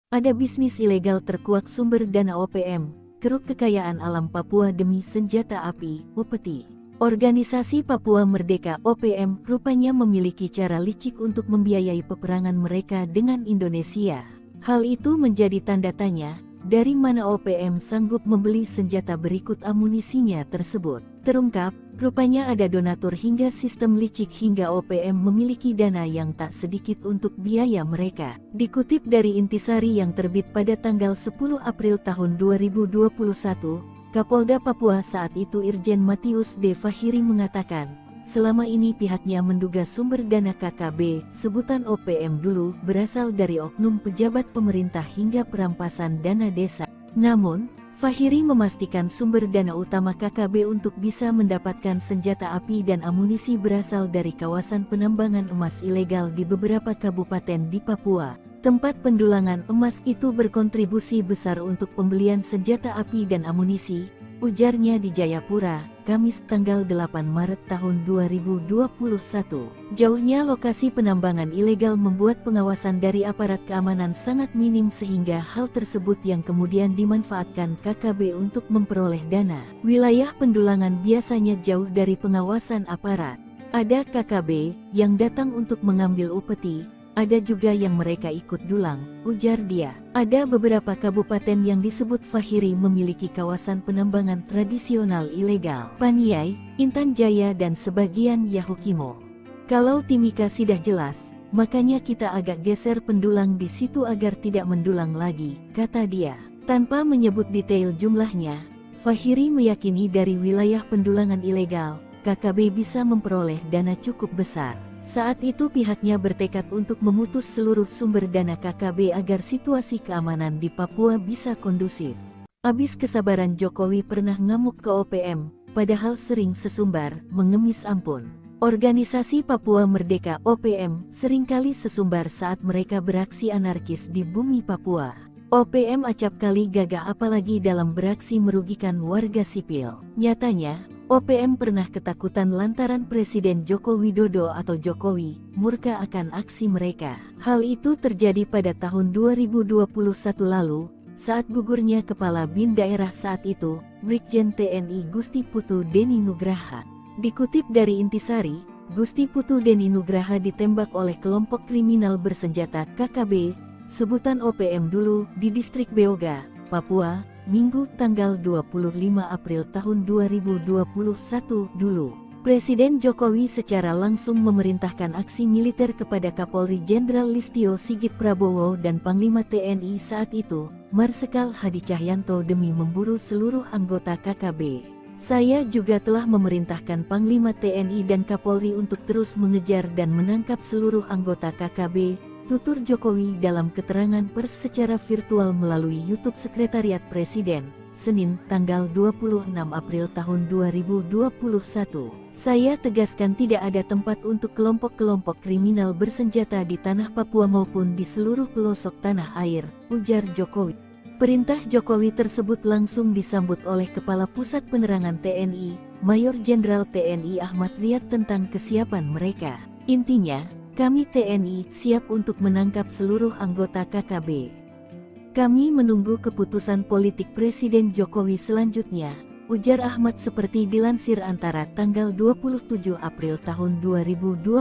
Ada bisnis ilegal terkuak sumber dana OPM, keruk kekayaan alam Papua demi senjata api, upeti. Organisasi Papua Merdeka OPM rupanya memiliki cara licik untuk membiayai peperangan mereka dengan Indonesia. Hal itu menjadi tanda tanya, dari mana OPM sanggup membeli senjata berikut amunisinya tersebut. Terungkap, rupanya ada donatur hingga sistem licik hingga OPM memiliki dana yang tak sedikit untuk biaya mereka. Dikutip dari Intisari yang terbit pada tanggal 10 April tahun 2021, Kapolda Papua saat itu Irjen Matius D. Fahiri mengatakan, selama ini pihaknya menduga sumber dana KKB, sebutan OPM dulu, berasal dari oknum pejabat pemerintah hingga perampasan dana desa. Namun, Fahiri memastikan sumber dana utama KKB untuk bisa mendapatkan senjata api dan amunisi berasal dari kawasan penambangan emas ilegal di beberapa kabupaten di Papua. Tempat pendulangan emas itu berkontribusi besar untuk pembelian senjata api dan amunisi, ujarnya di Jayapura, Kamis tanggal 8 Maret tahun 2021. Jauhnya lokasi penambangan ilegal membuat pengawasan dari aparat keamanan sangat minim sehingga hal tersebut yang kemudian dimanfaatkan KKB untuk memperoleh dana. Wilayah pendulangan biasanya jauh dari pengawasan aparat. Ada KKB yang datang untuk mengambil upeti, ada juga yang mereka ikut dulang, ujar dia. Ada beberapa kabupaten yang disebut Fahiri memiliki kawasan penambangan tradisional ilegal. Paniai, Intan Jaya dan sebagian Yahukimo. Kalau Timika sudah jelas, makanya kita agak geser pendulang di situ agar tidak mendulang lagi, kata dia. Tanpa menyebut detail jumlahnya, Fahiri meyakini dari wilayah pendulangan ilegal, KKB bisa memperoleh dana cukup besar. Saat itu pihaknya bertekad untuk memutus seluruh sumber dana KKB agar situasi keamanan di Papua bisa kondusif. Abis kesabaran Jokowi pernah ngamuk ke OPM, padahal sering sesumbar, mengemis ampun. Organisasi Papua Merdeka (OPM) seringkali sesumbar saat mereka beraksi anarkis di bumi Papua. OPM acap kali gagah apalagi dalam beraksi merugikan warga sipil. Nyatanya, OPM pernah ketakutan lantaran Presiden Joko Widodo atau Jokowi murka akan aksi mereka. Hal itu terjadi pada tahun 2021 lalu, saat gugurnya Kepala BIN daerah saat itu, Brigjen TNI Gusti Putu Deni Nugraha. Dikutip dari Intisari, Gusti Putu Deni Nugraha ditembak oleh kelompok kriminal bersenjata KKB, sebutan OPM dulu, di distrik Beoga, Papua, Minggu tanggal 25 April tahun 2021 dulu. Presiden Jokowi secara langsung memerintahkan aksi militer kepada Kapolri Jenderal Listio Sigit Prabowo dan Panglima TNI saat itu, Marsikal Hadi Cahyanto demi memburu seluruh anggota KKB. Saya juga telah memerintahkan Panglima TNI dan Kapolri untuk terus mengejar dan menangkap seluruh anggota KKB, tutur Jokowi dalam keterangan pers secara virtual melalui YouTube Sekretariat Presiden, Senin, tanggal 26 April tahun 2021. Saya tegaskan tidak ada tempat untuk kelompok-kelompok kriminal bersenjata di tanah Papua maupun di seluruh pelosok tanah air, ujar Jokowi. Perintah Jokowi tersebut langsung disambut oleh Kepala Pusat Penerangan TNI, Mayor Jenderal TNI Ahmad Riyad tentang kesiapan mereka. Intinya, kami TNI siap untuk menangkap seluruh anggota KKB. Kami menunggu keputusan politik Presiden Jokowi selanjutnya, ujar Ahmad seperti dilansir Antara tanggal 27 April tahun 2021.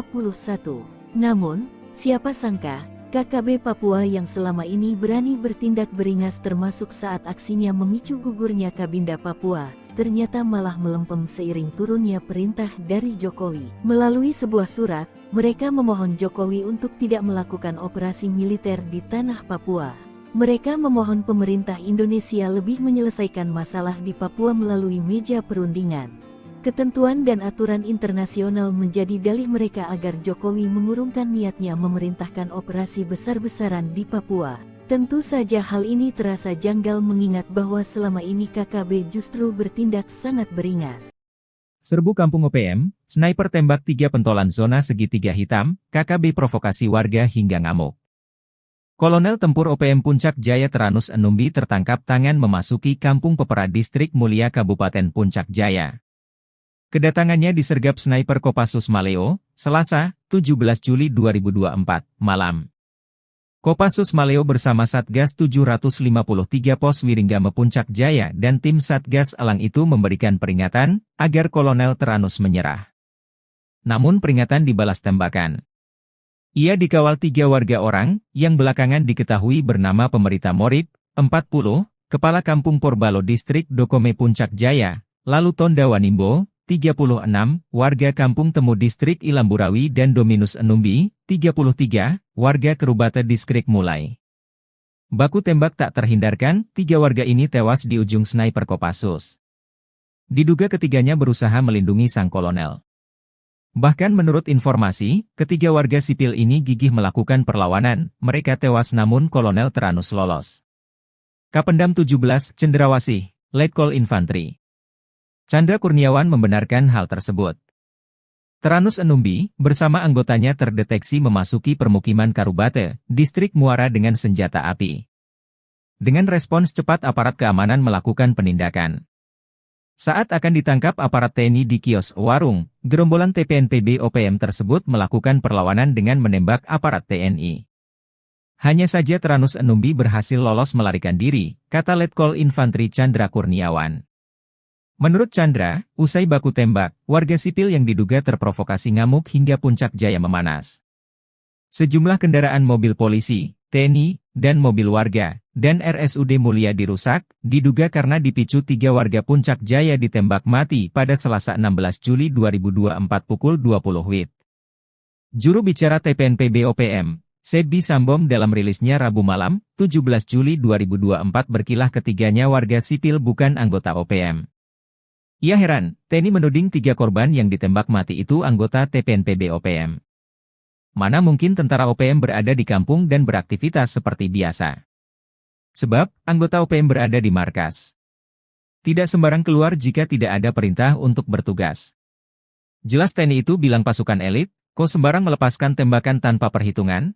Namun, siapa sangka, KKB Papua yang selama ini berani bertindak beringas termasuk saat aksinya memicu gugurnya Kabinda Papua, ternyata malah melempem seiring turunnya perintah dari Jokowi. Melalui sebuah surat, mereka memohon Jokowi untuk tidak melakukan operasi militer di tanah Papua. Mereka memohon pemerintah Indonesia lebih menyelesaikan masalah di Papua melalui meja perundingan. Ketentuan dan aturan internasional menjadi dalih mereka agar Jokowi mengurungkan niatnya memerintahkan operasi besar-besaran di Papua. Tentu saja hal ini terasa janggal mengingat bahwa selama ini KKB justru bertindak sangat beringas. Serbu Kampung OPM, sniper tembak 3 pentolan zona segitiga hitam, KKB provokasi warga hingga ngamuk. Kolonel Tempur OPM Puncak Jaya Teranus Enumbi tertangkap tangan memasuki Kampung Pepera Distrik Mulia Kabupaten Puncak Jaya. Kedatangannya disergap sniper Kopassus Maleo, Selasa, 17 Juli 2024, malam. Kopassus Maleo bersama Satgas 753 Pos Wiringgame Puncak Jaya dan tim Satgas Elang itu memberikan peringatan, agar Kolonel Teranus menyerah. Namun peringatan dibalas tembakan. Ia dikawal 3 warga orang, yang belakangan diketahui bernama Pemerita Morib, 40, Kepala Kampung Porbalo Distrik Dokome Puncak Jaya, lalu Tonda Wanimbo, 36, warga Kampung Temu Distrik Ilamburawi dan Dominus Enumbi, 33, warga Kerubata Distrik Mulai. Baku tembak tak terhindarkan, 3 warga ini tewas di ujung sniper Kopassus. Diduga ketiganya berusaha melindungi sang kolonel. Bahkan menurut informasi, 3 warga sipil ini gigih melakukan perlawanan, mereka tewas namun Kolonel Teranus lolos. Kapendam 17, Cenderawasih, Letkol Infantri Chandra Kurniawan membenarkan hal tersebut. Teranus Enumbi, bersama anggotanya terdeteksi memasuki permukiman Karubate, Distrik Muara dengan senjata api. Dengan respons cepat aparat keamanan melakukan penindakan. Saat akan ditangkap aparat TNI di kios warung, gerombolan TPNPB OPM tersebut melakukan perlawanan dengan menembak aparat TNI. Hanya saja Tranus Enumbi berhasil lolos melarikan diri, kata Letkol Infantri Chandra Kurniawan. Menurut Chandra, usai baku tembak, warga sipil yang diduga terprovokasi ngamuk hingga puncak jaya memanas. Sejumlah kendaraan mobil polisi, TNI, dan mobil warga, dan RSUD Mulia dirusak, diduga karena dipicu 3 warga Puncak Jaya ditembak mati pada Selasa 16 Juli 2024 pukul 20 WIB. Juru bicara TPNPB OPM, Sebi Sambom dalam rilisnya Rabu malam, 17 Juli 2024 berkilah ketiganya warga sipil bukan anggota OPM. Ia heran, TNI menuding 3 korban yang ditembak mati itu anggota TPNPB OPM. Mana mungkin tentara OPM berada di kampung dan beraktivitas seperti biasa. Sebab, anggota OPM berada di markas. Tidak sembarang keluar jika tidak ada perintah untuk bertugas. Jelas TNI itu bilang pasukan elit, kok sembarang melepaskan tembakan tanpa perhitungan?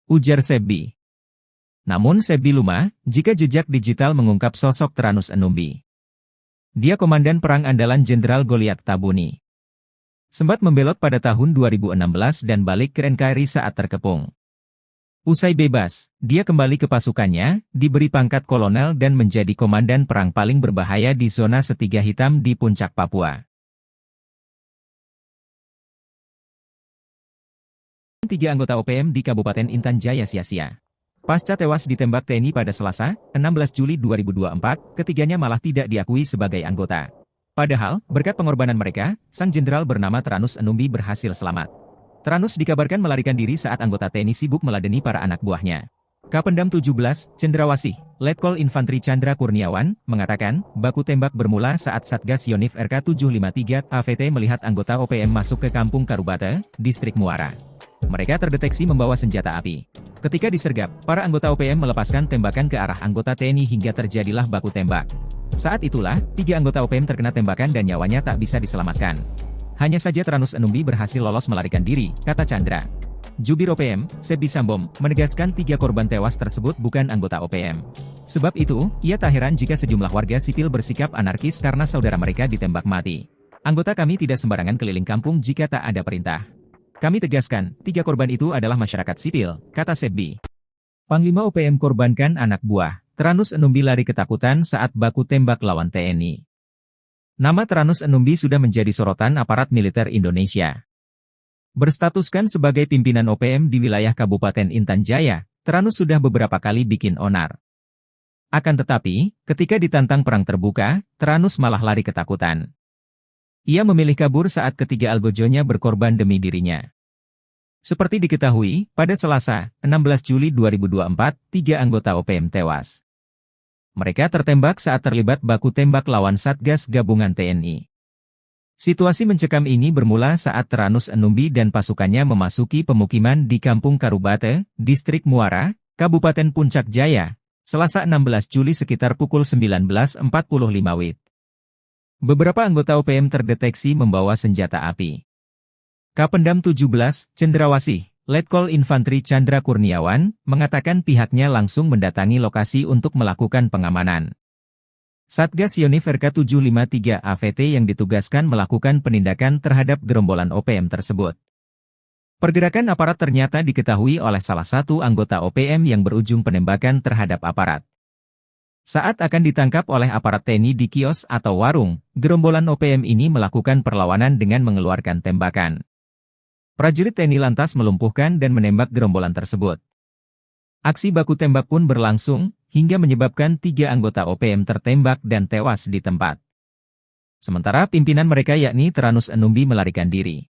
Ujar Sebi. Namun Sebi lumah, jika jejak digital mengungkap sosok Tranus Enumbi. Dia komandan perang andalan Jenderal Goliat Tabuni. Sempat membelot pada tahun 2016 dan balik ke NKRI saat terkepung. Usai bebas, dia kembali ke pasukannya, diberi pangkat kolonel dan menjadi komandan perang paling berbahaya di zona Setiga Hitam di Puncak Papua. 3 anggota OPM di Kabupaten Intan Jaya sia-sia. Pasca tewas ditembak TNI pada Selasa, 16 Juli 2024, ketiganya malah tidak diakui sebagai anggota. Padahal, berkat pengorbanan mereka, sang jenderal bernama Tranus Enumbi berhasil selamat. Tranus dikabarkan melarikan diri saat anggota TNI sibuk meladeni para anak buahnya. Kapendam 17, Cendrawasih, Letkol Infantri Chandra Kurniawan, mengatakan, baku tembak bermula saat Satgas Yonif RK 753 AVT melihat anggota OPM masuk ke Kampung Karubate, Distrik Muara. Mereka terdeteksi membawa senjata api. Ketika disergap, para anggota OPM melepaskan tembakan ke arah anggota TNI hingga terjadilah baku tembak. Saat itulah, 3 anggota OPM terkena tembakan dan nyawanya tak bisa diselamatkan. Hanya saja Tranus Enumbi berhasil lolos melarikan diri, kata Chandra. Jubir OPM, Sebi Sambom, menegaskan 3 korban tewas tersebut bukan anggota OPM. Sebab itu, ia tak heran jika sejumlah warga sipil bersikap anarkis karena saudara mereka ditembak mati. Anggota kami tidak sembarangan keliling kampung jika tak ada perintah. Kami tegaskan, 3 korban itu adalah masyarakat sipil, kata Sebi. Panglima OPM korbankan anak buah. Tranus Enumbi lari ketakutan saat baku tembak lawan TNI. Nama Tranus Enumbi sudah menjadi sorotan aparat militer Indonesia. Berstatuskan sebagai pimpinan OPM di wilayah Kabupaten Intan Jaya, Tranus sudah beberapa kali bikin onar. Akan tetapi, ketika ditantang perang terbuka, Tranus malah lari ketakutan. Ia memilih kabur saat ketiga algojonya berkorban demi dirinya. Seperti diketahui, pada Selasa, 16 Juli 2024, 3 anggota OPM tewas. Mereka tertembak saat terlibat baku tembak lawan Satgas Gabungan TNI. Situasi mencekam ini bermula saat Tranus Enumbi dan pasukannya memasuki pemukiman di Kampung Karubate, Distrik Muara, Kabupaten Puncak Jaya, Selasa 16 Juli sekitar pukul 19.45 WIB. Beberapa anggota OPM terdeteksi membawa senjata api. Kapendam 17, Cendrawasih, Letkol Infantri Chandra Kurniawan, mengatakan pihaknya langsung mendatangi lokasi untuk melakukan pengamanan. Satgas Yonif RK 753 AVT yang ditugaskan melakukan penindakan terhadap gerombolan OPM tersebut. Pergerakan aparat ternyata diketahui oleh salah satu anggota OPM yang berujung penembakan terhadap aparat. Saat akan ditangkap oleh aparat TNI di kios atau warung, gerombolan OPM ini melakukan perlawanan dengan mengeluarkan tembakan. Prajurit TNI lantas melumpuhkan dan menembak gerombolan tersebut. Aksi baku tembak pun berlangsung, hingga menyebabkan 3 anggota OPM tertembak dan tewas di tempat. Sementara pimpinan mereka yakni Tranus Enumbi melarikan diri.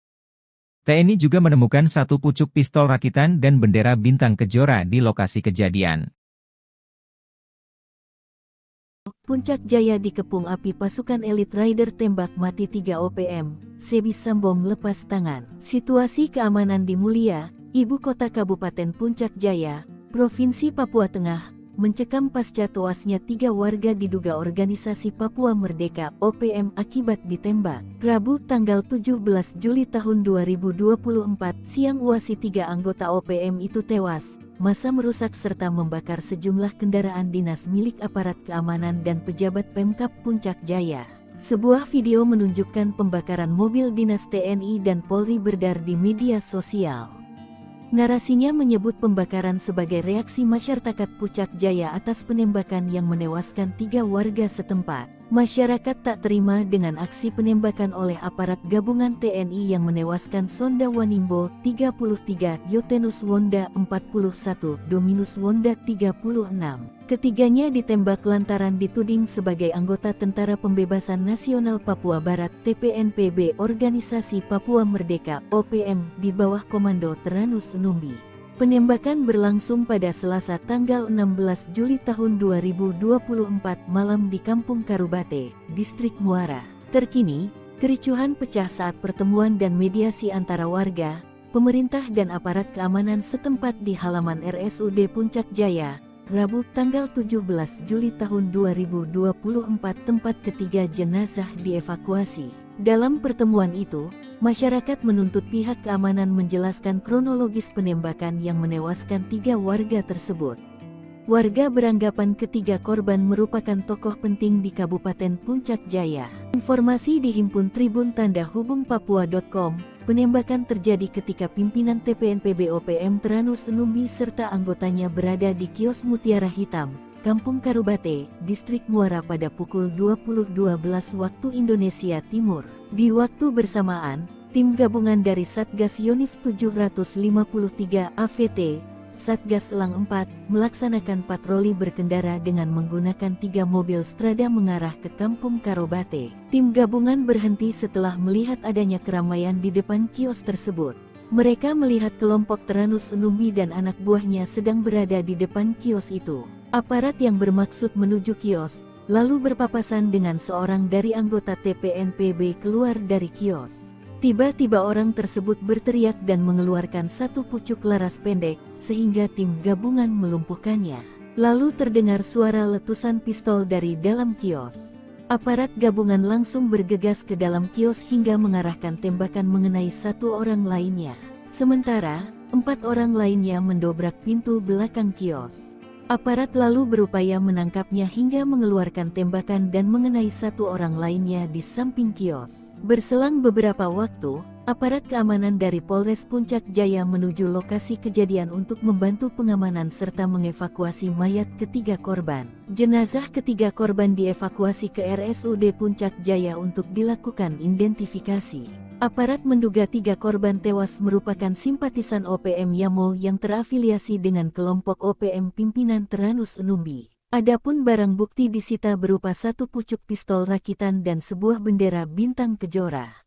TNI juga menemukan 1 pucuk pistol rakitan dan bendera bintang kejora di lokasi kejadian. Puncak Jaya dikepung api pasukan elit Rider tembak mati 3 OPM, Sebi Sambom lepas tangan. Situasi keamanan di Mulia, ibu kota Kabupaten Puncak Jaya, Provinsi Papua Tengah, mencekam pasca tewasnya 3 warga diduga organisasi Papua Merdeka OPM akibat ditembak. Rabu tanggal 17 Juli tahun 2024 siang UASI 3 anggota OPM itu tewas. Massa merusak serta membakar sejumlah kendaraan dinas milik aparat keamanan dan pejabat Pemkab Puncak Jaya. Sebuah video menunjukkan pembakaran mobil dinas TNI dan Polri beredar di media sosial. Narasinya menyebut pembakaran sebagai reaksi masyarakat Puncak Jaya atas penembakan yang menewaskan 3 warga setempat. Masyarakat tak terima dengan aksi penembakan oleh aparat gabungan TNI yang menewaskan Sonda Wanimbo 33, Yotenus Wonda 41, Dominus Wonda 36. Ketiganya ditembak lantaran dituding sebagai anggota Tentara Pembebasan Nasional Papua Barat TPNPB Organisasi Papua Merdeka OPM di bawah Komando Teranus Numbi. Penembakan berlangsung pada Selasa tanggal 16 Juli tahun 2024 malam di Kampung Karubate, Distrik Muara. Terkini, kericuhan pecah saat pertemuan dan mediasi antara warga, pemerintah dan aparat keamanan setempat di halaman RSUD Puncak Jaya, Rabu tanggal 17 Juli tahun 2024 tempat ketiga jenazah dievakuasi. Dalam pertemuan itu, masyarakat menuntut pihak keamanan menjelaskan kronologis penembakan yang menewaskan 3 warga tersebut. Warga beranggapan ketiga korban merupakan tokoh penting di Kabupaten Puncak Jaya. Informasi dihimpun Tribun Tanda Hubung Papua.com. Penembakan terjadi ketika pimpinan TPNPB OPM Teranus Numbi serta anggotanya berada di kios Mutiara Hitam, Kampung Karubate, Distrik Muara pada pukul 20.12 waktu Indonesia Timur. Di waktu bersamaan, tim gabungan dari Satgas Yonif 753 AVT, Satgas Elang 4, melaksanakan patroli berkendara dengan menggunakan 3 mobil Strada mengarah ke Kampung Karubate. Tim gabungan berhenti setelah melihat adanya keramaian di depan kios tersebut. Mereka melihat kelompok Teranus Numbi dan anak buahnya sedang berada di depan kios itu. Aparat yang bermaksud menuju kios, lalu berpapasan dengan seorang dari anggota TPNPB keluar dari kios. Tiba-tiba orang tersebut berteriak dan mengeluarkan satu pucuk laras pendek, sehingga tim gabungan melumpuhkannya. Lalu terdengar suara letusan pistol dari dalam kios. Aparat gabungan langsung bergegas ke dalam kios hingga mengarahkan tembakan mengenai 1 orang lainnya. Sementara, 4 orang lainnya mendobrak pintu belakang kios. Aparat lalu berupaya menangkapnya hingga mengeluarkan tembakan dan mengenai 1 orang lainnya di samping kios. Berselang beberapa waktu, aparat keamanan dari Polres Puncak Jaya menuju lokasi kejadian untuk membantu pengamanan serta mengevakuasi mayat ketiga korban. Jenazah ketiga korban dievakuasi ke RSUD Puncak Jaya untuk dilakukan identifikasi. Aparat menduga 3 korban tewas merupakan simpatisan OPM Yamo yang terafiliasi dengan kelompok OPM pimpinan Teranus Numbi. Adapun barang bukti disita berupa 1 pucuk pistol rakitan dan sebuah bendera bintang kejora.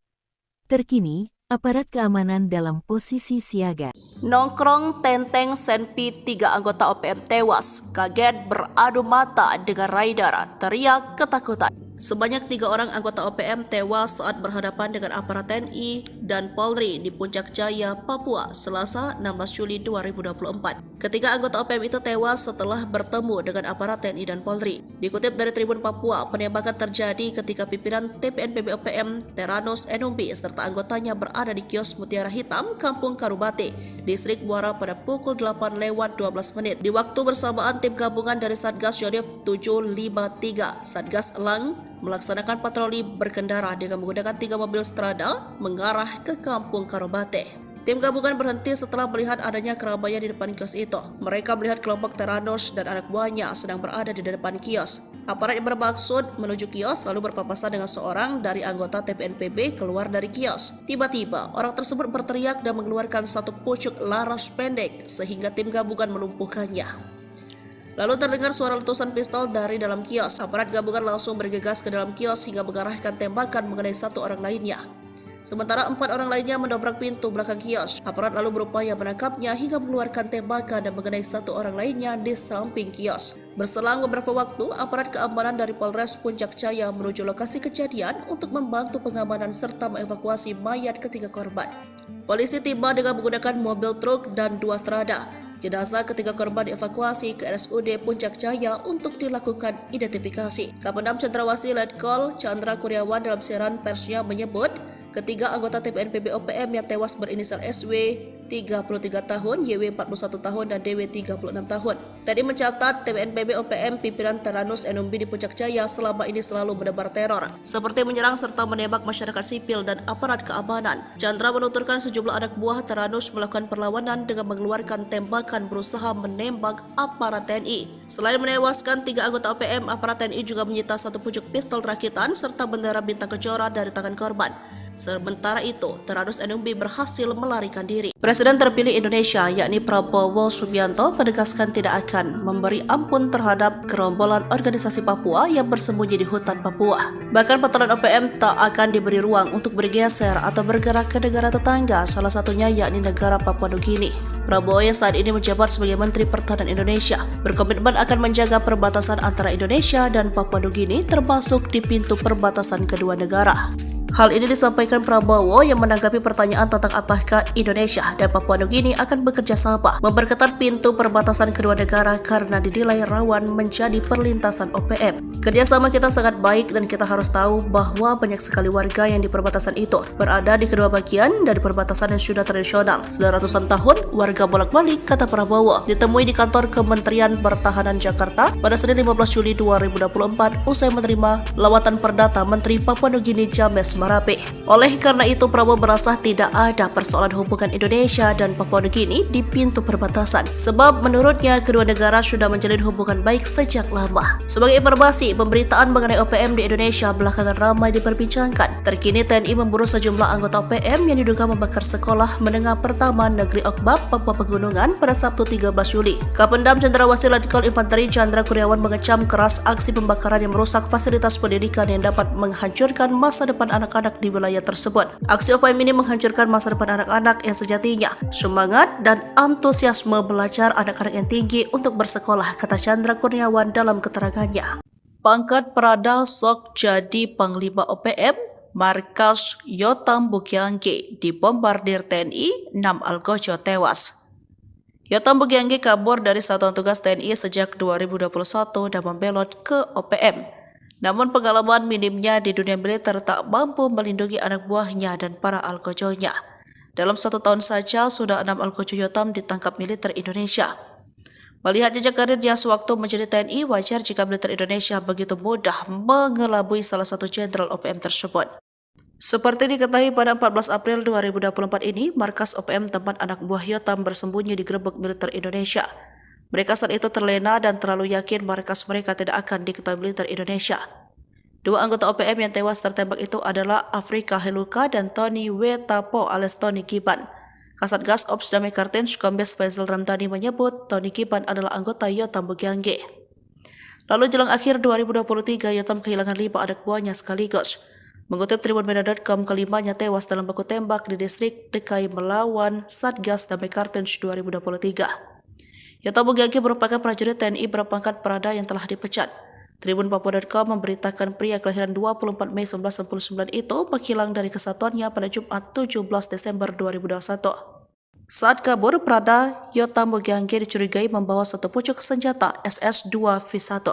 Terkini, aparat keamanan dalam posisi siaga. Nongkrong Tenteng Senpi 3 anggota OPM tewas, kaget beradu mata dengan rider, teriak ketakutan. Sebanyak 3 orang anggota OPM tewas saat berhadapan dengan aparat TNI dan Polri di Puncak Jaya, Papua, Selasa 16 Juli 2024. Ketiga anggota OPM itu tewas setelah bertemu dengan aparat TNI dan Polri. Dikutip dari Tribun Papua, penembakan terjadi ketika pimpinan TPNPB OPM Teranus Numbi serta anggotanya berada di kios Mutiara Hitam, Kampung Karubate, Distrik Muara pada pukul 8:12. Di waktu bersamaan, tim gabungan dari Satgas Yonif 753, Satgas Elang, melaksanakan patroli berkendara dengan menggunakan 3 mobil Strada mengarah ke Kampung Karubate. Tim gabungan berhenti setelah melihat adanya keramaian di depan kios itu. Mereka melihat kelompok Teranus dan anak buahnya sedang berada di depan kios. Aparat yang bermaksud menuju kios lalu berpapasan dengan seorang dari anggota TPNPB keluar dari kios. Tiba-tiba, orang tersebut berteriak dan mengeluarkan 1 pucuk laras pendek sehingga tim gabungan melumpuhkannya. Lalu terdengar suara letusan pistol dari dalam kios. Aparat gabungan langsung bergegas ke dalam kios hingga mengarahkan tembakan mengenai 1 orang lainnya. Sementara 4 orang lainnya mendobrak pintu belakang kios. Aparat lalu berupaya menangkapnya hingga mengeluarkan tembakan dan mengenai 1 orang lainnya di samping kios. Berselang beberapa waktu, aparat keamanan dari Polres Puncak Jaya menuju lokasi kejadian untuk membantu pengamanan serta mengevakuasi mayat ketiga korban. Polisi tiba dengan menggunakan mobil truk dan 2 Strada. Jenazah ketiga korban dievakuasi ke RSUD Puncak Jaya untuk dilakukan identifikasi. Kapendam Cendrawasih Letkol Chandra Kuryawan dalam siaran persnya menyebut, ketiga anggota TPNPB OPM yang tewas berinisial SW, 33 tahun, YW 41 tahun, dan DW 36 tahun. Tadi mencatat TPNPB OPM pimpinan Teranus Enumbi di Puncak Jaya selama ini selalu menebar teror, seperti menyerang serta menembak masyarakat sipil dan aparat keamanan. Chandra menuturkan sejumlah anak buah Teranus melakukan perlawanan dengan mengeluarkan tembakan berusaha menembak aparat TNI. Selain menewaskan 3 anggota OPM, aparat TNI juga menyita 1 pucuk pistol rakitan serta bendera bintang kejora dari tangan korban. Sementara itu, Teranus Enumbi berhasil melarikan diri. Presiden terpilih Indonesia, yakni Prabowo Subianto, menegaskan tidak akan memberi ampun terhadap gerombolan organisasi Papua yang bersembunyi di hutan Papua. Bahkan patroli OPM tak akan diberi ruang untuk bergeser atau bergerak ke negara tetangga, salah satunya yakni negara Papua Nugini. Prabowo yang saat ini menjabat sebagai Menteri Pertahanan Indonesia berkomitmen akan menjaga perbatasan antara Indonesia dan Papua Nugini, termasuk di pintu perbatasan kedua negara. Hal ini disampaikan Prabowo yang menanggapi pertanyaan tentang apakah Indonesia dan Papua Nugini akan bekerja sama memperketat pintu perbatasan kedua negara karena dinilai rawan menjadi perlintasan OPM. Kerjasama kita sangat baik dan kita harus tahu bahwa banyak sekali warga yang di perbatasan itu berada di kedua bagian dari perbatasan yang sudah tradisional. Sudah ratusan tahun warga bolak-balik, kata Prabowo. Ditemui di kantor Kementerian Pertahanan Jakarta pada Senin 15 Juli 2024 usai menerima lawatan perdata Menteri Papua Nugini James Marape. Oleh karena itu, Prabowo merasa tidak ada persoalan hubungan Indonesia dan Papua Nugini di pintu perbatasan, sebab menurutnya kedua negara sudah menjalin hubungan baik sejak lama. Sebagai informasi, pemberitaan mengenai OPM di Indonesia belakangan ramai diperbincangkan. Terkini TNI memburu sejumlah anggota OPM yang diduga membakar sekolah menengah pertama Negeri Okbab, Papua Pegunungan pada Sabtu 13 Juli. Kapendam Cendrawasih Letkol Infanteri Chandra Kurniawan mengecam keras aksi pembakaran yang merusak fasilitas pendidikan yang dapat menghancurkan masa depan anak-anak di wilayah tersebut. Aksi OPM ini menghancurkan masa depan anak-anak yang sejatinya semangat dan antusiasme belajar anak-anak yang tinggi untuk bersekolah, kata Chandra Kurniawan dalam keterangannya. Pangkat Prada sok jadi Panglima OPM, markas Yotam Bukyange dibombardir TNI, 6 algojo tewas. Yotam Bukyange kabur dari satuan tugas TNI sejak 2021 dan membelot ke OPM. Namun pengalaman minimnya di dunia militer tak mampu melindungi anak buahnya dan para algojonya. Dalam 1 tahun saja sudah 6 algojo Yotam ditangkap militer Indonesia. Melihat jejak karirnya sewaktu menjadi TNI, wajar jika militer Indonesia begitu mudah mengelabui salah satu jenderal OPM tersebut. Seperti diketahui pada 14 April 2024 ini, markas OPM tempat anak buah Yotam bersembunyi digerebek militer Indonesia. Mereka saat itu terlena dan terlalu yakin markas mereka tidak akan diketahui militer Indonesia. 2 anggota OPM yang tewas tertembak itu adalah Afrika Heluka dan Tony Wetapo alias Tony Kiban. Kasatgas Ops Damai Kartens Kombes Faisal Ramdhani menyebut Tony Kiban adalah anggota Yotam Bukyange. Lalu jelang akhir 2023, Yotam kehilangan 5 anak buahnya sekaligus. Mengutip tribunmedia.com, kelimanya tewas dalam baku tembak di distrik Dekai melawan Satgas Damai Kartens 2023. Yotam Bukyange merupakan prajurit TNI berpangkat Prada yang telah dipecat. Tribun Papua.com memberitakan pria kelahiran 24 Mei 1999 itu menghilang dari kesatuannya pada Jumat 17 Desember 2021. Saat kabur, Prada Yotam Bukyange dicurigai membawa 1 pucuk senjata SS-2V1.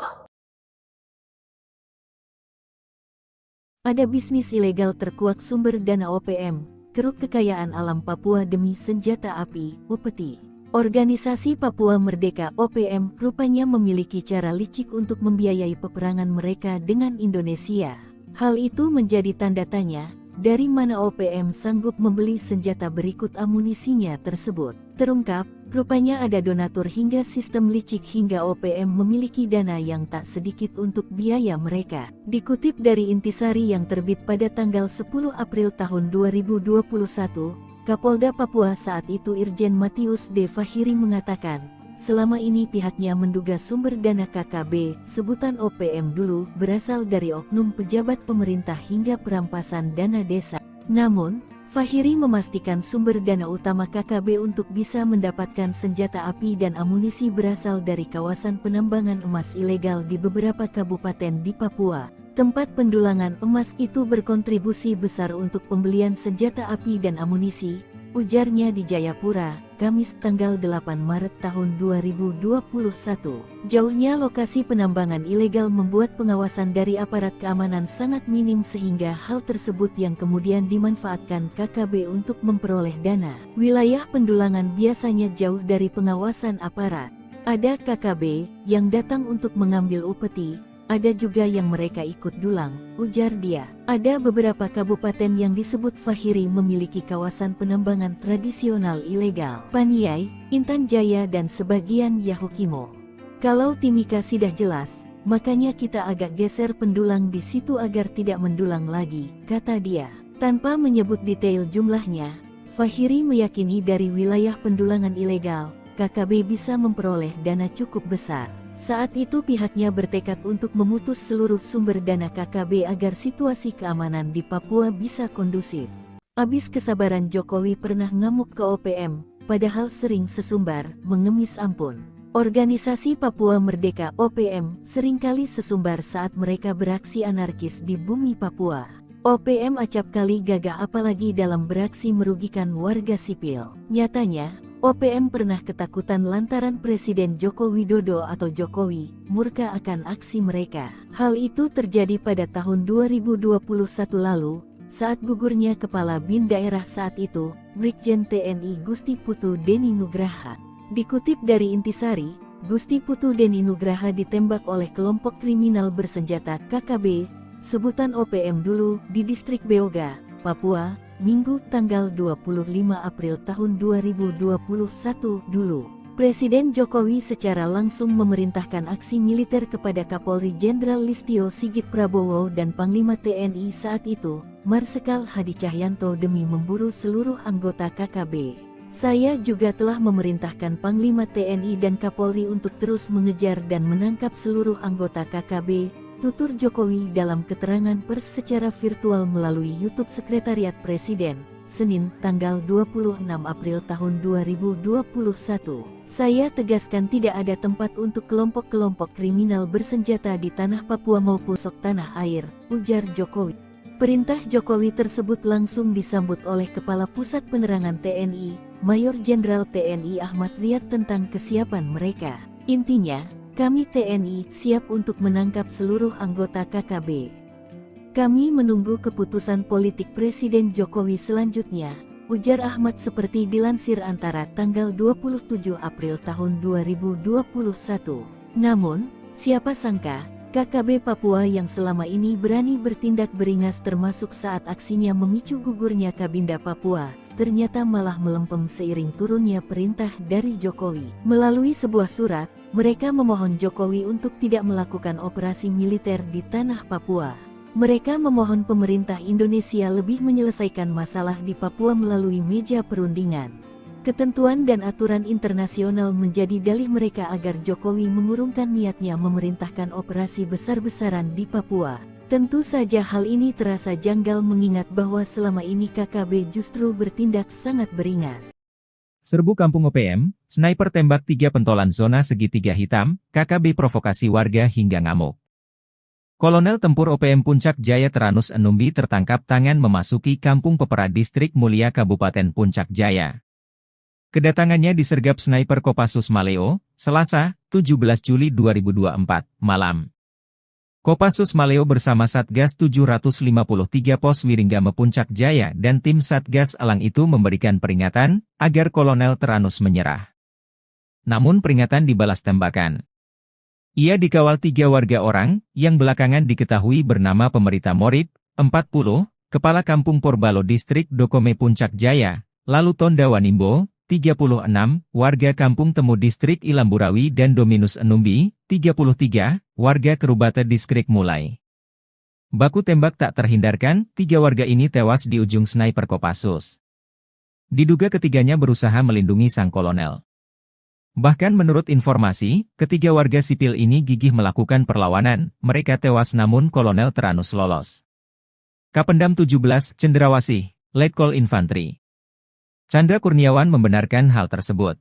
Ada bisnis ilegal terkuak sumber dana OPM, keruk kekayaan alam Papua demi senjata api, upeti. Organisasi Papua Merdeka OPM rupanya memiliki cara licik untuk membiayai peperangan mereka dengan Indonesia. Hal itu menjadi tanda tanya, dari mana OPM sanggup membeli senjata berikut amunisinya tersebut. Terungkap, rupanya ada donatur hingga sistem licik hingga OPM memiliki dana yang tak sedikit untuk biaya mereka. Dikutip dari Intisari yang terbit pada tanggal 10 April tahun 2021, Kapolda Papua saat itu Irjen Matius D. Fahiri mengatakan, selama ini pihaknya menduga sumber dana KKB, sebutan OPM dulu, berasal dari oknum pejabat pemerintah hingga perampasan dana desa. Namun, Fahiri memastikan sumber dana utama KKB untuk bisa mendapatkan senjata api dan amunisi berasal dari kawasan penambangan emas ilegal di beberapa kabupaten di Papua. Tempat pendulangan emas itu berkontribusi besar untuk pembelian senjata api dan amunisi, ujarnya di Jayapura, Kamis tanggal 8 Maret tahun 2021. Jauhnya lokasi penambangan ilegal membuat pengawasan dari aparat keamanan sangat minim sehingga hal tersebut yang kemudian dimanfaatkan KKB untuk memperoleh dana. Wilayah pendulangan biasanya jauh dari pengawasan aparat. Ada KKB yang datang untuk mengambil upeti, ada juga yang mereka ikut dulang, ujar dia. Ada beberapa kabupaten yang disebut Fahiri memiliki kawasan penambangan tradisional ilegal. Paniai, Intan Jaya dan sebagian Yahukimo. Kalau Timika sudah jelas, makanya kita agak geser pendulang di situ agar tidak mendulang lagi, kata dia. Tanpa menyebut detail jumlahnya, Fahiri meyakini dari wilayah pendulangan ilegal, KKB bisa memperoleh dana cukup besar. Saat itu pihaknya bertekad untuk memutus seluruh sumber dana KKB agar situasi keamanan di Papua bisa kondusif. Abis kesabaran Jokowi pernah ngamuk ke OPM, padahal sering sesumbar, mengemis ampun. Organisasi Papua Merdeka OPM seringkali sesumbar saat mereka beraksi anarkis di bumi Papua. OPM acap kali gagah apalagi dalam beraksi merugikan warga sipil. Nyatanya, OPM pernah ketakutan lantaran Presiden Joko Widodo atau Jokowi murka akan aksi mereka. Hal itu terjadi pada tahun 2021 lalu, saat gugurnya Kepala BIN daerah saat itu, Brigjen TNI Gusti Putu Deni Nugraha. Dikutip dari Intisari, Gusti Putu Deni Nugraha ditembak oleh kelompok kriminal bersenjata KKB, sebutan OPM dulu, di distrik Beoga, Papua, Minggu tanggal 25 April tahun 2021 dulu. Presiden Jokowi secara langsung memerintahkan aksi militer kepada Kapolri Jenderal Listio Sigit Prabowo dan Panglima TNI saat itu, Marsikal Hadi Cahyanto demi memburu seluruh anggota KKB. Saya juga telah memerintahkan Panglima TNI dan Kapolri untuk terus mengejar dan menangkap seluruh anggota KKB, tutur Jokowi dalam keterangan pers secara virtual melalui YouTube Sekretariat Presiden, Senin, tanggal 26 April tahun 2021. Saya tegaskan tidak ada tempat untuk kelompok-kelompok kriminal bersenjata di tanah Papua maupun tanah air, ujar Jokowi. Perintah Jokowi tersebut langsung disambut oleh Kepala Pusat Penerangan TNI, Mayor Jenderal TNI Ahmad Riyad tentang kesiapan mereka. Intinya, kami TNI siap untuk menangkap seluruh anggota KKB. Kami menunggu keputusan politik Presiden Jokowi selanjutnya, ujar Ahmad seperti dilansir Antara tanggal 27 April tahun 2021. Namun, siapa sangka, KKB Papua yang selama ini berani bertindak beringas termasuk saat aksinya memicu gugurnya Kabinda Papua, ternyata malah melempem seiring turunnya perintah dari Jokowi. Melalui sebuah surat, mereka memohon Jokowi untuk tidak melakukan operasi militer di tanah Papua. Mereka memohon pemerintah Indonesia lebih menyelesaikan masalah di Papua melalui meja perundingan. Ketentuan dan aturan internasional menjadi dalih mereka agar Jokowi mengurungkan niatnya memerintahkan operasi besar-besaran di Papua. Tentu saja hal ini terasa janggal mengingat bahwa selama ini KKB justru bertindak sangat beringas. Serbu Kampung OPM, sniper tembak 3 pentolan zona segitiga hitam, KKB provokasi warga hingga ngamuk. Kolonel Tempur OPM Puncak Jaya Teranus Enumbi tertangkap tangan memasuki Kampung Pepera Distrik Mulia Kabupaten Puncak Jaya. Kedatangannya disergap sniper Kopassus Maleo, Selasa, 17 Juli 2024, malam. Kopassus Maleo bersama Satgas 753 Pos Wiringgame Puncak Jaya dan tim Satgas Elang itu memberikan peringatan agar Kolonel Teranus menyerah. Namun peringatan dibalas tembakan. Ia dikawal 3 warga orang yang belakangan diketahui bernama Pemerita Morib, 40, Kepala Kampung Porbalo Distrik Dokome Puncak Jaya, lalu Tonda Wanimbo, 36, warga Kampung Temu Distrik Ilamburawi dan Dominus Enumbi, 33, warga Kerubata Distrik Mulai. Baku tembak tak terhindarkan, 3 warga ini tewas di ujung sniper Kopassus. Diduga ketiganya berusaha melindungi sang kolonel. Bahkan menurut informasi, ketiga warga sipil ini gigih melakukan perlawanan, mereka tewas namun Kolonel Teranus lolos. Kapendam 17, Cendrawasih, Letkol Infantri Chandra Kurniawan membenarkan hal tersebut.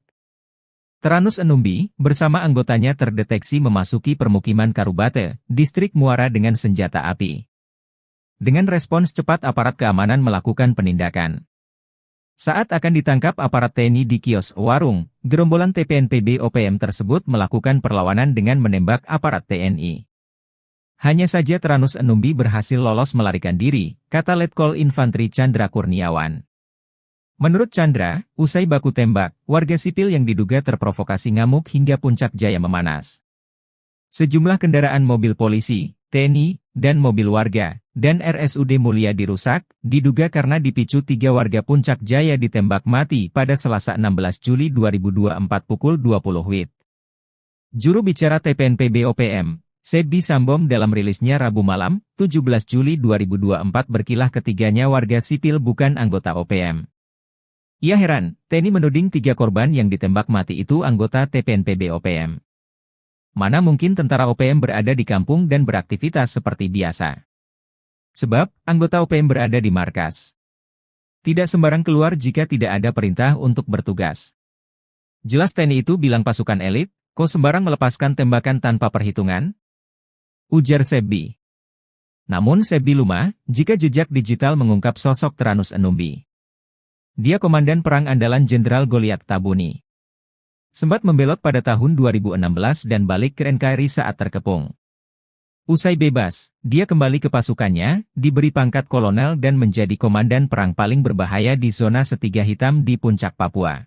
Teranus Enumbi, bersama anggotanya terdeteksi memasuki permukiman Karubate, Distrik Muara dengan senjata api. Dengan respons cepat aparat keamanan melakukan penindakan. Saat akan ditangkap aparat TNI di kios warung, gerombolan TPNPB OPM tersebut melakukan perlawanan dengan menembak aparat TNI. Hanya saja Tranus Enumbi berhasil lolos melarikan diri, kata Letkol Infantri Chandra Kurniawan. Menurut Chandra, usai baku tembak, warga sipil yang diduga terprovokasi ngamuk hingga puncak jaya memanas. Sejumlah kendaraan mobil polisi, TNI, dan mobil warga, dan RSUD Mulia dirusak, diduga karena dipicu 3 warga Puncak Jaya ditembak mati pada Selasa 16 Juli 2024 pukul 20 WIB. Juru bicara TPNPB OPM, Sebi Sambom dalam rilisnya Rabu malam, 17 Juli 2024 berkilah ketiganya warga sipil bukan anggota OPM. Ia heran, TNI menuding 3 korban yang ditembak mati itu anggota TPNPB OPM. Mana mungkin tentara OPM berada di kampung dan beraktivitas seperti biasa. Sebab, anggota OPM berada di markas. Tidak sembarang keluar jika tidak ada perintah untuk bertugas. Jelas TNI itu bilang pasukan elit, kok sembarang melepaskan tembakan tanpa perhitungan? Ujar Sebi. Namun Sebi lumah, jika jejak digital mengungkap sosok Tranus Enumbi. Dia komandan perang andalan Jenderal Goliat Tabuni. Sempat membelot pada tahun 2016 dan balik ke NKRI saat terkepung. Usai bebas, dia kembali ke pasukannya, diberi pangkat kolonel dan menjadi komandan perang paling berbahaya di zona Setiga Hitam di Puncak Papua.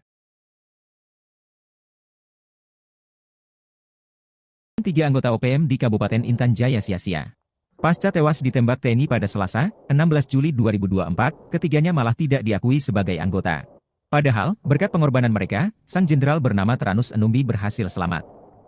3 anggota OPM di Kabupaten Intan Jaya sia-sia. Pasca tewas ditembak TNI pada Selasa, 16 Juli 2024, ketiganya malah tidak diakui sebagai anggota. Padahal, berkat pengorbanan mereka, sang jenderal bernama Tranus Enumbi berhasil selamat.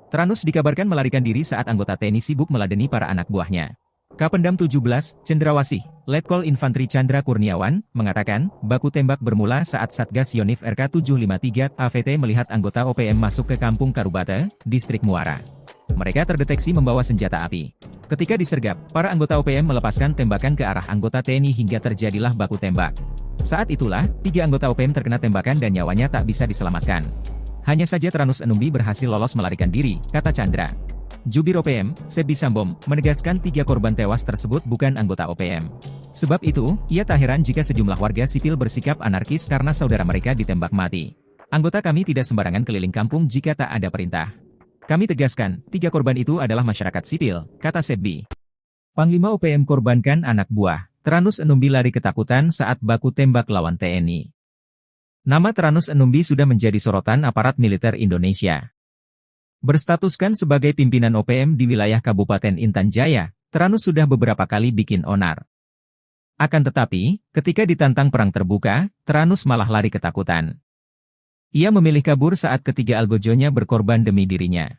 Tranus dikabarkan melarikan diri saat anggota TNI sibuk meladeni para anak buahnya. Kapendam 17, Cendrawasih, Letkol Infantri Chandra Kurniawan, mengatakan, baku tembak bermula saat Satgas Yonif RK 753 AVT melihat anggota OPM masuk ke Kampung Karubate, Distrik Muara. Mereka terdeteksi membawa senjata api. Ketika disergap, para anggota OPM melepaskan tembakan ke arah anggota TNI hingga terjadilah baku tembak. Saat itulah, 3 anggota OPM terkena tembakan dan nyawanya tak bisa diselamatkan. Hanya saja Tranus Enumbi berhasil lolos melarikan diri, kata Chandra. Jubir OPM, Sebi Sambom, menegaskan 3 korban tewas tersebut bukan anggota OPM. Sebab itu, ia tak heran jika sejumlah warga sipil bersikap anarkis karena saudara mereka ditembak mati. Anggota kami tidak sembarangan keliling kampung jika tak ada perintah. Kami tegaskan, 3 korban itu adalah masyarakat sipil, kata Sebi. Panglima OPM korbankan anak buah. Tranus Enumbi lari ketakutan saat baku tembak lawan TNI. Nama Tranus Enumbi sudah menjadi sorotan aparat militer Indonesia. Berstatuskan sebagai pimpinan OPM di wilayah Kabupaten Intan Jaya, Tranus sudah beberapa kali bikin onar. Akan tetapi, ketika ditantang perang terbuka, Tranus malah lari ketakutan. Ia memilih kabur saat ketiga algojonya berkorban demi dirinya.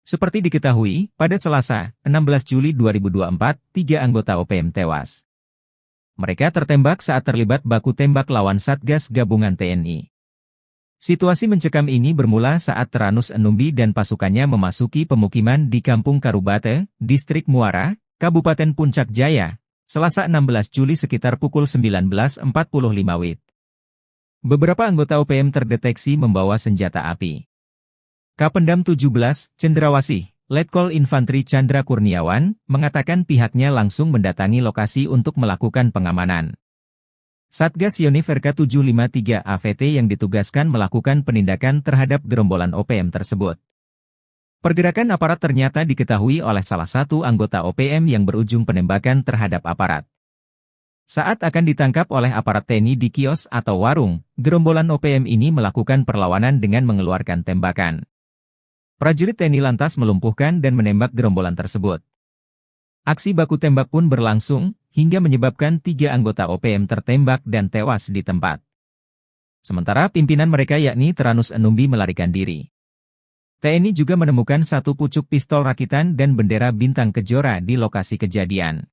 Seperti diketahui, pada Selasa, 16 Juli 2024, 3 anggota OPM tewas. Mereka tertembak saat terlibat baku tembak lawan Satgas Gabungan TNI. Situasi mencekam ini bermula saat Tranus Enumbi dan pasukannya memasuki pemukiman di Kampung Karubate, Distrik Muara, Kabupaten Puncak Jaya, Selasa 16 Juli sekitar pukul 19.45 WIB. Beberapa anggota OPM terdeteksi membawa senjata api. Kapendam 17, Cendrawasih, Letkol Infantri Chandra Kurniawan, mengatakan pihaknya langsung mendatangi lokasi untuk melakukan pengamanan. Satgas Yonif RK 753 AVT yang ditugaskan melakukan penindakan terhadap gerombolan OPM tersebut. Pergerakan aparat ternyata diketahui oleh salah satu anggota OPM yang berujung penembakan terhadap aparat. Saat akan ditangkap oleh aparat TNI di kios atau warung, gerombolan OPM ini melakukan perlawanan dengan mengeluarkan tembakan. Prajurit TNI lantas melumpuhkan dan menembak gerombolan tersebut. Aksi baku tembak pun berlangsung, hingga menyebabkan 3 anggota OPM tertembak dan tewas di tempat. Sementara pimpinan mereka yakni Tranus Enumbi melarikan diri. TNI juga menemukan 1 pucuk pistol rakitan dan bendera bintang kejora di lokasi kejadian.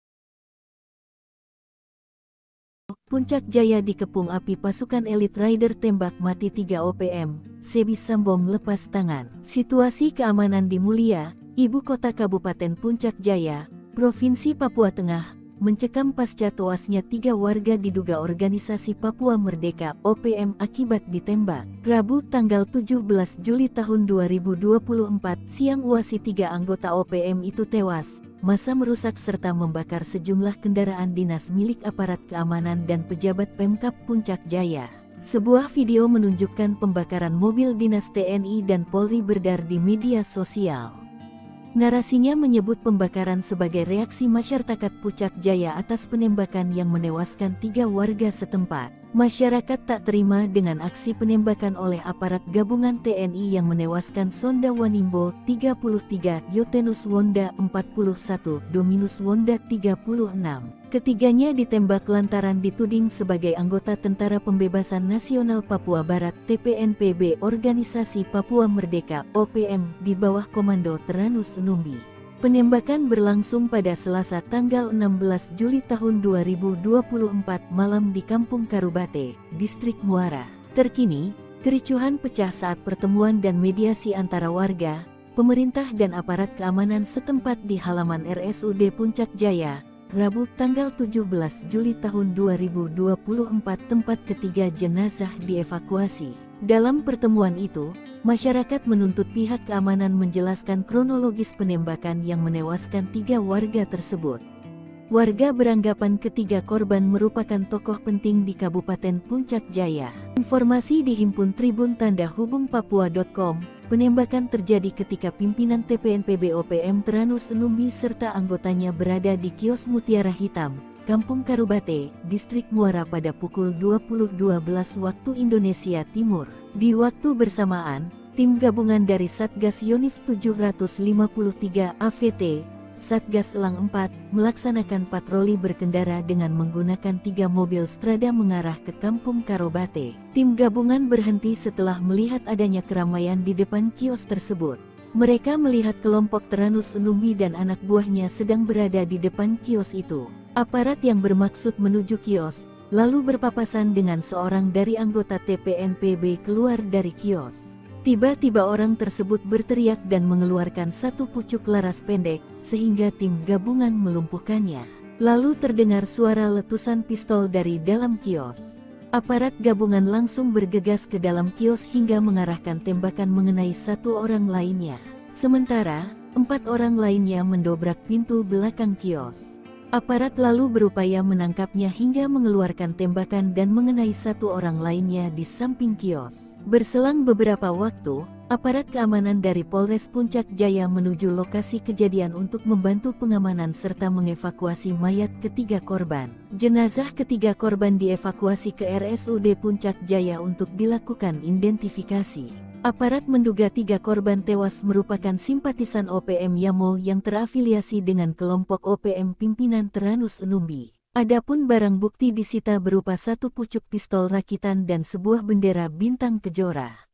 Puncak Jaya dikepung api pasukan elit Rider tembak mati 3 OPM, Sebi Sambom lepas tangan. Situasi keamanan di Mulia, ibu kota Kabupaten Puncak Jaya, Provinsi Papua Tengah, mencekam pasca tewasnya 3 warga diduga organisasi Papua Merdeka OPM akibat ditembak. Rabu tanggal 17 Juli tahun 2024 siang uasi 3 anggota OPM itu tewas. Massa merusak serta membakar sejumlah kendaraan dinas milik aparat keamanan dan pejabat Pemkab Puncak Jaya. Sebuah video menunjukkan pembakaran mobil dinas TNI dan Polri beredar di media sosial. Narasinya menyebut pembakaran sebagai reaksi masyarakat Puncak Jaya atas penembakan yang menewaskan 3 warga setempat. Masyarakat tak terima dengan aksi penembakan oleh aparat gabungan TNI yang menewaskan Sonda Wanimbo 33, Yotenus Wonda 41, Dominus Wonda 36. Ketiganya ditembak lantaran dituding sebagai anggota Tentara Pembebasan Nasional Papua Barat TPNPB Organisasi Papua Merdeka OPM di bawah Komando Teranus Numbi. Penembakan berlangsung pada Selasa tanggal 16 Juli tahun 2024 malam di Kampung Karubate, Distrik Muara. Terkini, kericuhan pecah saat pertemuan dan mediasi antara warga, pemerintah dan aparat keamanan setempat di halaman RSUD Puncak Jaya, Rabu tanggal 17 Juli tahun 2024 tempat ketiga jenazah dievakuasi. Dalam pertemuan itu, masyarakat menuntut pihak keamanan menjelaskan kronologis penembakan yang menewaskan 3 warga tersebut. Warga beranggapan ketiga korban merupakan tokoh penting di Kabupaten Puncak Jaya. Informasi dihimpun Tribun Tanda Hubung Papua.com, penembakan terjadi ketika pimpinan TPNPB OPM Teranus Numbi serta anggotanya berada di kios Mutiara Hitam, Kampung Karubate, Distrik Muara pada pukul 20.12 waktu Indonesia Timur. Di waktu bersamaan, tim gabungan dari Satgas Yonif 753 AVT, Satgas Elang 4, melaksanakan patroli berkendara dengan menggunakan 3 mobil strada mengarah ke Kampung Karubate. Tim gabungan berhenti setelah melihat adanya keramaian di depan kios tersebut. Mereka melihat kelompok Teranus Numbi dan anak buahnya sedang berada di depan kios itu. Aparat yang bermaksud menuju kios, lalu berpapasan dengan seorang dari anggota TPNPB keluar dari kios. Tiba-tiba orang tersebut berteriak dan mengeluarkan satu pucuk laras pendek, sehingga tim gabungan melumpuhkannya. Lalu terdengar suara letusan pistol dari dalam kios. Aparat gabungan langsung bergegas ke dalam kios hingga mengarahkan tembakan mengenai 1 orang lainnya. Sementara, 4 orang lainnya mendobrak pintu belakang kios. Aparat lalu berupaya menangkapnya hingga mengeluarkan tembakan dan mengenai 1 orang lainnya di samping kios. Berselang beberapa waktu, aparat keamanan dari Polres Puncak Jaya menuju lokasi kejadian untuk membantu pengamanan serta mengevakuasi mayat ketiga korban. Jenazah ketiga korban dievakuasi ke RSUD Puncak Jaya untuk dilakukan identifikasi. Aparat menduga 3 korban tewas merupakan simpatisan OPM Yamo yang terafiliasi dengan kelompok OPM pimpinan Teranus Numbi. Adapun barang bukti disita berupa 1 pucuk pistol rakitan dan sebuah bendera bintang kejora.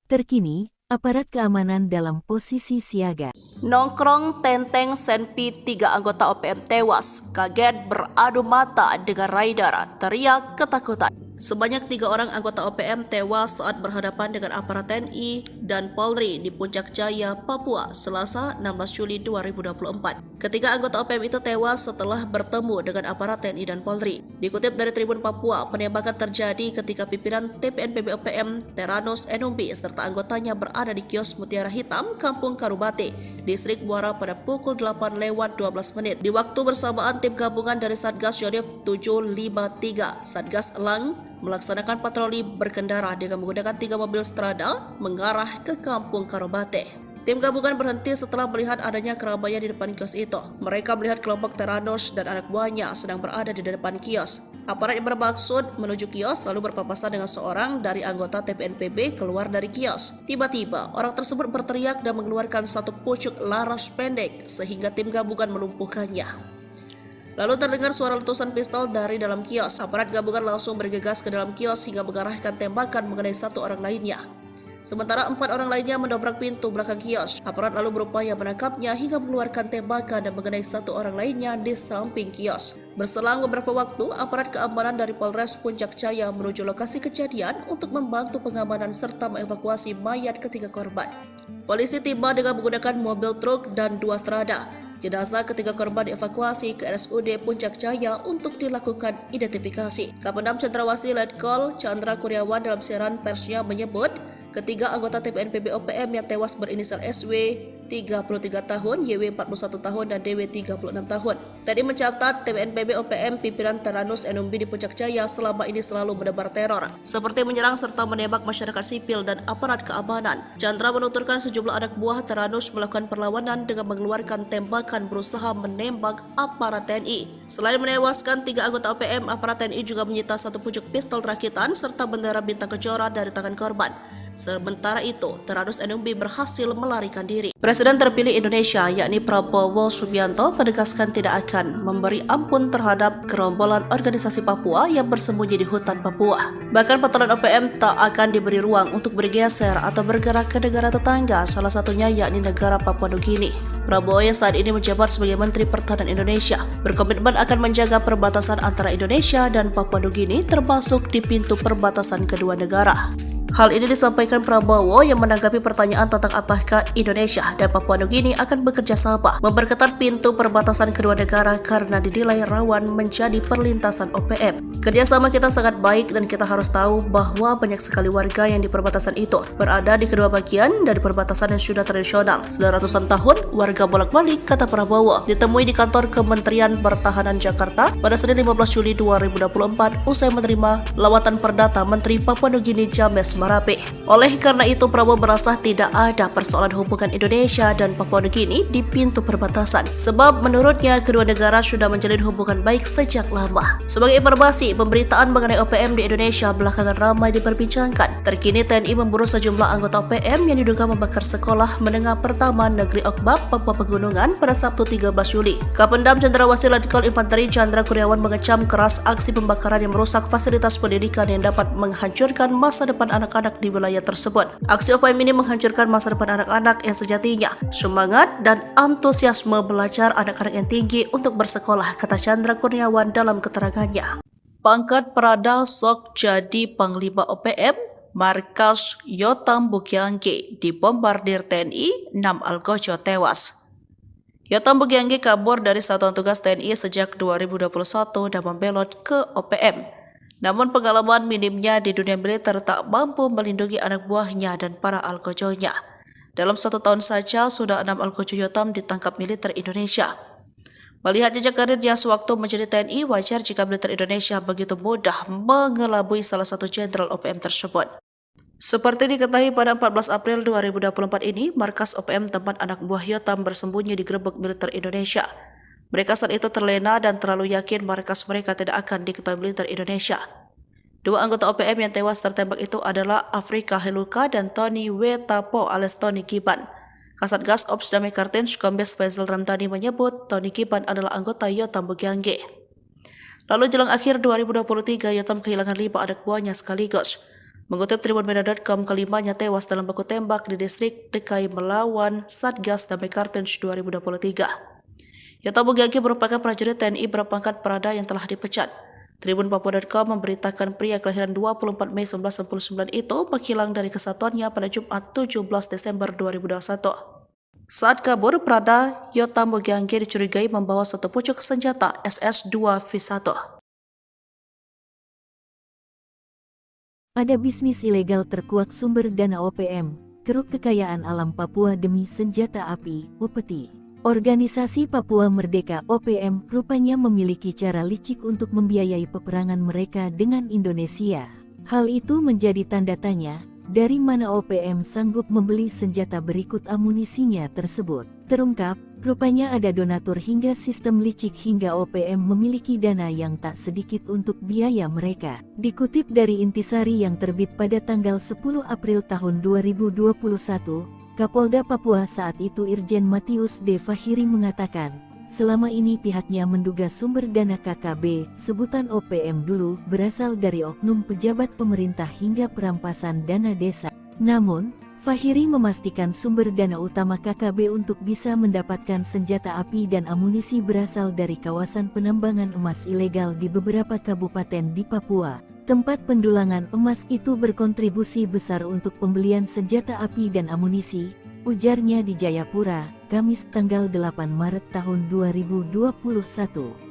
Terkini, aparat keamanan dalam posisi siaga. Nongkrong Tenteng Senpi 3 anggota OPM tewas, kaget beradu mata dengan rider, teriak ketakutan. Sebanyak 3 orang anggota OPM tewas saat berhadapan dengan aparat TNI dan Polri di Puncak Jaya, Papua, Selasa 16 Juli 2024. Ketiga anggota OPM itu tewas setelah bertemu dengan aparat TNI dan Polri. Dikutip dari Tribun Papua, penembakan terjadi ketika pimpinan TPNPB OPM Teranus Numbi serta anggotanya berada di kios Mutiara Hitam, Kampung Karubate, Distrik Muara pada pukul 8:12 menit. Di waktu bersamaan, tim gabungan dari Satgas Yonif 753, Satgas Elang, melaksanakan patroli berkendara dengan menggunakan 3 mobil strada mengarah ke Kampung Karubate. Tim gabungan berhenti setelah melihat adanya keramaian di depan kios itu. Mereka melihat kelompok Teranus dan anak buahnya sedang berada di depan kios. Aparat yang bermaksud menuju kios lalu berpapasan dengan seorang dari anggota TPNPB keluar dari kios. Tiba-tiba, orang tersebut berteriak dan mengeluarkan 1 pucuk laras pendek sehingga tim gabungan melumpuhkannya. Lalu terdengar suara letusan pistol dari dalam kios. Aparat gabungan langsung bergegas ke dalam kios hingga mengarahkan tembakan mengenai 1 orang lainnya. Sementara 4 orang lainnya mendobrak pintu belakang kios. Aparat lalu berupaya menangkapnya hingga mengeluarkan tembakan dan mengenai 1 orang lainnya di samping kios. Berselang beberapa waktu, aparat keamanan dari Polres Puncak Jaya menuju lokasi kejadian untuk membantu pengamanan serta mengevakuasi mayat ketiga korban. Polisi tiba dengan menggunakan mobil truk dan 2 strada. Jenazah ketiga korban dievakuasi ke RSUD Puncak Jaya untuk dilakukan identifikasi. Kapendam Cendrawasih Letkol Chandra Kurniawan dalam siaran persnya menyebut, ketiga anggota TPNPB OPM yang tewas berinisial SW, 33 tahun, YW 41 tahun, dan DW 36 tahun. TNI mencatat TPNPB OPM pimpinan Teranus Enumbi di Puncak Jaya selama ini selalu menebar teror, seperti menyerang serta menembak masyarakat sipil dan aparat keamanan. Chandra menuturkan sejumlah anak buah Teranus melakukan perlawanan dengan mengeluarkan tembakan berusaha menembak aparat TNI. Selain menewaskan 3 anggota OPM, aparat TNI juga menyita 1 pucuk pistol rakitan serta bendera bintang kejora dari tangan korban. Sementara itu, Teranus Enumbi berhasil melarikan diri. Presiden terpilih Indonesia, yakni Prabowo Subianto, menegaskan tidak akan memberi ampun terhadap gerombolan organisasi Papua yang bersembunyi di hutan Papua. Bahkan patolan OPM tak akan diberi ruang untuk bergeser atau bergerak ke negara tetangga, salah satunya yakni negara Papua Nugini. Prabowo yang saat ini menjabat sebagai Menteri Pertahanan Indonesia berkomitmen akan menjaga perbatasan antara Indonesia dan Papua Nugini, termasuk di pintu perbatasan kedua negara. Hal ini disampaikan Prabowo yang menanggapi pertanyaan tentang apakah Indonesia dan Papua Nugini akan bekerja sama memperketat pintu perbatasan kedua negara karena dinilai rawan menjadi perlintasan OPM. Kerjasama kita sangat baik dan kita harus tahu bahwa banyak sekali warga yang di perbatasan itu berada di kedua bagian dari perbatasan yang sudah tradisional. Sudah ratusan tahun warga bolak-balik, kata Prabowo, ditemui di kantor Kementerian Pertahanan Jakarta pada Senin 15 Juli 2024 usai menerima lawatan perdata Menteri Papua Nugini James Marape. Oleh karena itu, Prabowo merasa tidak ada persoalan hubungan Indonesia dan Papua Nugini di pintu perbatasan, sebab menurutnya kedua negara sudah menjalin hubungan baik sejak lama. Sebagai informasi, pemberitaan mengenai OPM di Indonesia belakangan ramai diperbincangkan. Terkini TNI memburu sejumlah anggota OPM yang diduga membakar sekolah menengah pertama Negeri Okbab, Papua Pegunungan pada Sabtu 13 Juli. Kapendam Cendrawasih Letkol Infanteri Chandra Kurniawan mengecam keras aksi pembakaran yang merusak fasilitas pendidikan yang dapat menghancurkan masa depan anak-anak di wilayah tersebut. Aksi OPM ini menghancurkan masa depan anak-anak yang sejatinya semangat dan antusiasme belajar anak-anak yang tinggi untuk bersekolah, kata Chandra Kurniawan dalam keterangannya. Pangkat Prada sok jadi Panglima OPM, markas Yotam Bukiangge dibombardir TNI, 6 Algojo tewas. Yotam Bukiangge kabur dari satuan tugas TNI sejak 2021 dan membelot ke OPM. Namun pengalaman minimnya di dunia militer tak mampu melindungi anak buahnya dan para algojonya. Dalam 1 tahun saja sudah 6 algojo Yotam ditangkap militer Indonesia. Melihat jejak karirnya sewaktu menjadi TNI, wajar jika militer Indonesia begitu mudah mengelabui salah satu jenderal OPM tersebut. Seperti diketahui pada 14 April 2024 ini, markas OPM tempat anak buah Yotam bersembunyi digerebek militer Indonesia. Mereka saat itu terlena dan terlalu yakin markas mereka tidak akan diketahui militer Indonesia. 2 anggota OPM yang tewas tertembak itu adalah Afrika Heluka dan Tony Wetapo alias Tony Kiban. Kasatgas Ops Damai Kartens Kombes Faisal Ramdhani menyebut Tony Kiban adalah anggota Yotam Bukiangge. Lalu jelang akhir 2023, Yotam kehilangan 5 anak buahnya sekaligus. Mengutip tribunmedia.com, kelimanya tewas dalam baku tembak di distrik Dekai melawan Satgas Damai Kartens 2023. Yotam Bukiangge merupakan prajurit TNI berpangkat Prada yang telah dipecat. Tribunpapua.com memberitakan pria kelahiran 24 Mei 1999 itu menghilang dari kesatuannya pada Jumat 17 Desember 2021. Saat kabur, Prada Yotam Bukiangge dicurigai membawa 1 pucuk senjata SS-2V1. Ada bisnis ilegal terkuak sumber dana OPM, keruk kekayaan alam Papua demi senjata api, upeti. Organisasi Papua Merdeka OPM rupanya memiliki cara licik untuk membiayai peperangan mereka dengan Indonesia. Hal itu menjadi tanda tanya, dari mana OPM sanggup membeli senjata berikut amunisinya tersebut. Terungkap, rupanya ada donatur hingga sistem licik hingga OPM memiliki dana yang tak sedikit untuk biaya mereka. Dikutip dari Intisari yang terbit pada tanggal 10 April tahun 2021, Kapolda Papua saat itu Irjen Matius D. Fahiri mengatakan, selama ini pihaknya menduga sumber dana KKB, sebutan OPM dulu, berasal dari oknum pejabat pemerintah hingga perampasan dana desa. Namun, Fahiri memastikan sumber dana utama KKB untuk bisa mendapatkan senjata api dan amunisi berasal dari kawasan penambangan emas ilegal di beberapa kabupaten di Papua. Tempat pendulangan emas itu berkontribusi besar untuk pembelian senjata api dan amunisi, ujarnya di Jayapura, Kamis tanggal 8 Maret tahun 2021.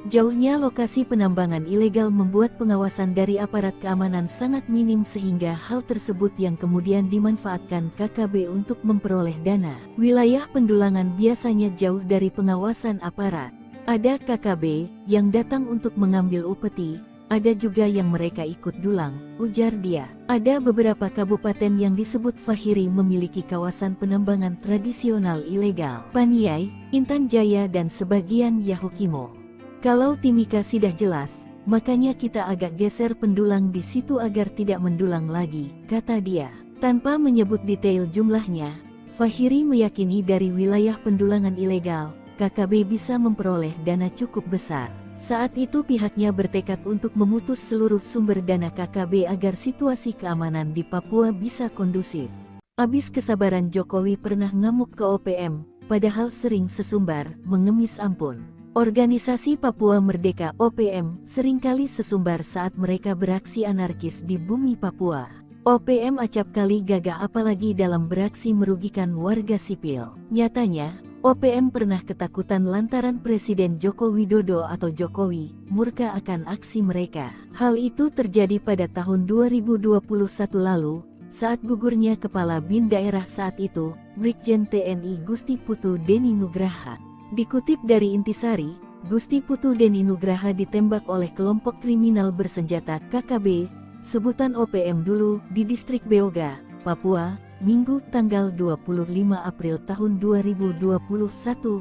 Jauhnya lokasi penambangan ilegal membuat pengawasan dari aparat keamanan sangat minim sehingga hal tersebut yang kemudian dimanfaatkan KKB untuk memperoleh dana. Wilayah pendulangan biasanya jauh dari pengawasan aparat. Ada KKB yang datang untuk mengambil upeti, ada juga yang mereka ikut dulang, ujar dia. Ada beberapa kabupaten yang disebut Fahiri memiliki kawasan penambangan tradisional ilegal. Paniai, Intan Jaya dan sebagian Yahukimo. Kalau Timika sudah jelas, makanya kita agak geser pendulang di situ agar tidak mendulang lagi, kata dia. Tanpa menyebut detail jumlahnya, Fahiri meyakini dari wilayah pendulangan ilegal, KKB bisa memperoleh dana cukup besar. Saat itu pihaknya bertekad untuk memutus seluruh sumber dana KKB agar situasi keamanan di Papua bisa kondusif. Abis kesabaran Jokowi pernah ngamuk ke OPM, padahal sering sesumbar, mengemis ampun. Organisasi Papua Merdeka OPM seringkali sesumbar saat mereka beraksi anarkis di bumi Papua. OPM acap kali gagah apalagi dalam beraksi merugikan warga sipil. Nyatanya, OPM pernah ketakutan lantaran Presiden Joko Widodo atau Jokowi murka akan aksi mereka. Hal itu terjadi pada tahun 2021 lalu, saat gugurnya Kepala BIN daerah saat itu, Brigjen TNI Gusti Putu Deni Nugraha. Dikutip dari Intisari, Gusti Putu Deni Nugraha ditembak oleh kelompok kriminal bersenjata KKB, sebutan OPM dulu, di distrik Beoga, Papua, Minggu tanggal 25 April tahun 2021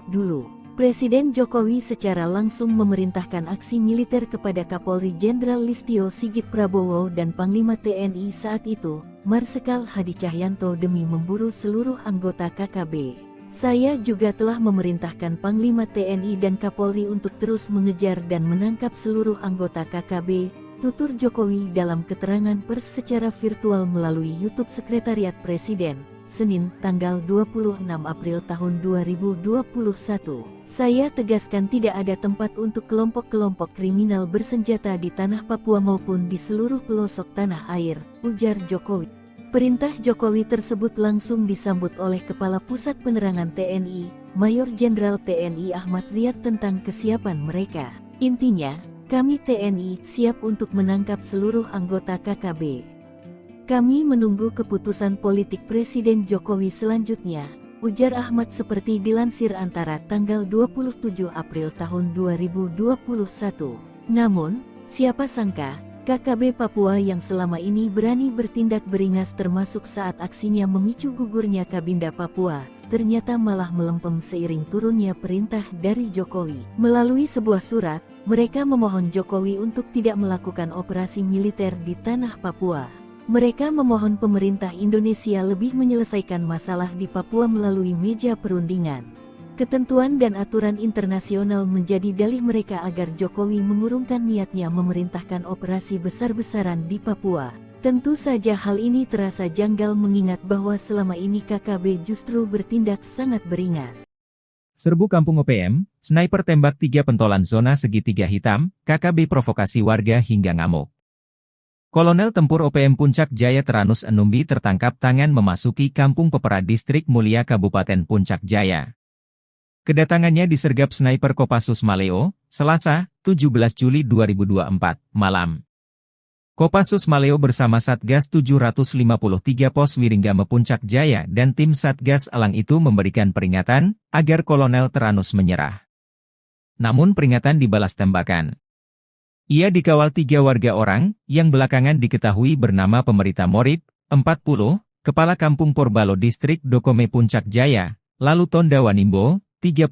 dulu. Presiden Jokowi secara langsung memerintahkan aksi militer kepada Kapolri Jenderal Listio Sigit Prabowo dan Panglima TNI saat itu, Marsikal Hadi Cahyanto demi memburu seluruh anggota KKB. Saya juga telah memerintahkan Panglima TNI dan Kapolri untuk terus mengejar dan menangkap seluruh anggota KKB, tutur Jokowi dalam keterangan pers secara virtual melalui YouTube Sekretariat Presiden, Senin, tanggal 26 April tahun 2021. Saya tegaskan tidak ada tempat untuk kelompok-kelompok kriminal bersenjata di tanah Papua maupun di seluruh pelosok tanah air, ujar Jokowi. Perintah Jokowi tersebut langsung disambut oleh Kepala Pusat Penerangan TNI, Mayor Jenderal TNI Ahmad Riyad tentang kesiapan mereka. Intinya, kami TNI siap untuk menangkap seluruh anggota KKB. Kami menunggu keputusan politik Presiden Jokowi selanjutnya, ujar Ahmad seperti dilansir Antara tanggal 27 April tahun 2021. Namun, siapa sangka, KKB Papua yang selama ini berani bertindak beringas termasuk saat aksinya memicu gugurnya Kabinda Papua, ternyata malah melempem seiring turunnya perintah dari Jokowi. Melalui sebuah surat, mereka memohon Jokowi untuk tidak melakukan operasi militer di tanah Papua. Mereka memohon pemerintah Indonesia lebih menyelesaikan masalah di Papua melalui meja perundingan. Ketentuan dan aturan internasional menjadi dalih mereka agar Jokowi mengurungkan niatnya memerintahkan operasi besar-besaran di Papua. Tentu saja hal ini terasa janggal mengingat bahwa selama ini KKB justru bertindak sangat beringas. Serbu Kampung OPM, sniper tembak 3 pentolan zona segitiga hitam, KKB provokasi warga hingga ngamuk. Kolonel Tempur OPM Puncak Jaya Teranus Enumbi tertangkap tangan memasuki Kampung Pepera Distrik Mulia Kabupaten Puncak Jaya. Kedatangannya disergap sniper Kopassus Maleo, Selasa, 17 Juli 2024, malam. Kopassus Maleo bersama Satgas 753 Pos Wiringgame Puncak Jaya dan tim Satgas Elang itu memberikan peringatan agar Kolonel Teranus menyerah. Namun peringatan dibalas tembakan. Ia dikawal 3 warga orang yang belakangan diketahui bernama Pemerita Morib, 40, Kepala Kampung Porbalo Distrik Dokome Puncak Jaya, lalu Tonda Wanimbo, 36,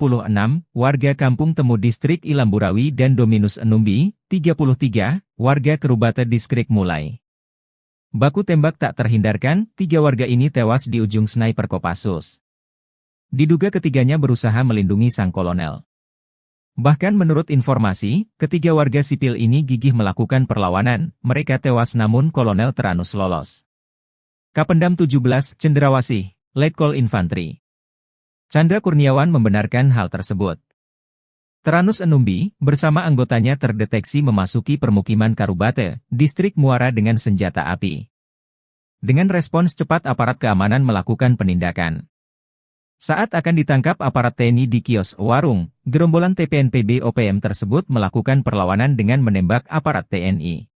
warga Kampung Temu Distrik Ilamburawi dan Dominus Enumbi, 33, warga Kerubata Distrik Mulai. Baku tembak tak terhindarkan, 3 warga ini tewas di ujung sniper Kopassus. Diduga ketiganya berusaha melindungi sang kolonel. Bahkan menurut informasi, ketiga warga sipil ini gigih melakukan perlawanan, mereka tewas namun Kolonel Teranus lolos. Kapendam 17, Cendrawasih, Letkol Infantri Chandra Kurniawan membenarkan hal tersebut. Teranus Enumbi, bersama anggotanya terdeteksi memasuki permukiman Karubate, Distrik Muara dengan senjata api. Dengan respons cepat aparat keamanan melakukan penindakan. Saat akan ditangkap aparat TNI di kios warung, gerombolan TPNPB OPM tersebut melakukan perlawanan dengan menembak aparat TNI.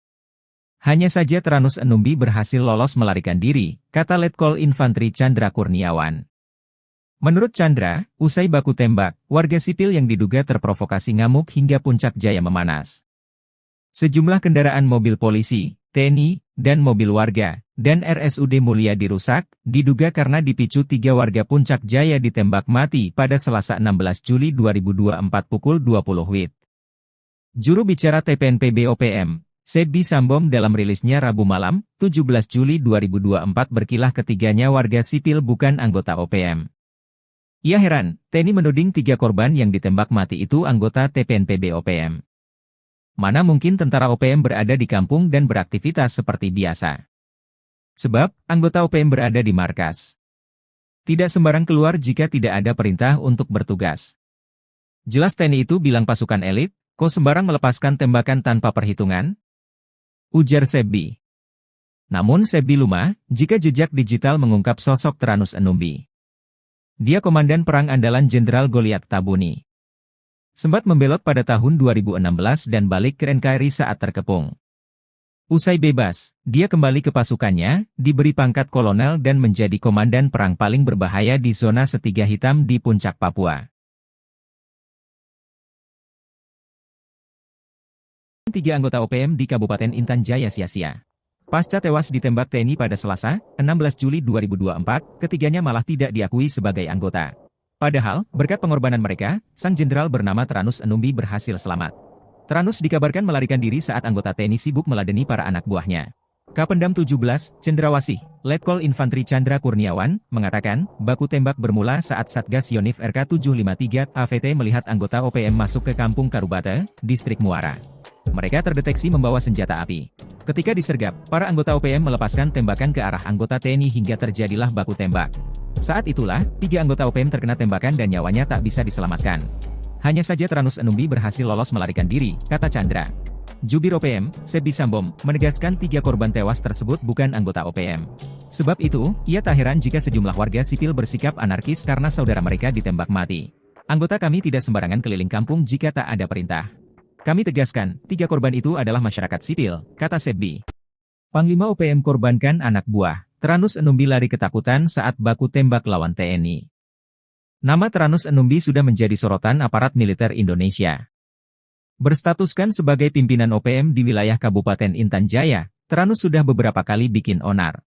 Hanya saja Tranus Enumbi berhasil lolos melarikan diri, kata Letkol Infantri Chandra Kurniawan. Menurut Chandra, usai baku tembak, warga sipil yang diduga terprovokasi ngamuk hingga Puncak Jaya memanas. Sejumlah kendaraan mobil polisi, TNI, dan mobil warga, dan RSUD Mulia dirusak, diduga karena dipicu 3 warga Puncak Jaya ditembak mati pada Selasa 16 Juli 2024 pukul 20 WIB. Juru bicara TPNPB OPM, Sebi Sambom dalam rilisnya Rabu malam, 17 Juli 2024 berkilah ketiganya warga sipil bukan anggota OPM. Ia heran, TNI menuding 3 korban yang ditembak mati itu anggota TPNPB OPM. Mana mungkin tentara OPM berada di kampung dan beraktivitas seperti biasa. Sebab, anggota OPM berada di markas. Tidak sembarang keluar jika tidak ada perintah untuk bertugas. Jelas TNI itu bilang pasukan elit, kok sembarang melepaskan tembakan tanpa perhitungan? Ujar Sebi. Namun Sebi lumah, jika jejak digital mengungkap sosok Tranus Enumbi. Dia komandan perang andalan Jenderal Goliat Tabuni. Sempat membelot pada tahun 2016 dan balik ke NKRI saat terkepung. Usai bebas, dia kembali ke pasukannya, diberi pangkat kolonel dan menjadi komandan perang paling berbahaya di zona Setiga Hitam di Puncak Papua. 3 anggota OPM di Kabupaten Intan Jaya sia-sia. Pasca tewas ditembak TNI pada Selasa, 16 Juli 2024, ketiganya malah tidak diakui sebagai anggota. Padahal, berkat pengorbanan mereka, sang jenderal bernama Tranus Enumbi berhasil selamat. Tranus dikabarkan melarikan diri saat anggota TNI sibuk meladeni para anak buahnya. Kapendam 17, Cendrawasih, Letkol Infantri Chandra Kurniawan, mengatakan, baku tembak bermula saat Satgas Yonif RK 753 AVT melihat anggota OPM masuk ke Kampung Karubate, Distrik Muara. Mereka terdeteksi membawa senjata api. Ketika disergap, para anggota OPM melepaskan tembakan ke arah anggota TNI hingga terjadilah baku tembak. Saat itulah, 3 anggota OPM terkena tembakan dan nyawanya tak bisa diselamatkan. Hanya saja Tranus Enumbi berhasil lolos melarikan diri, kata Chandra. Jubir OPM, Sebi Sambom, menegaskan 3 korban tewas tersebut bukan anggota OPM. Sebab itu, ia tak heran jika sejumlah warga sipil bersikap anarkis karena saudara mereka ditembak mati. Anggota kami tidak sembarangan keliling kampung jika tak ada perintah. Kami tegaskan, 3 korban itu adalah masyarakat sipil, kata Sebi. Panglima OPM korbankan anak buah. Tranus Enumbi lari ketakutan saat baku tembak lawan TNI. Nama Tranus Enumbi sudah menjadi sorotan aparat militer Indonesia. Berstatuskan sebagai pimpinan OPM di wilayah Kabupaten Intan Jaya, Tranus sudah beberapa kali bikin onar.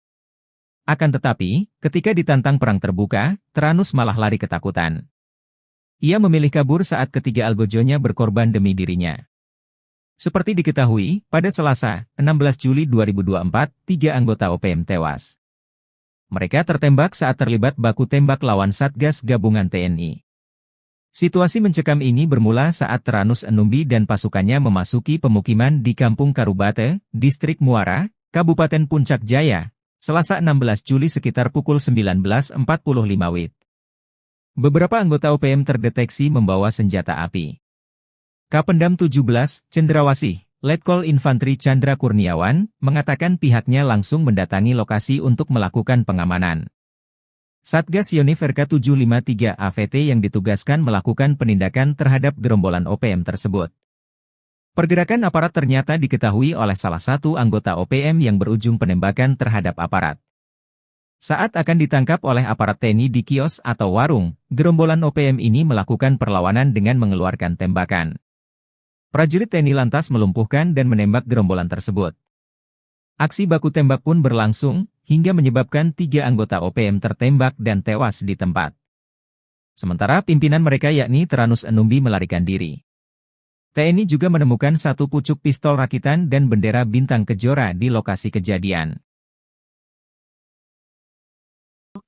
Akan tetapi, ketika ditantang perang terbuka, Tranus malah lari ketakutan. Ia memilih kabur saat ketiga algojonya berkorban demi dirinya. Seperti diketahui, pada Selasa, 16 Juli 2024, 3 anggota OPM tewas. Mereka tertembak saat terlibat baku tembak lawan Satgas Gabungan TNI. Situasi mencekam ini bermula saat Tranus Enumbi dan pasukannya memasuki pemukiman di Kampung Karubate, Distrik Muara, Kabupaten Puncak Jaya, Selasa 16 Juli sekitar pukul 19.45 WIB. Beberapa anggota OPM terdeteksi membawa senjata api. Kapendam 17, Cendrawasih, Letkol Infantri Chandra Kurniawan, mengatakan pihaknya langsung mendatangi lokasi untuk melakukan pengamanan. Satgas Yonif RK 753 AVT yang ditugaskan melakukan penindakan terhadap gerombolan OPM tersebut. Pergerakan aparat ternyata diketahui oleh salah satu anggota OPM yang berujung penembakan terhadap aparat. Saat akan ditangkap oleh aparat TNI di kios atau warung, gerombolan OPM ini melakukan perlawanan dengan mengeluarkan tembakan. Prajurit TNI lantas melumpuhkan dan menembak gerombolan tersebut. Aksi baku tembak pun berlangsung, hingga menyebabkan 3 anggota OPM tertembak dan tewas di tempat. Sementara pimpinan mereka yakni Tranus Enumbi melarikan diri. TNI juga menemukan 1 pucuk pistol rakitan dan bendera bintang kejora di lokasi kejadian.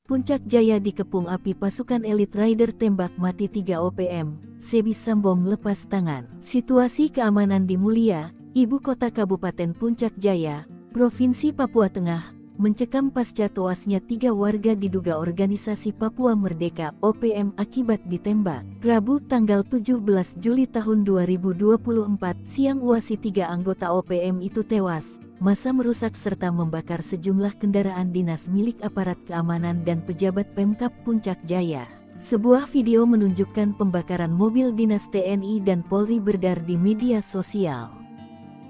Puncak Jaya dikepung api pasukan elit Rider tembak mati 3 OPM, Sebi Sambom lepas tangan. Situasi keamanan di Mulia, ibu kota Kabupaten Puncak Jaya, Provinsi Papua Tengah, mencekam pasca tewasnya 3 warga diduga organisasi Papua Merdeka OPM akibat ditembak. Rabu tanggal 17 Juli tahun 2024 siang uasi 3 anggota OPM itu tewas. Massa merusak serta membakar sejumlah kendaraan dinas milik aparat keamanan dan pejabat Pemkab Puncak Jaya. Sebuah video menunjukkan pembakaran mobil dinas TNI dan Polri beredar di media sosial.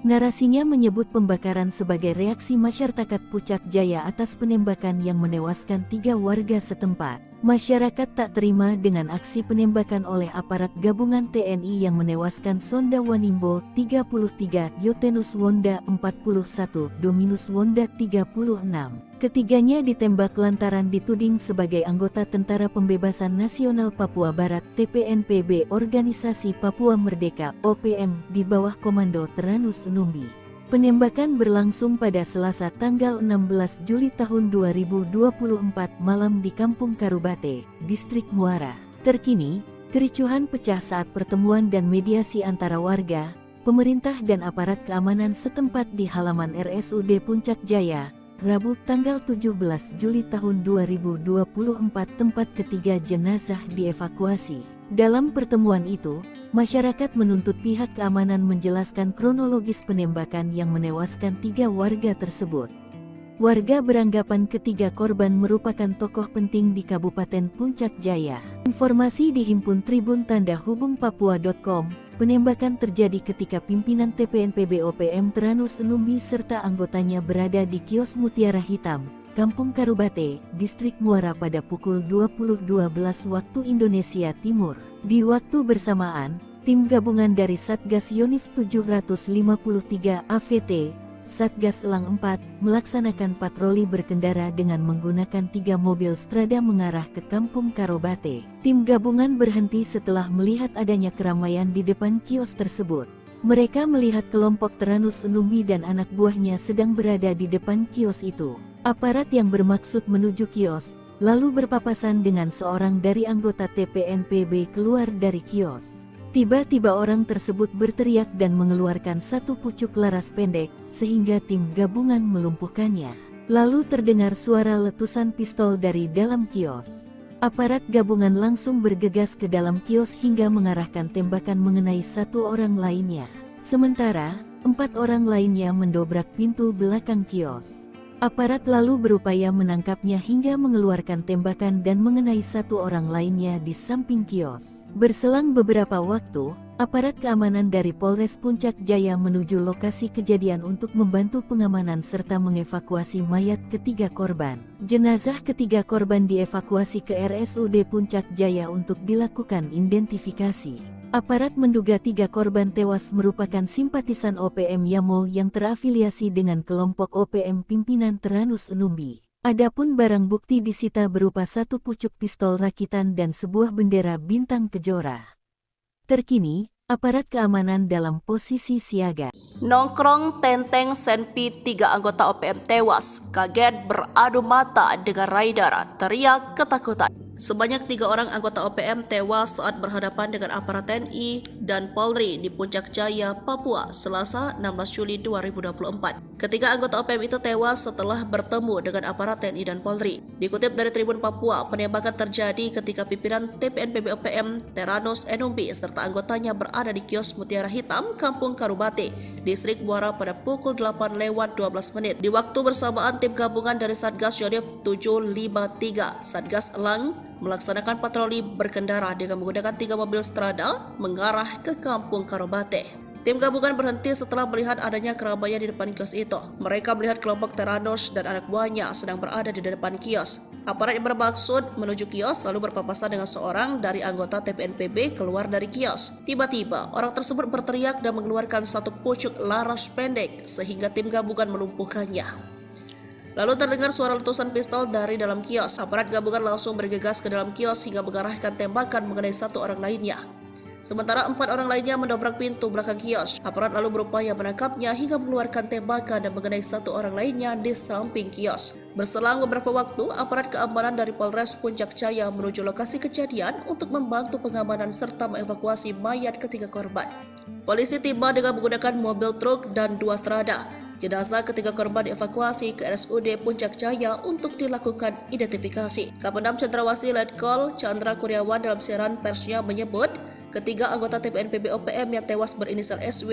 Narasinya menyebut pembakaran sebagai reaksi masyarakat Puncak Jaya atas penembakan yang menewaskan 3 warga setempat. Masyarakat tak terima dengan aksi penembakan oleh aparat gabungan TNI yang menewaskan Sonda Wanimbo 33, Yotenus Wonda 41, Dominus Wonda 36. Ketiganya ditembak lantaran dituding sebagai anggota Tentara Pembebasan Nasional Papua Barat TPNPB Organisasi Papua Merdeka OPM di bawah Komando Teranus Numbi. Penembakan berlangsung pada Selasa tanggal 16 Juli tahun 2024 malam di Kampung Karubate, Distrik Muara. Terkini, kericuhan pecah saat pertemuan dan mediasi antara warga, pemerintah dan aparat keamanan setempat di halaman RSUD Puncak Jaya, Rabu tanggal 17 Juli tahun 2024 tempat ketiga jenazah dievakuasi. Dalam pertemuan itu, masyarakat menuntut pihak keamanan menjelaskan kronologis penembakan yang menewaskan 3 warga tersebut. Warga beranggapan ketiga korban merupakan tokoh penting di Kabupaten Puncak Jaya. Informasi dihimpun Tribun Tanda Hubung Papua.com, penembakan terjadi ketika pimpinan TPNPB OPM Teranus Numbi serta anggotanya berada di kios Mutiara Hitam, Kampung Karubate, Distrik Muara pada pukul 20.12 waktu Indonesia Timur. Di waktu bersamaan, tim gabungan dari Satgas Yonif 753 AVT, Satgas Elang 4, melaksanakan patroli berkendara dengan menggunakan 3 mobil strada mengarah ke Kampung Karubate. Tim gabungan berhenti setelah melihat adanya keramaian di depan kios tersebut. Mereka melihat kelompok Teranus Numbi dan anak buahnya sedang berada di depan kios itu. Aparat yang bermaksud menuju kios, lalu berpapasan dengan seorang dari anggota TPNPB keluar dari kios. Tiba-tiba orang tersebut berteriak dan mengeluarkan satu pucuk laras pendek, sehingga tim gabungan melumpuhkannya. Lalu terdengar suara letusan pistol dari dalam kios. Aparat gabungan langsung bergegas ke dalam kios hingga mengarahkan tembakan mengenai 1 orang lainnya. Sementara, 4 orang lainnya mendobrak pintu belakang kios. Aparat lalu berupaya menangkapnya hingga mengeluarkan tembakan dan mengenai 1 orang lainnya di samping kios. Berselang beberapa waktu, aparat keamanan dari Polres Puncak Jaya menuju lokasi kejadian untuk membantu pengamanan serta mengevakuasi mayat ketiga korban. Jenazah ketiga korban dievakuasi ke RSUD Puncak Jaya untuk dilakukan identifikasi. Aparat menduga 3 korban tewas merupakan simpatisan OPM Yamo yang terafiliasi dengan kelompok OPM pimpinan Teranus Numbi. Adapun barang bukti disita berupa 1 pucuk pistol rakitan dan sebuah bendera bintang kejora. Terkini, aparat keamanan dalam posisi siaga. Nongkrong Tenteng Senpi 3 anggota OPM tewas, kaget beradu mata dengan Raidar, teriak ketakutan. Sebanyak 3 orang anggota OPM tewas saat berhadapan dengan aparat TNI dan Polri di Puncak Jaya, Papua, Selasa 16 Juli 2024. Ketiga anggota OPM itu tewas setelah bertemu dengan aparat TNI dan Polri. Dikutip dari Tribun Papua, penembakan terjadi ketika pimpinan TPNPB OPM Teranus Numbi serta anggotanya berada di kios Mutiara Hitam, Kampung Karubate, Distrik Muara pada pukul 8:12. Di waktu bersamaan, tim gabungan dari Satgas Yonif 753, Satgas Elang, melaksanakan patroli berkendara dengan menggunakan 3 mobil strada mengarah ke Kampung Karubate. Tim gabungan berhenti setelah melihat adanya keramaian di depan kios itu. Mereka melihat kelompok Teranus dan anak buahnya sedang berada di depan kios. Aparat yang bermaksud menuju kios lalu berpapasan dengan seorang dari anggota TPNPB keluar dari kios. Tiba-tiba, orang tersebut berteriak dan mengeluarkan 1 pucuk laras pendek sehingga tim gabungan melumpuhkannya. Lalu terdengar suara letusan pistol dari dalam kios. Aparat gabungan langsung bergegas ke dalam kios hingga mengarahkan tembakan mengenai 1 orang lainnya. Sementara 4 orang lainnya mendobrak pintu belakang kios. Aparat lalu berupaya menangkapnya hingga mengeluarkan tembakan dan mengenai 1 orang lainnya di samping kios. Berselang beberapa waktu, aparat keamanan dari Polres Puncak Jaya menuju lokasi kejadian untuk membantu pengamanan serta mengevakuasi mayat ketiga korban. Polisi tiba dengan menggunakan mobil truk dan 2 strada. Jenazah ketiga korban dievakuasi ke RSUD Puncak Jaya untuk dilakukan identifikasi. Kapendam Cendrawasih Letkol Chandra Kurniawan dalam siaran persnya menyebut, ketiga anggota TPNPB OPM yang tewas berinisial SW,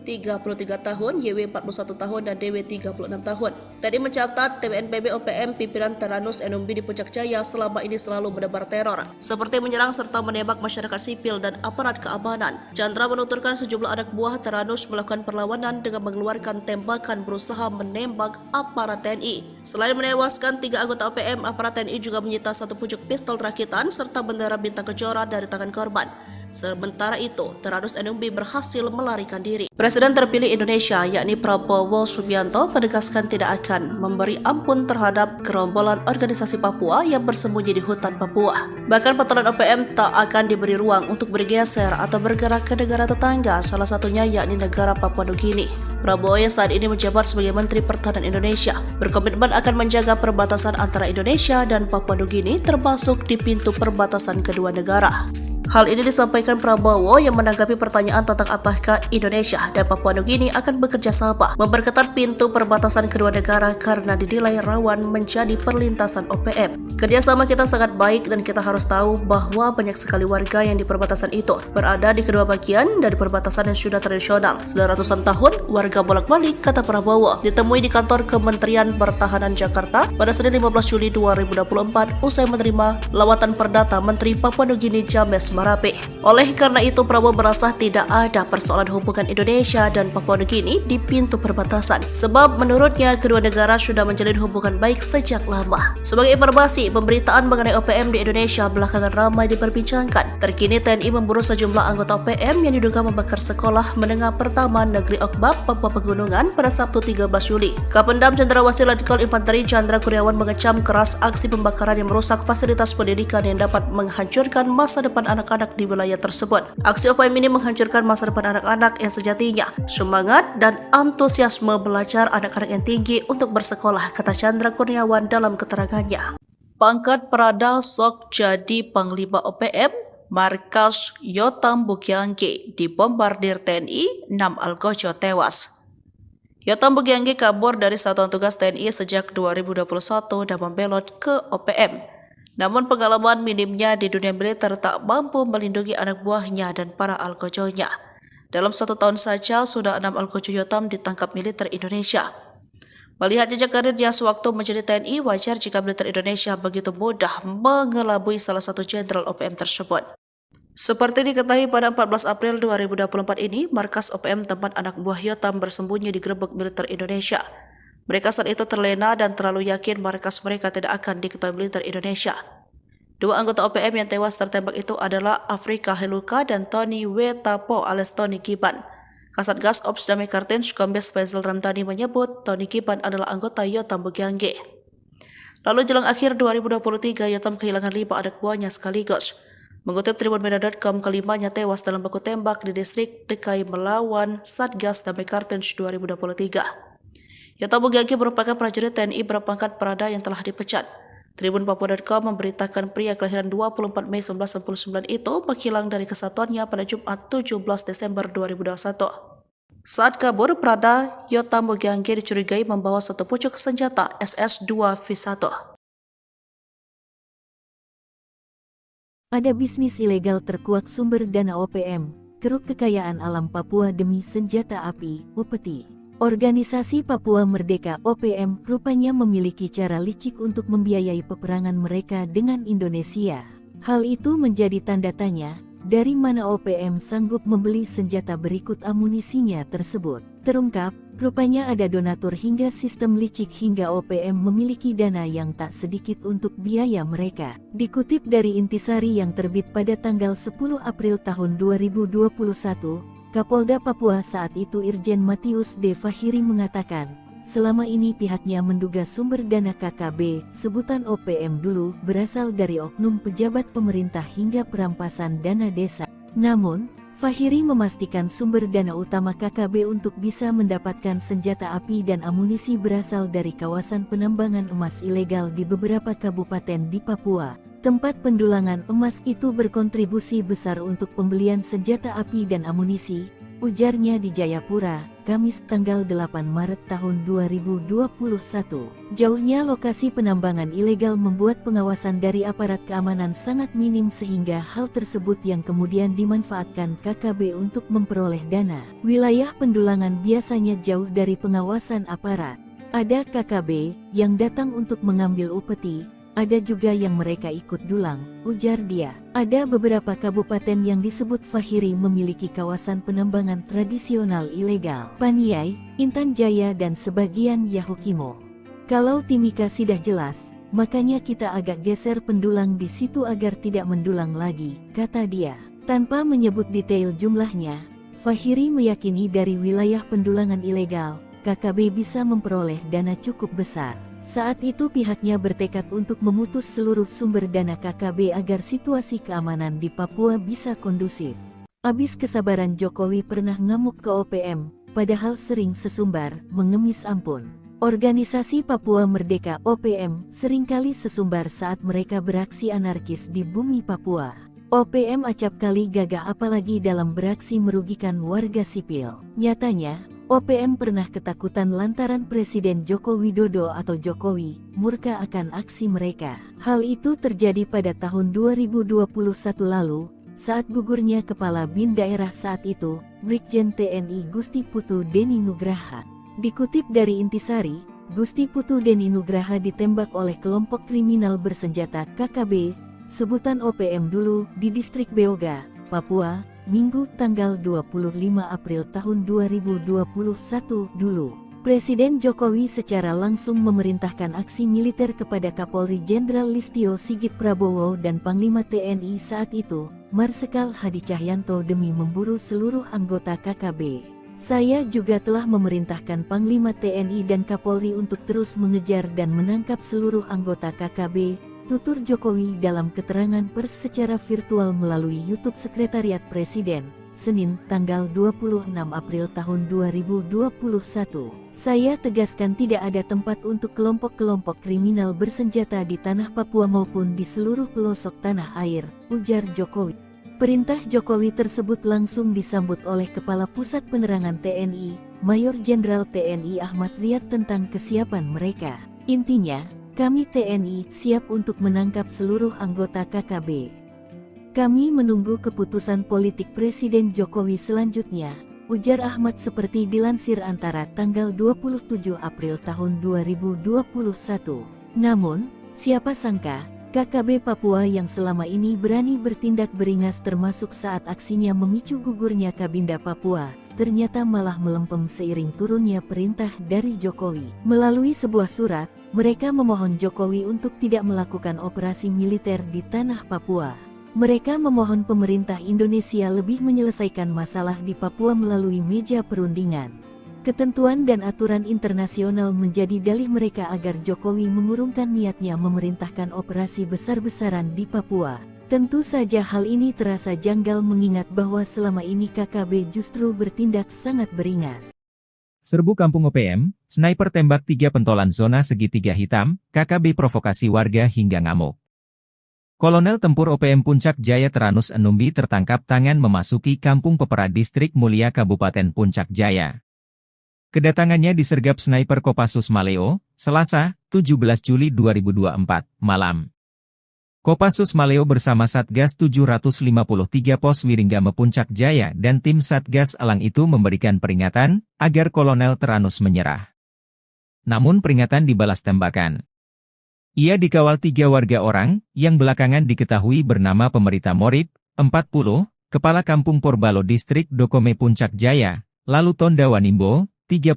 33 tahun, YW 41 tahun, dan DW 36 tahun. TNI mencatat TPNPB OPM pimpinan Teranus Enumbi di Puncak Jaya selama ini selalu menebar teror, seperti menyerang serta menembak masyarakat sipil dan aparat keamanan. Chandra menuturkan sejumlah anak buah Teranus melakukan perlawanan dengan mengeluarkan tembakan berusaha menembak aparat TNI. Selain menewaskan 3 anggota OPM, aparat TNI juga menyita 1 pucuk pistol rakitan serta bendera bintang kejora dari tangan korban. Sementara itu, Teranus Enumbi berhasil melarikan diri. Presiden terpilih Indonesia, yakni Prabowo Subianto, menegaskan tidak akan memberi ampun terhadap gerombolan organisasi Papua yang bersembunyi di hutan Papua. Bahkan patolan OPM tak akan diberi ruang untuk bergeser atau bergerak ke negara tetangga, salah satunya yakni negara Papua Nugini. Prabowo yang saat ini menjabat sebagai Menteri Pertahanan Indonesia berkomitmen akan menjaga perbatasan antara Indonesia dan Papua Nugini, termasuk di pintu perbatasan kedua negara. Hal ini disampaikan Prabowo yang menanggapi pertanyaan tentang apakah Indonesia dan Papua Nugini akan bekerja sama memperketat pintu perbatasan kedua negara karena dinilai rawan menjadi perlintasan OPM. Kerjasama kita sangat baik dan kita harus tahu bahwa banyak sekali warga yang di perbatasan itu berada di kedua bagian dari perbatasan yang sudah tradisional. Sudah ratusan tahun warga bolak-balik, kata Prabowo, ditemui di kantor Kementerian Pertahanan Jakarta pada Senin 15 Juli 2024 usai menerima lawatan perdata Menteri Papua Nugini James Marape. Oleh karena itu, Prabowo merasa tidak ada persoalan hubungan Indonesia dan Papua Nugini di pintu perbatasan, sebab menurutnya kedua negara sudah menjalin hubungan baik sejak lama. Sebagai informasi, pemberitaan mengenai OPM di Indonesia belakangan ramai diperbincangkan. Terkini TNI memburu sejumlah anggota OPM yang diduga membakar sekolah menengah pertama Negeri Okbab, Papua Pegunungan pada Sabtu 13 Juli. Kapendam Cendrawasih Letkol Infanteri Chandra Kurniawan mengecam keras aksi pembakaran yang merusak fasilitas pendidikan yang dapat menghancurkan masa depan anak-anak di wilayah tersebut. Aksi OPM ini menghancurkan masa depan anak-anak yang sejatinya semangat dan antusiasme belajar anak-anak yang tinggi untuk bersekolah, kata Chandra Kurniawan dalam keterangannya. Pangkat Prada sok jadi Panglima OPM, markas Yotam Bukiangge dibombardir TNI, 6 Algojo tewas. Yotam Bukiangge kabur dari Satuan Tugas TNI sejak 2021 dan membelot ke OPM. Namun pengalaman minimnya di dunia militer tak mampu melindungi anak buahnya dan para algojonya. Dalam 1 tahun saja, sudah 6 algojo Yotam ditangkap militer Indonesia. Melihat jejak karirnya sewaktu menjadi TNI, wajar jika militer Indonesia begitu mudah mengelabui salah satu jenderal OPM tersebut. Seperti diketahui pada 14 April 2024 ini, markas OPM tempat anak buah Yotam bersembunyi digerebek militer Indonesia. Mereka saat itu terlena dan terlalu yakin markas mereka tidak akan diketahui militer Indonesia. 2 anggota OPM yang tewas tertembak itu adalah Afrika Heluka dan Tony Wetapo alias Tony Kiban. Kasatgas Ops Damai Kartens Kombes Faisal Ramdhani menyebut Tony Kiban adalah anggota Yotam Bukiangge. Lalu jelang akhir 2023, Yotam kehilangan 5 anak buahnya sekaligus. Mengutip tribunmedia.com, kelimanya tewas dalam baku tembak di distrik DKI melawan Satgas Damai Kartens 2023. Yotam Bukiangge merupakan prajurit TNI berpangkat Prada yang telah dipecat. Tribun Papua.com memberitakan pria kelahiran 24 Mei 1999 itu menghilang dari kesatuannya pada Jumat 17 Desember 2021. Saat kabur, Prada Yotam Bukiangge dicurigai membawa 1 pucuk senjata SS-2V1. Ada bisnis ilegal terkuak sumber dana OPM, keruk kekayaan alam Papua demi senjata api, upeti. Organisasi Papua Merdeka OPM rupanya memiliki cara licik untuk membiayai peperangan mereka dengan Indonesia. Hal itu menjadi tanda tanya, dari mana OPM sanggup membeli senjata berikut amunisinya tersebut. Terungkap, rupanya ada donatur hingga sistem licik hingga OPM memiliki dana yang tak sedikit untuk biaya mereka. Dikutip dari Intisari yang terbit pada tanggal 10 April tahun 2021, Kapolda Papua saat itu Irjen Matius D. Fahiri mengatakan, selama ini pihaknya menduga sumber dana KKB, sebutan OPM dulu, berasal dari oknum pejabat pemerintah hingga perampasan dana desa. Namun, Fahiri memastikan sumber dana utama KKB untuk bisa mendapatkan senjata api dan amunisi berasal dari kawasan penambangan emas ilegal di beberapa kabupaten di Papua. Tempat pendulangan emas itu berkontribusi besar untuk pembelian senjata api dan amunisi, ujarnya di Jayapura, Kamis tanggal 8 Maret tahun 2021. Jauhnya lokasi penambangan ilegal membuat pengawasan dari aparat keamanan sangat minim sehingga hal tersebut yang kemudian dimanfaatkan KKB untuk memperoleh dana. Wilayah pendulangan biasanya jauh dari pengawasan aparat. Ada KKB yang datang untuk mengambil upeti, ada juga yang mereka ikut dulang, ujar dia. Ada beberapa kabupaten yang disebut Fahiri memiliki kawasan penambangan tradisional ilegal. Paniai, Intan Jaya dan sebagian Yahukimo. Kalau Timika sudah jelas, makanya kita agak geser pendulang di situ agar tidak mendulang lagi, kata dia. Tanpa menyebut detail jumlahnya, Fahiri meyakini dari wilayah pendulangan ilegal, KKB bisa memperoleh dana cukup besar. Saat itu pihaknya bertekad untuk memutus seluruh sumber dana KKB agar situasi keamanan di Papua bisa kondusif. Abis kesabaran Jokowi pernah ngamuk ke OPM, padahal sering sesumbar, mengemis ampun. Organisasi Papua Merdeka OPM seringkali sesumbar saat mereka beraksi anarkis di bumi Papua. OPM acap kali gagah apalagi dalam beraksi merugikan warga sipil. Nyatanya, OPM pernah ketakutan lantaran Presiden Joko Widodo atau Jokowi murka akan aksi mereka. Hal itu terjadi pada tahun 2021 lalu, saat gugurnya Kepala BIN daerah saat itu, Brigjen TNI Gusti Putu Deni Nugraha. Dikutip dari Intisari, Gusti Putu Deni Nugraha ditembak oleh kelompok kriminal bersenjata KKB, sebutan OPM dulu, di distrik Beoga, Papua, Minggu tanggal 25 April tahun 2021 dulu. Presiden Jokowi secara langsung memerintahkan aksi militer kepada Kapolri Jenderal Listio Sigit Prabowo dan Panglima TNI saat itu, Marsikal Hadi Cahyanto demi memburu seluruh anggota KKB. Saya juga telah memerintahkan Panglima TNI dan Kapolri untuk terus mengejar dan menangkap seluruh anggota KKB, tutur Jokowi dalam keterangan pers secara virtual melalui YouTube Sekretariat Presiden, Senin, tanggal 26 April tahun 2021. Saya tegaskan tidak ada tempat untuk kelompok-kelompok kriminal bersenjata di tanah Papua maupun di seluruh pelosok tanah air, ujar Jokowi. Perintah Jokowi tersebut langsung disambut oleh Kepala Pusat Penerangan TNI, Mayor Jenderal TNI Ahmad Riyad tentang kesiapan mereka. Intinya, kami TNI siap untuk menangkap seluruh anggota KKB. Kami menunggu keputusan politik Presiden Jokowi selanjutnya, ujar Ahmad seperti dilansir Antara tanggal 27 April tahun 2021. Namun, siapa sangka, KKB Papua yang selama ini berani bertindak beringas termasuk saat aksinya memicu gugurnya Kabinda Papua, ternyata malah melempem seiring turunnya perintah dari Jokowi. Melalui sebuah surat, mereka memohon Jokowi untuk tidak melakukan operasi militer di tanah Papua. Mereka memohon pemerintah Indonesia lebih menyelesaikan masalah di Papua melalui meja perundingan. Ketentuan dan aturan internasional menjadi dalih mereka agar Jokowi mengurungkan niatnya memerintahkan operasi besar-besaran di Papua. Tentu saja hal ini terasa janggal mengingat bahwa selama ini KKB justru bertindak sangat beringas. Serbu Kampung OPM, sniper tembak 3 pentolan zona segitiga hitam, KKB provokasi warga hingga ngamuk. Kolonel Tempur OPM Puncak Jaya Teranus Enumbi tertangkap tangan memasuki Kampung Pepera Distrik Mulia Kabupaten Puncak Jaya. Kedatangannya disergap sniper Kopassus Maleo, Selasa, 17 Juli 2024, malam. Kopassus Maleo bersama Satgas 753 Pos Wiringgame Puncak Jaya dan tim Satgas Elang itu memberikan peringatan agar Kolonel Teranus menyerah. Namun peringatan dibalas tembakan. Ia dikawal 3 warga orang yang belakangan diketahui bernama Pemerita Morib, 40, Kepala Kampung Porbalo Distrik Dokome Puncak Jaya, lalu Tonda Wanimbo, 36,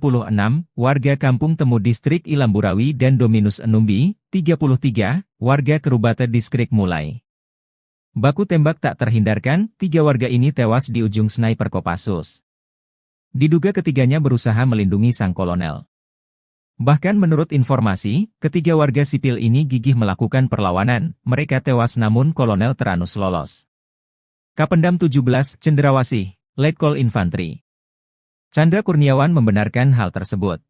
warga Kampung Temu Distrik Ilamburawi dan Dominus Enumbi, 33, warga Kerubata Distrik Mulai. Baku tembak tak terhindarkan, 3 warga ini tewas di ujung sniper Kopassus. Diduga ketiganya berusaha melindungi sang kolonel. Bahkan menurut informasi, ketiga warga sipil ini gigih melakukan perlawanan, mereka tewas namun Kolonel Teranus lolos. Kapendam 17, Cendrawasih, Letkol Infantri Chandra Kurniawan membenarkan hal tersebut.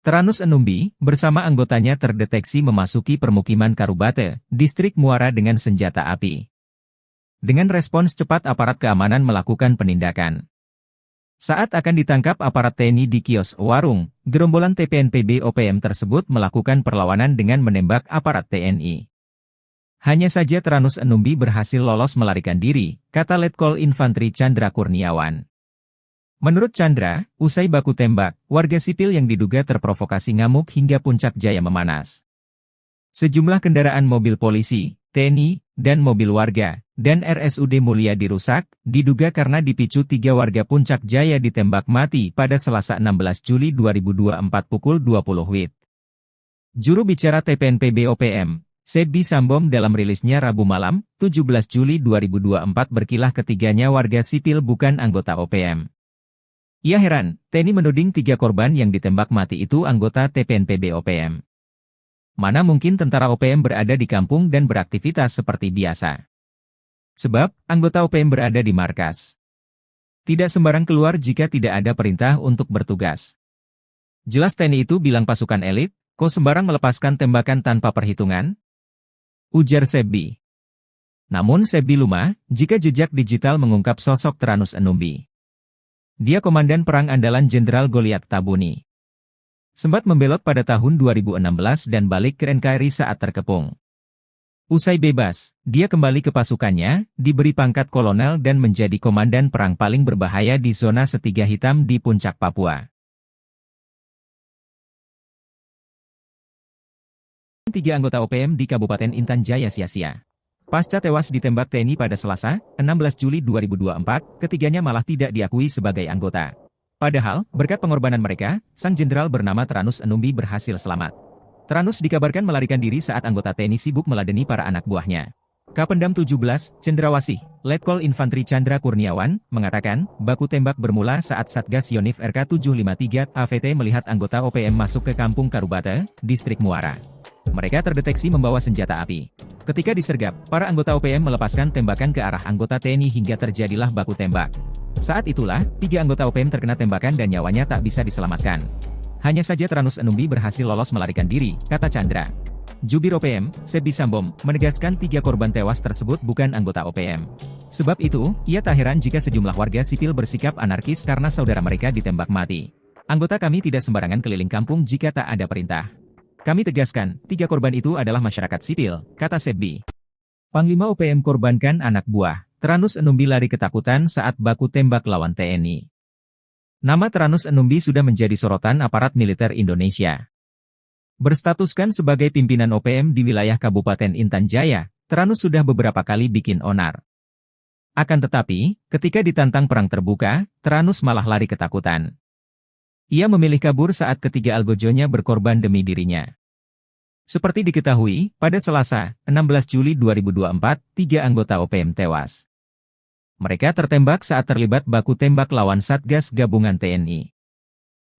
Teranus Enumbi, bersama anggotanya terdeteksi memasuki permukiman Karubate, Distrik Muara dengan senjata api. Dengan respons cepat aparat keamanan melakukan penindakan. Saat akan ditangkap aparat TNI di kios warung, gerombolan TPNPB OPM tersebut melakukan perlawanan dengan menembak aparat TNI. Hanya saja Tranus Enumbi berhasil lolos melarikan diri, kata Letkol Infantri Chandra Kurniawan. Menurut Chandra, usai baku tembak, warga sipil yang diduga terprovokasi ngamuk hingga puncak jaya memanas. Sejumlah kendaraan mobil polisi, TNI, dan mobil warga, dan RSUD Mulia dirusak, diduga karena dipicu 3 warga Puncak Jaya ditembak mati pada Selasa 16 Juli 2024 pukul 20 WIB. Juru bicara TPNPB OPM, Sebi Sambom dalam rilisnya Rabu malam, 17 Juli 2024 berkilah ketiganya warga sipil bukan anggota OPM. Ia heran, TNI menuding 3 korban yang ditembak mati itu anggota TPNPB OPM. Mana mungkin tentara OPM berada di kampung dan beraktivitas seperti biasa. Sebab, anggota OPM berada di markas. Tidak sembarang keluar jika tidak ada perintah untuk bertugas. Jelas TNI itu bilang pasukan elit, kok sembarang melepaskan tembakan tanpa perhitungan? Ujar Sebi. Namun Sebi lumah, jika jejak digital mengungkap sosok Tranus Enumbi. Dia komandan perang andalan Jenderal Goliat Tabuni. Sempat membelot pada tahun 2016 dan balik ke NKRI saat terkepung. Usai bebas, dia kembali ke pasukannya, diberi pangkat kolonel dan menjadi komandan perang paling berbahaya di zona Setiga Hitam di Puncak Papua. 3 anggota OPM di Kabupaten Intan Jaya sia-sia. Pasca tewas ditembak TNI pada Selasa, 16 Juli 2024, ketiganya malah tidak diakui sebagai anggota. Padahal, berkat pengorbanan mereka, sang jenderal bernama Tranus Enumbi berhasil selamat. Tranus dikabarkan melarikan diri saat anggota TNI sibuk meladeni para anak buahnya. Kapendam 17, Cendrawasih, Letkol Infantri Chandra Kurniawan, mengatakan, baku tembak bermula saat Satgas Yonif RK 753 AVT melihat anggota OPM masuk ke Kampung Karubate, Distrik Muara. Mereka terdeteksi membawa senjata api. Ketika disergap, para anggota OPM melepaskan tembakan ke arah anggota TNI hingga terjadilah baku tembak. Saat itulah, 3 anggota OPM terkena tembakan dan nyawanya tak bisa diselamatkan. Hanya saja Tranus Enumbi berhasil lolos melarikan diri, kata Chandra. Jubir OPM, Sebi Sambom, menegaskan 3 korban tewas tersebut bukan anggota OPM. Sebab itu, ia tak heran jika sejumlah warga sipil bersikap anarkis karena saudara mereka ditembak mati. Anggota kami tidak sembarangan keliling kampung jika tak ada perintah. Kami tegaskan, 3 korban itu adalah masyarakat sipil, kata Sebi. Panglima OPM korbankan anak buah. Tranus Enumbi lari ketakutan saat baku tembak lawan TNI. Nama Tranus Enumbi sudah menjadi sorotan aparat militer Indonesia. Berstatuskan sebagai pimpinan OPM di wilayah Kabupaten Intan Jaya, Tranus sudah beberapa kali bikin onar. Akan tetapi, ketika ditantang perang terbuka, Tranus malah lari ketakutan. Ia memilih kabur saat ketiga algojonya berkorban demi dirinya. Seperti diketahui, pada Selasa, 16 Juli 2024, 3 anggota OPM tewas. Mereka tertembak saat terlibat baku tembak lawan Satgas Gabungan TNI.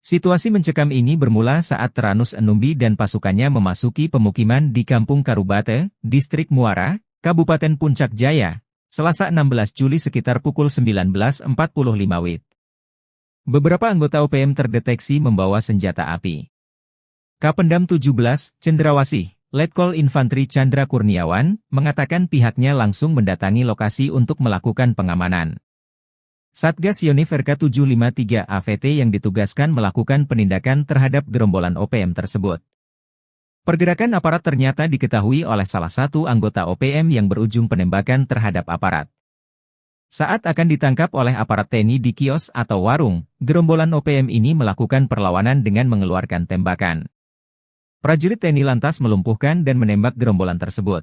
Situasi mencekam ini bermula saat Tranus Enumbi dan pasukannya memasuki pemukiman di Kampung Karubate, Distrik Muara, Kabupaten Puncak Jaya, Selasa 16 Juli sekitar pukul 19.45 WIB. Beberapa anggota OPM terdeteksi membawa senjata api. Kapendam 17, Cendrawasih, Letkol Infantri Chandra Kurniawan, mengatakan pihaknya langsung mendatangi lokasi untuk melakukan pengamanan. Satgas Yonif RK 753 AVT yang ditugaskan melakukan penindakan terhadap gerombolan OPM tersebut. Pergerakan aparat ternyata diketahui oleh salah satu anggota OPM yang berujung penembakan terhadap aparat. Saat akan ditangkap oleh aparat TNI di kios atau warung, gerombolan OPM ini melakukan perlawanan dengan mengeluarkan tembakan. Prajurit TNI lantas melumpuhkan dan menembak gerombolan tersebut.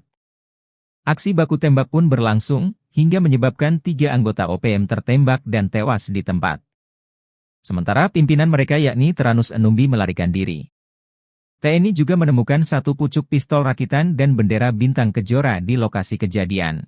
Aksi baku tembak pun berlangsung, hingga menyebabkan 3 anggota OPM tertembak dan tewas di tempat. Sementara pimpinan mereka yakni Tranus Enumbi melarikan diri. TNI juga menemukan 1 pucuk pistol rakitan dan bendera bintang kejora di lokasi kejadian.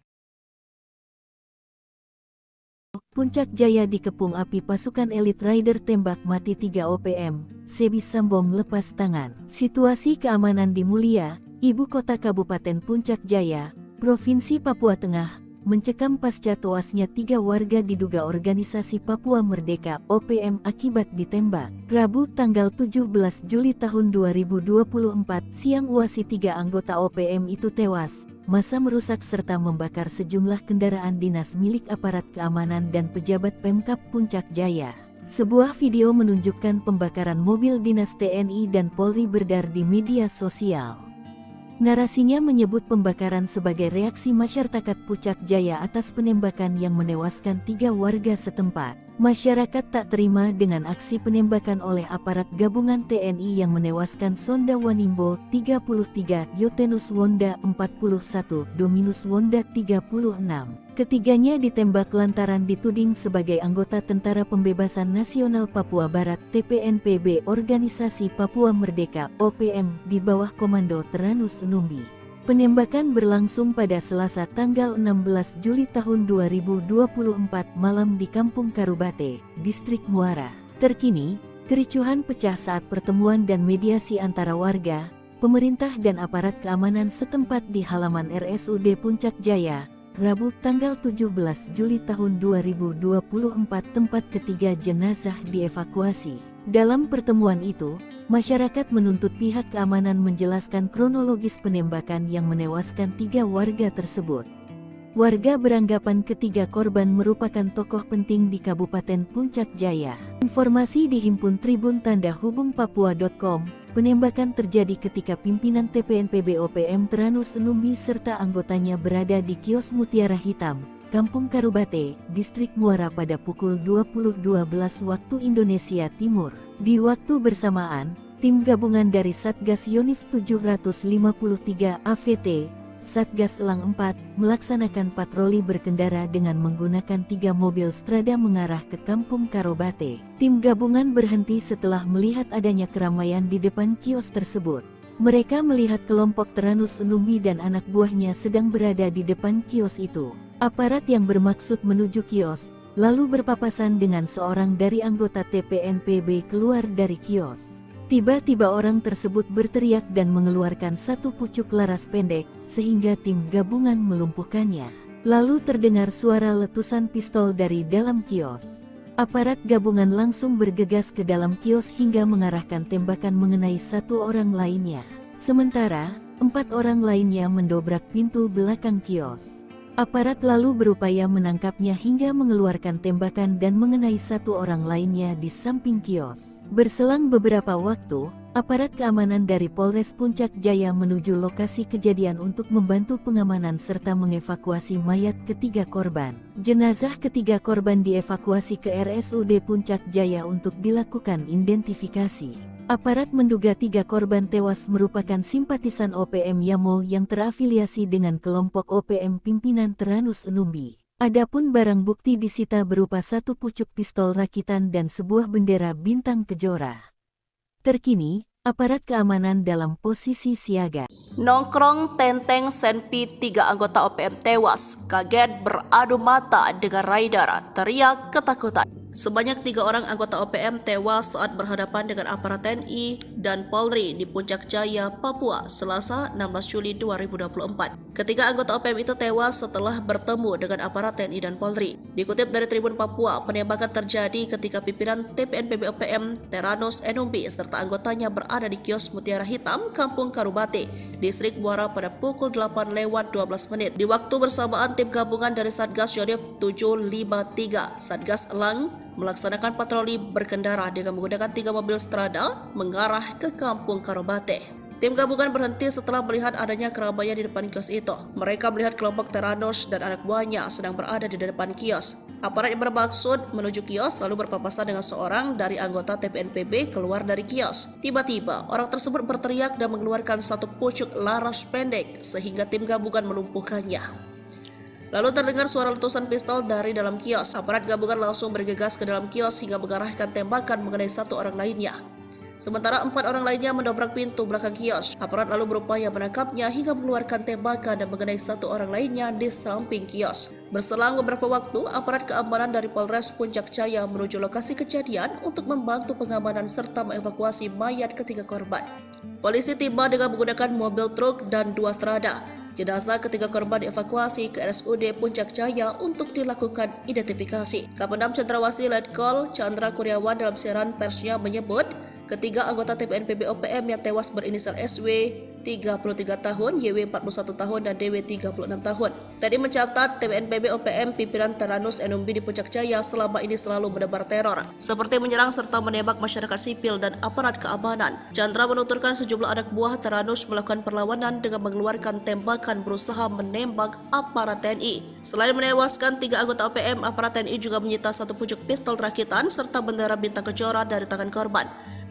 Puncak Jaya dikepung api pasukan elit Rider tembak mati 3 OPM, Sebi Sambom lepas tangan. Situasi keamanan di Mulia, ibu kota Kabupaten Puncak Jaya, Provinsi Papua Tengah, mencekam pasca tewasnya 3 warga diduga organisasi Papua Merdeka OPM akibat ditembak. Rabu tanggal 17 Juli tahun 2024 siang uasi 3 anggota OPM itu tewas. Massa merusak serta membakar sejumlah kendaraan dinas milik aparat keamanan dan pejabat Pemkab Puncak Jaya. Sebuah video menunjukkan pembakaran mobil dinas TNI dan Polri beredar di media sosial. Narasinya menyebut pembakaran sebagai reaksi masyarakat Puncak Jaya atas penembakan yang menewaskan 3 warga setempat. Masyarakat tak terima dengan aksi penembakan oleh aparat gabungan TNI yang menewaskan Sonda Wanimbo 33, Yotenus Wonda 41, Dominus Wonda 36. Ketiganya ditembak lantaran dituding sebagai anggota Tentara Pembebasan Nasional Papua Barat TPNPB Organisasi Papua Merdeka OPM di bawah Komando Teranus Numbi. Penembakan berlangsung pada Selasa tanggal 16 Juli tahun 2024 malam di Kampung Karubate, Distrik Muara. Terkini, kericuhan pecah saat pertemuan dan mediasi antara warga, pemerintah dan aparat keamanan setempat di halaman RSUD Puncak Jaya, Rabu tanggal 17 Juli tahun 2024 tempat ketiga jenazah dievakuasi. Dalam pertemuan itu, masyarakat menuntut pihak keamanan menjelaskan kronologis penembakan yang menewaskan 3 warga tersebut. Warga beranggapan ketiga korban merupakan tokoh penting di Kabupaten Puncak Jaya. Informasi dihimpun Tribun Tanda Hubung Papua.com, penembakan terjadi ketika pimpinan TPNPB OPM Teranus Numbi serta anggotanya berada di kios Mutiara Hitam, Kampung Karubate, Distrik Muara pada pukul 20.12 waktu Indonesia Timur. Di waktu bersamaan, tim gabungan dari Satgas Yonif 753 AVT, Satgas Elang 4, melaksanakan patroli berkendara dengan menggunakan 3 mobil strada mengarah ke Kampung Karubate. Tim gabungan berhenti setelah melihat adanya keramaian di depan kios tersebut. Mereka melihat kelompok Teranus Numbi dan anak buahnya sedang berada di depan kios itu. Aparat yang bermaksud menuju kios, lalu berpapasan dengan seorang dari anggota TPNPB keluar dari kios. Tiba-tiba orang tersebut berteriak dan mengeluarkan satu pucuk laras pendek, sehingga tim gabungan melumpuhkannya. Lalu terdengar suara letusan pistol dari dalam kios. Aparat gabungan langsung bergegas ke dalam kios hingga mengarahkan tembakan mengenai 1 orang lainnya. Sementara, 4 orang lainnya mendobrak pintu belakang kios. Aparat lalu berupaya menangkapnya hingga mengeluarkan tembakan dan mengenai 1 orang lainnya di samping kios. Berselang beberapa waktu, aparat keamanan dari Polres Puncak Jaya menuju lokasi kejadian untuk membantu pengamanan serta mengevakuasi mayat ketiga korban. Jenazah ketiga korban dievakuasi ke RSUD Puncak Jaya untuk dilakukan identifikasi. Aparat menduga 3 korban tewas merupakan simpatisan OPM Yamo yang terafiliasi dengan kelompok OPM pimpinan Teranus Numbi. Adapun barang bukti disita berupa 1 pucuk pistol rakitan dan sebuah bendera bintang kejora. Terkini, aparat keamanan dalam posisi siaga. Nongkrong Tenteng Senpi 3 anggota OPM tewas, kaget beradu mata dengan rider, teriak ketakutan. Sebanyak 3 orang anggota OPM tewas saat berhadapan dengan aparat TNI dan Polri di Puncak Jaya, Papua, Selasa 16 Juli 2024. Ketiga anggota OPM itu tewas setelah bertemu dengan aparat TNI dan Polri. Dikutip dari Tribun Papua, penembakan terjadi ketika pimpinan TPNPB OPM Teranus Numbi serta anggotanya berada di kios Mutiara Hitam, Kampung Karubate, Distrik Muara pada pukul 8:12 menit. Di waktu bersamaan, tim gabungan dari Satgas Yonif 753, Satgas Elang, melaksanakan patroli berkendara dengan menggunakan 3 mobil strada mengarah ke Kampung Karubate. Tim gabungan berhenti setelah melihat adanya keramaian di depan kios itu. Mereka melihat kelompok Teranus dan anak buahnya sedang berada di depan kios. Aparat yang bermaksud menuju kios lalu berpapasan dengan seorang dari anggota TPNPB keluar dari kios. Tiba-tiba, orang tersebut berteriak dan mengeluarkan 1 pucuk laras pendek sehingga tim gabungan melumpuhkannya. Lalu terdengar suara letusan pistol dari dalam kios. Aparat gabungan langsung bergegas ke dalam kios hingga mengarahkan tembakan mengenai 1 orang lainnya. Sementara 4 orang lainnya mendobrak pintu belakang kios. Aparat lalu berupaya menangkapnya hingga mengeluarkan tembakan dan mengenai 1 orang lainnya di samping kios. Berselang beberapa waktu, aparat keamanan dari Polres Puncak Jaya menuju lokasi kejadian untuk membantu pengamanan serta mengevakuasi mayat ketiga korban. Polisi tiba dengan menggunakan mobil truk dan 2 strada. Jenazah ketiga korban dievakuasi ke RSUD Puncak Jaya untuk dilakukan identifikasi. Kapendam Cendrawasih Letkol Chandra Kuryawan dalam siaran persnya menyebut, ketiga anggota TPNPB OPM yang tewas berinisial SW, 33 tahun, YW 41 tahun, dan DW 36 tahun. Tadi mencatat TPNPB OPM pimpinan Teranus Enumbi di Puncak Jaya selama ini selalu menebar teror, seperti menyerang serta menembak masyarakat sipil dan aparat keamanan. Chandra menuturkan sejumlah anak buah Teranus melakukan perlawanan dengan mengeluarkan tembakan berusaha menembak aparat TNI. Selain menewaskan 3 anggota OPM, aparat TNI juga menyita 1 pucuk pistol rakitan serta bendera bintang kejora dari tangan korban.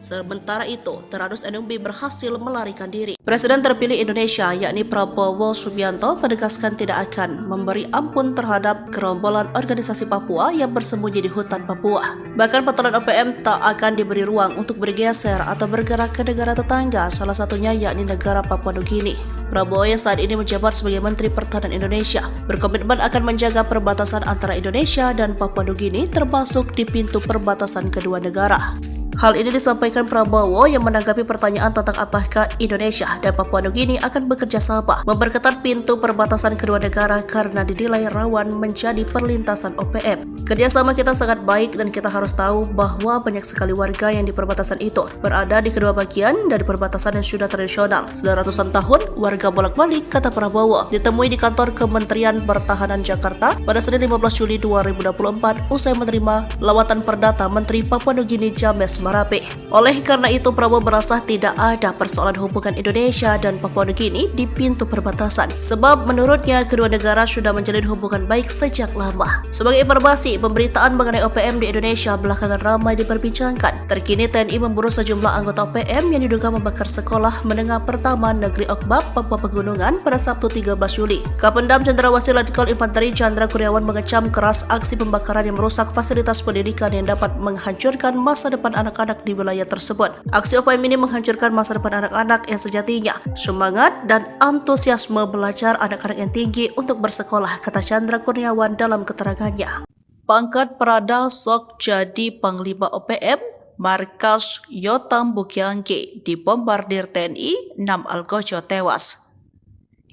Sementara itu, Teranus Enumbi berhasil melarikan diri. Presiden terpilih Indonesia, yakni Prabowo Subianto, menegaskan tidak akan memberi ampun terhadap gerombolan organisasi Papua yang bersembunyi di hutan Papua. Bahkan patolan OPM tak akan diberi ruang untuk bergeser atau bergerak ke negara tetangga, salah satunya yakni negara Papua Nugini. Prabowo yang saat ini menjabat sebagai Menteri Pertahanan Indonesia berkomitmen akan menjaga perbatasan antara Indonesia dan Papua Nugini, termasuk di pintu perbatasan kedua negara. Hal ini disampaikan Prabowo yang menanggapi pertanyaan tentang apakah Indonesia dan Papua Nugini akan bekerja sama memperketat pintu perbatasan kedua negara karena dinilai rawan menjadi perlintasan OPM. Kerjasama kita sangat baik dan kita harus tahu bahwa banyak sekali warga yang di perbatasan itu berada di kedua bagian dari perbatasan yang sudah tradisional. Sudah ratusan tahun warga bolak-balik, kata Prabowo, ditemui di kantor Kementerian Pertahanan Jakarta pada Senin 15 Juli 2024 usai menerima lawatan perdata Menteri Papua Nugini James Marape. Oleh karena itu, Prabowo merasa tidak ada persoalan hubungan Indonesia dan Papua Nugini di pintu perbatasan, sebab menurutnya kedua negara sudah menjalin hubungan baik sejak lama. Sebagai informasi, pemberitaan mengenai OPM di Indonesia belakangan ramai diperbincangkan. Terkini TNI memburu sejumlah anggota OPM yang diduga membakar sekolah menengah pertama Negeri Okbab, Papua Pegunungan pada Sabtu 13 Juli. Kapendam Cendrawasih Letkol Infanteri Chandra Kurniawan mengecam keras aksi pembakaran yang merusak fasilitas pendidikan yang dapat menghancurkan masa depan anak-anak di wilayah tersebut. Aksi OPM ini menghancurkan masa depan anak-anak yang sejatinya semangat dan antusiasme belajar anak-anak yang tinggi untuk bersekolah, kata Chandra Kurniawan dalam keterangannya. Pangkat Prada sok jadi Panglima OPM, markas Yotam Bukiangge dibombardir TNI, 6 algojo tewas.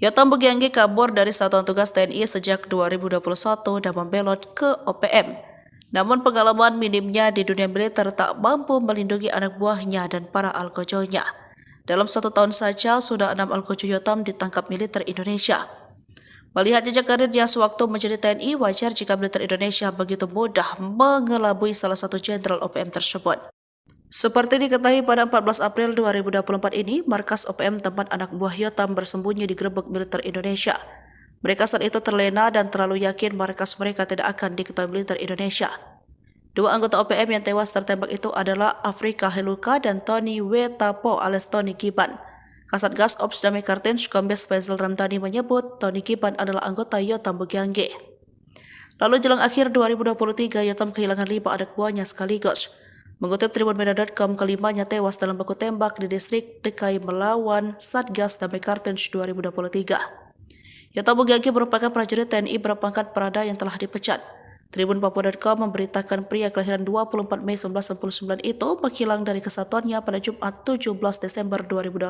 Yotam Bukiangge kabur dari satuan tugas TNI sejak 2021 dan membelot ke OPM. Namun pengalaman minimnya di dunia militer tak mampu melindungi anak buahnya dan para algojonya. Dalam 1 tahun saja, sudah 6 algojo Yotam ditangkap militer Indonesia. Melihat jejak karirnya sewaktu menjadi TNI, wajar jika militer Indonesia begitu mudah mengelabui salah satu jenderal OPM tersebut. Seperti diketahui pada 14 April 2024 ini, markas OPM tempat anak buah Yotam bersembunyi digerebek militer Indonesia. Mereka saat itu terlena dan terlalu yakin markas mereka tidak akan diketahui militer Indonesia. 2 anggota OPM yang tewas tertembak itu adalah Afrika Heluka dan Tony Wetapo alias Tony Kiban. Kasatgas Ops Damai Kartens Kombes Faisal Ramdhani menyebut Tony Kiban adalah anggota Yotam Bukiangge. Lalu jelang akhir 2023, Yotam kehilangan 5 anak buahnya sekaligus. Mengutip tribunmedia.com, kelimanya tewas dalam baku tembak di distrik Dekai melawan Satgas Damai Kartens 2023. Yotam Bukiangge merupakan prajurit TNI berpangkat Prada yang telah dipecat. Tribun Papua.com memberitakan pria kelahiran 24 Mei 1999 itu menghilang dari kesatuannya pada Jumat 17 Desember 2021.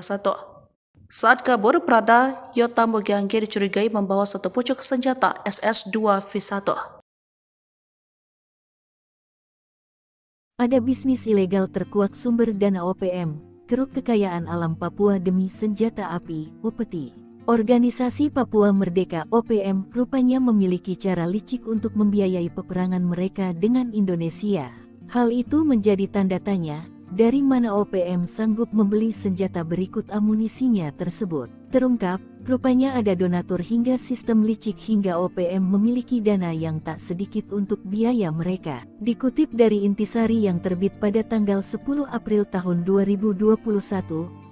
Saat kabur, Prada Yotam Bukiangge dicurigai membawa 1 pucuk senjata SS-2V1. Ada bisnis ilegal terkuak sumber dana OPM, keruk kekayaan alam Papua demi senjata api, upeti. Organisasi Papua Merdeka OPM rupanya memiliki cara licik untuk membiayai peperangan mereka dengan Indonesia. Hal itu menjadi tanda tanya, dari mana OPM sanggup membeli senjata berikut amunisinya tersebut. Terungkap, rupanya ada donatur hingga sistem licik hingga OPM memiliki dana yang tak sedikit untuk biaya mereka. Dikutip dari Intisari yang terbit pada tanggal 10 April tahun 2021,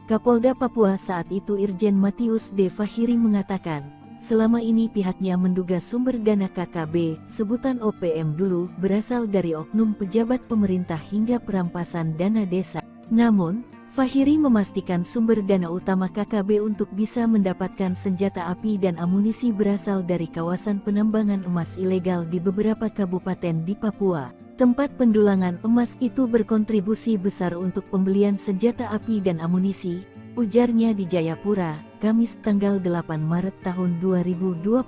Kapolda Papua saat itu Irjen Matius D. Fahiri mengatakan, selama ini pihaknya menduga sumber dana KKB, sebutan OPM dulu, berasal dari oknum pejabat pemerintah hingga perampasan dana desa. Namun, Fahiri memastikan sumber dana utama KKB untuk bisa mendapatkan senjata api dan amunisi berasal dari kawasan penambangan emas ilegal di beberapa kabupaten di Papua. Tempat pendulangan emas itu berkontribusi besar untuk pembelian senjata api dan amunisi, ujarnya di Jayapura, Kamis tanggal 8 Maret tahun 2021.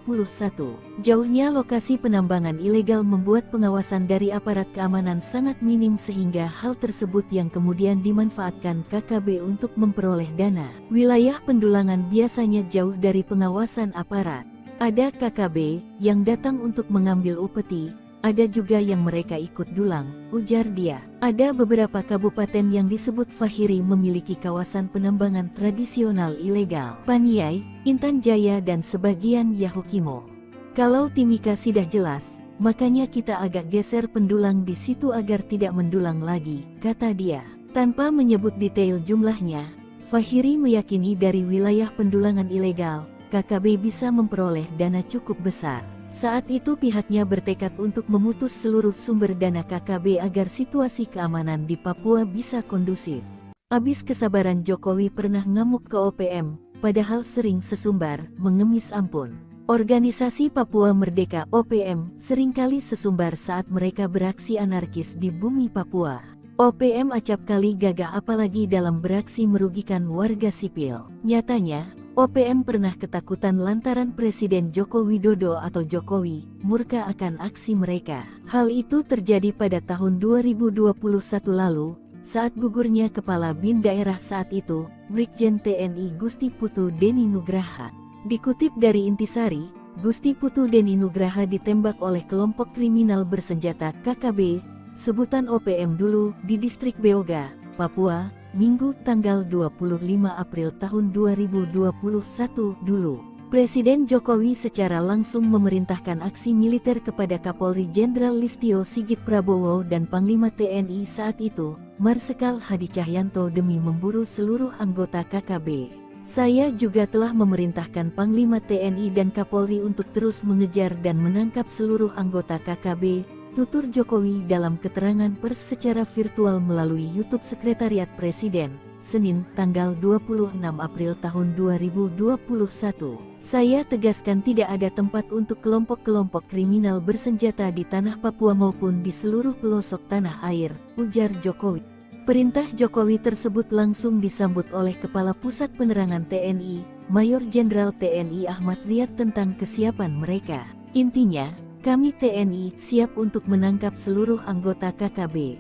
Jauhnya lokasi penambangan ilegal membuat pengawasan dari aparat keamanan sangat minim sehingga hal tersebut yang kemudian dimanfaatkan KKB untuk memperoleh dana. Wilayah pendulangan biasanya jauh dari pengawasan aparat. Ada KKB yang datang untuk mengambil upeti, ada juga yang mereka ikut dulang, ujar dia. Ada beberapa kabupaten yang disebut Fahiri memiliki kawasan penambangan tradisional ilegal. Paniai, Intan Jaya dan sebagian Yahukimo. Kalau Timika sudah jelas, makanya kita agak geser pendulang di situ agar tidak mendulang lagi, kata dia. Tanpa menyebut detail jumlahnya, Fahiri meyakini dari wilayah pendulangan ilegal, KKB bisa memperoleh dana cukup besar. Saat itu pihaknya bertekad untuk memutus seluruh sumber dana KKB agar situasi keamanan di Papua bisa kondusif. Abis kesabaran Jokowi pernah ngamuk ke OPM, padahal sering sesumbar, mengemis ampun. Organisasi Papua Merdeka OPM seringkali sesumbar saat mereka beraksi anarkis di bumi Papua. OPM acap kali gagah apalagi dalam beraksi merugikan warga sipil. Nyatanya, OPM pernah ketakutan lantaran Presiden Joko Widodo atau Jokowi murka akan aksi mereka. Hal itu terjadi pada tahun 2021 lalu, saat gugurnya Kepala BIN daerah saat itu, Brigjen TNI Gusti Putu Deni Nugraha. Dikutip dari Intisari, Gusti Putu Deni Nugraha ditembak oleh kelompok kriminal bersenjata KKB, sebutan OPM dulu, di distrik Beoga, Papua, Minggu tanggal 25 April tahun 2021 dulu. Presiden Jokowi secara langsung memerintahkan aksi militer kepada Kapolri Jenderal Listio Sigit Prabowo dan Panglima TNI saat itu, Marsikal Hadi Cahyanto demi memburu seluruh anggota KKB. Saya juga telah memerintahkan Panglima TNI dan Kapolri untuk terus mengejar dan menangkap seluruh anggota KKB, tutur Jokowi dalam keterangan pers secara virtual melalui YouTube Sekretariat Presiden, Senin, tanggal 26 April tahun 2021. Saya tegaskan tidak ada tempat untuk kelompok-kelompok kriminal bersenjata di tanah Papua maupun di seluruh pelosok tanah air, ujar Jokowi. Perintah Jokowi tersebut langsung disambut oleh Kepala Pusat Penerangan TNI, Mayor Jenderal TNI Ahmad Riyad tentang kesiapan mereka. Intinya, kami TNI siap untuk menangkap seluruh anggota KKB.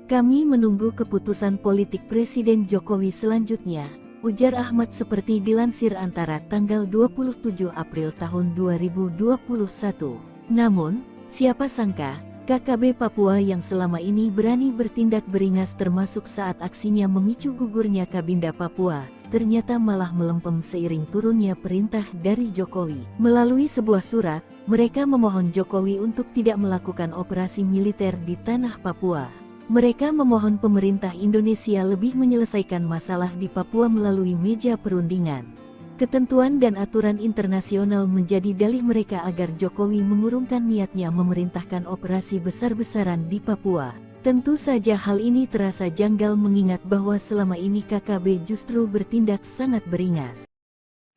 Kami menunggu keputusan politik Presiden Jokowi selanjutnya, ujar Ahmad seperti dilansir Antara tanggal 27 April tahun 2021. Namun, siapa sangka, KKB Papua yang selama ini berani bertindak beringas termasuk saat aksinya memicu gugurnya Kabinda Papua, ternyata malah melempem seiring turunnya perintah dari Jokowi. Melalui sebuah surat, mereka memohon Jokowi untuk tidak melakukan operasi militer di tanah Papua. Mereka memohon pemerintah Indonesia lebih menyelesaikan masalah di Papua melalui meja perundingan. Ketentuan dan aturan internasional menjadi dalih mereka agar Jokowi mengurungkan niatnya memerintahkan operasi besar-besaran di Papua. Tentu saja hal ini terasa janggal mengingat bahwa selama ini KKB justru bertindak sangat beringas.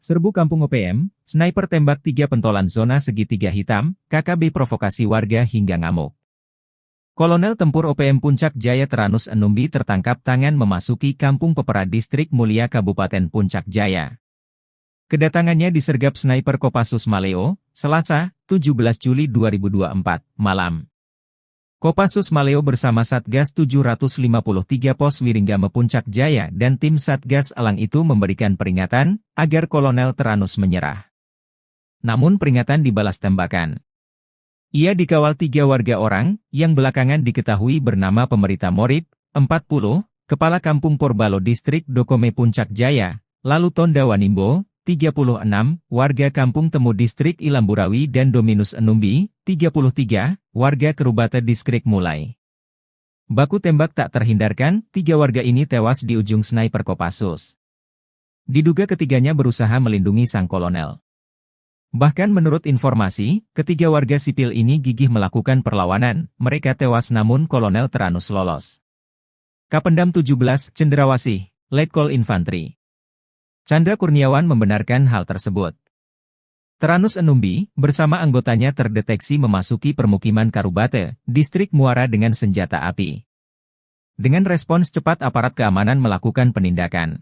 Serbu Kampung OPM, sniper tembak 3 pentolan zona segitiga hitam, KKB provokasi warga hingga ngamuk. Kolonel Tempur OPM Puncak Jaya Teranus Enumbi tertangkap tangan memasuki Kampung Pepera Distrik Mulia Kabupaten Puncak Jaya. Kedatangannya disergap sniper Kopassus Maleo, Selasa, 17 Juli 2024, malam. Kopassus Maleo bersama Satgas 753 Pos Wiringgame Puncak Jaya dan tim Satgas Elang itu memberikan peringatan agar Kolonel Teranus menyerah. Namun peringatan dibalas tembakan. Ia dikawal 3 warga orang yang belakangan diketahui bernama Pemerita Morib, 40, Kepala Kampung Porbalo Distrik Dokome Puncak Jaya, lalu Tonda Wanimbo, 36, warga Kampung Temu Distrik Ilamburawi dan Dominus Enumbi, 33, warga Kerubata Distrik Mulai. Baku tembak tak terhindarkan, 3 warga ini tewas di ujung sniper Kopassus. Diduga ketiganya berusaha melindungi sang kolonel. Bahkan menurut informasi, ketiga warga sipil ini gigih melakukan perlawanan, mereka tewas namun Kolonel Teranus lolos. Kapendam 17, Cendrawasih, Letkol Infantri Chandra Kurniawan membenarkan hal tersebut. Teranus Enumbi, bersama anggotanya terdeteksi memasuki permukiman Karubate, Distrik Muara dengan senjata api. Dengan respons cepat aparat keamanan melakukan penindakan.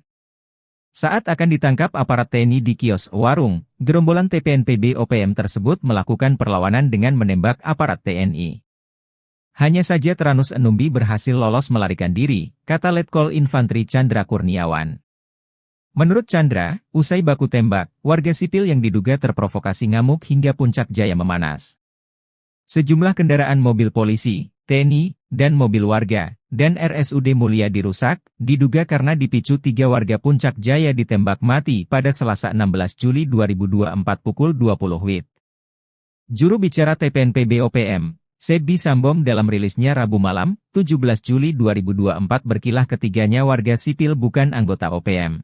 Saat akan ditangkap aparat TNI di kios warung, gerombolan TPNPB OPM tersebut melakukan perlawanan dengan menembak aparat TNI. Hanya saja Tranus Enumbi berhasil lolos melarikan diri, kata Letkol Infantri Chandra Kurniawan. Menurut Chandra, usai baku tembak, warga sipil yang diduga terprovokasi ngamuk hingga puncak jaya memanas. Sejumlah kendaraan mobil polisi, TNI, dan mobil warga, dan RSUD Mulia dirusak, diduga karena dipicu 3 warga Puncak Jaya ditembak mati pada Selasa 16 Juli 2024 pukul 20 WIB. Juru bicara TPNPB OPM, Sebi Sambom dalam rilisnya Rabu malam, 17 Juli 2024 berkilah ketiganya warga sipil bukan anggota OPM.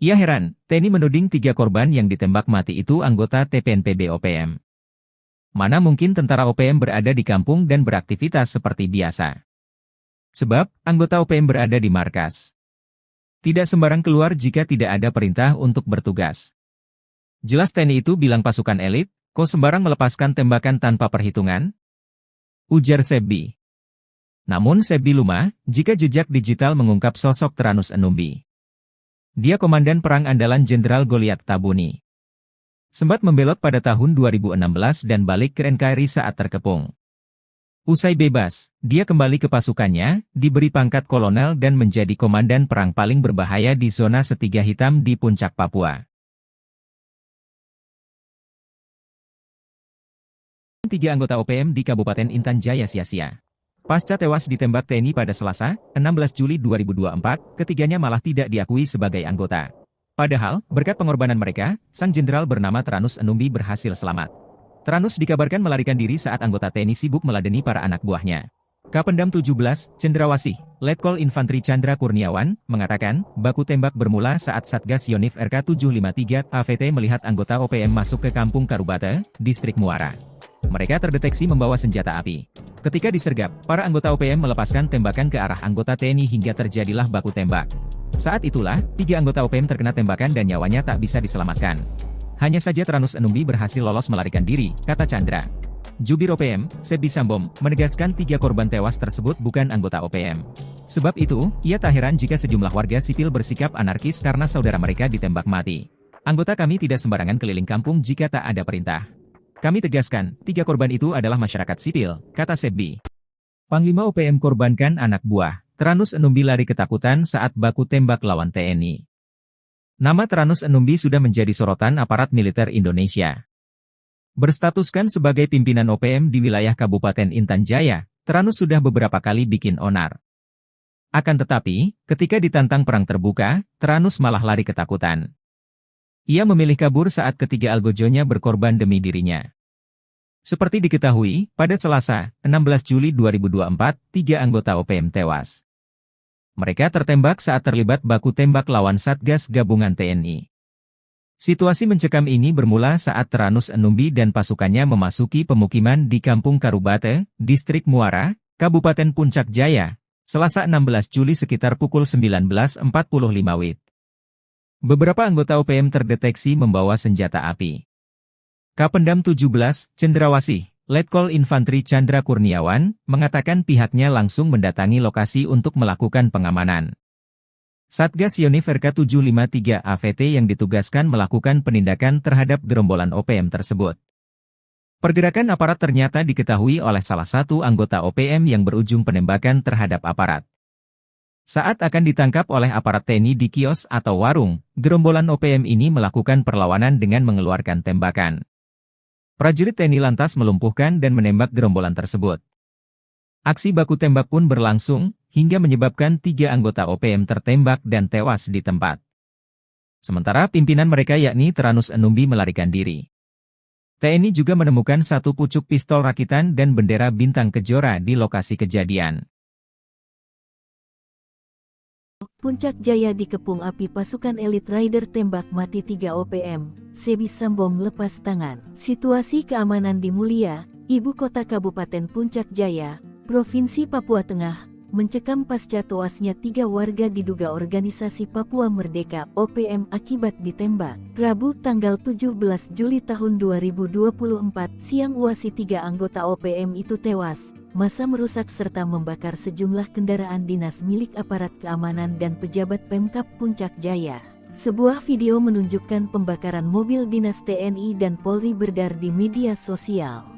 Ia heran, TNI menuding 3 korban yang ditembak mati itu anggota TPNPB OPM. Mana mungkin tentara OPM berada di kampung dan beraktivitas seperti biasa. Sebab, anggota OPM berada di markas. Tidak sembarang keluar jika tidak ada perintah untuk bertugas. Jelas TNI itu bilang pasukan elit, kok sembarang melepaskan tembakan tanpa perhitungan? Ujar Sebi. Namun Sebi lumah, jika jejak digital mengungkap sosok Tranus Enumbi. Dia komandan perang andalan Jenderal Goliat Tabuni. Sempat membelot pada tahun 2016 dan balik ke NKRI saat terkepung. Usai bebas, dia kembali ke pasukannya, diberi pangkat kolonel dan menjadi komandan perang paling berbahaya di zona Setiga Hitam di Puncak Papua. 3 anggota OPM di Kabupaten Intan Jaya sia-sia. Pasca tewas ditembak TNI pada Selasa, 16 Juli 2024, ketiganya malah tidak diakui sebagai anggota. Padahal, berkat pengorbanan mereka, sang jenderal bernama Tranus Enumbi berhasil selamat. Tranus dikabarkan melarikan diri saat anggota TNI sibuk meladeni para anak buahnya. Kapendam 17, Cendrawasih, Letkol Infantri Chandra Kurniawan, mengatakan, baku tembak bermula saat Satgas Yonif RK 753 AVT melihat anggota OPM masuk ke Kampung Karubate, Distrik Muara. Mereka terdeteksi membawa senjata api. Ketika disergap, para anggota OPM melepaskan tembakan ke arah anggota TNI hingga terjadilah baku tembak. Saat itulah, 3 anggota OPM terkena tembakan dan nyawanya tak bisa diselamatkan. Hanya saja Tranus Enumbi berhasil lolos melarikan diri, kata Chandra. Jubir OPM, Sebi Sambom, menegaskan 3 korban tewas tersebut bukan anggota OPM. Sebab itu, ia tak heran jika sejumlah warga sipil bersikap anarkis karena saudara mereka ditembak mati. Anggota kami tidak sembarangan keliling kampung jika tak ada perintah. Kami tegaskan, 3 korban itu adalah masyarakat sipil, kata Sebi. Panglima OPM korbankan anak buah. Tranus Enumbi lari ketakutan saat baku tembak lawan TNI. Nama Tranus Enumbi sudah menjadi sorotan aparat militer Indonesia. Berstatuskan sebagai pimpinan OPM di wilayah Kabupaten Intan Jaya, Tranus sudah beberapa kali bikin onar. Akan tetapi, ketika ditantang perang terbuka, Tranus malah lari ketakutan. Ia memilih kabur saat ketiga algojonya berkorban demi dirinya. Seperti diketahui, pada Selasa, 16 Juli 2024, 3 anggota OPM tewas. Mereka tertembak saat terlibat baku tembak lawan Satgas Gabungan TNI. Situasi mencekam ini bermula saat Tranus Enumbi dan pasukannya memasuki pemukiman di Kampung Karubate, Distrik Muara, Kabupaten Puncak Jaya, Selasa 16 Juli sekitar pukul 19.45 WIB. Beberapa anggota OPM terdeteksi membawa senjata api. Kapendam 17, Cendrawasih, Letkol Infantri Chandra Kurniawan, mengatakan pihaknya langsung mendatangi lokasi untuk melakukan pengamanan. Satgas Yonif RK 753 AVT yang ditugaskan melakukan penindakan terhadap gerombolan OPM tersebut. Pergerakan aparat ternyata diketahui oleh salah satu anggota OPM yang berujung penembakan terhadap aparat. Saat akan ditangkap oleh aparat TNI di kios atau warung, gerombolan OPM ini melakukan perlawanan dengan mengeluarkan tembakan. Prajurit TNI lantas melumpuhkan dan menembak gerombolan tersebut. Aksi baku tembak pun berlangsung, hingga menyebabkan 3 anggota OPM tertembak dan tewas di tempat. Sementara pimpinan mereka yakni Tranus Enumbi melarikan diri. TNI juga menemukan 1 pucuk pistol rakitan dan bendera bintang kejora di lokasi kejadian. Puncak Jaya dikepung api pasukan elit Rider tembak mati 3 OPM, Sebi Sambom lepas tangan. Situasi keamanan di Mulia, ibu kota Kabupaten Puncak Jaya, Provinsi Papua Tengah, mencekam pasca tewasnya 3 warga diduga organisasi Papua Merdeka OPM akibat ditembak. Rabu tanggal 17 Juli tahun 2024 siang uasi 3 anggota OPM itu tewas. Massa merusak serta membakar sejumlah kendaraan dinas milik aparat keamanan dan pejabat Pemkab Puncak Jaya. Sebuah video menunjukkan pembakaran mobil dinas TNI dan Polri beredar di media sosial.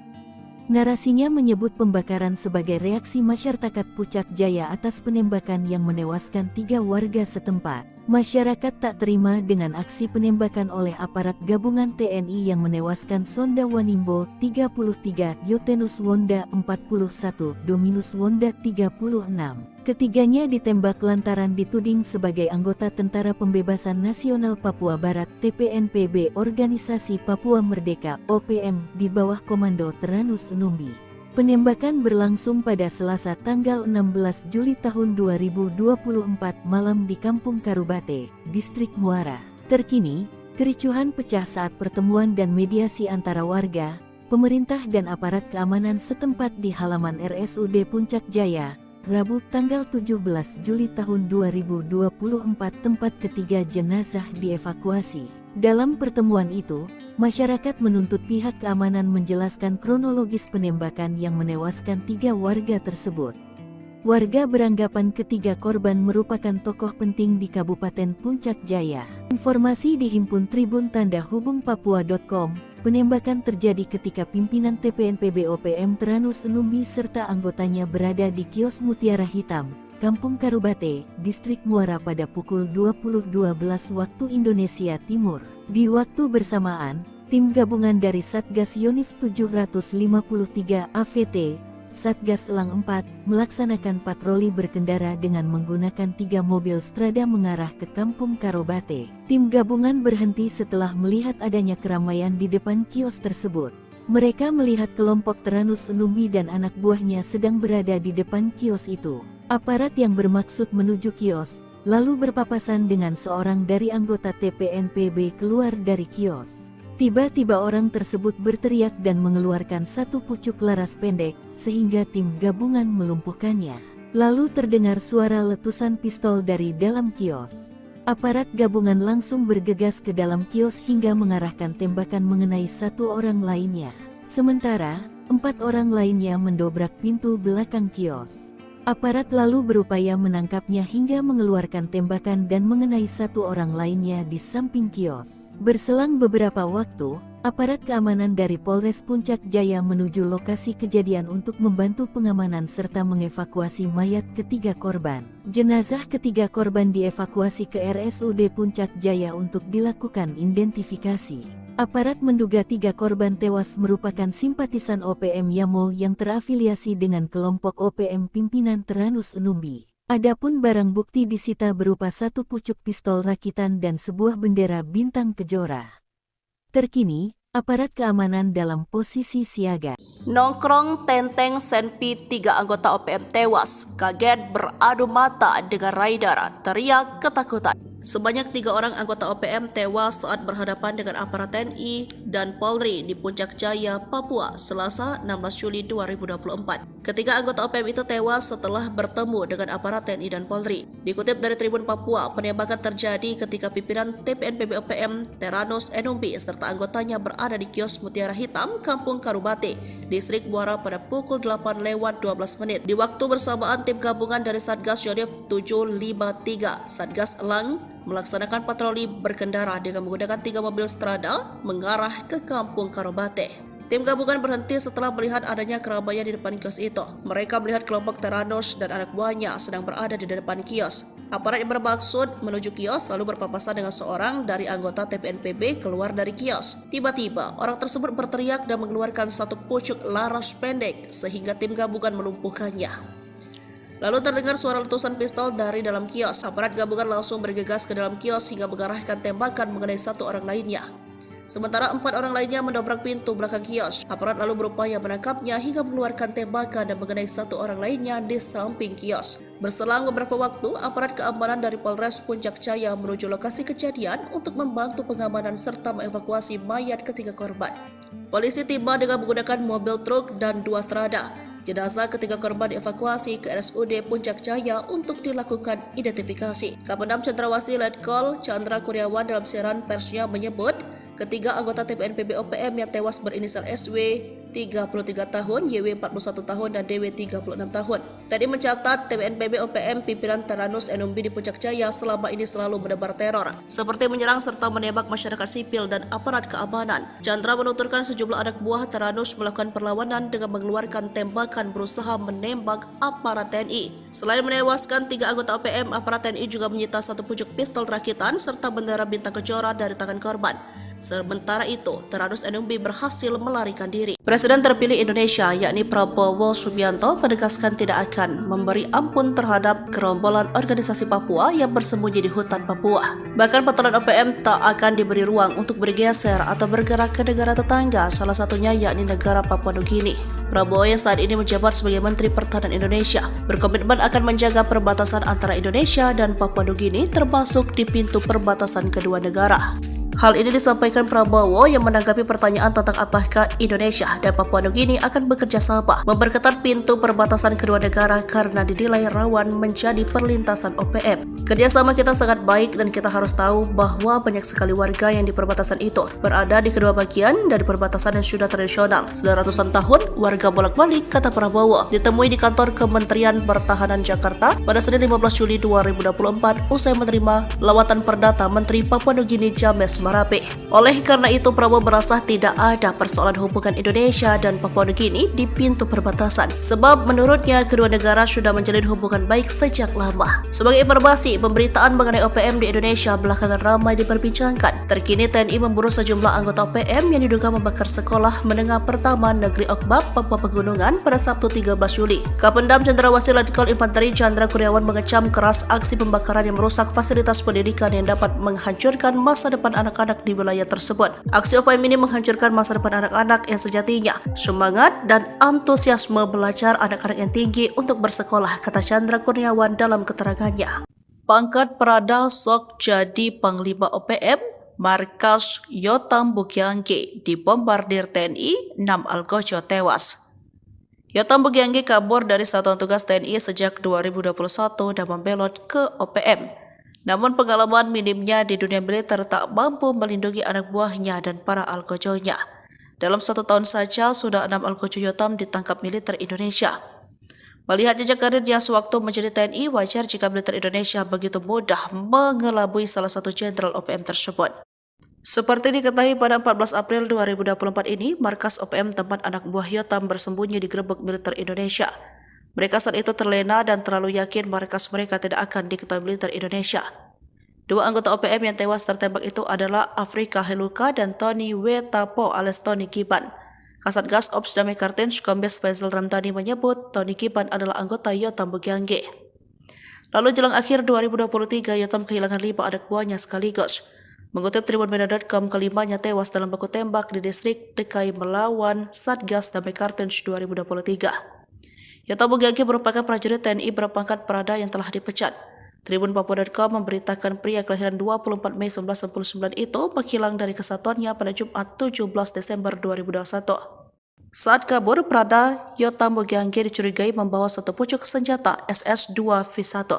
Narasinya menyebut pembakaran sebagai reaksi masyarakat Puncak Jaya atas penembakan yang menewaskan 3 warga setempat. Masyarakat tak terima dengan aksi penembakan oleh aparat gabungan TNI yang menewaskan Sonda Wanimbo 33, Yotenus Wonda 41, Dominus Wonda 36. Ketiganya ditembak lantaran dituding sebagai anggota Tentara Pembebasan Nasional Papua Barat TPNPB Organisasi Papua Merdeka OPM di bawah Komando Teranus Numbi. Penembakan berlangsung pada Selasa tanggal 16 Juli tahun 2024 malam di Kampung Karubate, Distrik Muara. Terkini, kericuhan pecah saat pertemuan dan mediasi antara warga, pemerintah dan aparat keamanan setempat di halaman RSUD Puncak Jaya, Rabu tanggal 17 Juli tahun 2024 tempat ketiga jenazah dievakuasi. Dalam pertemuan itu, masyarakat menuntut pihak keamanan menjelaskan kronologis penembakan yang menewaskan 3 warga tersebut. Warga beranggapan ketiga korban merupakan tokoh penting di Kabupaten Puncak Jaya. Informasi dihimpun Tribun Tanda Hubung Papua.com, penembakan terjadi ketika pimpinan TPNPB OPM Teranus Numbi serta anggotanya berada di kios Mutiara Hitam, Kampung Karubate, Distrik Muara pada pukul 20.12 waktu Indonesia Timur. Di waktu bersamaan, tim gabungan dari Satgas Yonif 753 AVT, Satgas Elang 4, melaksanakan patroli berkendara dengan menggunakan 3 mobil strada mengarah ke Kampung Karubate. Tim gabungan berhenti setelah melihat adanya keramaian di depan kios tersebut. Mereka melihat kelompok Teranus Numbi dan anak buahnya sedang berada di depan kios itu. Aparat yang bermaksud menuju kios, lalu berpapasan dengan seorang dari anggota TPNPB keluar dari kios. Tiba-tiba orang tersebut berteriak dan mengeluarkan satu pucuk laras pendek, sehingga tim gabungan melumpuhkannya. Lalu terdengar suara letusan pistol dari dalam kios. Aparat gabungan langsung bergegas ke dalam kios hingga mengarahkan tembakan mengenai 1 orang lainnya. Sementara, 4 orang lainnya mendobrak pintu belakang kios. Aparat lalu berupaya menangkapnya hingga mengeluarkan tembakan dan mengenai 1 orang lainnya di samping kios. Berselang beberapa waktu, aparat keamanan dari Polres Puncak Jaya menuju lokasi kejadian untuk membantu pengamanan serta mengevakuasi mayat ketiga korban. Jenazah ketiga korban dievakuasi ke RSUD Puncak Jaya untuk dilakukan identifikasi. Aparat menduga 3 korban tewas merupakan simpatisan OPM Yamo yang terafiliasi dengan kelompok OPM pimpinan Teranus Numbi. Adapun barang bukti disita berupa 1 pucuk pistol rakitan dan sebuah bendera bintang kejora. Terkini, aparat keamanan dalam posisi siaga. Nongkrong Tenteng Senpi 3 anggota OPM tewas, kaget beradu mata dengan rider, teriak ketakutan. Sebanyak 3 orang anggota OPM tewas saat berhadapan dengan aparat TNI dan Polri di Puncak Jaya, Papua, Selasa 16 Juli 2024. Ketiga anggota OPM itu tewas setelah bertemu dengan aparat TNI dan Polri. Dikutip dari Tribun Papua, penembakan terjadi ketika pimpinan TPNPB OPM Teranus Numbi serta anggotanya berada di kios Mutiara Hitam, Kampung Karubate, Distrik Muara pada pukul 8:12 menit. Di waktu bersamaan, tim gabungan dari Satgas Yonif 753, Satgas Elang, melaksanakan patroli berkendara dengan menggunakan 3 mobil strada mengarah ke Kampung Karubate. Tim gabungan berhenti setelah melihat adanya keramaian di depan kios itu. Mereka melihat kelompok Teranus dan anak buahnya sedang berada di depan kios. Aparat yang bermaksud menuju kios lalu berpapasan dengan seorang dari anggota TPNPB keluar dari kios. Tiba-tiba, orang tersebut berteriak dan mengeluarkan 1 pucuk laras pendek sehingga tim gabungan melumpuhkannya. Lalu terdengar suara letusan pistol dari dalam kios. Aparat gabungan langsung bergegas ke dalam kios hingga mengarahkan tembakan mengenai 1 orang lainnya. Sementara 4 orang lainnya mendobrak pintu belakang kios. Aparat lalu berupaya menangkapnya hingga mengeluarkan tembakan dan mengenai 1 orang lainnya di samping kios. Berselang beberapa waktu, aparat keamanan dari Polres Puncak Jaya menuju lokasi kejadian untuk membantu pengamanan serta mengevakuasi mayat ketiga korban. Polisi tiba dengan menggunakan mobil truk dan 2 strada. Jenazah ketiga korban dievakuasi ke RSUD Puncak Jaya untuk dilakukan identifikasi. Kapendam Cendrawasih Letkol Chandra Kuryawan dalam siaran persnya menyebut, ketiga anggota TPNPB OPM yang tewas berinisial SW, 33 tahun, YW 41 tahun, dan DW 36 tahun. Tadi mencatat TPNPB OPM pimpinan Taranus Enumbi di Puncak Jaya selama ini selalu menebar teror, seperti menyerang serta menembak masyarakat sipil dan aparat keamanan. Chandra menuturkan sejumlah anak buah Taranus melakukan perlawanan dengan mengeluarkan tembakan berusaha menembak aparat TNI. Selain menewaskan 3 anggota OPM, aparat TNI juga menyita 1 pucuk pistol rakitan serta bendera bintang kejora dari tangan korban. Sementara itu, Taranus Enumbi berhasil melarikan diri. Presiden terpilih Indonesia, yakni Prabowo Subianto, menegaskan tidak akan memberi ampun terhadap gerombolan organisasi Papua yang bersembunyi di hutan Papua. Bahkan patolan OPM tak akan diberi ruang untuk bergeser atau bergerak ke negara tetangga, salah satunya yakni negara Papua Nugini. Prabowo yang saat ini menjabat sebagai Menteri Pertahanan Indonesia berkomitmen akan menjaga perbatasan antara Indonesia dan Papua Nugini, termasuk di pintu perbatasan kedua negara. Hal ini disampaikan Prabowo yang menanggapi pertanyaan tentang apakah Indonesia dan Papua Nugini akan bekerja sama memperketat pintu perbatasan kedua negara karena dinilai rawan menjadi perlintasan OPM. Kerjasama kita sangat baik dan kita harus tahu bahwa banyak sekali warga yang di perbatasan itu berada di kedua bagian dari perbatasan yang sudah tradisional. Sudah ratusan tahun warga bolak-balik, kata Prabowo, ditemui di kantor Kementerian Pertahanan Jakarta pada Senin 15 Juli 2024 usai menerima lawatan perdata Menteri Papua Nugini James Marape. Oleh karena itu, Prabowo merasa tidak ada persoalan hubungan Indonesia dan Papua Nugini di pintu perbatasan, sebab menurutnya kedua negara sudah menjalin hubungan baik sejak lama. Sebagai informasi, pemberitaan mengenai OPM di Indonesia belakangan ramai diperbincangkan. Terkini TNI memburu sejumlah anggota OPM yang diduga membakar sekolah menengah pertama Negeri Okbab, Papua Pegunungan pada Sabtu 13 Juli. Kapendam Cendrawasih Letkol Infanteri Chandra Kurniawan mengecam keras aksi pembakaran yang merusak fasilitas pendidikan yang dapat menghancurkan masa depan anak-anak di wilayah tersebut. Aksi OPM ini menghancurkan masa depan anak-anak yang sejatinya semangat dan antusiasme belajar anak-anak yang tinggi untuk bersekolah, kata Chandra Kurniawan dalam keterangannya. Pangkat Prada sok jadi Panglima OPM, markas Yotam Bugiangge dibombardir TNI, 6 algojo tewas. Yotam Bugiangge kabur dari satuan tugas TNI sejak 2021 dan membelot ke OPM. Namun pengalaman minimnya di dunia militer tak mampu melindungi anak buahnya dan para algojonya. Dalam 1 tahun saja, sudah 6 algojo Yotam ditangkap militer Indonesia. Melihat jejak karirnya sewaktu menjadi TNI, wajar jika militer Indonesia begitu mudah mengelabui salah satu jenderal OPM tersebut. Seperti diketahui pada 14 April 2024 ini, markas OPM tempat anak buah Yotam bersembunyi digerebek militer Indonesia. Mereka saat itu terlena dan terlalu yakin markas mereka tidak akan diketahui militer Indonesia. 2 anggota OPM yang tewas tertembak itu adalah Afrika Heluka dan Tony Wetapo alias Tony Kiban. Kasatgas Ops Damai Kartens Kombes Faisal Ramdhani menyebut Tony Kiban adalah anggota Yotam Bugiangge. Lalu jelang akhir 2023, Yotam kehilangan 5 anak buahnya sekaligus. Mengutip tribunmedia.com, kelimanya tewas dalam baku tembak di distrik Dekai melawan Satgas Damai Kartens 2023. Yotam Bugiangge merupakan prajurit TNI berpangkat Prada yang telah dipecat. Tribun Papua.com memberitakan pria kelahiran 24 Mei 1999 itu menghilang dari kesatuannya pada Jumat 17 Desember 2021. Saat kabur, Prada Yotam Bugiangge dicurigai membawa 1 pucuk senjata SS-2V1.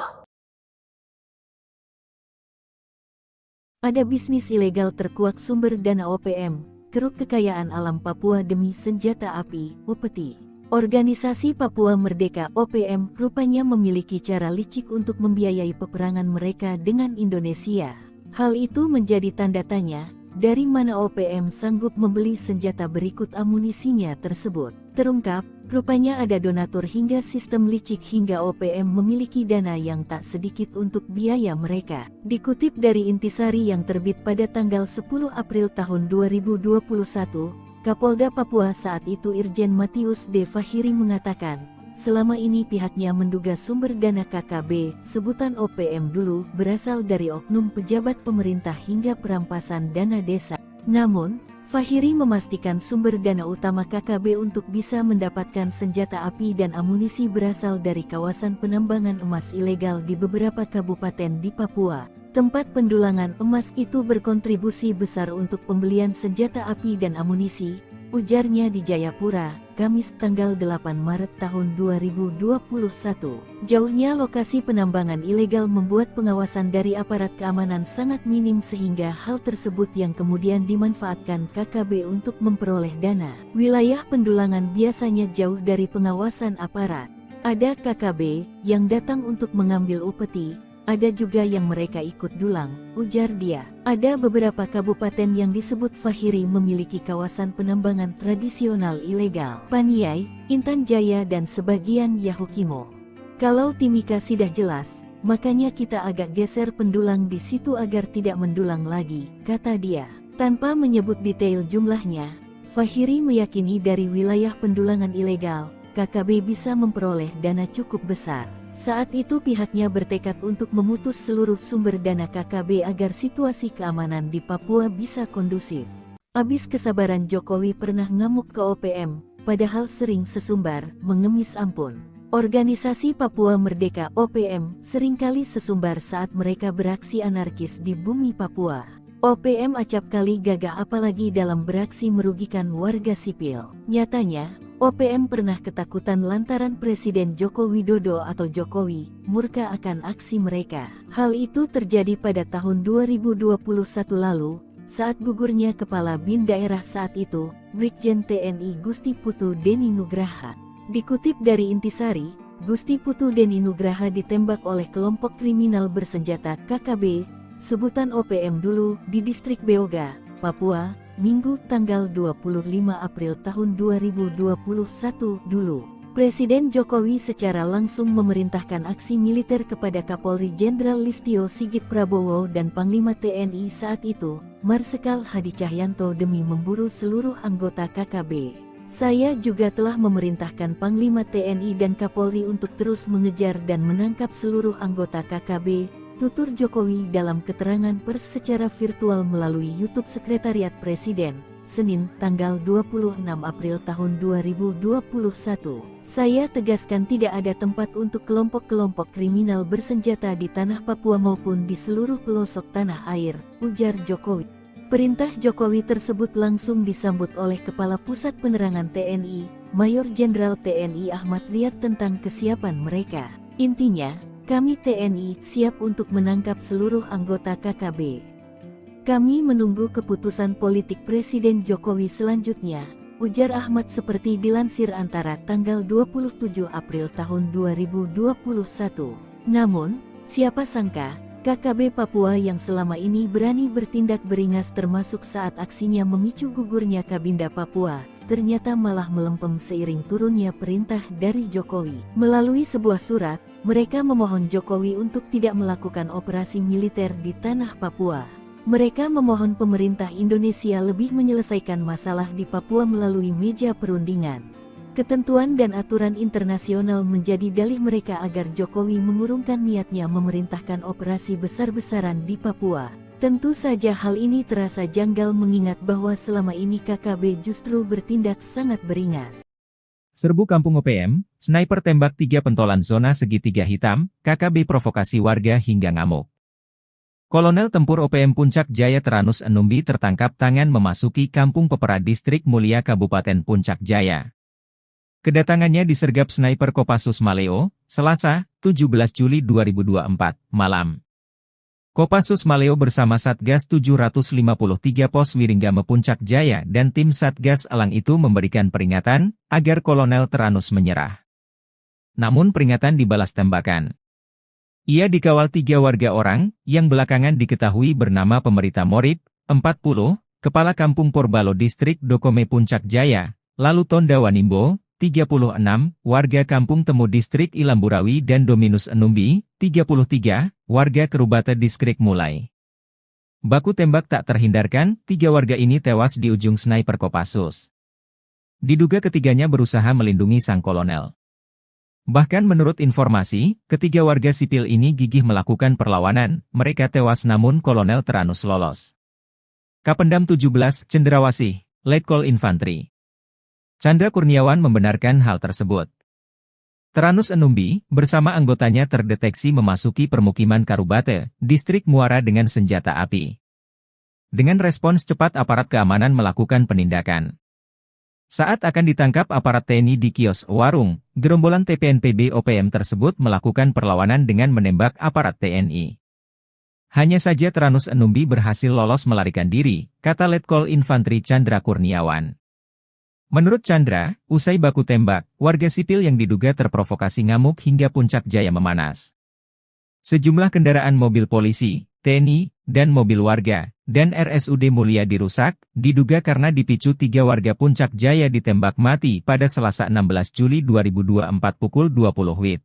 Ada bisnis ilegal terkuak sumber dana OPM, keruk kekayaan alam Papua demi senjata api, upeti. Organisasi Papua Merdeka OPM rupanya memiliki cara licik untuk membiayai peperangan mereka dengan Indonesia. Hal itu menjadi tanda tanya, dari mana OPM sanggup membeli senjata berikut amunisinya tersebut. Terungkap, rupanya ada donatur hingga sistem licik hingga OPM memiliki dana yang tak sedikit untuk biaya mereka. Dikutip dari Intisari yang terbit pada tanggal 10 April tahun 2021, Kapolda Papua saat itu Irjen Matius D. Fahiri mengatakan, selama ini pihaknya menduga sumber dana KKB, sebutan OPM dulu, berasal dari oknum pejabat pemerintah hingga perampasan dana desa. Namun, Fahiri memastikan sumber dana utama KKB untuk bisa mendapatkan senjata api dan amunisi berasal dari kawasan penambangan emas ilegal di beberapa kabupaten di Papua. Tempat pendulangan emas itu berkontribusi besar untuk pembelian senjata api dan amunisi, ujarnya di Jayapura, Kamis tanggal 8 Maret tahun 2021. Jauhnya lokasi penambangan ilegal membuat pengawasan dari aparat keamanan sangat minim sehingga hal tersebut yang kemudian dimanfaatkan KKB untuk memperoleh dana. Wilayah pendulangan biasanya jauh dari pengawasan aparat. Ada KKB yang datang untuk mengambil upeti, ada juga yang mereka ikut dulang, ujar dia. Ada beberapa kabupaten yang disebut Fahiri memiliki kawasan penambangan tradisional ilegal. Paniai, Intan Jaya dan sebagian Yahukimo. Kalau Timika sudah jelas, makanya kita agak geser pendulang di situ agar tidak mendulang lagi, kata dia. Tanpa menyebut detail jumlahnya, Fahiri meyakini dari wilayah pendulangan ilegal, KKB bisa memperoleh dana cukup besar. Saat itu pihaknya bertekad untuk memutus seluruh sumber dana KKB agar situasi keamanan di Papua bisa kondusif. Abis kesabaran Jokowi pernah ngamuk ke OPM, padahal sering sesumbar, mengemis ampun. Organisasi Papua Merdeka OPM seringkali sesumbar saat mereka beraksi anarkis di bumi Papua. OPM acap kali gagah apalagi dalam beraksi merugikan warga sipil. Nyatanya, OPM pernah ketakutan lantaran Presiden Joko Widodo atau Jokowi murka akan aksi mereka. Hal itu terjadi pada tahun 2021 lalu, saat gugurnya Kepala BIN daerah saat itu, Brigjen TNI Gusti Putu Deni Nugraha. Dikutip dari Intisari, Gusti Putu Deni Nugraha ditembak oleh kelompok kriminal bersenjata KKB, sebutan OPM dulu, di distrik Beoga, Papua, Minggu tanggal 25 April tahun 2021 dulu. Presiden Jokowi secara langsung memerintahkan aksi militer kepada Kapolri Jenderal Listio Sigit Prabowo dan Panglima TNI saat itu, Marsikal Hadi Cahyanto demi memburu seluruh anggota KKB. Saya juga telah memerintahkan Panglima TNI dan Kapolri untuk terus mengejar dan menangkap seluruh anggota KKB, tutur Jokowi dalam keterangan pers secara virtual melalui YouTube Sekretariat Presiden, Senin, tanggal 26 April tahun 2021. Saya tegaskan tidak ada tempat untuk kelompok-kelompok kriminal bersenjata di tanah Papua maupun di seluruh pelosok tanah air, ujar Jokowi. Perintah Jokowi tersebut langsung disambut oleh Kepala Pusat Penerangan TNI, Mayor Jenderal TNI Ahmad Riyad tentang kesiapan mereka. Intinya, kami TNI siap untuk menangkap seluruh anggota KKB. Kami menunggu keputusan politik Presiden Jokowi selanjutnya, ujar Ahmad seperti dilansir Antara tanggal 27 April tahun 2021. Namun, siapa sangka, KKB Papua yang selama ini berani bertindak beringas termasuk saat aksinya memicu gugurnya Kabinda Papua, ternyata malah melempem seiring turunnya perintah dari Jokowi. Melalui sebuah surat, mereka memohon Jokowi untuk tidak melakukan operasi militer di tanah Papua. Mereka memohon pemerintah Indonesia lebih menyelesaikan masalah di Papua melalui meja perundingan. Ketentuan dan aturan internasional menjadi dalih mereka agar Jokowi mengurungkan niatnya memerintahkan operasi besar-besaran di Papua. Tentu saja hal ini terasa janggal mengingat bahwa selama ini KKB justru bertindak sangat beringas. Serbu Kampung OPM, sniper tembak 3 pentolan zona segitiga hitam, KKB provokasi warga hingga ngamuk. Kolonel Tempur OPM Puncak Jaya Teranus Enumbi tertangkap tangan memasuki Kampung Pepera Distrik Mulia Kabupaten Puncak Jaya. Kedatangannya disergap sniper Kopassus Maleo, Selasa, 17 Juli 2024, malam. Kopassus Maleo bersama Satgas 753 Pos Wiringgame Puncak Jaya dan tim Satgas Elang itu memberikan peringatan agar Kolonel Teranus menyerah. Namun peringatan dibalas tembakan. Ia dikawal 3 warga orang yang belakangan diketahui bernama Pemerita Morib, 40, Kepala Kampung Porbalo Distrik Dokome Puncak Jaya, lalu Tonda Wanimbo, 36, warga Kampung Temu Distrik Ilamburawi dan Dominus Enumbi, 33, warga Kerubata Distrik Mulai. Baku tembak tak terhindarkan, 3 warga ini tewas di ujung sniper Kopassus. Diduga ketiganya berusaha melindungi sang kolonel. Bahkan menurut informasi, ketiga warga sipil ini gigih melakukan perlawanan, mereka tewas namun Kolonel Teranus lolos. Kapendam 17, Cendrawasih, Letkol Infantri Chandra Kurniawan membenarkan hal tersebut. Teranus Enumbi, bersama anggotanya terdeteksi memasuki permukiman Karubate, Distrik Muara dengan senjata api. Dengan respons cepat aparat keamanan melakukan penindakan. Saat akan ditangkap aparat TNI di kios warung, gerombolan TPNPB OPM tersebut melakukan perlawanan dengan menembak aparat TNI. Hanya saja Tranus Enumbi berhasil lolos melarikan diri, kata Letkol Infantri Chandra Kurniawan. Menurut Chandra, usai baku tembak, warga sipil yang diduga terprovokasi ngamuk hingga puncak jaya memanas. Sejumlah kendaraan mobil polisi, TNI, dan mobil warga, dan RSUD Mulia dirusak, diduga karena dipicu 3 warga Puncak Jaya ditembak mati pada Selasa 16 Juli 2024 pukul 20 WIB.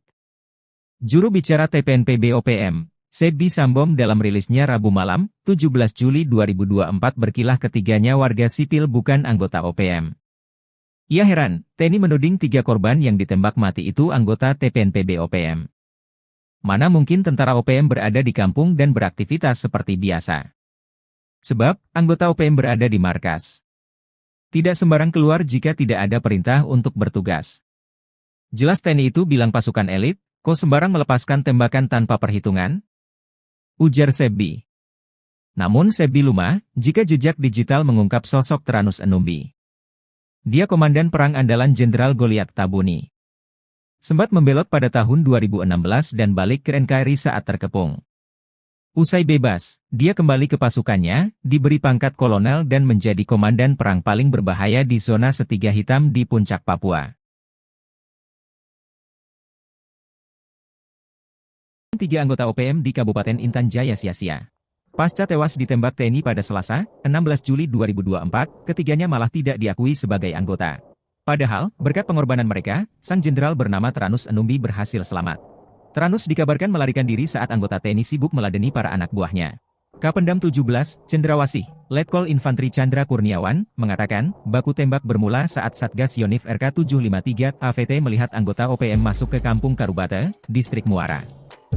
Juru bicara TPNPB OPM, Sebi Sambom dalam rilisnya Rabu malam, 17 Juli 2024 berkilah ketiganya warga sipil bukan anggota OPM. Ia heran, TNI menuding 3 korban yang ditembak mati itu anggota TPNPB OPM. Mana mungkin tentara OPM berada di kampung dan beraktivitas seperti biasa. Sebab, anggota OPM berada di markas. Tidak sembarang keluar jika tidak ada perintah untuk bertugas. Jelas TNI itu bilang pasukan elit, kok sembarang melepaskan tembakan tanpa perhitungan? Ujar Sebi. Namun Sebi lumah, jika jejak digital mengungkap sosok Tranus Enumbi. Dia komandan perang andalan Jenderal Goliat Tabuni. Sempat membelot pada tahun 2016 dan balik ke NKRI saat terkepung. Usai bebas, dia kembali ke pasukannya, diberi pangkat kolonel dan menjadi komandan perang paling berbahaya di zona Setiga Hitam di Puncak Papua. 3 anggota OPM di Kabupaten Intan Jaya sia-sia. Pasca tewas ditembak TNI pada Selasa, 16 Juli 2024, ketiganya malah tidak diakui sebagai anggota. Padahal, berkat pengorbanan mereka, sang jenderal bernama Tranus Enumbi berhasil selamat. Tranus dikabarkan melarikan diri saat anggota TNI sibuk meladeni para anak buahnya. Kapendam 17, Cendrawasih, Letkol Infantri Chandra Kurniawan, mengatakan, baku tembak bermula saat Satgas Yonif RK 753 AVT melihat anggota OPM masuk ke Kampung Karubate, Distrik Muara.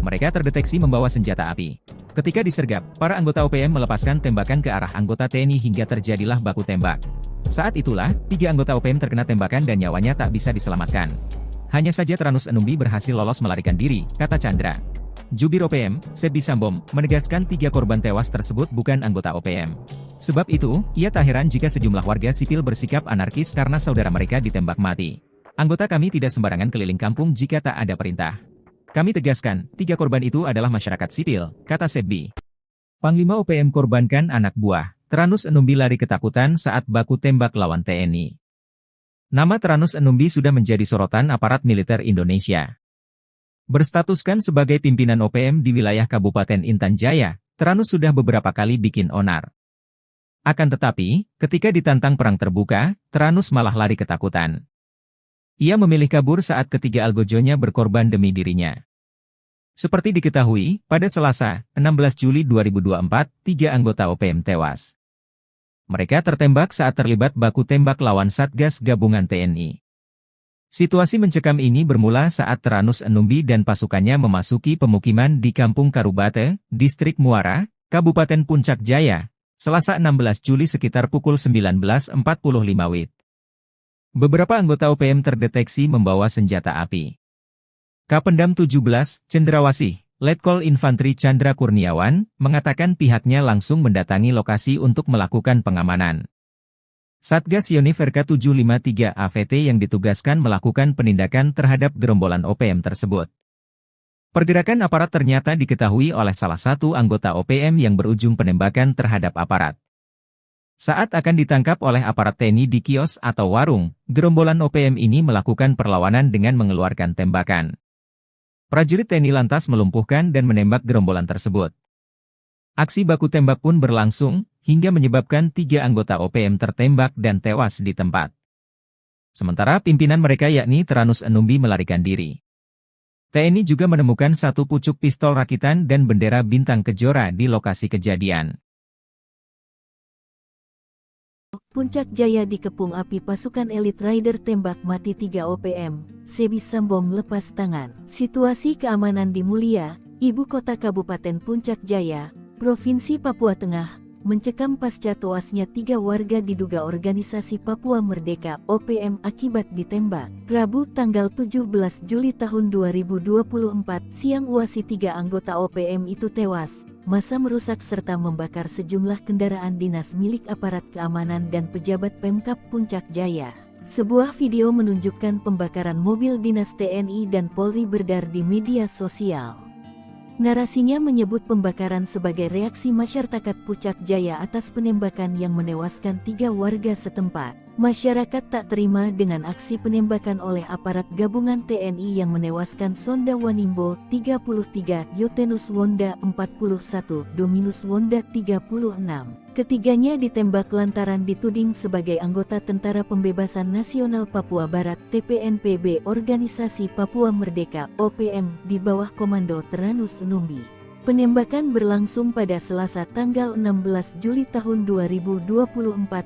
Mereka terdeteksi membawa senjata api. Ketika disergap, para anggota OPM melepaskan tembakan ke arah anggota TNI hingga terjadilah baku tembak. Saat itulah, 3 anggota OPM terkena tembakan dan nyawanya tak bisa diselamatkan. Hanya saja Tranus Enumbi berhasil lolos melarikan diri, kata Chandra. Jubir OPM, Sebi Sambom, menegaskan 3 korban tewas tersebut bukan anggota OPM. Sebab itu, ia tak heran jika sejumlah warga sipil bersikap anarkis karena saudara mereka ditembak mati. Anggota kami tidak sembarangan keliling kampung jika tak ada perintah. Kami tegaskan, 3 korban itu adalah masyarakat sipil, kata Sebi. Panglima OPM korbankan anak buah. Tranus Enumbi lari ketakutan saat baku tembak lawan TNI. Nama Tranus Enumbi sudah menjadi sorotan aparat militer Indonesia. Berstatuskan sebagai pimpinan OPM di wilayah Kabupaten Intan Jaya, Tranus sudah beberapa kali bikin onar. Akan tetapi, ketika ditantang perang terbuka, Tranus malah lari ketakutan. Ia memilih kabur saat ketiga algojonya berkorban demi dirinya. Seperti diketahui, pada Selasa, 16 Juli 2024, 3 anggota OPM tewas. Mereka tertembak saat terlibat baku tembak lawan Satgas Gabungan TNI. Situasi mencekam ini bermula saat Tranus Enumbi dan pasukannya memasuki pemukiman di Kampung Karubate, Distrik Muara, Kabupaten Puncak Jaya, Selasa 16 Juli sekitar pukul 19.45 WIB. Beberapa anggota OPM terdeteksi membawa senjata api. Kapendam 17, Cendrawasih, Letkol Infantri Chandra Kurniawan, mengatakan pihaknya langsung mendatangi lokasi untuk melakukan pengamanan. Satgas Yonif RK 753 AVT yang ditugaskan melakukan penindakan terhadap gerombolan OPM tersebut. Pergerakan aparat ternyata diketahui oleh salah satu anggota OPM yang berujung penembakan terhadap aparat. Saat akan ditangkap oleh aparat TNI di kios atau warung, gerombolan OPM ini melakukan perlawanan dengan mengeluarkan tembakan. Prajurit TNI lantas melumpuhkan dan menembak gerombolan tersebut. Aksi baku tembak pun berlangsung, hingga menyebabkan 3 anggota OPM tertembak dan tewas di tempat. Sementara pimpinan mereka yakni Tranus Enumbi melarikan diri. TNI juga menemukan 1 pucuk pistol rakitan dan bendera bintang kejora di lokasi kejadian. Puncak Jaya dikepung api pasukan elit Rider tembak mati 3 OPM, Sebi Sambom lepas tangan. Situasi keamanan di Mulia, ibu kota Kabupaten Puncak Jaya, Provinsi Papua Tengah, mencekam pasca tewasnya 3 warga diduga organisasi Papua Merdeka OPM akibat ditembak. Rabu tanggal 17 Juli tahun 2024 siang uasi 3 anggota OPM itu tewas. Massa merusak serta membakar sejumlah kendaraan dinas milik aparat keamanan dan pejabat Pemkab Puncak Jaya. Sebuah video menunjukkan pembakaran mobil dinas TNI dan Polri beredar di media sosial. Narasinya menyebut pembakaran sebagai reaksi masyarakat Puncak Jaya atas penembakan yang menewaskan 3 warga setempat. Masyarakat tak terima dengan aksi penembakan oleh aparat gabungan TNI yang menewaskan Sonda Wanimbo 33, Yotenus Wonda 41, Dominus Wonda 36. Ketiganya ditembak lantaran dituding sebagai anggota Tentara Pembebasan Nasional Papua Barat TPNPB Organisasi Papua Merdeka OPM di bawah Komando Teranus Numbi. Penembakan berlangsung pada Selasa tanggal 16 Juli tahun 2024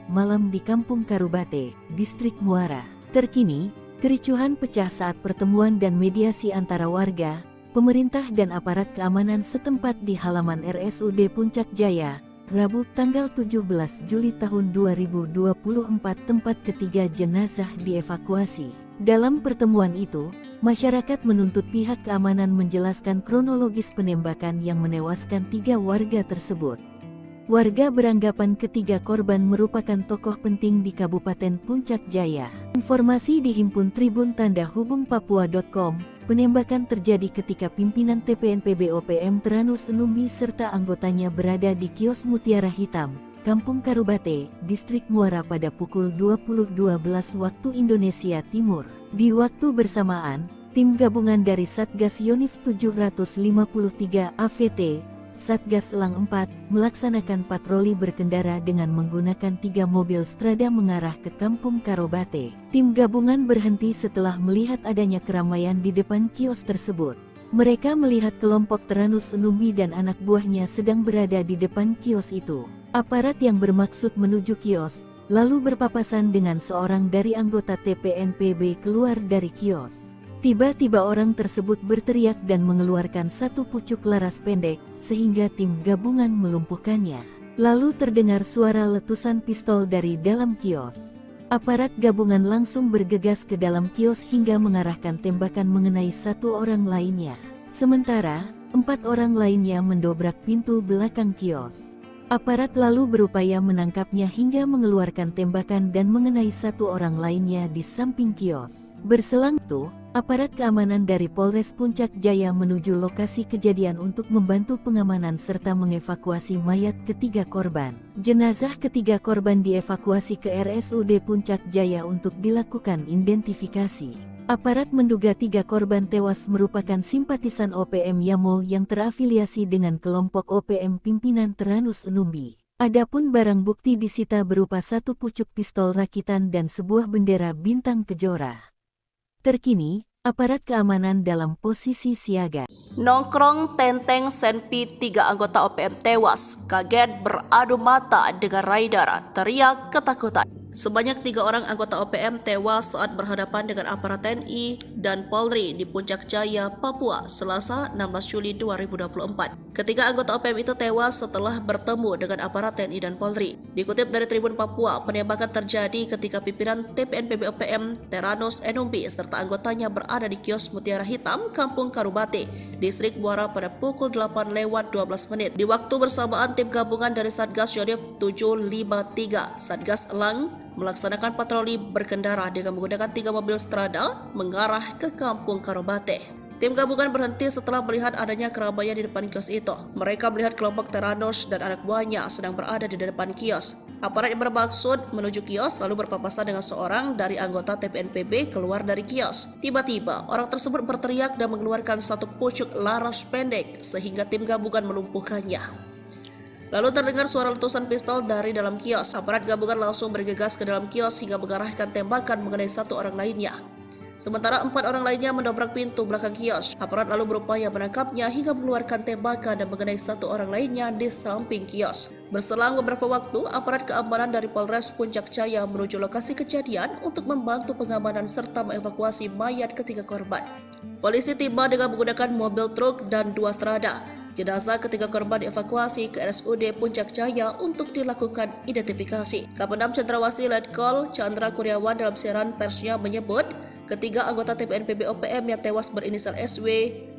malam di Kampung Karubate, Distrik Muara. Terkini, kericuhan pecah saat pertemuan dan mediasi antara warga, pemerintah dan aparat keamanan setempat di halaman RSUD Puncak Jaya, Rabu tanggal 17 Juli tahun 2024 tempat ketiga jenazah dievakuasi. Dalam pertemuan itu, masyarakat menuntut pihak keamanan menjelaskan kronologis penembakan yang menewaskan 3 warga tersebut. Warga beranggapan ketiga korban merupakan tokoh penting di Kabupaten Puncak Jaya. Informasi dihimpun Tribun Tanda Hubung Papua.com, penembakan terjadi ketika pimpinan TPNPB OPM Teranus Numbi serta anggotanya berada di kios Mutiara Hitam, Kampung Karubate, Distrik Muara pada pukul 20.12 waktu Indonesia Timur. Di waktu bersamaan, tim gabungan dari Satgas Yonif 753 AVT, Satgas Elang 4, melaksanakan patroli berkendara dengan menggunakan 3 mobil strada mengarah ke Kampung Karubate. Tim gabungan berhenti setelah melihat adanya keramaian di depan kios tersebut. Mereka melihat kelompok Teranus Numbi dan anak buahnya sedang berada di depan kios itu. Aparat yang bermaksud menuju kios, lalu berpapasan dengan seorang dari anggota TPNPB keluar dari kios. Tiba-tiba orang tersebut berteriak dan mengeluarkan satu pucuk laras pendek, sehingga tim gabungan melumpuhkannya. Lalu terdengar suara letusan pistol dari dalam kios. Aparat gabungan langsung bergegas ke dalam kios hingga mengarahkan tembakan mengenai 1 orang lainnya. Sementara, 4 orang lainnya mendobrak pintu belakang kios. Aparat lalu berupaya menangkapnya hingga mengeluarkan tembakan dan mengenai 1 orang lainnya di samping kios. Berselang itu, aparat keamanan dari Polres Puncak Jaya menuju lokasi kejadian untuk membantu pengamanan serta mengevakuasi mayat ketiga korban. Jenazah ketiga korban dievakuasi ke RSUD Puncak Jaya untuk dilakukan identifikasi. Aparat menduga 3 korban tewas merupakan simpatisan OPM Yamo yang terafiliasi dengan kelompok OPM pimpinan Teranus Numbi. Adapun barang bukti disita berupa 1 pucuk pistol rakitan dan sebuah bendera bintang kejora. Terkini, aparat keamanan dalam posisi siaga. Nongkrong Tenteng Senpi 3 anggota OPM tewas, kaget beradu mata dengan rider, teriak ketakutan. Sebanyak 3 orang anggota OPM tewas saat berhadapan dengan aparat TNI dan Polri di Puncak Jaya, Papua, Selasa 16 Juli 2024. Ketiga anggota OPM itu tewas setelah bertemu dengan aparat TNI dan Polri. Dikutip dari Tribun Papua, penembakan terjadi ketika pimpinan TPNPB OPM Teranus Numbi serta anggotanya berada di kios Mutiara Hitam, Kampung Karubate, Distrik Muara pada pukul 8:12. Di waktu bersamaan, tim gabungan dari Satgas Yonif 753, Satgas Elang, melaksanakan patroli berkendara dengan menggunakan 3 mobil strada mengarah ke Kampung Karubate. Tim gabungan berhenti setelah melihat adanya keramaian di depan kios itu. Mereka melihat kelompok Teranus dan anak buahnya sedang berada di depan kios. Aparat yang bermaksud menuju kios lalu berpapasan dengan seorang dari anggota TPNPB keluar dari kios. Tiba-tiba, orang tersebut berteriak dan mengeluarkan 1 pucuk laras pendek sehingga tim gabungan melumpuhkannya. Lalu terdengar suara letusan pistol dari dalam kios. Aparat gabungan langsung bergegas ke dalam kios hingga mengarahkan tembakan mengenai 1 orang lainnya. Sementara 4 orang lainnya mendobrak pintu belakang kios. Aparat lalu berupaya menangkapnya hingga mengeluarkan tembakan dan mengenai 1 orang lainnya di samping kios. Berselang beberapa waktu, aparat keamanan dari Polres Puncak Jaya menuju lokasi kejadian untuk membantu pengamanan serta mengevakuasi mayat ketiga korban. Polisi tiba dengan menggunakan mobil truk dan 2 strada. Jenazah ketiga korban dievakuasi ke RSUD Puncak Jaya untuk dilakukan identifikasi. Kapendam Cendrawasih Letkol Chandra Kuryawan dalam siaran persnya menyebut, ketiga anggota TPNPB OPM yang tewas berinisial SW,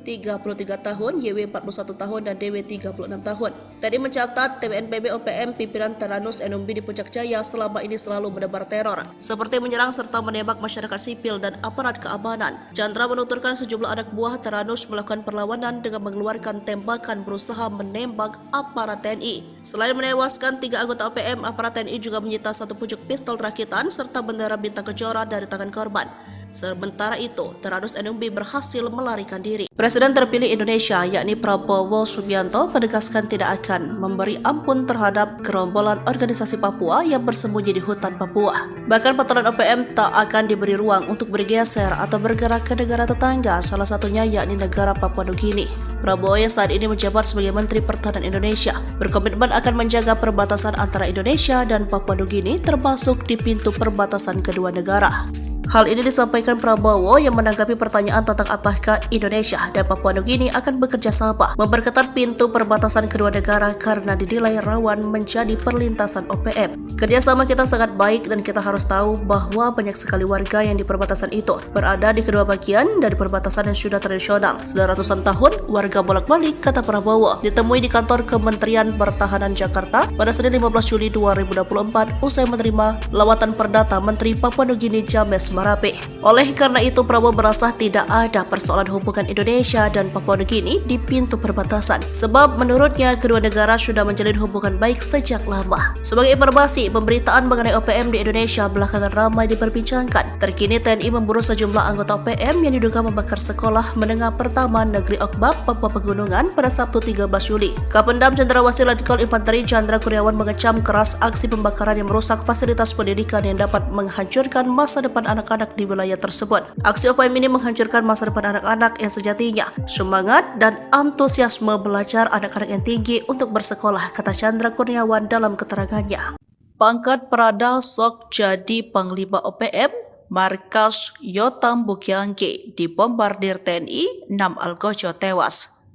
33 tahun, YW 41 tahun, dan DW 36 tahun. Tadi mencatat TPNPB OPM pimpinan Teranus NMB di Puncak Jaya selama ini selalu menebar teror, seperti menyerang serta menembak masyarakat sipil dan aparat keamanan. Chandra menuturkan sejumlah anak buah Teranus melakukan perlawanan dengan mengeluarkan tembakan berusaha menembak aparat TNI. Selain menewaskan 3 anggota OPM, aparat TNI juga menyita 1 pucuk pistol rakitan serta bendera bintang kejora dari tangan korban. Sementara itu, Teranus NMB berhasil melarikan diri. Presiden terpilih Indonesia, yakni Prabowo Subianto, menegaskan tidak akan memberi ampun terhadap gerombolan organisasi Papua yang bersembunyi di hutan Papua. Bahkan pasukan OPM tak akan diberi ruang untuk bergeser atau bergerak ke negara tetangga, salah satunya yakni negara Papua Nugini. Prabowo yang saat ini menjabat sebagai Menteri Pertahanan Indonesia berkomitmen akan menjaga perbatasan antara Indonesia dan Papua Nugini, termasuk di pintu perbatasan kedua negara. Hal ini disampaikan Prabowo yang menanggapi pertanyaan tentang apakah Indonesia dan Papua Nugini akan bekerja sama memperketat pintu perbatasan kedua negara karena dinilai rawan menjadi perlintasan OPM. Kerjasama kita sangat baik dan kita harus tahu bahwa banyak sekali warga yang di perbatasan itu berada di kedua bagian dari perbatasan yang sudah tradisional. Sudah ratusan tahun warga bolak-balik, kata Prabowo. Ditemui di kantor Kementerian Pertahanan Jakarta pada Senin 15 Juli 2024 usai menerima lawatan perdata Menteri Papua Nugini James Marape. Oleh karena itu, Prabowo merasa tidak ada persoalan hubungan Indonesia dan Papua Nugini di pintu perbatasan, sebab menurutnya kedua negara sudah menjalin hubungan baik sejak lama. Sebagai informasi, pemberitaan mengenai OPM di Indonesia belakangan ramai diperbincangkan. Terkini TNI memburu sejumlah anggota OPM yang diduga membakar sekolah menengah pertama Negeri Okbab, Papua Pegunungan pada Sabtu 13 Juli. Kapendam Cendrawasih Letkol Infanteri Chandra Kurniawan mengecam keras aksi pembakaran yang merusak fasilitas pendidikan yang dapat menghancurkan masa depan anak-anak di wilayah tersebut. Aksi OPM ini menghancurkan masa depan anak-anak yang sejatinya semangat dan antusiasme belajar anak-anak yang tinggi untuk bersekolah, kata Chandra Kurniawan dalam keterangannya. Pangkat Prada sok jadi Panglima OPM, markas Yotam Bukyange dibombardir TNI, 6 algojo tewas.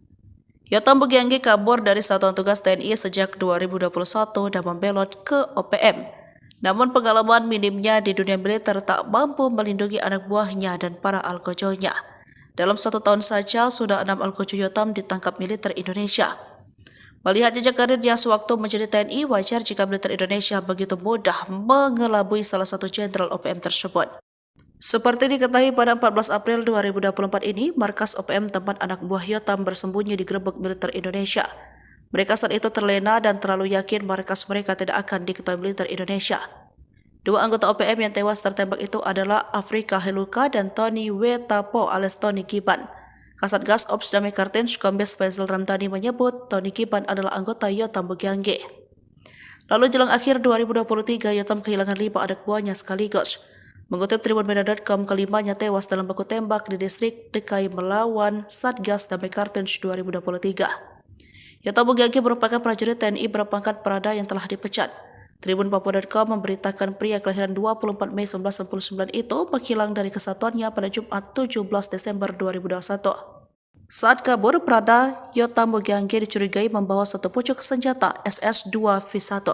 Yotam Bukyange kabur dari satuan tugas TNI sejak 2021 dan membelot ke OPM. Namun pengalaman minimnya di dunia militer tak mampu melindungi anak buahnya dan para algojonya. Dalam 1 tahun saja sudah 6 algojo Yotam ditangkap militer Indonesia. Melihat jejak karirnya sewaktu menjadi TNI, wajar jika militer Indonesia begitu mudah mengelabui salah satu jenderal OPM tersebut. Seperti diketahui pada 14 April 2024 ini, markas OPM tempat anak buah Yotam bersembunyi digerebek militer Indonesia. Mereka saat itu terlena dan terlalu yakin markas mereka tidak akan diketahui militer Indonesia. 2 anggota OPM yang tewas tertembak itu adalah Afrika Heluka dan Tony Wetapo alias Tony Kiban. Kasatgas Ops Damai Kartens Kombes Faisal Ramdhani menyebut Tony Kiban adalah anggota Yotam Bukyange. Lalu jelang akhir 2023, Yotam kehilangan 5 anak buahnya sekaligus. Mengutip tribunmedia.com, kelimanya tewas dalam baku tembak di distrik Dekai melawan Satgas Damai Kartens 2023. Yotam Bukyange merupakan prajurit TNI berpangkat Prada yang telah dipecat. Tribunpapua.com memberitakan pria kelahiran 24 Mei 1999 itu menghilang dari kesatuannya pada Jumat 17 Desember 2021. Saat kabur, Prada Yotam Bukyange dicurigai membawa 1 pucuk senjata SS-2V1.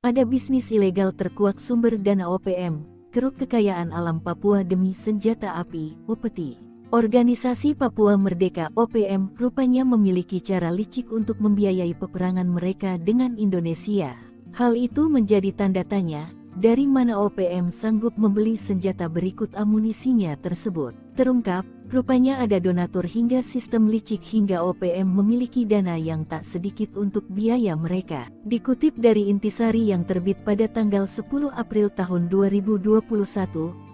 Ada bisnis ilegal terkuak sumber dana OPM, keruk kekayaan alam Papua demi senjata api, upeti. Organisasi Papua Merdeka OPM rupanya memiliki cara licik untuk membiayai peperangan mereka dengan Indonesia. Hal itu menjadi tanda tanya, dari mana OPM sanggup membeli senjata berikut amunisinya tersebut. Terungkap, rupanya ada donatur hingga sistem licik hingga OPM memiliki dana yang tak sedikit untuk biaya mereka. Dikutip dari Intisari yang terbit pada tanggal 10 April tahun 2021,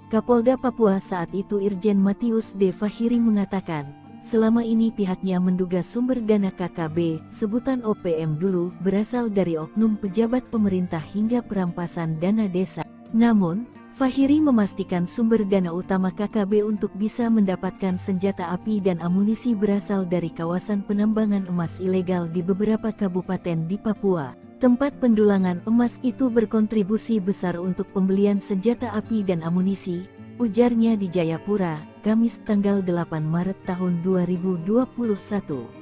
Kapolda Papua saat itu Irjen Matius D. Fahiri mengatakan, selama ini pihaknya menduga sumber dana KKB, sebutan OPM dulu, berasal dari oknum pejabat pemerintah hingga perampasan dana desa. Namun, Fahiri memastikan sumber dana utama KKB untuk bisa mendapatkan senjata api dan amunisi berasal dari kawasan penambangan emas ilegal di beberapa kabupaten di Papua. Tempat pendulangan emas itu berkontribusi besar untuk pembelian senjata api dan amunisi, ujarnya di Jayapura, Kamis tanggal 8 Maret tahun 2021.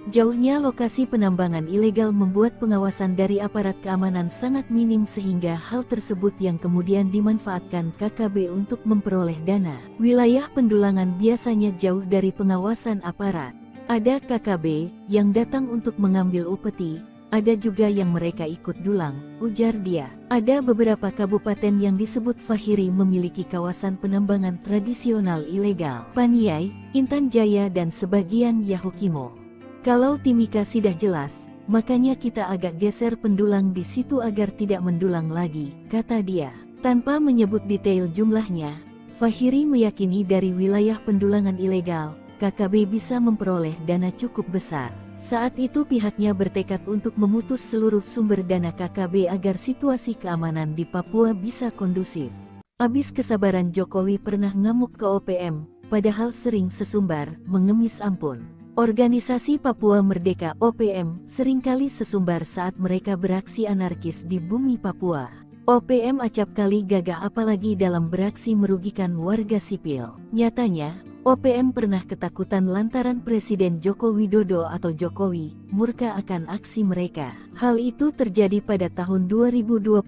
Jauhnya lokasi penambangan ilegal membuat pengawasan dari aparat keamanan sangat minim sehingga hal tersebut yang kemudian dimanfaatkan KKB untuk memperoleh dana. Wilayah pendulangan biasanya jauh dari pengawasan aparat. Ada KKB yang datang untuk mengambil upeti, ada juga yang mereka ikut dulang, ujar dia. Ada beberapa kabupaten yang disebut Fahiri memiliki kawasan penambangan tradisional ilegal. Paniai, Intan Jaya dan sebagian Yahukimo. Kalau Timika sudah jelas, makanya kita agak geser pendulang di situ agar tidak mendulang lagi, kata dia. Tanpa menyebut detail jumlahnya, Fahiri meyakini dari wilayah pendulangan ilegal, KKB bisa memperoleh dana cukup besar. Saat itu pihaknya bertekad untuk memutus seluruh sumber dana KKB agar situasi keamanan di Papua bisa kondusif. Abis kesabaran Jokowi pernah ngamuk ke OPM, padahal sering sesumbar, mengemis ampun. Organisasi Papua Merdeka OPM seringkali sesumbar saat mereka beraksi anarkis di bumi Papua. OPM acap kali gagah apalagi dalam beraksi merugikan warga sipil. Nyatanya, OPM pernah ketakutan lantaran Presiden Joko Widodo atau Jokowi murka akan aksi mereka. Hal itu terjadi pada tahun 2021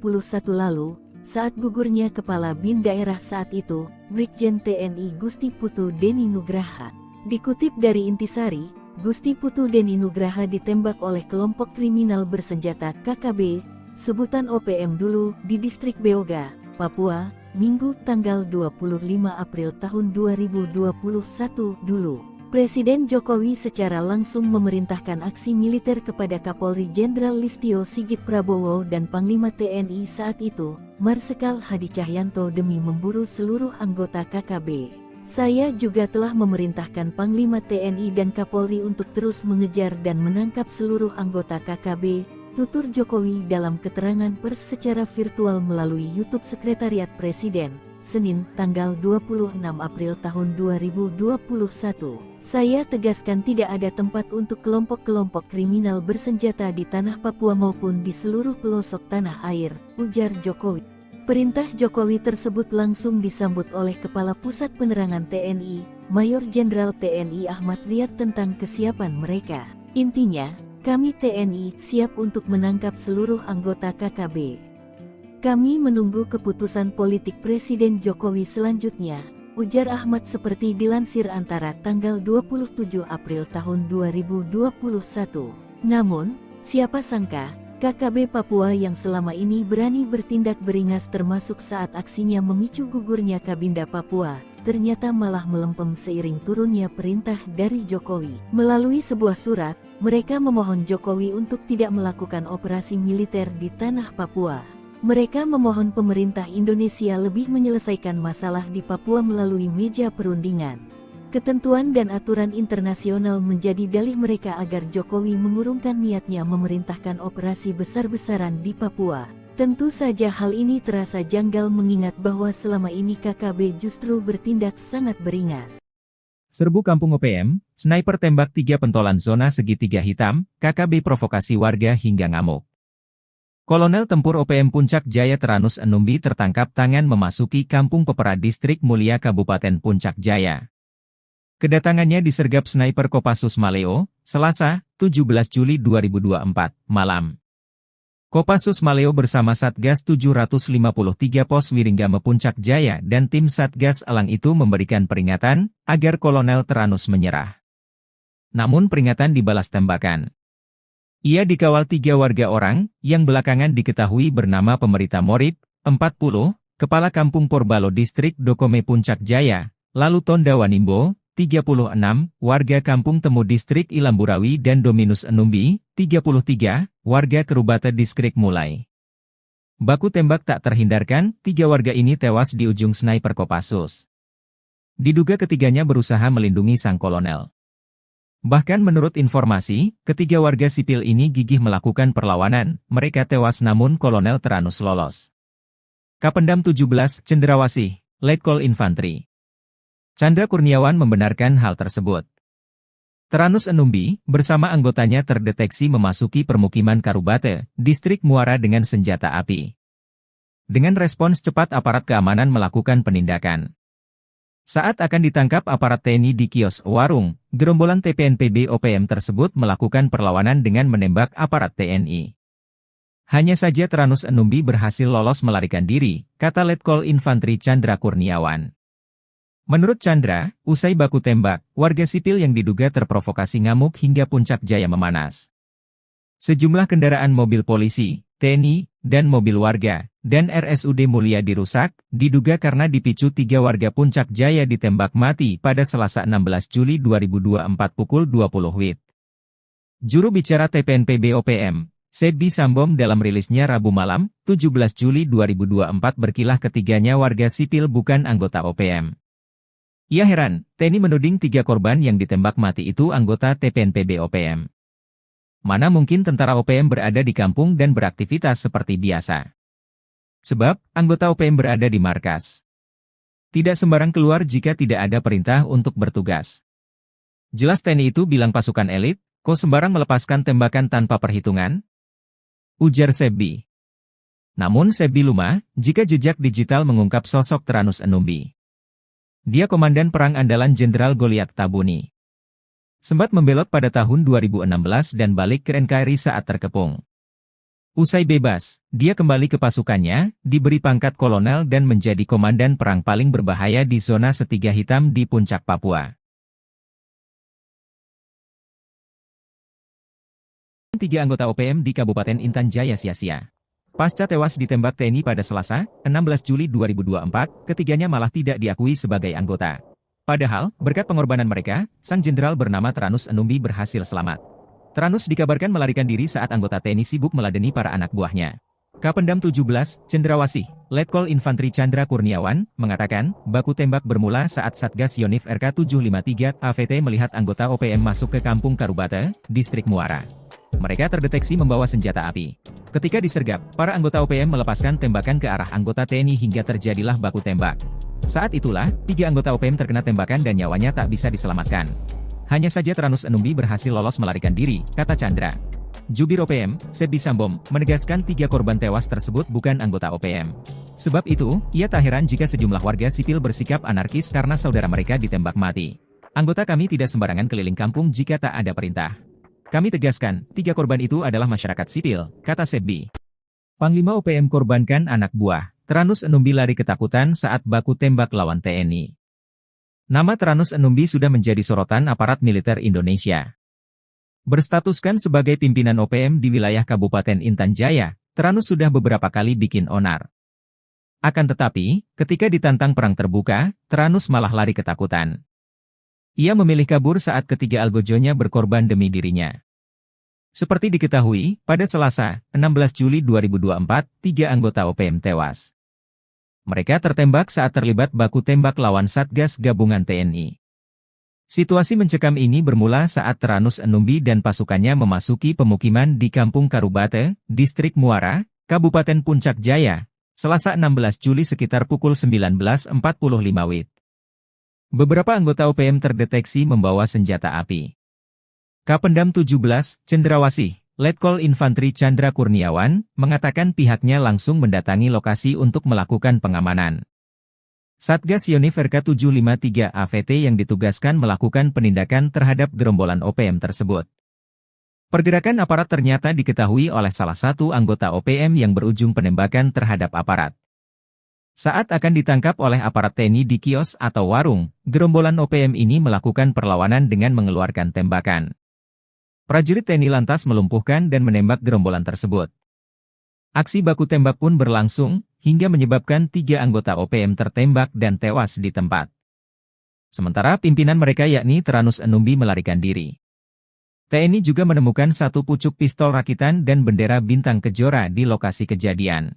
lalu, saat gugurnya Kepala BIN daerah saat itu, Brigjen TNI Gusti Putu Deni Nugraha. Dikutip dari Intisari, Gusti Putu Deni Nugraha ditembak oleh kelompok kriminal bersenjata KKB, sebutan OPM dulu, di distrik Beoga, Papua, Minggu tanggal 25 April tahun 2021 dulu. Presiden Jokowi secara langsung memerintahkan aksi militer kepada Kapolri Jenderal Listio Sigit Prabowo dan Panglima TNI saat itu, Marsikal Hadi Cahyanto demi memburu seluruh anggota KKB. Saya juga telah memerintahkan Panglima TNI dan Kapolri untuk terus mengejar dan menangkap seluruh anggota KKB, tutur Jokowi dalam keterangan pers secara virtual melalui YouTube Sekretariat Presiden, Senin, tanggal 26 April tahun 2021. Saya tegaskan tidak ada tempat untuk kelompok-kelompok kriminal bersenjata di tanah Papua maupun di seluruh pelosok tanah air, ujar Jokowi. Perintah Jokowi tersebut langsung disambut oleh Kepala Pusat Penerangan TNI, Mayor Jenderal TNI Ahmad Riyad tentang kesiapan mereka. Intinya, kami TNI siap untuk menangkap seluruh anggota KKB. Kami menunggu keputusan politik Presiden Jokowi selanjutnya, ujar Ahmad seperti dilansir Antara tanggal 27 April tahun 2021. Namun, siapa sangka, KKB Papua yang selama ini berani bertindak beringas termasuk saat aksinya memicu gugurnya Kabinda Papua, ternyata malah melempem seiring turunnya perintah dari Jokowi. Melalui sebuah surat, mereka memohon Jokowi untuk tidak melakukan operasi militer di tanah Papua. Mereka memohon pemerintah Indonesia lebih menyelesaikan masalah di Papua melalui meja perundingan. Ketentuan dan aturan internasional menjadi dalih mereka agar Jokowi mengurungkan niatnya memerintahkan operasi besar-besaran di Papua. Tentu saja hal ini terasa janggal mengingat bahwa selama ini KKB justru bertindak sangat beringas. Serbu Kampung OPM, sniper tembak 3 pentolan zona segitiga hitam, KKB provokasi warga hingga ngamuk. Kolonel Tempur OPM Puncak Jaya Teranus Enumbi tertangkap tangan memasuki Kampung Pepera Distrik Mulia Kabupaten Puncak Jaya. Kedatangannya disergap sniper Kopassus Maleo, Selasa, 17 Juli 2024, malam. Kopassus Maleo bersama Satgas 753 Pos Wiringgame Puncak Jaya dan tim Satgas Elang itu memberikan peringatan agar Kolonel Teranus menyerah. Namun peringatan dibalas tembakan. Ia dikawal 3 warga orang yang belakangan diketahui bernama Pemerita Morib, 40, Kepala Kampung Porbalo Distrik Dokome Puncak Jaya, lalu Tonda Wanimbo, 36, warga Kampung Temu Distrik Ilamburawi dan Dominus Enumbi, 33, warga Kerubata Distrik Mulai. Baku tembak tak terhindarkan, 3 warga ini tewas di ujung sniper Kopassus. Diduga ketiganya berusaha melindungi sang kolonel. Bahkan menurut informasi, ketiga warga sipil ini gigih melakukan perlawanan, mereka tewas namun Kolonel Teranus lolos. Kapendam 17, Cendrawasih, Letkol Infantri Chandra Kurniawan membenarkan hal tersebut. Teranus Enumbi, bersama anggotanya terdeteksi memasuki permukiman Karubate, Distrik Muara dengan senjata api. Dengan respons cepat aparat keamanan melakukan penindakan. Saat akan ditangkap aparat TNI di kios warung, gerombolan TPNPB OPM tersebut melakukan perlawanan dengan menembak aparat TNI. Hanya saja Tranus Enumbi berhasil lolos melarikan diri, kata Letkol Infantri Chandra Kurniawan. Menurut Chandra, usai baku tembak, warga sipil yang diduga terprovokasi ngamuk hingga puncak jaya memanas. Sejumlah kendaraan mobil polisi, TNI, dan mobil warga, dan RSUD Mulia dirusak, diduga karena dipicu 3 warga Puncak Jaya ditembak mati pada Selasa 16 Juli 2024 pukul 20 WIB. Juru bicara TPNPB OPM, Sebbi Sambom dalam rilisnya Rabu malam, 17 Juli 2024 berkilah ketiganya warga sipil bukan anggota OPM. Ia heran, TNI menuding 3 korban yang ditembak mati itu anggota TPNPB OPM. Mana mungkin tentara OPM berada di kampung dan beraktivitas seperti biasa. Sebab, anggota OPM berada di markas. Tidak sembarang keluar jika tidak ada perintah untuk bertugas. Jelas TNI itu bilang pasukan elit, kok sembarang melepaskan tembakan tanpa perhitungan? Ujar Sebbi. Namun Sebbi lumah, jika jejak digital mengungkap sosok Tranus Enumbi. Dia komandan perang andalan Jenderal Goliat Tabuni. Sempat membelot pada tahun 2016 dan balik ke NKRI saat terkepung. Usai bebas, dia kembali ke pasukannya, diberi pangkat kolonel dan menjadi komandan perang paling berbahaya di zona Setiga Hitam di Puncak Papua. 3 anggota OPM di Kabupaten Intan Jaya sia-sia. Pasca tewas ditembak TNI pada Selasa, 16 Juli 2024, ketiganya malah tidak diakui sebagai anggota. Padahal, berkat pengorbanan mereka, sang jenderal bernama Tranus Enumbi berhasil selamat. Tranus dikabarkan melarikan diri saat anggota TNI sibuk meladeni para anak buahnya. Kapendam 17, Cendrawasih, Letkol Infantri Chandra Kurniawan, mengatakan, baku tembak bermula saat Satgas Yonif RK 753 AVT melihat anggota OPM masuk ke Kampung Karubate, Distrik Muara. Mereka terdeteksi membawa senjata api. Ketika disergap, para anggota OPM melepaskan tembakan ke arah anggota TNI hingga terjadilah baku tembak. Saat itulah, 3 anggota OPM terkena tembakan dan nyawanya tak bisa diselamatkan. Hanya saja Tranus Enumbi berhasil lolos melarikan diri, kata Chandra. Jubir OPM, Sebbi Sambom, menegaskan 3 korban tewas tersebut bukan anggota OPM. Sebab itu, ia tak heran jika sejumlah warga sipil bersikap anarkis karena saudara mereka ditembak mati. Anggota kami tidak sembarangan keliling kampung jika tak ada perintah. Kami tegaskan, 3 korban itu adalah masyarakat sipil, kata Sebbi. Panglima OPM korbankan anak buah. Tranus Enumbi lari ketakutan saat baku tembak lawan TNI. Nama Tranus Enumbi sudah menjadi sorotan aparat militer Indonesia. Berstatuskan sebagai pimpinan OPM di wilayah Kabupaten Intan Jaya, Tranus sudah beberapa kali bikin onar. Akan tetapi, ketika ditantang perang terbuka, Tranus malah lari ketakutan. Ia memilih kabur saat ketiga algojonya berkorban demi dirinya. Seperti diketahui, pada Selasa, 16 Juli 2024, 3 anggota OPM tewas. Mereka tertembak saat terlibat baku tembak lawan Satgas Gabungan TNI. Situasi mencekam ini bermula saat Tranus Enumbi dan pasukannya memasuki pemukiman di Kampung Karubate, Distrik Muara, Kabupaten Puncak Jaya, Selasa 16 Juli sekitar pukul 19.45 WIB. Beberapa anggota OPM terdeteksi membawa senjata api. Kapendam 17, Cendrawasih, Letkol Infantri Chandra Kurniawan, mengatakan pihaknya langsung mendatangi lokasi untuk melakukan pengamanan. Satgas Yonif RK 753 AVT yang ditugaskan melakukan penindakan terhadap gerombolan OPM tersebut. Pergerakan aparat ternyata diketahui oleh salah satu anggota OPM yang berujung penembakan terhadap aparat. Saat akan ditangkap oleh aparat TNI di kios atau warung, gerombolan OPM ini melakukan perlawanan dengan mengeluarkan tembakan. Prajurit TNI lantas melumpuhkan dan menembak gerombolan tersebut. Aksi baku tembak pun berlangsung, hingga menyebabkan 3 anggota OPM tertembak dan tewas di tempat. Sementara pimpinan mereka yakni Tranus Enumbi melarikan diri. TNI juga menemukan 1 pucuk pistol rakitan dan bendera bintang kejora di lokasi kejadian.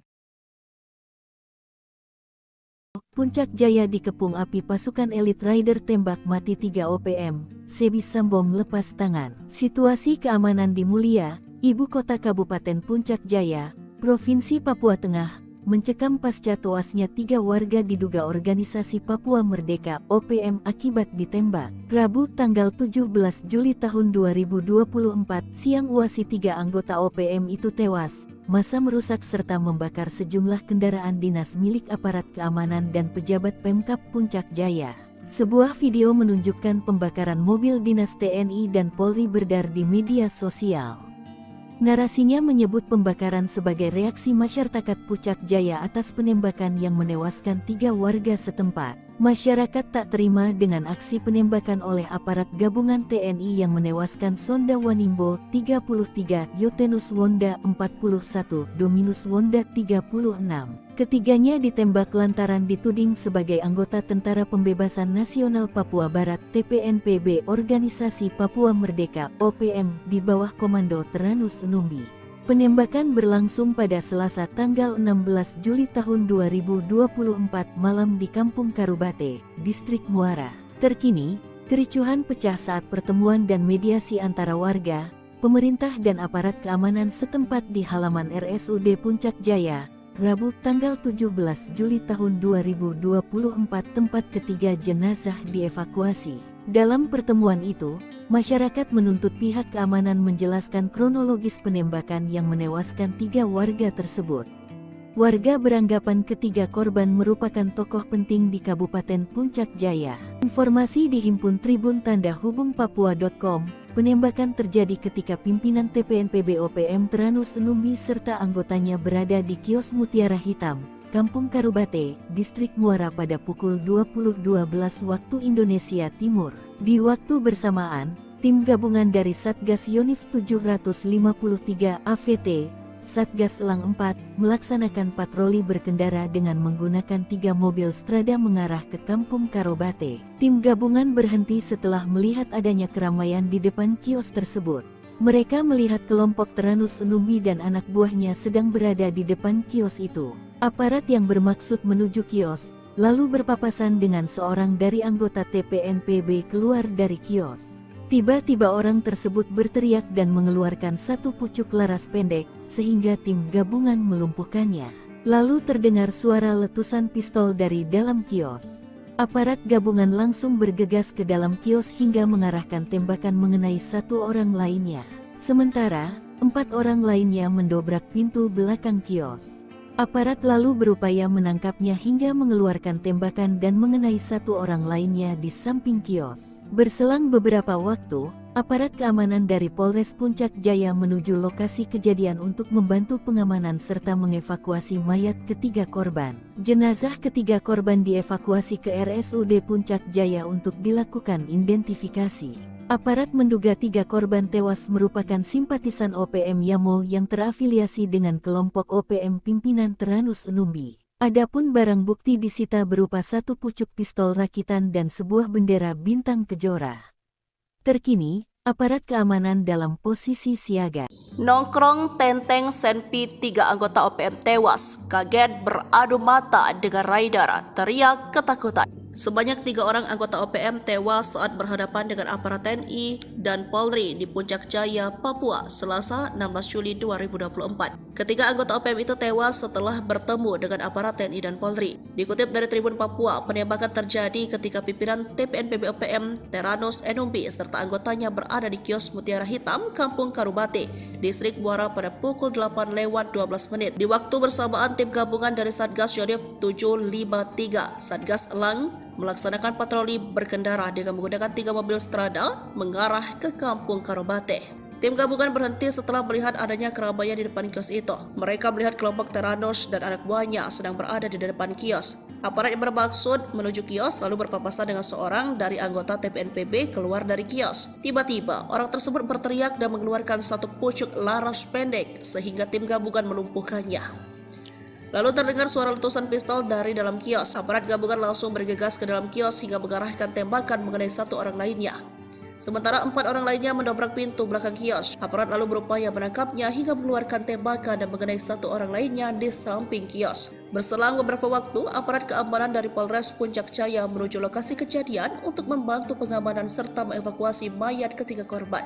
Puncak Jaya dikepung api pasukan elit Rider tembak mati 3 OPM, Sebbi Sambom lepas tangan. Situasi keamanan di Mulia, ibu kota Kabupaten Puncak Jaya, Provinsi Papua Tengah, mencekam pasca tewasnya 3 warga diduga organisasi Papua Merdeka OPM akibat ditembak. Rabu tanggal 17 Juli tahun 2024 siang uasi 3 anggota OPM itu tewas. Massa merusak serta membakar sejumlah kendaraan dinas milik aparat keamanan dan pejabat Pemkab Puncak Jaya. Sebuah video menunjukkan pembakaran mobil dinas TNI dan Polri beredar di media sosial. Narasinya menyebut pembakaran sebagai reaksi masyarakat Puncak Jaya atas penembakan yang menewaskan 3 warga setempat. Masyarakat tak terima dengan aksi penembakan oleh aparat gabungan TNI yang menewaskan Sonda Wanimbo 33, Yotenus Wonda 41, Dominus Wonda 36. Ketiganya ditembak lantaran dituding sebagai anggota Tentara Pembebasan Nasional Papua Barat TPNPB Organisasi Papua Merdeka OPM di bawah Komando Teranus Numbi. Penembakan berlangsung pada Selasa tanggal 16 Juli tahun 2024 malam di Kampung Karubate, Distrik Muara. Terkini, kericuhan pecah saat pertemuan dan mediasi antara warga, pemerintah dan aparat keamanan setempat di halaman RSUD Puncak Jaya, Rabu tanggal 17 Juli tahun 2024 tempat ketiga jenazah dievakuasi. Dalam pertemuan itu, masyarakat menuntut pihak keamanan menjelaskan kronologis penembakan yang menewaskan 3 warga tersebut. Warga beranggapan ketiga korban merupakan tokoh penting di Kabupaten Puncak Jaya. Informasi dihimpun Tribun Tanda Hubung Papua.com, penembakan terjadi ketika pimpinan TPNPB OPM Teranus Numbi serta anggotanya berada di kios Mutiara Hitam, Kampung Karubate, Distrik Muara pada pukul 20.12 waktu Indonesia Timur. Di waktu bersamaan, tim gabungan dari Satgas Yonif 753 AVT, Satgas Elang 4, melaksanakan patroli berkendara dengan menggunakan 3 mobil Strada mengarah ke Kampung Karubate. Tim gabungan berhenti setelah melihat adanya keramaian di depan kios tersebut. Mereka melihat kelompok Teranus Numbi dan anak buahnya sedang berada di depan kios itu. Aparat yang bermaksud menuju kios, lalu berpapasan dengan seorang dari anggota TPNPB keluar dari kios. Tiba-tiba orang tersebut berteriak dan mengeluarkan satu pucuk laras pendek, sehingga tim gabungan melumpuhkannya. Lalu terdengar suara letusan pistol dari dalam kios. Aparat gabungan langsung bergegas ke dalam kios hingga mengarahkan tembakan mengenai 1 orang lainnya. Sementara, 4 orang lainnya mendobrak pintu belakang kios. Aparat lalu berupaya menangkapnya hingga mengeluarkan tembakan dan mengenai 1 orang lainnya di samping kios. Berselang beberapa waktu, aparat keamanan dari Polres Puncak Jaya menuju lokasi kejadian untuk membantu pengamanan serta mengevakuasi mayat ketiga korban. Jenazah ketiga korban dievakuasi ke RSUD Puncak Jaya untuk dilakukan identifikasi. Aparat menduga 3 korban tewas merupakan simpatisan OPM Yamo yang terafiliasi dengan kelompok OPM pimpinan Teranus Numbi. Adapun barang bukti disita berupa 1 pucuk pistol rakitan dan sebuah bendera bintang kejora. Terkini, aparat keamanan dalam posisi siaga. Nongkrong Tenteng Senpi 3 anggota OPM tewas, kaget beradu mata dengan rider, teriak ketakutan. Sebanyak 3 orang anggota OPM tewas saat berhadapan dengan aparat TNI dan Polri di Puncak Jaya, Papua, Selasa 16 Juli 2024. Ketiga anggota OPM itu tewas setelah bertemu dengan aparat TNI dan Polri. Dikutip dari Tribun Papua, penembakan terjadi ketika pimpinan TPNPB OPM Teranus Numbi serta anggotanya berada di kios Mutiara Hitam, Kampung Karubate, Distrik Muara pada pukul 8:12 menit. Di waktu bersamaan, tim gabungan dari Satgas Yonif 753, Satgas Elang, melaksanakan patroli berkendara dengan menggunakan 3 mobil Strada mengarah ke Kampung Karubate. Tim gabungan berhenti setelah melihat adanya keramaian di depan kios itu. Mereka melihat kelompok Teranus dan anak buahnya sedang berada di depan kios. Aparat yang bermaksud menuju kios lalu berpapasan dengan seorang dari anggota TPNPB keluar dari kios. Tiba-tiba, orang tersebut berteriak dan mengeluarkan 1 pucuk laras pendek sehingga tim gabungan melumpuhkannya. Lalu terdengar suara letusan pistol dari dalam kios. Aparat gabungan langsung bergegas ke dalam kios hingga mengarahkan tembakan mengenai 1 orang lainnya. Sementara 4 orang lainnya mendobrak pintu belakang kios. Aparat lalu berupaya menangkapnya hingga mengeluarkan tembakan dan mengenai 1 orang lainnya di samping kios. Berselang beberapa waktu, aparat keamanan dari Polres Puncak Jaya menuju lokasi kejadian untuk membantu pengamanan serta mengevakuasi mayat ketiga korban.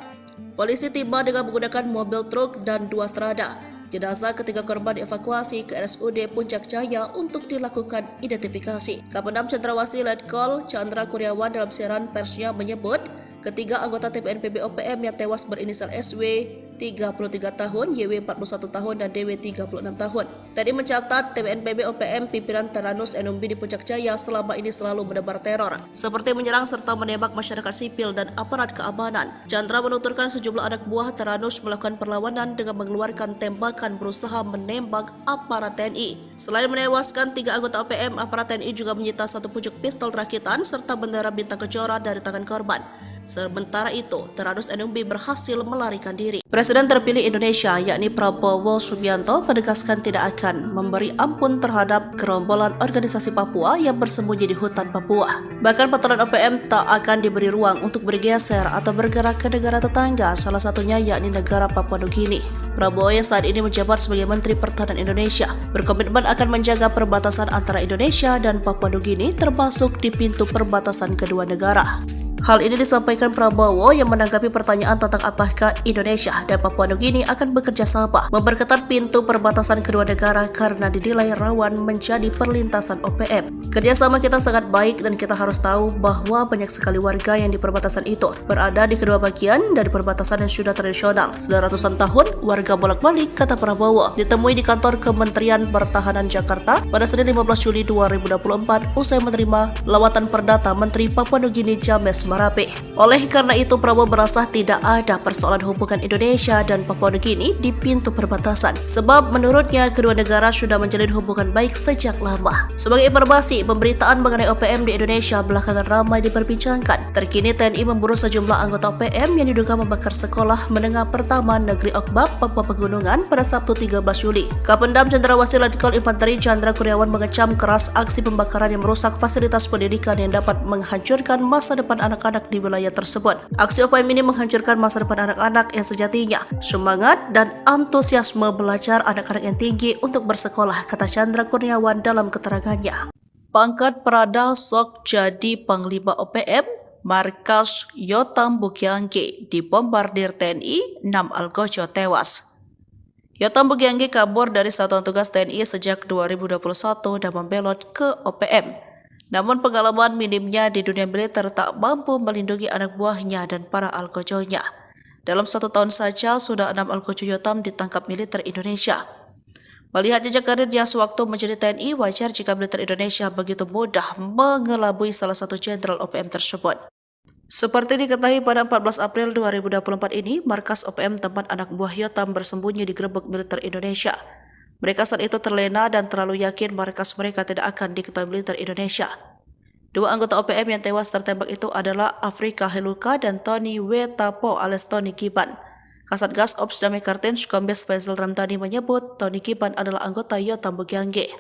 Polisi tiba dengan menggunakan mobil truk dan 2 Strada. Jenazah ketiga korban dievakuasi ke RSUD Puncak Jaya untuk dilakukan identifikasi. Kapendam Cendrawasih Letkol Chandra Kurniawan dalam siaran persnya menyebut, ketiga anggota TPNPB OPM yang tewas berinisial SW, 33 tahun, YW 41 tahun, dan DW 36 tahun. TNI mencatat TPNPB OPM pimpinan Teranus Enumbi di Puncak Jaya selama ini selalu menebar teror, seperti menyerang serta menembak masyarakat sipil dan aparat keamanan. Chandra menuturkan sejumlah anak buah Teranus melakukan perlawanan dengan mengeluarkan tembakan berusaha menembak aparat TNI. Selain menewaskan 3 anggota OPM, aparat TNI juga menyita 1 pucuk pistol rakitan serta bendera bintang kejora dari tangan korban. Sementara itu, Teranus Enumbi berhasil melarikan diri. Presiden terpilih Indonesia, yakni Prabowo Subianto, menegaskan tidak akan memberi ampun terhadap gerombolan organisasi Papua yang bersembunyi di hutan Papua. Bahkan pasukan OPM tak akan diberi ruang untuk bergeser atau bergerak ke negara tetangga, salah satunya yakni negara Papua Nugini. Prabowo yang saat ini menjabat sebagai Menteri Pertahanan Indonesia berkomitmen akan menjaga perbatasan antara Indonesia dan Papua Nugini, termasuk di pintu perbatasan kedua negara. Hal ini disampaikan Prabowo yang menanggapi pertanyaan tentang apakah Indonesia dan Papua Nugini akan bekerja sama memperketat pintu perbatasan kedua negara karena dinilai rawan menjadi perlintasan OPM. Kerjasama kita sangat baik dan kita harus tahu bahwa banyak sekali warga yang di perbatasan itu berada di kedua bagian dari perbatasan yang sudah tradisional. Sudah ratusan tahun warga bolak-balik, kata Prabowo, ditemui di kantor Kementerian Pertahanan Jakarta pada Senin 15 Juli 2024 usai menerima lawatan perdata Menteri Papua Nugini James Marape. Oleh karena itu, Prabowo merasa tidak ada persoalan hubungan Indonesia dan Papua Nugini di pintu perbatasan, sebab menurutnya kedua negara sudah menjalin hubungan baik sejak lama. Sebagai informasi, pemberitaan mengenai OPM di Indonesia belakangan ramai diperbincangkan. Terkini TNI memburu sejumlah anggota OPM yang diduga membakar sekolah menengah pertama Negeri Okbab, Papua Pegunungan pada Sabtu 13 Juli. Kapendam Cendrawasih Letkol Infanteri Chandra Kurniawan mengecam keras aksi pembakaran yang merusak fasilitas pendidikan yang dapat menghancurkan masa depan anak-anak di wilayah tersebut. Aksi OPM ini menghancurkan masa depan anak-anak yang sejatinya semangat dan antusiasme belajar anak-anak yang tinggi untuk bersekolah, kata Chandra Kurniawan dalam keterangannya. Pangkat Prada sok jadi Panglima OPM, markas Yotam Bukiangge dibombardir TNI, 6 Algojo tewas. Yotam Bukiangge kabur dari satuan tugas TNI sejak 2021 dan membelot ke OPM. Namun pengalaman minimnya di dunia militer tak mampu melindungi anak buahnya dan para algojonya. Dalam 1 tahun saja sudah 6 algojo Yotam ditangkap militer Indonesia. Melihat jejak karirnya sewaktu menjadi TNI, wajar jika militer Indonesia begitu mudah mengelabui salah satu jenderal OPM tersebut. Seperti diketahui pada 14 April 2024 ini, markas OPM tempat anak buah Yotam bersembunyi digerebek militer Indonesia. Mereka saat itu terlena dan terlalu yakin markas mereka tidak akan diketahui militer Indonesia. 2 anggota OPM yang tewas tertembak itu adalah Afrika Heluka dan Tony Wetapo alias Tony Kiban. Kasatgas Ops Damai Kartens Kombes Faisal Ramdhani menyebut Tony Kiban adalah anggota Yotam Bukiangge.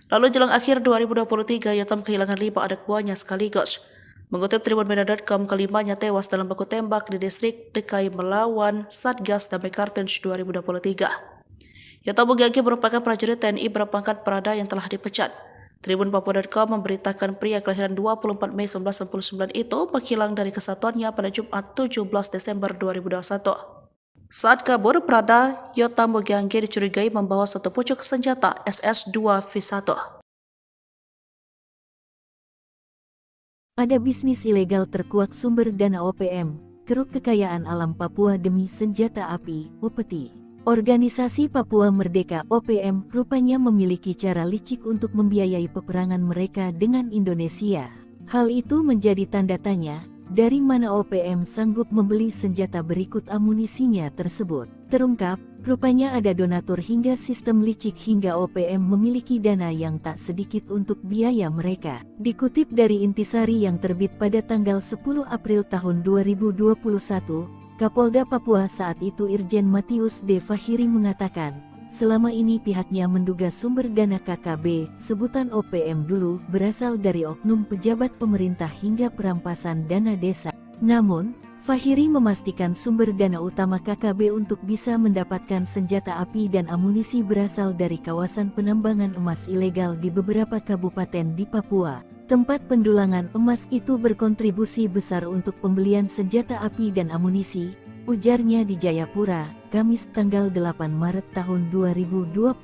Lalu jelang akhir 2023, Yotam kehilangan 5 anak buahnya sekaligus. Mengutip tribunmedia.com, kelimanya tewas dalam baku tembak di distrik Dekai melawan Satgas Damai Kartens 2023. Yotam Bukiangge merupakan prajurit TNI berpangkat Prada yang telah dipecat. Tribunpapua.com memberitakan pria kelahiran 24 Mei 1999 itu menghilang dari kesatuannya pada Jumat 17 Desember 2021. Saat kabur, Prada Yotam Bukiangge dicurigai membawa 1 pucuk senjata SS-2V1. Ada bisnis ilegal terkuak sumber dana OPM, keruk kekayaan alam Papua demi senjata api, upeti. Organisasi Papua Merdeka OPM rupanya memiliki cara licik untuk membiayai peperangan mereka dengan Indonesia. Hal itu menjadi tanda tanya, dari mana OPM sanggup membeli senjata berikut amunisinya tersebut. Terungkap, rupanya ada donatur hingga sistem licik hingga OPM memiliki dana yang tak sedikit untuk biaya mereka. Dikutip dari Intisari yang terbit pada tanggal 10 April tahun 2021, Kapolda Papua saat itu Irjen Matius D. Fahiri mengatakan, selama ini pihaknya menduga sumber dana KKB, sebutan OPM dulu, berasal dari oknum pejabat pemerintah hingga perampasan dana desa. Namun, Fahiri memastikan sumber dana utama KKB untuk bisa mendapatkan senjata api dan amunisi berasal dari kawasan penambangan emas ilegal di beberapa kabupaten di Papua. Tempat pendulangan emas itu berkontribusi besar untuk pembelian senjata api dan amunisi, ujarnya di Jayapura, Kamis tanggal 8 Maret tahun 2021.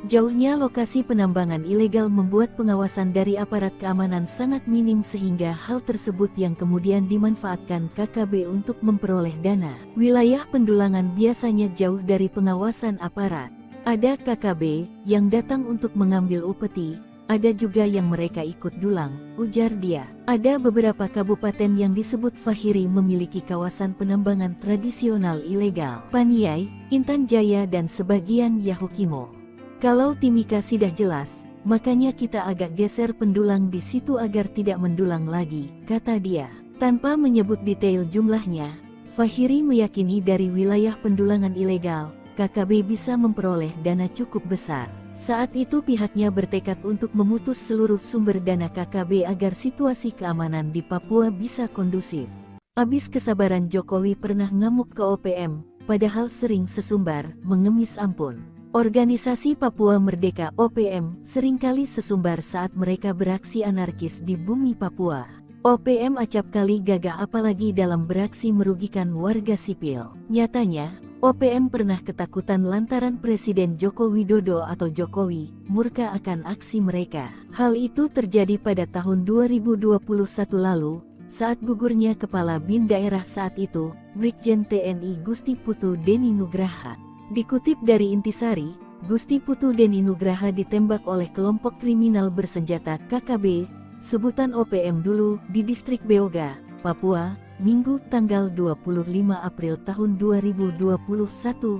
Jauhnya lokasi penambangan ilegal membuat pengawasan dari aparat keamanan sangat minim sehingga hal tersebut yang kemudian dimanfaatkan KKB untuk memperoleh dana. Wilayah pendulangan biasanya jauh dari pengawasan aparat. Ada KKB yang datang untuk mengambil upeti, ada juga yang mereka ikut dulang, ujar dia. Ada beberapa kabupaten yang disebut Fahiri memiliki kawasan penambangan tradisional ilegal. Paniai, Intan Jaya dan sebagian Yahukimo. Kalau Timika sudah jelas, makanya kita agak geser pendulang di situ agar tidak mendulang lagi, kata dia. Tanpa menyebut detail jumlahnya, Fahiri meyakini dari wilayah pendulangan ilegal, KKB bisa memperoleh dana cukup besar. Saat itu pihaknya bertekad untuk memutus seluruh sumber dana KKB agar situasi keamanan di Papua bisa kondusif. Abis kesabaran Jokowi pernah ngamuk ke OPM, padahal sering sesumbar, mengemis ampun. Organisasi Papua Merdeka OPM seringkali sesumbar saat mereka beraksi anarkis di bumi Papua. OPM acap kali gagah apalagi dalam beraksi merugikan warga sipil. Nyatanya, OPM pernah ketakutan lantaran Presiden Joko Widodo atau Jokowi murka akan aksi mereka. Hal itu terjadi pada tahun 2021 lalu, saat gugurnya Kepala BIN daerah saat itu, Brigjen TNI Gusti Putu Deni Nugraha. Dikutip dari Intisari, Gusti Putu Deni Nugraha ditembak oleh kelompok kriminal bersenjata KKB, sebutan OPM dulu, di distrik Beoga, Papua, Minggu tanggal 25 April tahun 2021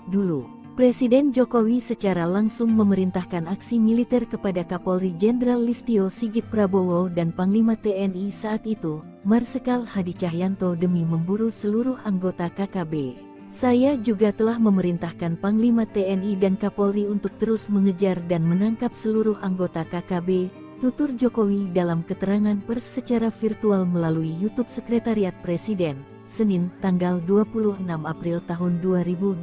dulu. Presiden Jokowi secara langsung memerintahkan aksi militer kepada Kapolri Jenderal Listio Sigit Prabowo dan Panglima TNI saat itu, Marsikal Hadi Cahyanto demi memburu seluruh anggota KKB. Saya juga telah memerintahkan Panglima TNI dan Kapolri untuk terus mengejar dan menangkap seluruh anggota KKB, tutur Jokowi dalam keterangan pers secara virtual melalui YouTube Sekretariat Presiden, Senin, tanggal 26 April tahun 2021.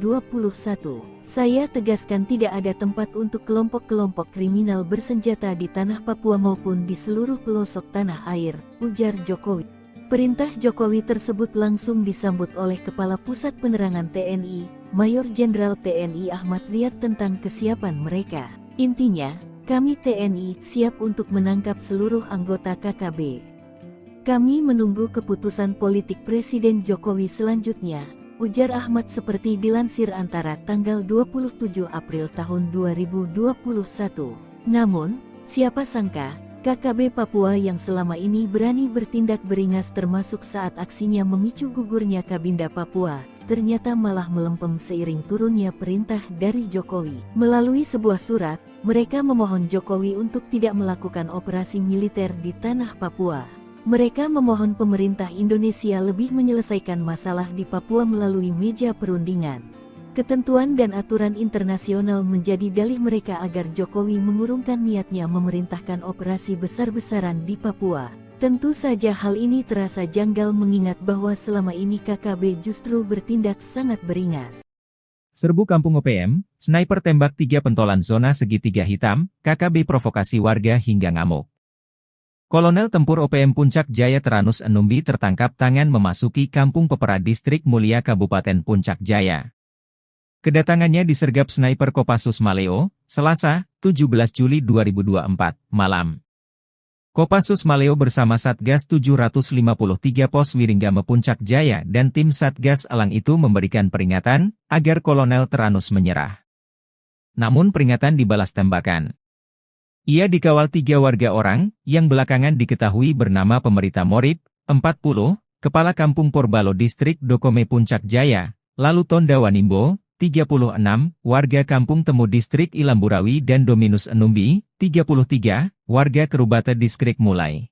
Saya tegaskan tidak ada tempat untuk kelompok-kelompok kriminal bersenjata di tanah Papua maupun di seluruh pelosok tanah air, ujar Jokowi. Perintah Jokowi tersebut langsung disambut oleh Kepala Pusat Penerangan TNI, Mayor Jenderal TNI Ahmad Riyad tentang kesiapan mereka. Intinya, kami TNI siap untuk menangkap seluruh anggota KKB. Kami menunggu keputusan politik Presiden Jokowi selanjutnya, ujar Ahmad seperti dilansir Antara tanggal 27 April tahun 2021. Namun, siapa sangka, KKB Papua yang selama ini berani bertindak beringas termasuk saat aksinya memicu gugurnya Kabinda Papua, ternyata malah melempem seiring turunnya perintah dari Jokowi. Melalui sebuah surat, mereka memohon Jokowi untuk tidak melakukan operasi militer di tanah Papua. Mereka memohon pemerintah Indonesia lebih menyelesaikan masalah di Papua melalui meja perundingan. Ketentuan dan aturan internasional menjadi dalih mereka agar Jokowi mengurungkan niatnya memerintahkan operasi besar-besaran di Papua. Tentu saja hal ini terasa janggal mengingat bahwa selama ini KKB justru bertindak sangat beringas. Serbu Kampung OPM, sniper tembak 3 pentolan zona segitiga hitam, KKB provokasi warga hingga ngamuk. Kolonel Tempur OPM Puncak Jaya Teranus Enumbi tertangkap tangan memasuki Kampung Pepera Distrik Mulia Kabupaten Puncak Jaya. Kedatangannya disergap sniper Kopassus Maleo, Selasa, 17 Juli 2024, malam. Kopassus Maleo bersama Satgas 753 Pos Wiringgame Puncak Jaya dan tim Satgas Elang itu memberikan peringatan agar Kolonel Teranus menyerah. Namun peringatan dibalas tembakan. Ia dikawal 3 warga orang yang belakangan diketahui bernama Pemerita Morib, 40, Kepala Kampung Porbalo Distrik Dokome Puncak Jaya, lalu Tonda Wanimbo, 36, warga Kampung Temu Distrik Ilamburawi dan Dominus Enumbi, 33, warga Kerubata Distrik Mulai.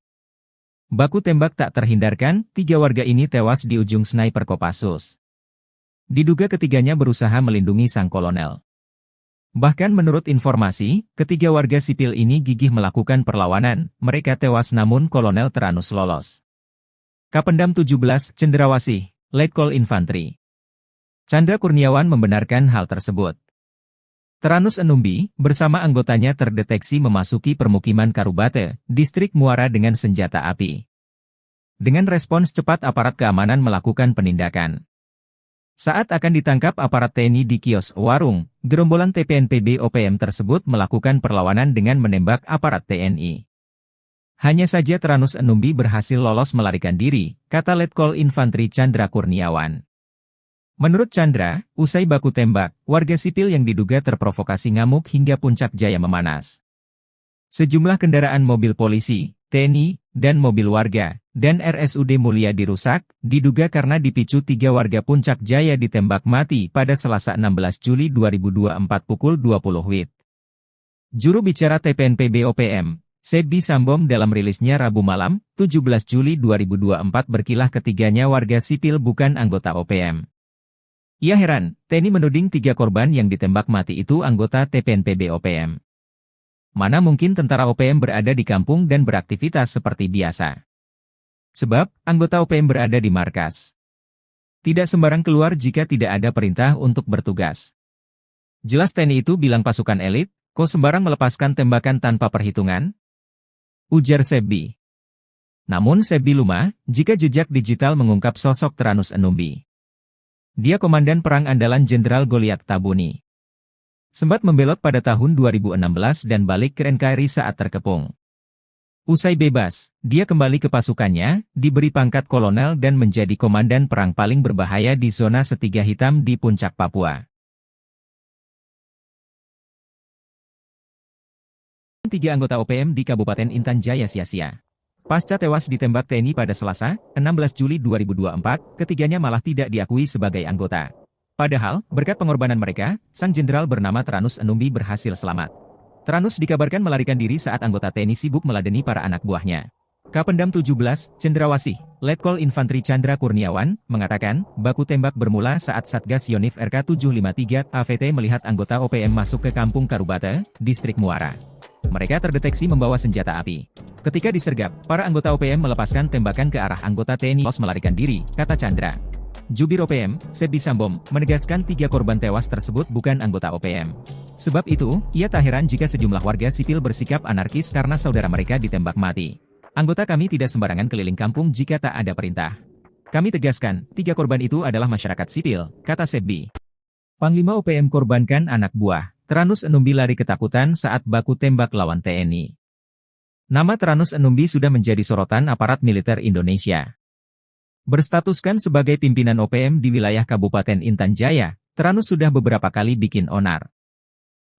Baku tembak tak terhindarkan, 3 warga ini tewas di ujung sniper Kopassus. Diduga ketiganya berusaha melindungi sang kolonel. Bahkan menurut informasi, ketiga warga sipil ini gigih melakukan perlawanan, mereka tewas namun Kolonel Teranus lolos. Kapendam 17, Cendrawasih, Letkol Infantri Chandra Kurniawan membenarkan hal tersebut. Teranus Enumbi, bersama anggotanya terdeteksi memasuki permukiman Karubate, Distrik Muara dengan senjata api. Dengan respons cepat aparat keamanan melakukan penindakan. Saat akan ditangkap aparat TNI di kios warung, gerombolan TPNPB OPM tersebut melakukan perlawanan dengan menembak aparat TNI. Hanya saja Tranus Enumbi berhasil lolos melarikan diri, kata Letkol Infantri Chandra Kurniawan. Menurut Chandra, usai baku tembak, warga sipil yang diduga terprovokasi ngamuk hingga puncak jaya memanas. Sejumlah kendaraan mobil polisi, TNI, dan mobil warga, dan RSUD Mulia dirusak, diduga karena dipicu 3 warga Puncak Jaya ditembak mati pada Selasa 16 Juli 2024 pukul 20 WIB. Juru bicara TPNPB OPM, Sebbi Sambom dalam rilisnya Rabu malam, 17 Juli 2024 berkilah ketiganya warga sipil bukan anggota OPM. Ia heran, TNI menuding 3 korban yang ditembak mati itu anggota TPNPB OPM. Mana mungkin tentara OPM berada di kampung dan beraktivitas seperti biasa. Sebab, anggota OPM berada di markas. Tidak sembarang keluar jika tidak ada perintah untuk bertugas. Jelas TNI itu bilang pasukan elit, kok sembarang melepaskan tembakan tanpa perhitungan? Ujar Sebbi. Namun Sebbi lumah, jika jejak digital mengungkap sosok Tranus Enumbi. Dia komandan perang andalan Jenderal Goliat Tabuni. Sempat membelot pada tahun 2016 dan balik ke NKRI saat terkepung. Usai bebas, dia kembali ke pasukannya, diberi pangkat kolonel dan menjadi komandan perang paling berbahaya di zona Setiga Hitam di Puncak Papua. 3 anggota OPM di Kabupaten Intan Jaya sia-sia. Pasca tewas ditembak TNI pada Selasa, 16 Juli 2024, ketiganya malah tidak diakui sebagai anggota. Padahal, berkat pengorbanan mereka, sang jenderal bernama Tranus Enumbi berhasil selamat. Tranus dikabarkan melarikan diri saat anggota TNI sibuk meladeni para anak buahnya. Kapendam 17, Cendrawasih, Letkol Infantri Chandra Kurniawan, mengatakan, baku tembak bermula saat Satgas Yonif RK 753 AVT melihat anggota OPM masuk ke Kampung Karubata, Distrik Muara. Mereka terdeteksi membawa senjata api. Ketika disergap, para anggota OPM melepaskan tembakan ke arah anggota TNI los melarikan diri, kata Chandra. Jubir OPM, Sebbi Sambom, menegaskan 3 korban tewas tersebut bukan anggota OPM. Sebab itu, ia tak heran jika sejumlah warga sipil bersikap anarkis karena saudara mereka ditembak mati. Anggota kami tidak sembarangan keliling kampung jika tak ada perintah. Kami tegaskan, 3 korban itu adalah masyarakat sipil, kata Sebbi. Panglima OPM korbankan anak buah. Tranus Enumbi lari ketakutan saat baku tembak lawan TNI. Nama Tranus Enumbi sudah menjadi sorotan aparat militer Indonesia. Berstatuskan sebagai pimpinan OPM di wilayah Kabupaten Intan Jaya, Tranus sudah beberapa kali bikin onar.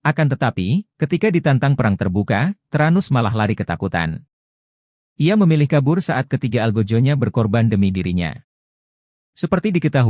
Akan tetapi, ketika ditantang perang terbuka, Tranus malah lari ketakutan. Ia memilih kabur saat ketiga algojonya berkorban demi dirinya. Seperti diketahui,